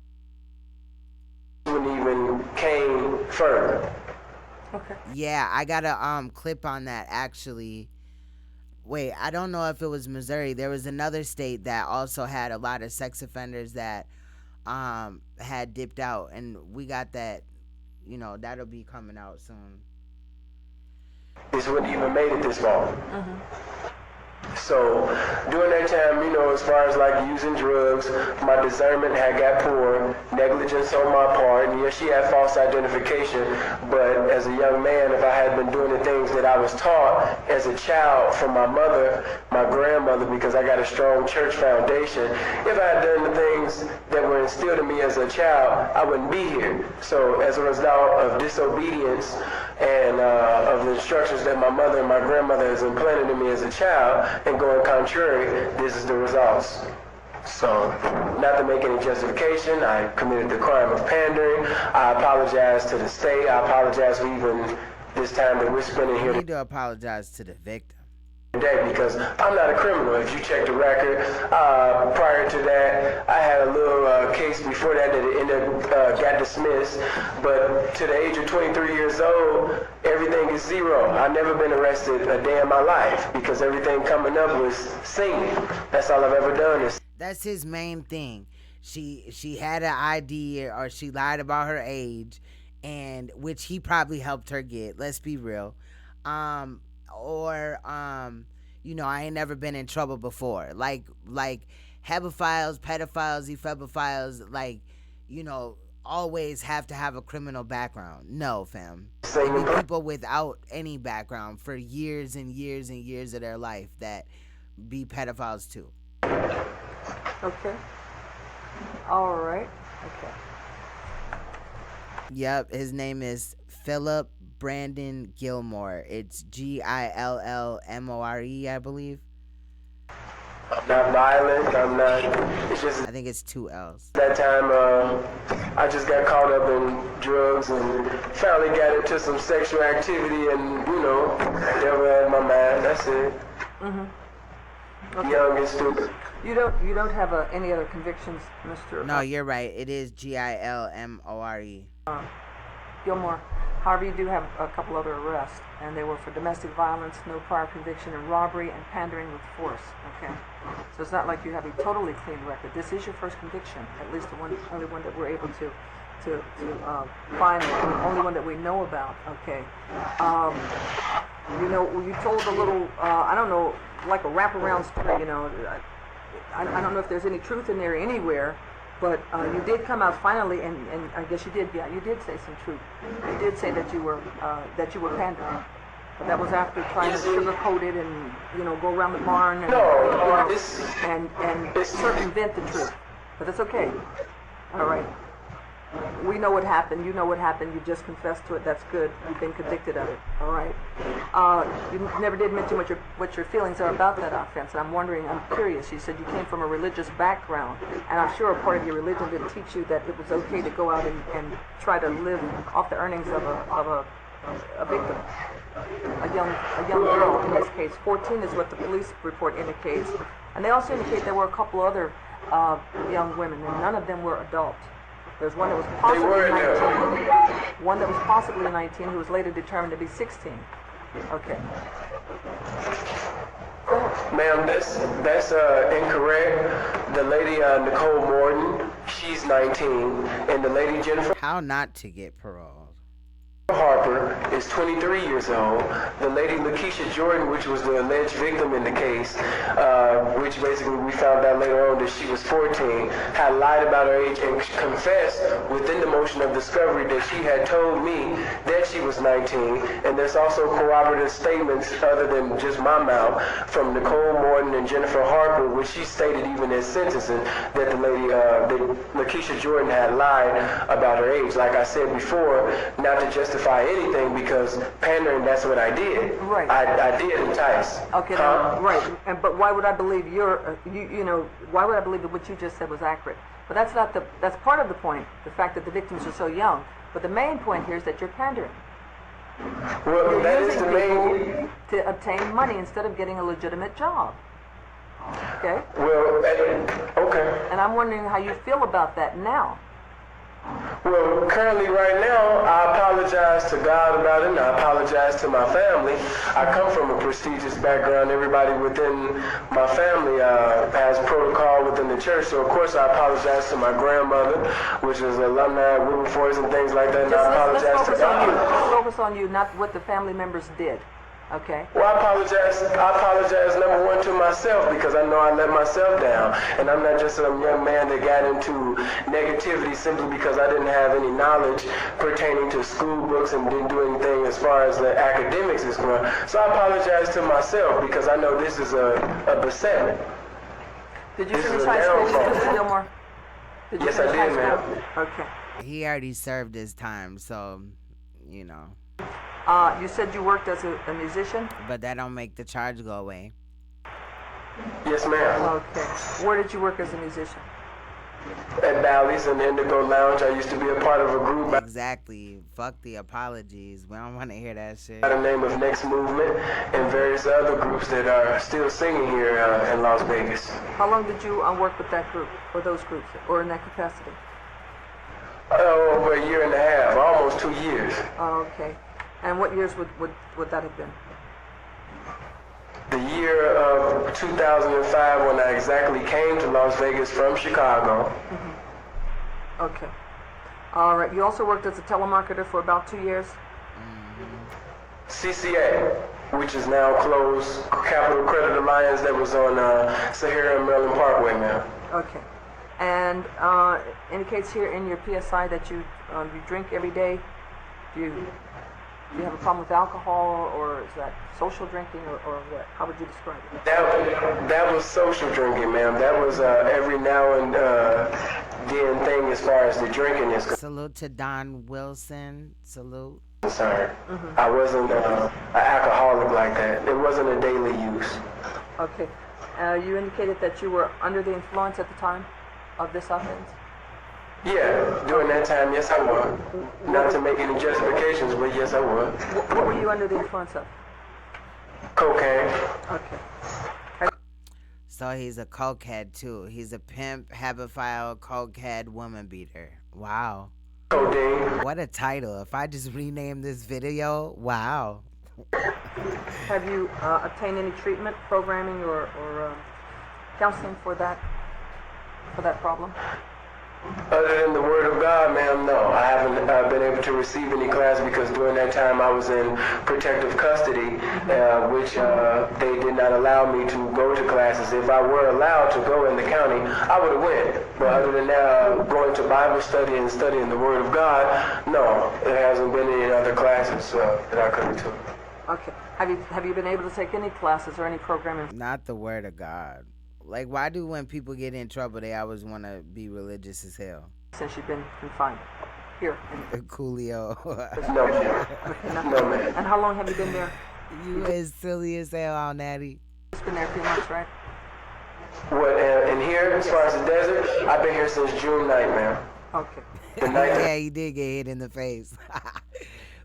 Wouldn't even came further. Okay. Yeah, I got a clip on that, actually. Wait, I don't know if it was Missouri. There was another state that also had a lot of sex offenders that had dipped out, and we got that. That'll be coming out soon. This wouldn't even made it this far. Mm-hmm. So during that time, as far as like using drugs, my discernment had got poor, negligence on my part, and yes, she had false identification, but as a young man, if I had been doing the things that I was taught as a child from my mother, my grandmother, because I got a strong church foundation, if I had done the things that were instilled in me as a child, I wouldn't be here. So as a result of disobedience and of the instructions that my mother and my grandmother has implanted in me as a child, and going contrary, this is the results. So, not to make any justification, I committed the crime of pandering. I apologize to the state. I apologize for even this time that we're spending here You need to apologize to the victim. today, because I'm not a criminal. If you check the record, prior to that, I had a little case before that ended got dismissed. But to the age of 23 years old, everything is zero. I've never been arrested a day in my life because everything coming up was singing. That's all I've ever done. That's his main thing. She had an ID, or she lied about her age, and which he probably helped her get. Let's be real. I ain't never been in trouble before. Like hebophiles, pedophiles, ephebophiles, always have to have a criminal background. No, fam. There be people without any background for years and years and years of their life that be pedophiles too. Okay. All right. Okay. Yep, his name is Philip Brandon Gilmore. It's Gillmore, I believe. I'm not violent. I'm not. It's just. I think it's 2 L's. That time, I just got caught up in drugs and finally got into some sexual activity, and never had my mind. That's it. Mm-hmm. Okay. Young and stupid. You don't have any other convictions, Mr. No, you're right. It is Gilmore. Gilmore. However, you do have a couple other arrests, and they were for domestic violence, no prior conviction, and robbery and pandering with force. Okay, so it's not like you have a totally clean record. This is your first conviction, at least the only one that we're able to to find one, the only one that we know about. Okay. You know, you told a little, I don't know, like a wraparound story. You know, I don't know if there's any truth in there anywhere, but you did come out finally, and I guess you did. Yeah, you did say some truth. You did say that you were pandering. But that was after trying to sugarcoat it and, you know, go around the barn and, and circumvent the truth. But that's okay. All right. We know what happened. You know what happened. You just confessed to it. That's good. You've been convicted of it. All right. You never did mention what your feelings are about that offense. And I'm curious. You said you came from a religious background, and I'm sure a part of your religion didn't teach you that it was okay to go out and try to live off the earnings of a victim. A young girl in this case. 14 is what the police report indicates. And they also indicate there were a couple other young women, and none of them were adults. There's one that was possibly 19. One that was possibly 19 who was later determined to be 16. Okay. Ma'am, that's incorrect. The lady Nicole Morton, she's 19, and the lady Jennifer How not to get parole. Harper is 23 years old. The lady Lakeisha Jordan, which was the alleged victim in the case, which basically we found out later on that she was 14, had lied about her age and confessed within the motion of discovery that she had told me that she was 19. And there's also corroborative statements other than just my mouth from Nicole Morton and Jennifer Harper, which she stated even in sentencing that the lady, Lakeisha Jordan had lied about her age. Like I said before, not to justify anything, because pandering, that's what I did. Right. I did entice. Okay, now, right. But why would I believe why would I believe that what you just said was accurate? But that's part of the point, the fact that the victims are so young. But the main point here is that you're pandering. Well, you're that is using the main... to obtain money instead of getting a legitimate job. Okay? Well, okay. And I'm wondering how you feel about that now. Well, currently right now, I apologize to God about it, and I apologize to my family. I come from a prestigious background. Everybody within my family has protocol within the church, so of course I apologize to my grandmother, which is alumni at Wilberforce and things like that, and I apologize to God. Let's focus on you, not what the family members did. Okay. Well, I apologize number one to myself, because I know I let myself down, and I'm not just a young man that got into negativity simply because I didn't have any knowledge pertaining to school books and didn't do anything as far as the academics is concerned. So I apologize to myself, because I know this is a besetment. Did you finish high school, Mr. Gilmore? Yes, I did, ma'am. Okay. He already served his time, so, you know. You said you worked as a musician? But that don't make the charge go away. Yes, ma'am. Okay. Where did you work as a musician? At Bally's and Indigo Lounge. I used to be a part of a group. Exactly. Fuck the apologies. We don't want to hear that shit. By the name of Next Movement and various other groups that are still singing here in Las Vegas. How long did you work with that group, or those groups, or in that capacity? Over a year and a half, almost 2 years. Oh, okay. And what years would that have been? The year of 2005, when I exactly came to Las Vegas from Chicago. Mm-hmm. Okay. All right. You also worked as a telemarketer for about 2 years? CCA, which is now closed, Capital Credit Alliance, that was on Sahara and Maryland Parkway, ma'am. Okay. And indicates here in your PSI that you drink every day. Do you have a problem with alcohol, or is that social drinking, or what? How would you describe it? That was social drinking, ma'am. That was every now and then thing as far as the drinking is concerned. Salute to Don Wilson. Salute. Sorry. Mm-hmm. I wasn't an alcoholic like that. It wasn't a daily use. Okay. You indicated that you were under the influence at the time of this offense? Yeah, during that time, yes, I was. Not to make any justifications, but yes, I was. What were you under the influence of? Cocaine. Okay. So he's a cokehead, too. He's a pimp, habophile, cokehead, woman beater. Wow. Codeine. What a title. If I just rename this video, wow. Have you obtained any treatment, programming, or counseling for that problem? Other than the Word of God, ma'am, no. I haven't been able to receive any class because during that time I was in protective custody, which they did not allow me to go to classes. If I were allowed to go in the county, I would have went. But other than that, going to Bible study and studying the Word of God, no. There hasn't been any other classes that I could have took. Okay. Have you been able to take any classes or any programming? Not the Word of God. Like, why do when people get in trouble, they always want to be religious as hell? Since you've been confined here. Coolio. No, ma'am. And how long have you been there? You is silly as hell on Natty. It's been there a few months, right? What, in here, as far as the desert, I've been here since June 9th, ma'am. Okay. Yeah, you did get hit in the face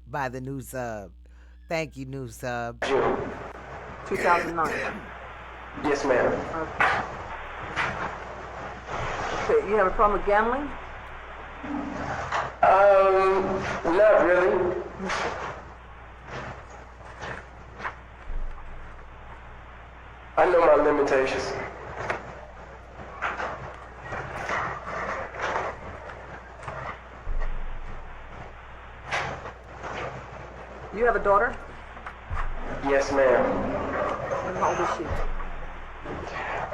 by the new sub. Thank you, new sub. June 2009. Yes, ma'am. Okay, you have a problem with gambling? Not really. I know my limitations. You have a daughter? Yes, ma'am. And how old is she?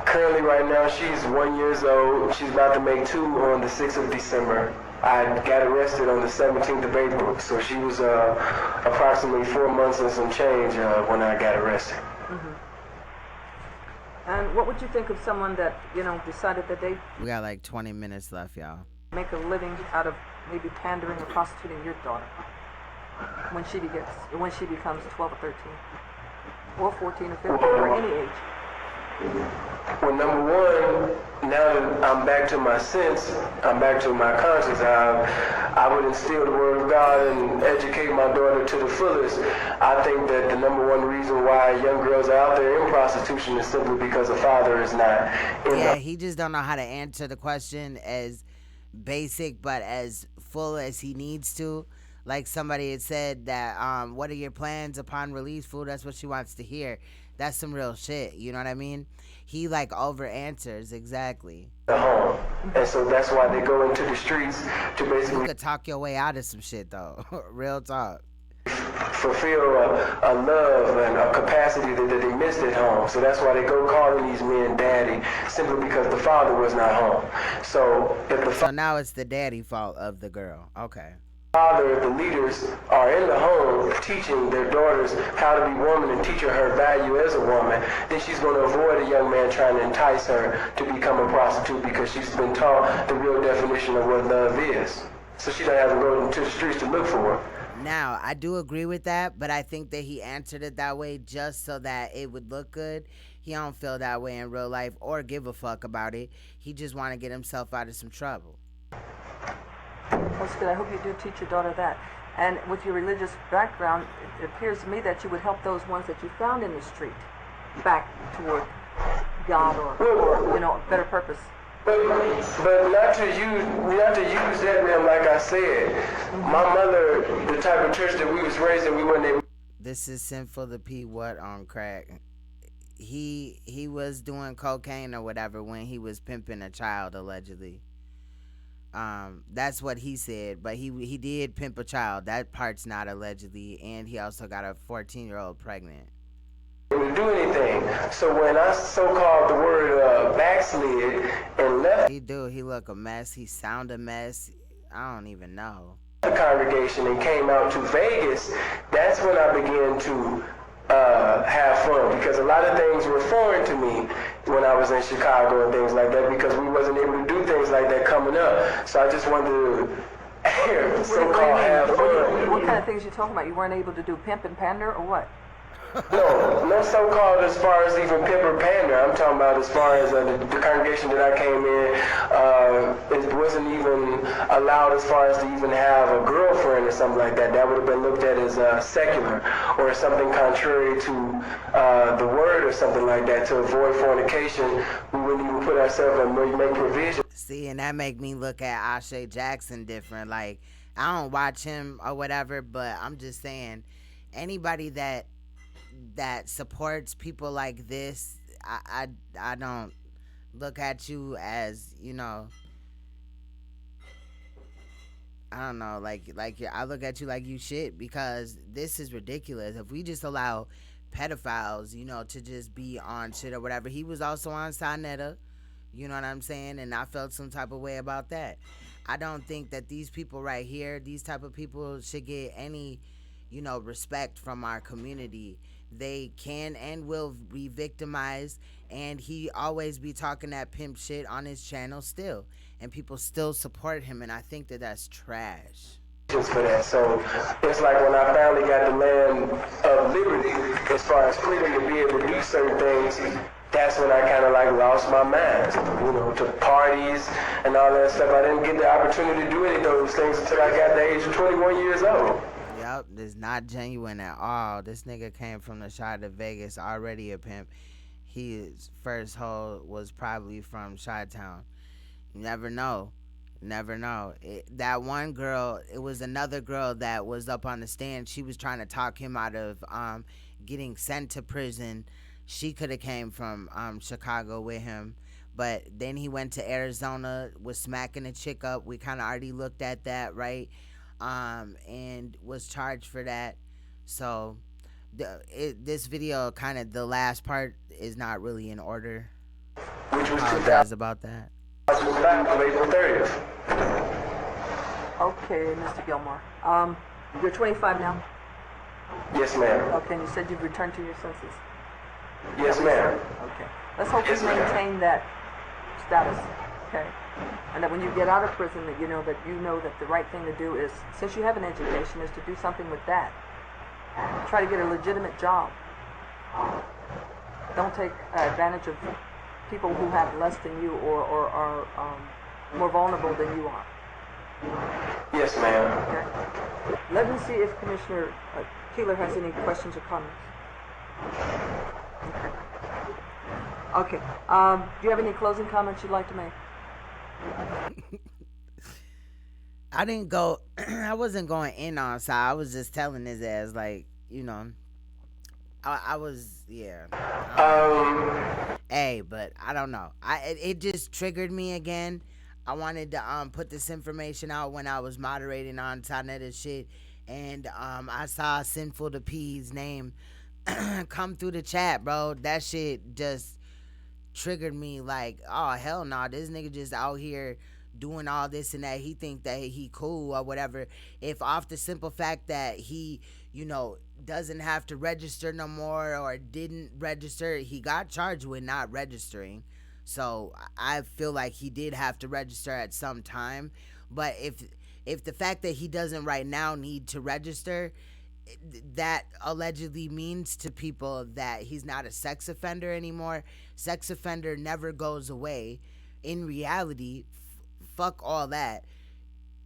Currently, right now, she's 1 year old. She's about to make 2 on the 6th of December. I got arrested on the 17th of April, so she was approximately 4 months and some change when I got arrested. And what would you think of someone that, decided that they We got like 20 minutes left, y'all. make a living out of maybe pandering or prostituting your daughter when she becomes 12 or 13, or 14 or 15, or any age? Well, number one, now that I'm back to my sense, I'm back to my conscience, I would instill the Word of God and educate my daughter to the fullest. I think that the number one reason why young girls are out there in prostitution is simply because the father is not in Yeah, he just don't know how to answer the question as basic but as full as he needs to. Like somebody had said that, what are your plans upon release, fool? That's what she wants to hear. That's some real shit. You know what I mean? He like over answers exactly. the home. And so that's why they go into the streets to basically You could talk your way out of some shit though. Real talk. fulfill a love and a capacity that they missed at home. So that's why they go calling these men daddy, simply because the father was not home. So if the So now it's the daddy fault of the girl. Okay. father, the leaders are in the home teaching their daughters how to be woman and teaching her value as a woman, then she's going to avoid a young man trying to entice her to become a prostitute because she's been taught the real definition of what love is. So she doesn't have to go into the streets to look for her. Now, I do agree with that, but I think that he answered it that way just so that it would look good. He don't feel that way in real life or give a fuck about it. He just want to get himself out of some trouble. That's good. I hope you do teach your daughter that. And with your religious background, it appears to me that you would help those ones that you found in the street back toward God or better purpose. But not to use that, man. Like I said, my mother, the type of church that we was raised in, we weren't able. This is Sinful the P what on crack. He was doing cocaine or whatever when he was pimping a child allegedly. That's what he said, but he did pimp a child. That part's not allegedly, and he also got a 14-year-old pregnant. To do anything. So when I so-called the word backslid and left He look a mess. He sound a mess. I don't even know. The congregation and came out to Vegas, that's when I began to have fun, because a lot of things were foreign to me when I was in Chicago and things like that, because we wasn't able to do things like that coming up. So I just wanted to so-called have fun. What kind of things you talking about? You weren't able to do pimp and pander or what? No so-called as far as even pimp or pander. I'm talking about as far as the congregation that I came in, it wasn't even allowed as far as to even have a girlfriend or something like that. That would have been looked at as secular or something contrary to the word or something like that. To avoid fornication, we wouldn't even put ourselves and make provision. See, and that make me look at Ashe Jackson different. Like, I don't watch him or whatever, but I'm just saying, anybody that supports people like this, I don't look at you as, I don't know, like I look at you like you shit, because this is ridiculous. If we just allow pedophiles, to just be on shit or whatever. He was also on Sonetta, you know what I'm saying? And I felt some type of way about that. I don't think that these people right here, these type of people, should get any, respect from our community. They can and will be victimized, and he always be talking that pimp shit on his channel still, and people still support him, and I think that that's trash. Just for that. So it's like when I finally got the land of liberty, as far as freedom to be able to do certain things, that's when I kind of like lost my mind, to parties and all that stuff. I didn't get the opportunity to do any of those things until I got the age of 21 years old. Yep, it's not genuine at all. This nigga came from the shot of Vegas, already a pimp. His first hoe was probably from Chi-Town. You never know. That one girl, it was another girl that was up on the stand. She was trying to talk him out of getting sent to prison. She could have came from Chicago with him, but then he went to Arizona, was smacking a chick up. We kind of already looked at that, right? And was charged for that. So this video, kind of the last part, is not really in order. Which was apologize about that. April 30th. Okay, Mr. Gilmore. You're 25 now? Yes, ma'am. Okay, and you said you've returned to your senses? Yes, ma'am. Okay. Let's hope you maintain that status, okay? And that when you get out of prison, that you know that the right thing to do is, since you have an education, is to do something with that. Try to get a legitimate job. Don't take advantage of people who have less than you or are more vulnerable than you are. Yes, ma'am. Okay. Let me see if Commissioner Keeler has any questions or comments. Okay. Do you have any closing comments you'd like to make? I wasn't going in on Sai. I was just telling his ass, like, I was, yeah. Hey, but I don't know. It just triggered me again. I wanted to put this information out when I was moderating on Tanetta's shit, and I saw Sinful the P's name come through the chat, bro. That shit just triggered me, like, oh, hell no, this nigga just out here doing all this and that. He think that he cool or whatever. If off the simple fact that he, doesn't have to register no more or didn't register, he got charged with not registering. So I feel like he did have to register at some time. But if the fact that he doesn't right now need to register, that allegedly means to people that he's not a sex offender anymore. Sex offender never goes away. In reality, fuck all that.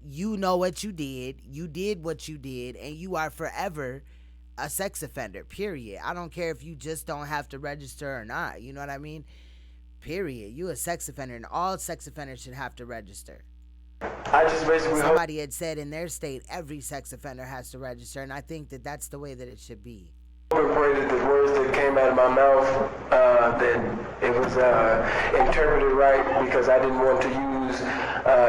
You know what you did what you did, and you are forever a sex offender, period. I don't care if you just don't have to register or not, you know what I mean? Period. You a sex offender, and all sex offenders should have to register. I just basically somebody had said in their state every sex offender has to register, and I think that that's the way that it should be. I pray that the words that came out of my mouth, that it was interpreted right, because I didn't want to use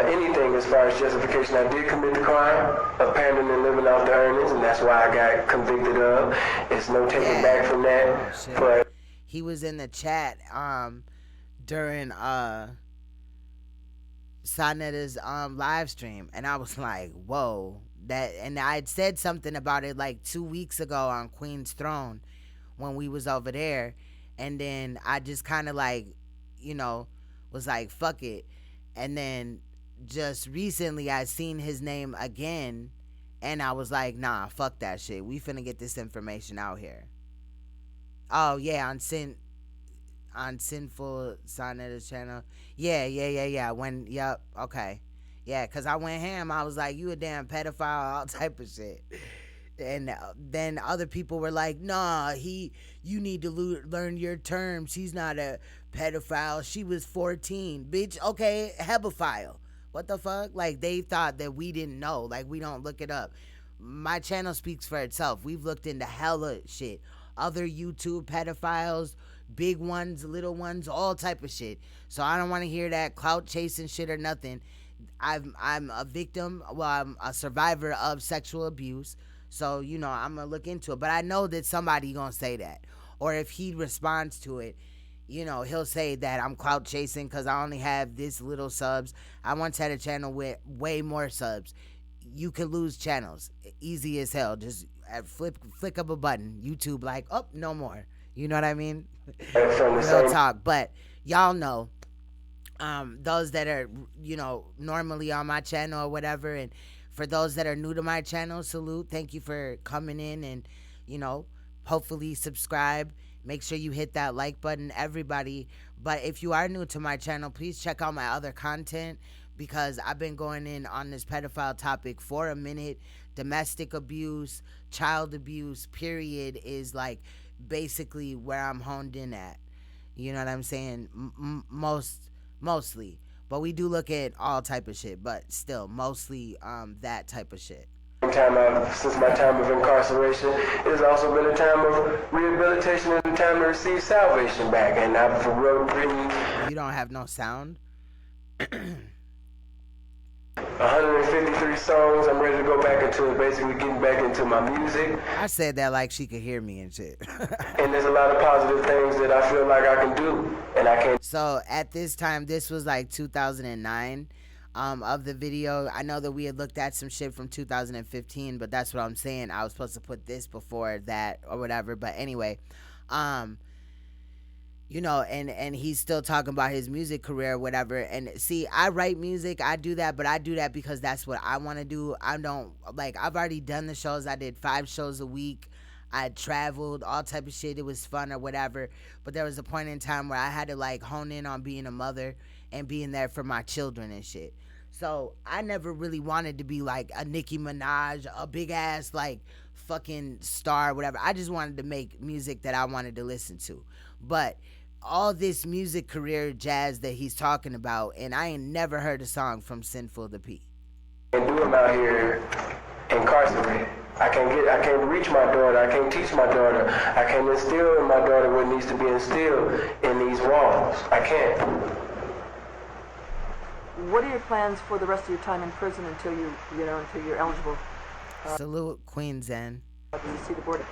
anything as far as justification. I did commit the crime, abandoning living off the earnings, and that's why I got convicted of. It's no taking back from that. But he was in the chat during Sonetta's live stream, and I was like, whoa. And I had said something about it like 2 weeks ago on Queen's Throne when we was over there, and then I just kind of like, was like, fuck it. And then just recently I seen his name again, and I was like, nah, fuck that shit. We finna get this information out here. Oh yeah, on Sinful Sonetta's channel. Yeah. Yep, okay. Yeah, because I went ham. I was like, you a damn pedophile, all type of shit. And then other people were like, nah, you need to learn your terms. He's not a pedophile. She was 14. Bitch, okay, hebephile. What the fuck? Like, they thought that we didn't know. Like, we don't look it up. My channel speaks for itself. We've looked into hella shit. Other YouTube pedophiles, big ones, little ones, all type of shit. So I don't want to hear that clout chasing shit or nothing. I'm a victim. Well, I'm a survivor of sexual abuse. So, I'm gonna look into it. But I know that somebody gonna say that. Or if he responds to it, he'll say that I'm clout chasing because I only have this little subs. I once had a channel with way more subs. You could lose channels easy as hell. Just flick up a button. YouTube like, oh, no more. You know what I mean? Real talk. But y'all know, those that are, normally on my channel or whatever, and for those that are new to my channel, salute. Thank you for coming in and, hopefully subscribe. Make sure you hit that like button, everybody. But if you are new to my channel, please check out my other content because I've been going in on this pedophile topic for a minute. Domestic abuse, child abuse, period, is like basically where I'm honed in at. You know what I'm saying? Mostly. But we do look at all type of shit, but still mostly that type of shit. Since my time of incarceration, it has also been a time of rehabilitation and a time to receive salvation back. And I've written. You don't have no sound? 153 songs. I'm ready to go back into basically getting back into my music. I said that like she could hear me and shit. And there's a lot of positive things that I feel like I can do, and I can't. So at this time, this was like 2009. Of the video. I know that we had looked at some shit from 2015, but that's what I'm saying. I was supposed to put this before that or whatever. But anyway, and he's still talking about his music career or whatever. And see, I write music, I do that, but I do that because that's what I want to do. I don't, like, I've already done the shows. I did 5 shows a week. I traveled, all type of shit. It was fun or whatever. But there was a point in time where I had to like hone in on being a mother and being there for my children and shit. So I never really wanted to be like a Nicki Minaj, a big ass like fucking star, whatever. I just wanted to make music that I wanted to listen to. But all this music career jazz that he's talking about, and I ain't never heard a song from Sinful the P. And do them out here incarcerated. I can't reach my daughter. I can't teach my daughter. I can't instill in my daughter what needs to be instilled in these walls. I can't. What are your plans for the rest of your time in prison until you're eligible? Salute Queen Zen. You see the board.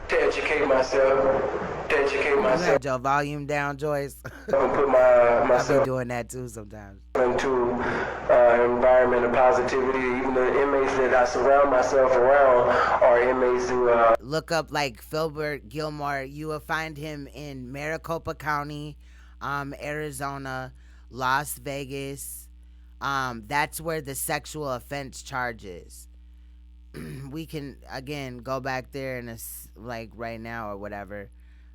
To educate myself. You had your volume down, Joyce. And put myself. I be doing that too sometimes. Into an environment of positivity. Even the inmates that I surround myself around are inmates who. Look up like Philbert Gilmore. You will find him in Maricopa County, Arizona, Las Vegas. That's where the sexual offense charges. We can again go back there and like right now or whatever.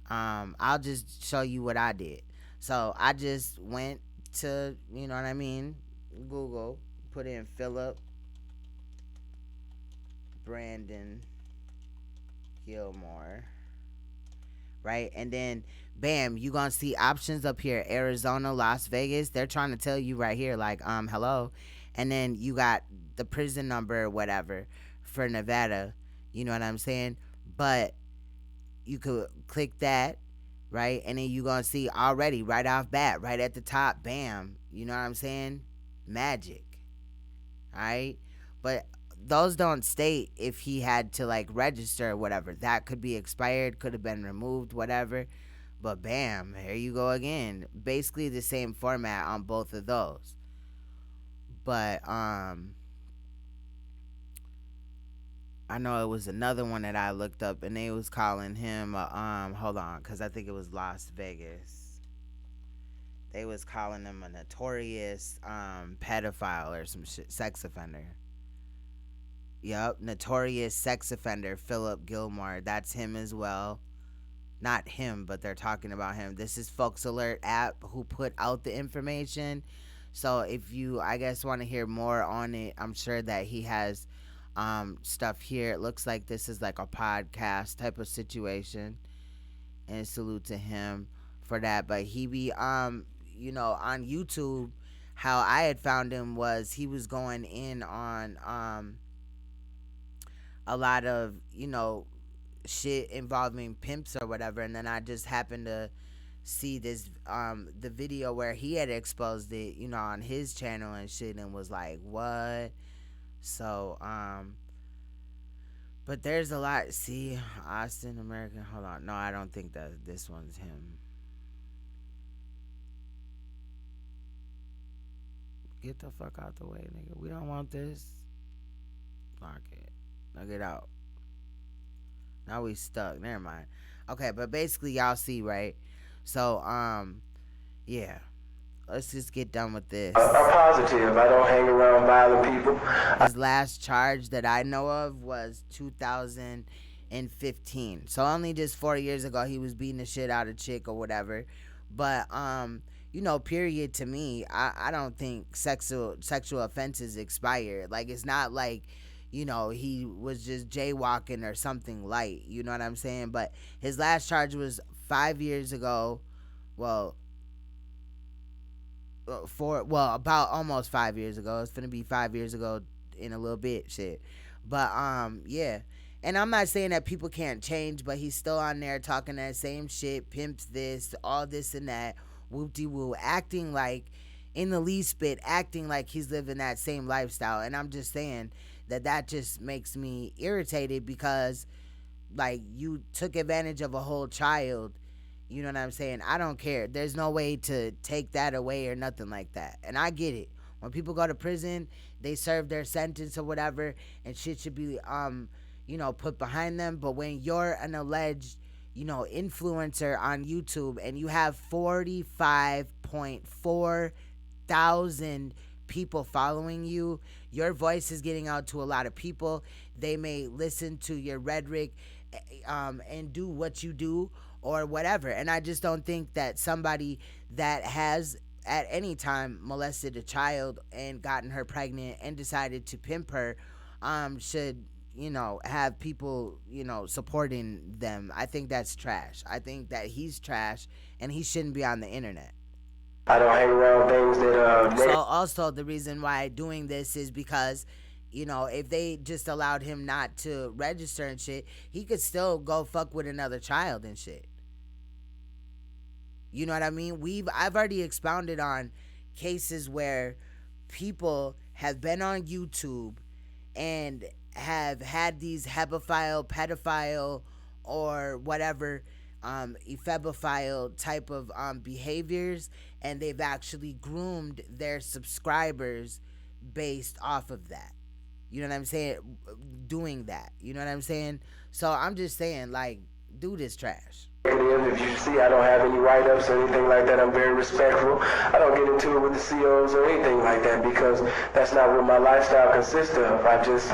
I'll just show you what I did. So I just went to, you know what I mean, Google, put in Philip Brandon Gilmore, right? And then bam, you gonna see options up here: Arizona, Las Vegas. They're trying to tell you right here, like, hello. And then you got the prison number or whatever for Nevada. You know what I'm saying? But you could click that, right? And then you gonna see already right off bat, right at the top, bam. You know what I'm saying? Magic. All right? But those don't state if he had to like register or whatever. That could be expired, could have been removed, whatever. But bam, here you go again. Basically the same format on both of those. But I know it was another one that I looked up and they was calling him hold on, because I think it was Las Vegas. They was calling him a notorious pedophile or some shit, sex offender. Yup, notorious sex offender Philip Gilmore. That's him as well. Not him, but they're talking about him. This is FOLKSALERT app who put out the information. So if you, I guess, want to hear more on it, I'm sure that he has stuff here. It looks like this is like a podcast type of situation. And salute to him for that. But he be, on YouTube, how I had found him was he was going in on a lot of, shit involving pimps or whatever, and then I just happened to see this the video where he had exposed it, you know, on his channel and shit, and was like, what? So but there's a lot. See, Austin American, hold on, no, I don't think that this one's him. Get the fuck out the way, nigga. We don't want this. Lock it. Knock it out. Now we stuck. Never mind. Okay, but basically y'all see, right? So, yeah. Let's just get done with this. I'm positive. I don't hang around violent people. His last charge that I know of was 2015. So only just 4 years ago he was beating the shit out of chick or whatever. But, you know, period, to me, I don't think sexual offenses expire. Like, it's not like, you know, he was just jaywalking or something light. You know what I'm saying? But his last charge was 5 years ago. Well, about almost 5 years ago. It's finna be 5 years ago in a little bit, shit. But, yeah. And I'm not saying that people can't change, but he's still on there talking that same shit, pimps this, all this and that, whoop-de-woo, acting like, in the least bit, acting like he's living that same lifestyle. And I'm just saying that just makes me irritated because, like, you took advantage of a whole child. You know what I'm saying? I don't care. There's no way to take that away or nothing like that. And I get it. When people go to prison, they serve their sentence or whatever, and shit should be, you know, put behind them. But when you're an alleged, you know, influencer on YouTube and you have 45.4 thousand people following you, your voice is getting out to a lot of people. They may listen to your rhetoric and do what you do or whatever. And I just don't think that somebody that has at any time molested a child and gotten her pregnant and decided to pimp her should, you know, have people, you know, supporting them. I think that's trash. I think that he's trash and he shouldn't be on the internet. I don't hang around things that So also the reason why doing this is because, you know, if they just allowed him not to register and shit, he could still go fuck with another child and shit. You know what I mean? I've already expounded on cases where people have been on YouTube and have had these pedophile, or whatever, ephebophile type of behaviors, and they've actually groomed their subscribers based off of that. You know what I'm saying? Doing that. You know what I'm saying? So I'm just saying, like, dude is trash. If you see I don't have any write-ups or anything like that, I'm very respectful. I don't get into it with the COs or anything like that because that's not what my lifestyle consists of. I just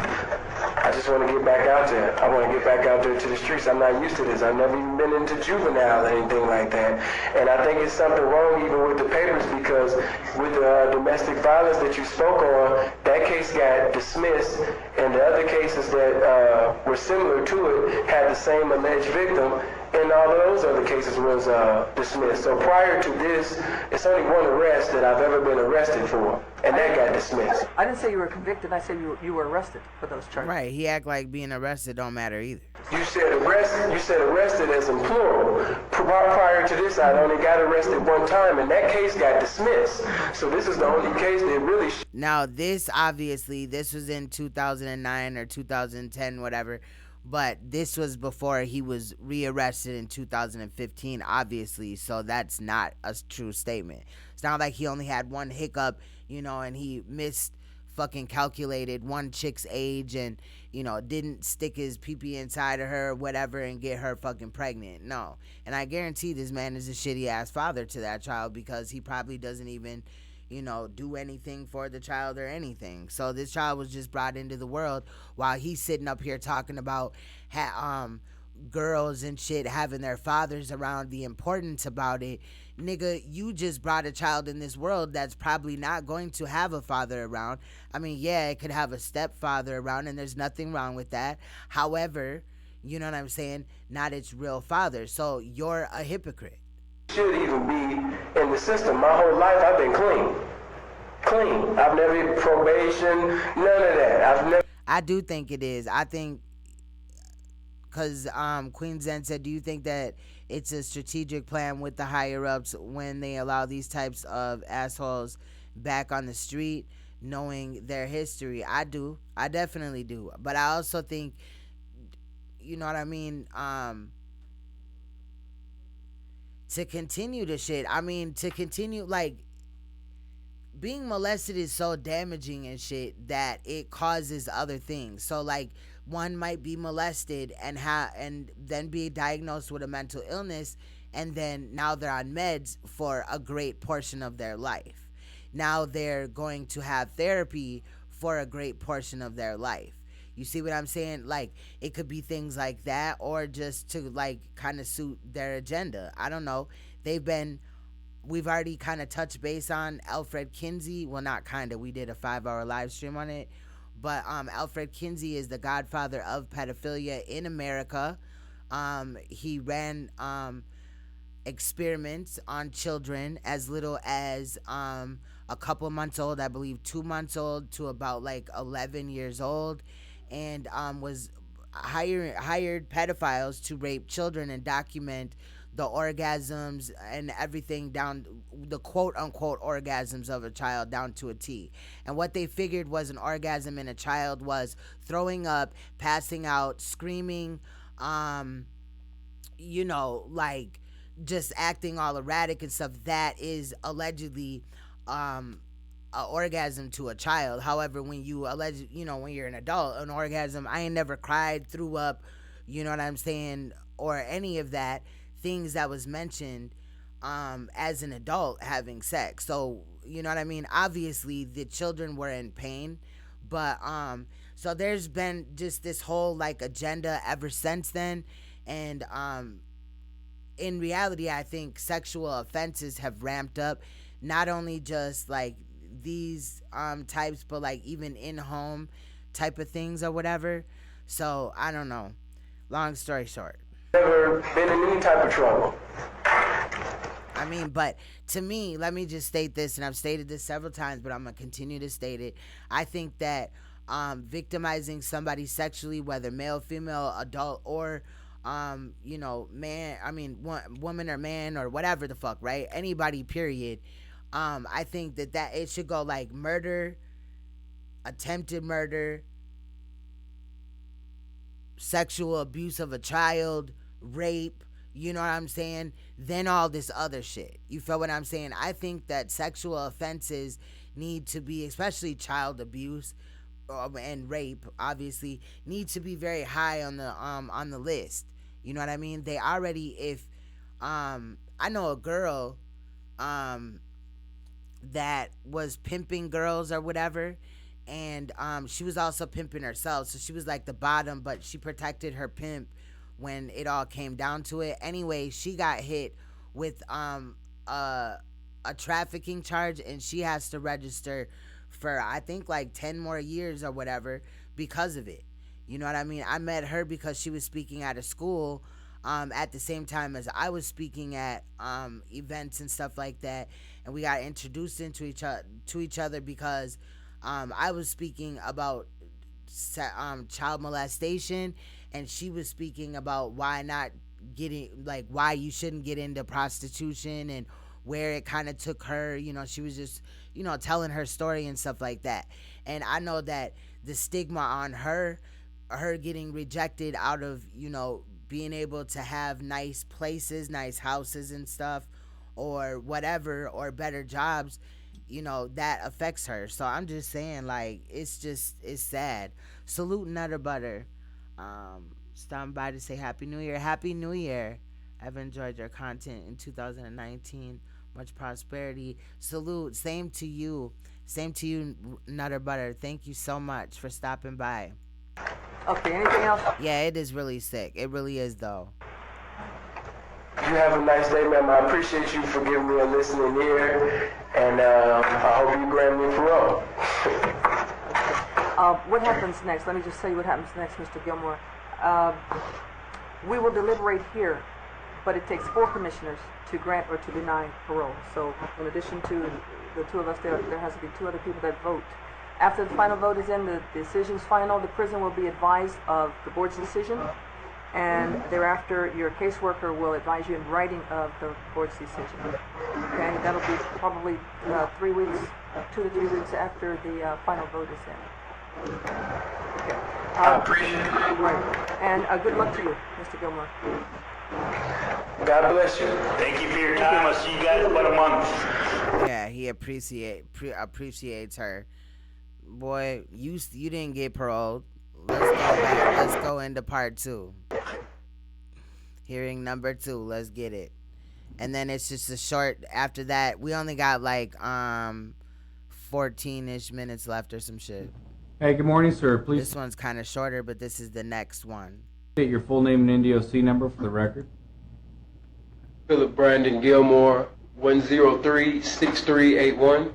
want to get back out there. I want to get back out there to the streets. I'm not used to this. I've never even been into juvenile or anything like that. And I think it's something wrong even with the papers because with the domestic violence that you spoke on, that case got dismissed, and the other cases that were similar to it had the same alleged victim, and all of those other cases was dismissed. So prior to this, it's only one arrest that I've ever been arrested for, and that got dismissed. I didn't say you were convicted. I said you were arrested for those charges. Right. He act like being arrested don't matter either. You said arrested as in plural. Prior to this, I'd only got arrested one time, and that case got dismissed. So this is the only case that really... Now, this was in 2009 or 2010, whatever. But this was before he was rearrested in 2015, obviously. So that's not a true statement. It's not like he only had one hiccup, you know, and he fucking calculated one chick's age and, you know, didn't stick his pee-pee inside of her or whatever and get her fucking pregnant. No. And I guarantee this man is a shitty-ass father to that child because he probably doesn't even, you know, do anything for the child or anything. So this child was just brought into the world while he's sitting up here talking about girls and shit having their fathers around, the importance about it. Nigga, you just brought a child in this world that's probably not going to have a father around. I mean, yeah, it could have a stepfather around, and there's nothing wrong with that. However, you know what I'm saying? Not its real father. So you're a hypocrite. Should even be in the system. My whole life I've been clean. I've never had probation, none of that. I do think it is. I think because Queen Zen said, do you think that it's a strategic plan with the higher ups when they allow these types of assholes back on the street, knowing their history? I do. I definitely do. But I also think, you know what I mean, to continue the shit. I mean, to continue, like, being molested is so damaging and shit that it causes other things. So, like, one might be molested and then be diagnosed with a mental illness, and then now they're on meds for a great portion of their life. Now they're going to have therapy for a great portion of their life. You see what I'm saying? Like, it could be things like that, or just to, like, kind of suit their agenda. I don't know. We've already kind of touched base on Alfred Kinsey. Well, not kind of. We did a 5-hour live stream on it. But Alfred Kinsey is the godfather of pedophilia in America. He ran experiments on children as little as a couple months old, I believe 2 months old, to about like 11 years old, and was hired pedophiles to rape children and document the orgasms and everything, down the quote-unquote orgasms of a child down to a T. And what they figured was an orgasm in a child was throwing up, passing out, screaming, you know, like just acting all erratic and stuff. That is allegedly an orgasm to a child. However, when when you're an adult, an orgasm, I ain't never cried, threw up, you know what I'm saying, or any of that things that was mentioned as an adult having sex. So, you know what I mean? Obviously, the children were in pain, but so there's been just this whole like agenda ever since then. And in reality, I think sexual offenses have ramped up, not only just like these types, but like even in-home type of things or whatever. So I don't know. Long story short, never been in any type of trouble. I mean, but to me, let me just state this, and I've stated this several times, but I'm going to continue to state it. I think that victimizing somebody sexually, whether male, female, adult, or, man, I mean, woman or man or whatever the fuck, right? Anybody, period. I think that it should go like murder, attempted murder, sexual abuse of a child, rape, you know what I'm saying? Then all this other shit. You feel what I'm saying? I think that sexual offenses need to be, especially child abuse and rape, obviously, need to be very high on the list. You know what I mean? They already, if I know a girl that was pimping girls or whatever, and she was also pimping herself, so she was like the bottom, but she protected her pimp when it all came down to it. Anyway, she got hit with a trafficking charge, and she has to register for I think like 10 more years or whatever because of it. You know what I mean? I met her because she was speaking at a school at the same time as I was speaking at events and stuff like that, and we got introduced into each other because I was speaking about child molestation, and she was speaking about why you shouldn't get into prostitution and where it kind of took her. You know, she was just, telling her story and stuff like that. And I know that the stigma on her getting rejected out of, being able to have nice places, nice houses and stuff, or whatever, or better jobs, that affects her. So I'm just saying, like, it's sad. Salute Nutter Butter. Stopping by to say Happy New Year. Happy New Year. I've enjoyed your content in 2019. Much prosperity. Salute. Same to you. Same to you, Nutter Butter. Thank you so much for stopping by. Okay, anything else? Yeah, it is really sick. It really is, though. You have a nice day, ma'am. I appreciate you for giving me a listening ear, and I hope you grant me parole. What happens next? Let me just tell you what happens next, Mr. Gilmore. We will deliberate here, but it takes 4 commissioners to grant or to deny parole. So in addition to the 2 of us, there has to be 2 other people that vote. After the final vote is in, the decision's final, the prison will be advised of the board's decision, and thereafter your caseworker will advise you in writing of the board's decision. Okay, that'll be probably 3 weeks, 2 to 3 weeks after the final vote is in. Okay. I appreciate it. Right. And good luck to you, Mr. Gilmore. God bless you. Thank you for your time. I'll see you guys in about a month. Yeah, he appreciates her. Boy, you didn't get paroled. Let's go back. Let's go into part 2. Hearing number 2. Let's get it. And then it's just a short. After that, we only got like 14-ish minutes left or some shit. Hey, good morning, sir. Please This one's kind of shorter, but this is the next one. state your full name and NDOC number for the record. Philip Brandon Gilmore, 103-6381.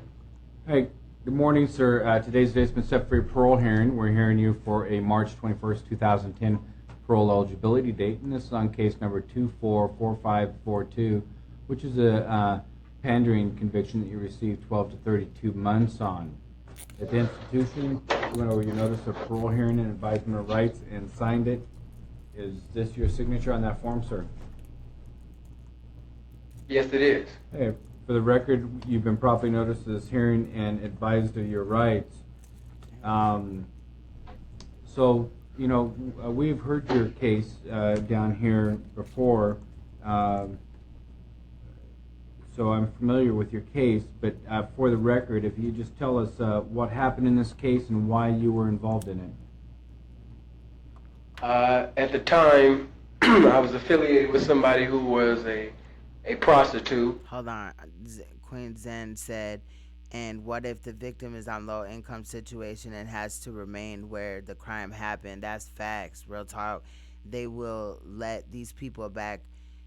Hey, good morning, sir. Today's date's been set for your parole hearing. We're hearing you for a March 21st, 2010 parole eligibility date, and this is on case number 244542, which is a pandering conviction that you received 12 to 32 months on. At the institution, you went over your notice of parole hearing and advisement of rights and signed it. Is this your signature on that form, sir? Yes, it is. Hey, for the record, you've been properly noticed of this hearing and advised of your rights. So, you know, we've heard your case down here before, so I'm familiar with your case, but for the record, if you just tell us what happened in this case and why you were involved in it. At the time, I was affiliated with somebody who was a prostitute. Hold on. Queen Zen said, and what if the victim is on low income situation and has to remain where the crime happened? That's facts. Real talk. They will let these people back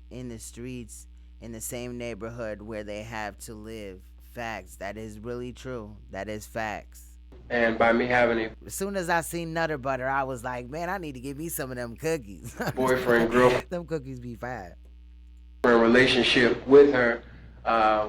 in the streets in the same neighborhood where they have to live. Facts. That is really true. That is facts. And by me having As soon as I seen Nutter Butter, I was like, man, I need to give me some of them cookies. boyfriend, girlfriend, them cookies be fine. relationship with her,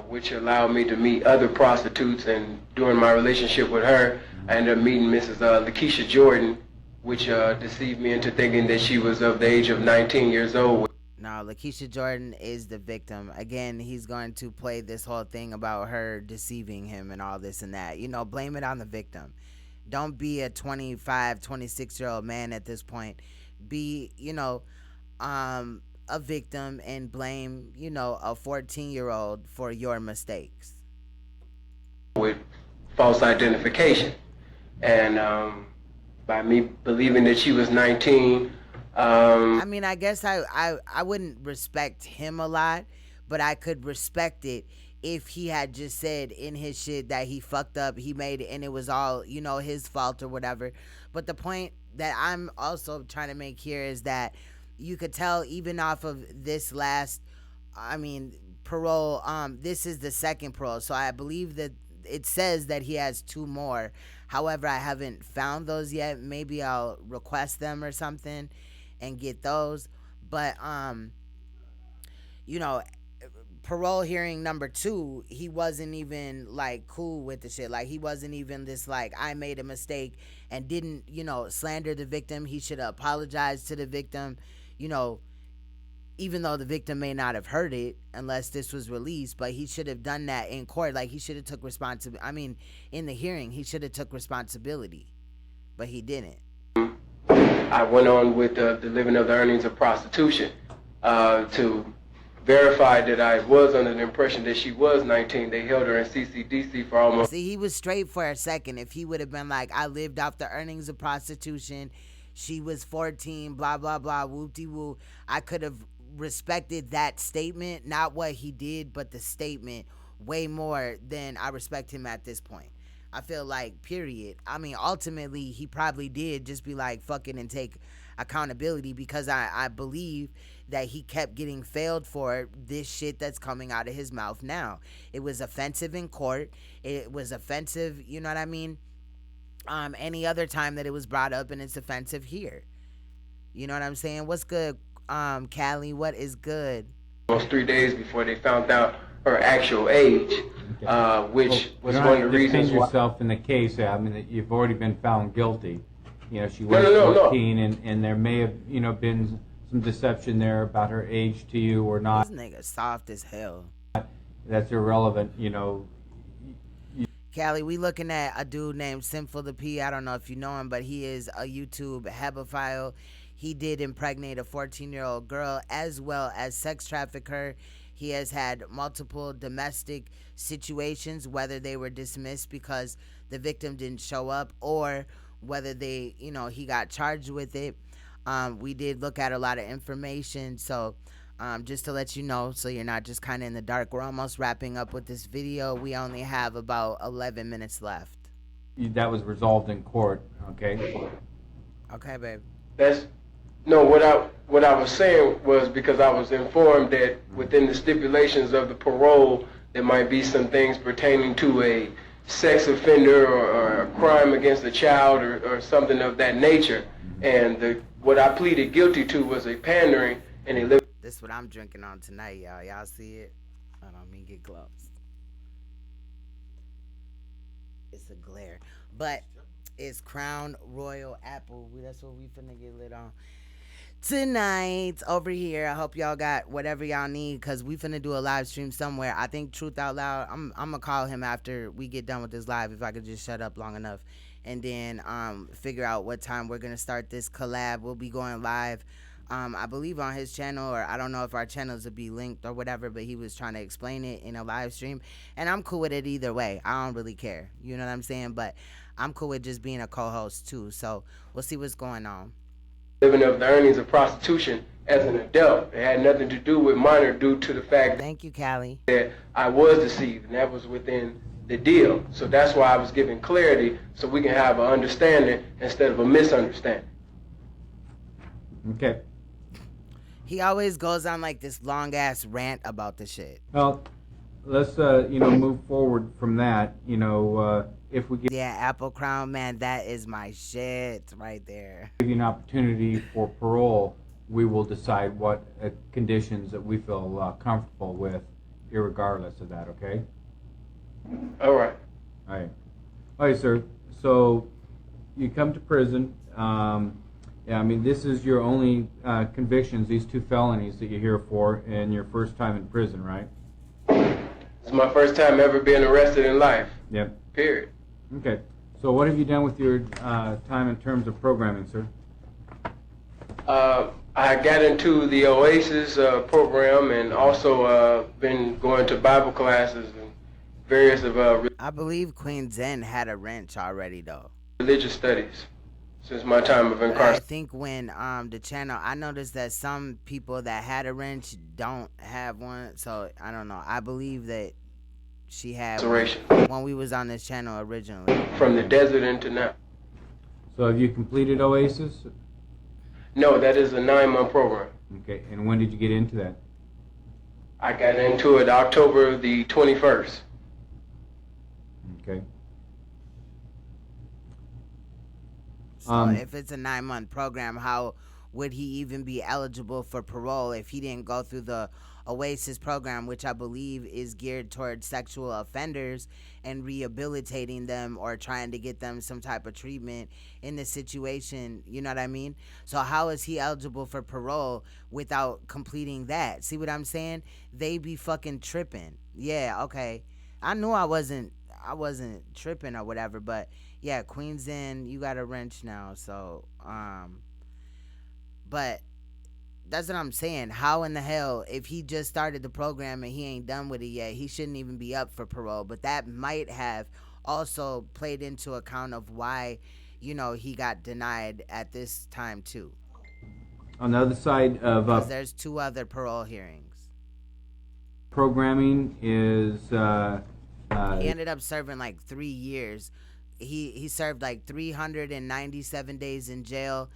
which allowed me to meet other prostitutes, and during my relationship with her, I ended up meeting Mrs. Lakeisha Jordan, which deceived me into thinking that she was of the age of 19 years old. No, Lakeisha Jordan is the victim. Again, he's going to play this whole thing about her deceiving him and all this and that. You know, blame it on the victim. Don't be a 25, 26-year-old man at this point. Be, you know, a victim and blame, you know, a 14-year-old for your mistakes. With false identification. And by me believing that she was 19, I mean, I guess I wouldn't respect him a lot, but I could respect it if he had just said in his shit that he fucked up, he made it, and it was all, you know, his fault or whatever. But the point that I'm also trying to make here is that you could tell even off of this last, I mean, parole, this is the second parole, so I believe that it says that he has 2 more. However, I haven't found those yet. Maybe I'll request them or something and get those. But you know, parole hearing number 2, he wasn't even like cool with the shit. Like, he wasn't even this like, I made a mistake and didn't, you know, slander the victim. He should have apologized to the victim, you know, even though the victim may not have heard it unless this was released, but he should have done that in court. Like, he should have took responsibility. I mean, in the hearing, he should have took responsibility, but he didn't. I went on with the living of the earnings of prostitution to verify that I was under the impression that she was 19. They held her in CCDC for almost... See, he was straight for a second. If he would have been like, I lived off the earnings of prostitution, she was 14, blah, blah, blah, whoop-de-woo, I could have respected that statement, not what he did, but the statement way more than I respect him at this point. I feel like, period. I mean, ultimately, he probably did just be like, fuck it and take accountability, because I believe that he kept getting failed for this shit that's coming out of his mouth now. It was offensive in court. It was offensive, you know what I mean? Any other time that it was brought up, and it's offensive here. You know what I'm saying? What's good, Callie? What is good? Almost 3 days before they found out her actual age, which was one of the reasons why... yourself in the case. I mean, that you've already been found guilty. You know, she was 14, and there may have, you know, been some deception there about her age to you or not. This nigga soft as hell. That's irrelevant, you know. Callie, we looking at a dude named Sinful the P. I don't know if you know him, but he is a YouTube hebephile. He did impregnate a 14-year-old girl as well as sex traffic her. He has had multiple domestic situations, whether they were dismissed because the victim didn't show up or whether they, you know, he got charged with it. We did look at a lot of information, so just to let you know, so you're not just kind of in the dark. We're almost wrapping up with this video. We only have about 11 minutes left. That was resolved in court, okay? Okay, babe. No, what I was saying was because I was informed that within the stipulations of the parole, there might be some things pertaining to a sex offender or a crime against a child or something of that nature. And what I pleaded guilty to was a pandering and a This is what I'm drinking on tonight, y'all. Y'all see it? Hold on, let me get close. It's a glare. But it's Crown Royal Apple. That's what we finna get lit on tonight over here. I hope y'all got whatever y'all need, because we finna do a live stream somewhere. I think Truth Out Loud, I'm gonna call him after we get done with this live, if I could just shut up long enough, and then figure out what time we're gonna start this collab. We'll be going live, I believe on his channel, or I don't know if our channels will be linked or whatever, but he was trying to explain it in a live stream, and I'm cool with it either way. I don't really care, you know what I'm saying? But I'm cool with just being a co-host too, so we'll see what's going on. living of the earnings of prostitution as an adult. It had nothing to do with minor due to the fact Thank you, Callie. that I was deceived, and that was within the deal. So that's why I was giving clarity, so we can have an understanding instead of a misunderstanding. Okay. He always goes on like this long ass rant about the shit. Well, let's move forward from that. If we Yeah, Apple Crown, man, that is my shit right there. give you an opportunity for parole, we will decide what conditions that we feel comfortable with, irregardless of that. Okay. All right. All right, sir. So you come to prison. Yeah, I mean, this is your only convictions, these 2 felonies that you're here for, and your first time in prison, right? It's my first time ever being arrested in life. Yep. Period. Okay. So what have you done with your time in terms of programming, sir? I got into the Oasis program, and also been going to Bible classes and various of I believe Queen Zen had a wrench already though. religious studies since my time of But I incarceration. think when the channel, I noticed that some people that had a wrench don't have one, so I don't know. I believe that she had one when we was on this channel originally. From the desert into now. So have you completed Oasis? No, that is a 9-month program. Okay. And when did you get into that? I got into it October the 21st. Okay. So if it's a 9-month program, how would he even be eligible for parole if he didn't go through the Oasis program, which I believe is geared towards sexual offenders and rehabilitating them or trying to get them some type of treatment in the situation, you know what I mean? So how is he eligible for parole without completing that? See what I'm saying? They be fucking tripping. Yeah, okay. I knew I wasn't tripping or whatever, but yeah, Queen's in, you got a wrench now, so but that's what I'm saying. How in the hell, if he just started the program and he ain't done with it yet, he shouldn't even be up for parole. But that might have also played into account of why, he got denied at this time too. On the other side of because there's 2 other parole hearings. Programming is he ended up serving like 3 years. He served like 397 days in jail.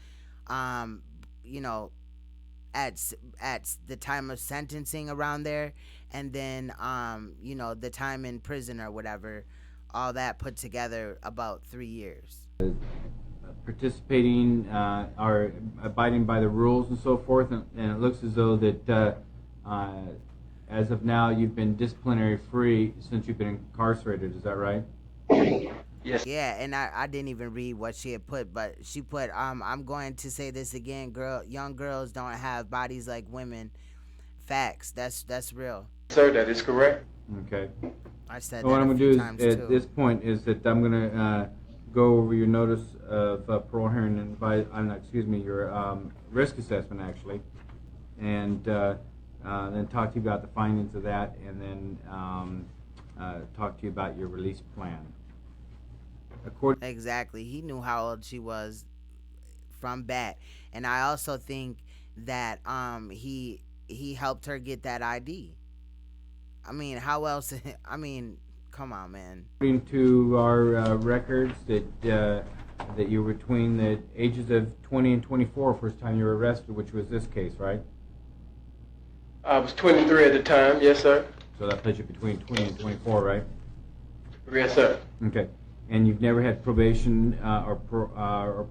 At the time of sentencing around there, and then the time in prison or whatever, all that put together about 3 years. Participating or abiding by the rules and so forth, and it looks as though that as of now you've been disciplinary free since you've been incarcerated. Is that right? Yes. Yeah, and I didn't even read what she had put, but she put, I'm going to say this again, young girls don't have bodies like women. Facts. That's real. Sir, that is correct. Okay. I said So what that I'm a going few to do times is, too. at this point, is that I'm going to go over your notice of parole hearing and your risk assessment, actually, and then talk to you about the findings of that, and then talk to you about your release plan. Exactly. He knew how old she was from bat, and I also think that he helped her get that ID. I mean, how else? I mean, come on, man. According to our records, that you were between the ages of 20 and 24 first time you were arrested, which was this case, right? I was 23 at the time. Yes, sir. So that puts you between 20 and 24, right? Yes, sir. Okay. And you've never had probation or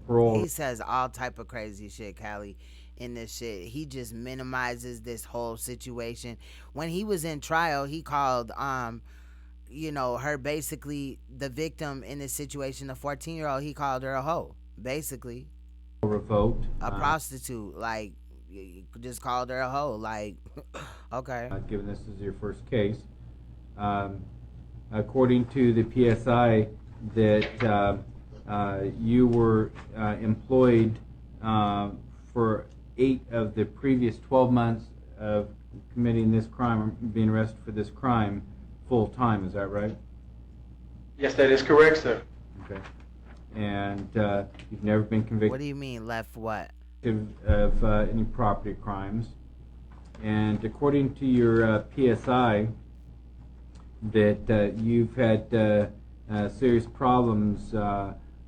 parole? He says all type of crazy shit, Callie, in this shit. He just minimizes this whole situation. When he was in trial, he called her basically the victim in this situation, the 14-year-old, he called her a hoe, basically. Revoked. A prostitute, like, you just called her a hoe, like, okay. Given this is your first case, according to the PSI, that you were employed for 8 of the previous 12 months of committing this crime, or being arrested for this crime, full time. Is that right? Yes, that is correct, sir. Okay. And you've never been convicted. What do you mean, left what? Of any property crimes. And according to your PSI, that you've had serious problems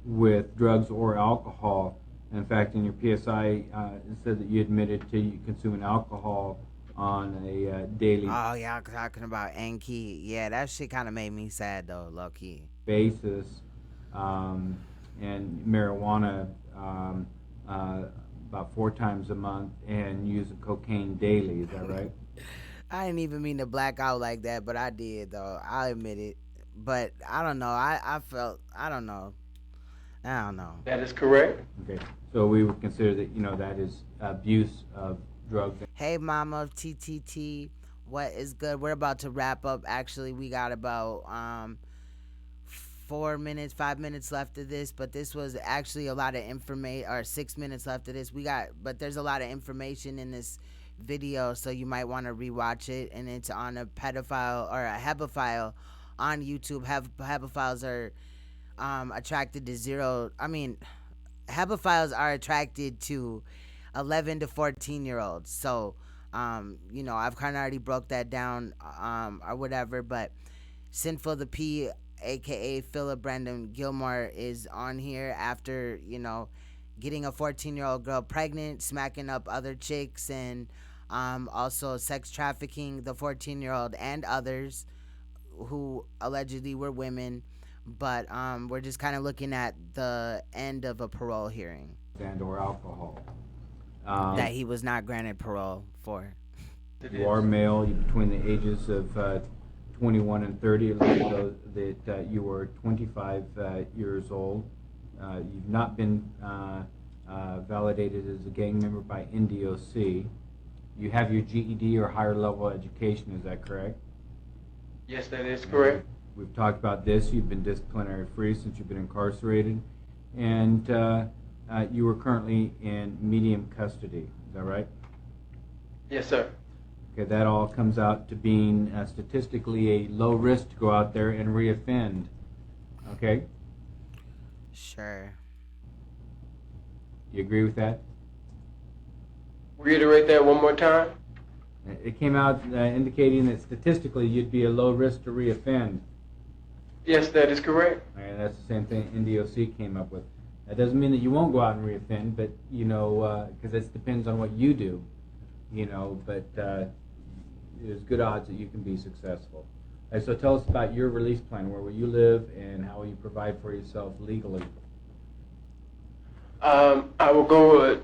with drugs or alcohol. In fact, in your PSI, it said that you admitted to consuming alcohol on a daily. Oh, y'all talking about Anki. Yeah, that shit kind of made me sad, though, low-key. Basis, and marijuana about 4 times a month, and use of cocaine daily. Is that right? I didn't even mean to black out like that, but I did, though. I'll admit it. But I don't know. I felt, I don't know. That is correct. Okay. So we would consider that, that is abuse of drugs. Hey, Mama TTT. What is good? We're about to wrap up. Actually, we got about 5 minutes left of this, but this was actually a lot of information, or 6 minutes left of this. But there's a lot of information in this video, so you might want to rewatch it. And it's on a pedophile or a hebephile on YouTube. Hebephiles are attracted to hebephiles are attracted to 11 to 14-year-olds. So, I've kind of already broke that down, or whatever. But Sinful the P, aka Philip Brandon Gilmore, is on here after getting a 14-year-old girl pregnant, smacking up other chicks, and also sex trafficking the 14-year-old and others who allegedly were women. But we're just kind of looking at the end of a parole hearing. And or alcohol. That he was not granted parole for. You are male. You're between the ages of 21 and 30. It looks though that you were 25 years old. You've not been validated as a gang member by NDOC. You have your GED or higher level education. Is that correct? Yes, that is correct. We've talked about this. You've been disciplinary free since you've been incarcerated, and you are currently in medium custody. Is that right? Yes, sir. Okay, that all comes out to being statistically a low risk to go out there and reoffend. Okay? Sure. You agree with that? Reiterate that one more time. It came out indicating that statistically you'd be a low risk to reoffend. Yes, that is correct. And that's the same thing NDOC came up with. That doesn't mean that you won't go out and reoffend, but, because it depends on what you do, but there's good odds that you can be successful. Right, so tell us about your release plan. Where will you live, and how will you provide for yourself legally? I will go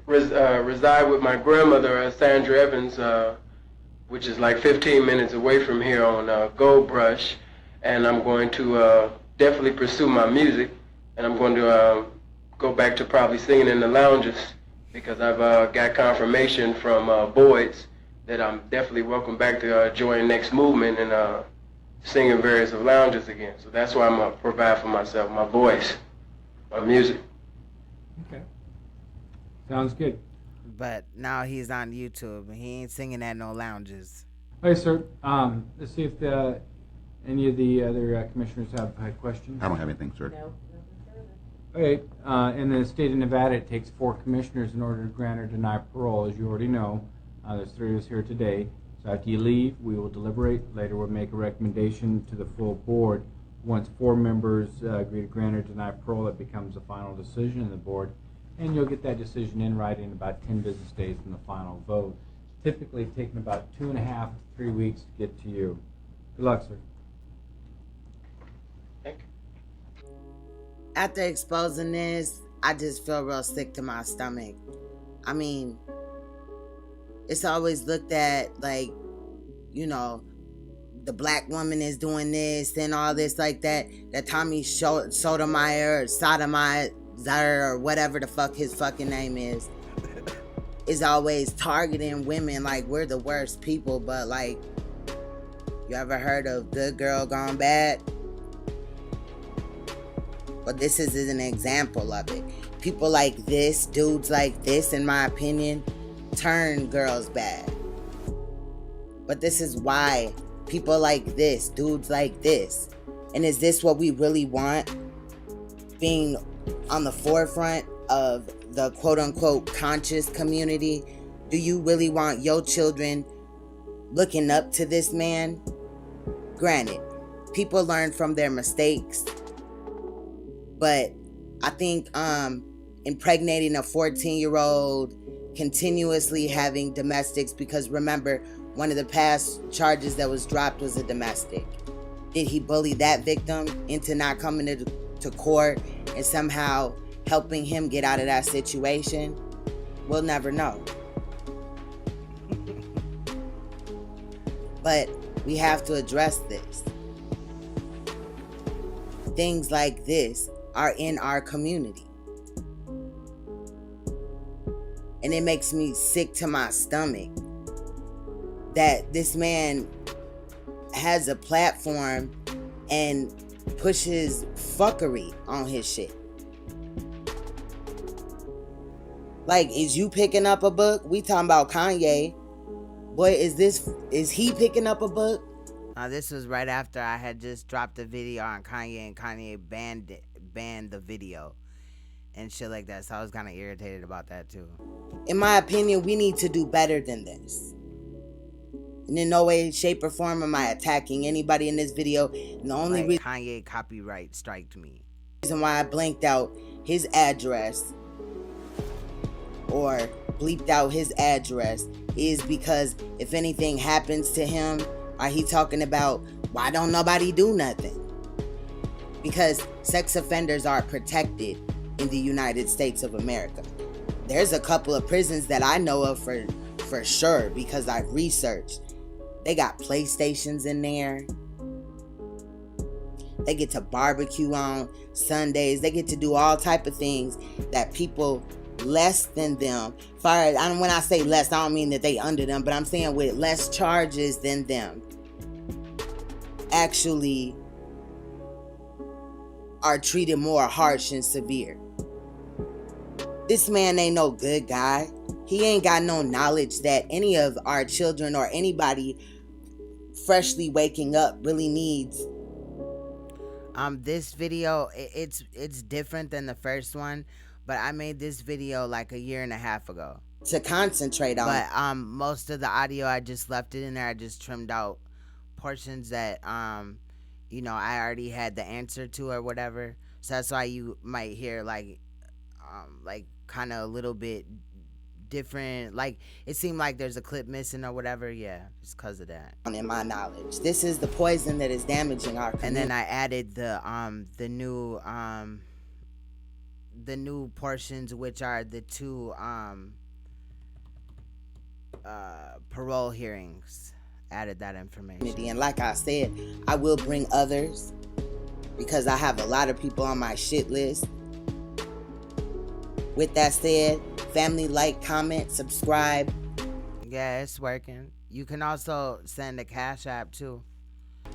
reside with my grandmother, Sandra Evans, which is like 15 minutes away from here on Gold Brush, and I'm going to definitely pursue my music, and I'm going to go back to probably singing in the lounges, because I've got confirmation from Boyd's that I'm definitely welcome back to join Next Movement and sing in various lounges again. So that's why I'm going to provide for myself, my voice, my music. Okay. Sounds good. But now he's on YouTube and he ain't singing at no lounges. Hey, sir. Let's see if any of the other commissioners have questions. I don't have anything, sir. No. Okay. In the state of Nevada, it takes 4 commissioners in order to grant or deny parole, as you already know. There's 3 of us here today. So after you leave, we will deliberate. Later, we'll make a recommendation to the full board. Once 4 members agree to grant or deny parole, it becomes a final decision in the board. And you'll get that decision in writing in about 10 business days from the final vote. Typically taking about 2.5 to 3 weeks to get to you. Good luck, sir. Thank you. After exposing this, I just feel real sick to my stomach. I mean, it's always looked at like, you know, the black woman is doing this and all this like that. That Tommy Sotomayor or Sotomayor or whatever the fuck his fucking name is always targeting women like we're the worst people. But like, you ever heard of good girl gone bad? But this is an example of it. People like this, dudes like this, in my opinion, turn girls bad. But this is why people like this, dudes like this. And is this what we really want? Being on the forefront of the quote-unquote conscious community? Do you really want your children looking up to this man? Granted, people learn from their mistakes, but I think impregnating a 14-year-old, continuously having domestics, because remember, one of the past charges that was dropped was a domestic. Did he bully that victim into not coming to court and somehow helping him get out of that situation? We'll never know. But we have to address this. Things like this are in our community. And it makes me sick to my stomach that this man has a platform and pushes fuckery on his shit. Like, is you picking up a book? We talking about Kanye. Boy, is he picking up a book? This was right after I had just dropped a video on Kanye and Kanye banned the video and shit like that. So I was kind of irritated about that too. In my opinion, we need to do better than this. And in no way, shape, or form am I attacking anybody in this video. And the only reason Kanye copyright striked me, reason why I blanked out his address or bleeped out his address is because if anything happens to him, or he talking about why don't nobody do nothing? Because sex offenders are protected in the United States of America. There's a couple of prisons that I know of for sure because I've researched. They got PlayStations in there. They get to barbecue on Sundays. They get to do all type of things that people less than them, when I say less, I don't mean that they under them, but I'm saying with less charges than them, actually are treated more harsh and severe. This man ain't no good guy. He ain't got no knowledge that any of our children or anybody freshly waking up really needs. This video, it's different than the first one, but I made this video like 1.5 years ago to concentrate on. But most of the audio, I just left it in there. I just trimmed out portions that I already had the answer to or whatever. So that's why you might hear like kind of a little bit different. Like it seemed like there's a clip missing or whatever. Yeah, it's because of that. In my knowledge, this is the poison that is damaging our community. And then I added the new portions, which are the 2 parole hearings. Added that information. And like I said, I will bring others because I have a lot of people on my shit list. With that said, family, like, comment, subscribe. Yeah, it's working. You can also send a Cash App too,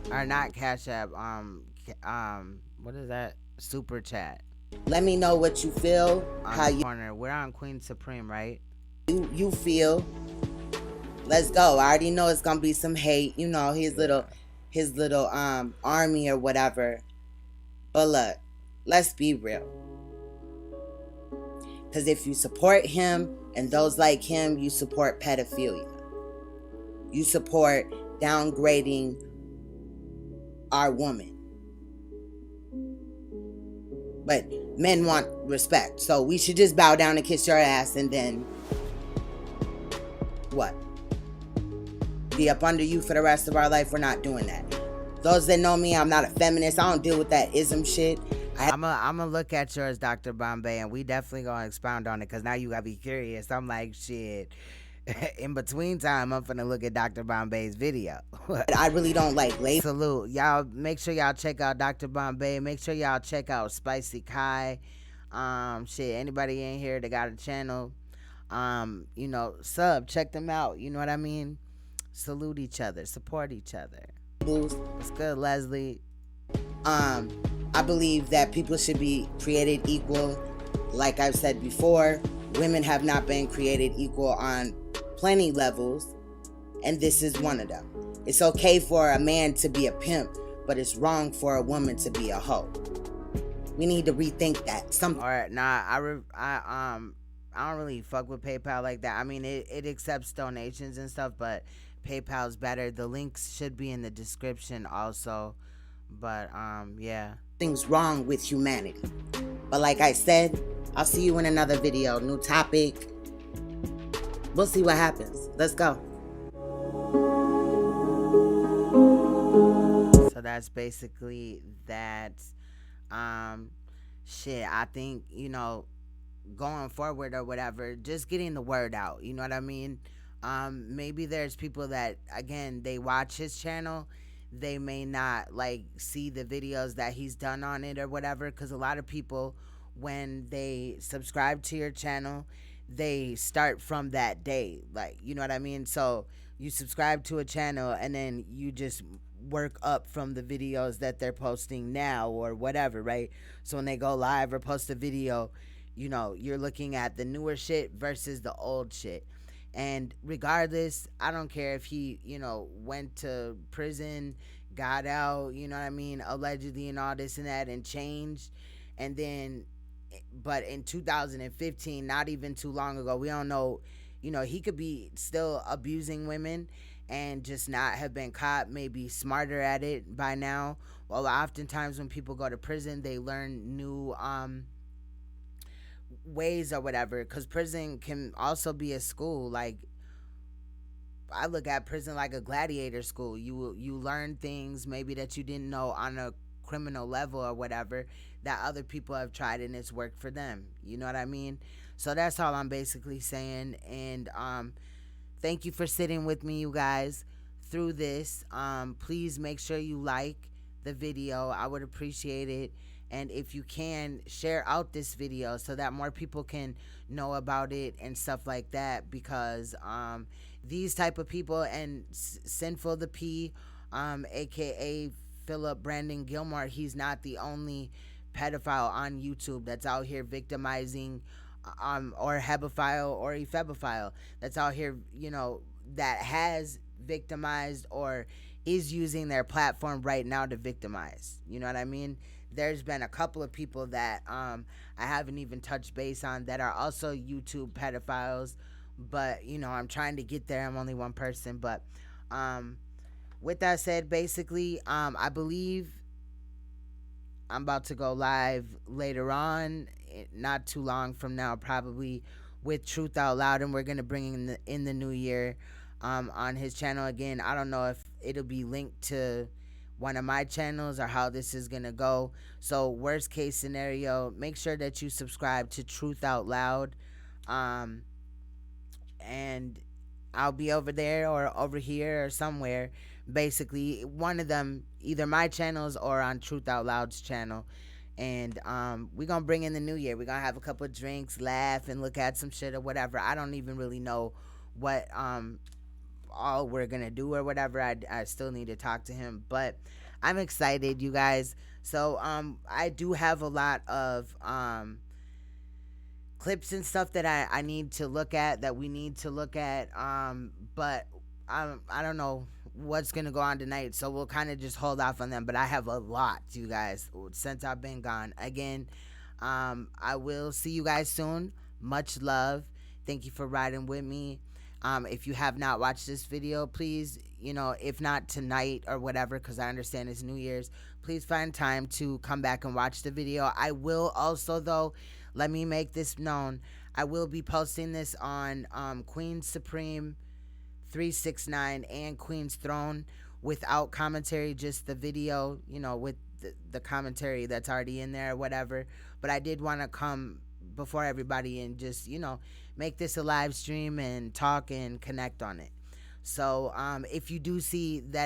or not Cash App. What is that? Super Chat. Let me know what you feel. On how the you corner. We're on Queen Supreme, right? You feel. Let's go. I already know it's gonna be some hate. You know his little army or whatever. But look, let's be real. Because if you support him and those like him, you support pedophilia. You support downgrading our woman. But men want respect. So we should just bow down and kiss your ass and then what? Be up under you for the rest of our life? We're not doing that. Those that know me, I'm not a feminist. I don't deal with that ism shit. I'm gonna look at yours, Dr. Bombay, and we definitely gonna expound on it, because now you gotta be curious. I'm like, shit. In between time, I'm finna look at Dr. Bombay's video. I really don't like late. Salute. Y'all, make sure y'all check out Dr. Bombay. Make sure y'all check out Spicy Kai. Shit, anybody in here that got a channel, you know, check them out. You know what I mean? Salute each other. Support each other. What's good, Leslie? I believe that people should be created equal. Like I've said before, women have not been created equal on plenty levels, and this is one of them. It's okay for a man to be a pimp, but it's wrong for a woman to be a hoe. We need to rethink that. Alright, nah, I don't really fuck with PayPal like that. I mean, it accepts donations and stuff, but PayPal's better. The links should be in the description also. But yeah. Things wrong with humanity. But like I said, I'll see you in another video. New topic. We'll see what happens. Let's go. So that's basically that. Shit, I think, you know, going forward or whatever, just getting the word out. You know what I mean? Maybe there's people that, again, they watch his channel. They may not like see the videos that he's done on it or whatever, because a lot of people, when they subscribe to your channel, they start from that day, like, you know what I mean? So you subscribe to a channel and then you just work up from the videos that they're posting now or whatever, right? So when they go live or post a video, you know, you're looking at the newer shit versus the old shit. And regardless, I don't care if he, you know, went to prison, got out, you know what I mean, allegedly and all this and that, and changed. And then, but in 2015, not even too long ago, we don't know, you know, he could be still abusing women and just not have been caught, maybe smarter at it by now. Well, oftentimes when people go to prison, they learn new, ways or whatever, because prison can also be a school. Like, I look at prison like a gladiator school. You learn things maybe that you didn't know on a criminal level or whatever that other people have tried and it's worked for them. You know what I mean? So that's all I'm basically saying. And thank you for sitting with me, you guys, through this. Please make sure you like the video. I would appreciate it. And if you can, share out this video so that more people can know about it and stuff like that, because these type of people, and Sinful the P, aka Philip Brandon Gilmore, he's not the only pedophile on YouTube that's out here victimizing, or hebephile or ephebophile that's out here, you know, that has victimized or is using their platform right now to victimize. You know what I mean? There's been a couple of people that I haven't even touched base on that are also YouTube pedophiles, but, you know, I'm trying to get there. I'm only one person. But with that said, basically, I believe I'm about to go live later on, not too long from now, probably with Truth Out Loud, and we're going to bring in the new year on his channel again. I don't know if it'll be linked to one of my channels or how this is gonna go. So worst case scenario, make sure that you subscribe to Truth Out Loud, and I'll be over there or over here or somewhere. Basically, one of them, either my channels or on Truth Out Loud's channel. And we're going to bring in the new year. We're going to have a couple of drinks, laugh, and look at some shit or whatever. I don't even really know what all we're going to do or whatever. I still need to talk to him. But I'm excited, you guys. So I do have a lot of clips and stuff that I need to look at, that we need to look at. But I don't know what's going to go on tonight, so we'll kind of just hold off on them. But I have a lot, you guys, since I've been gone. Again, I will see you guys soon. Much love. Thank you for riding with me. If you have not watched this video, please, if not tonight or whatever, because I understand it's New Year's, please find time to come back and watch the video. I will also, though, let me make this known, I will be posting this on Queen's Supreme 369 and Queen's Throne without commentary, just the video, with the commentary that's already in there or whatever. But I did want to come before everybody and just, make this a live stream and talk and connect on it. So if you do see that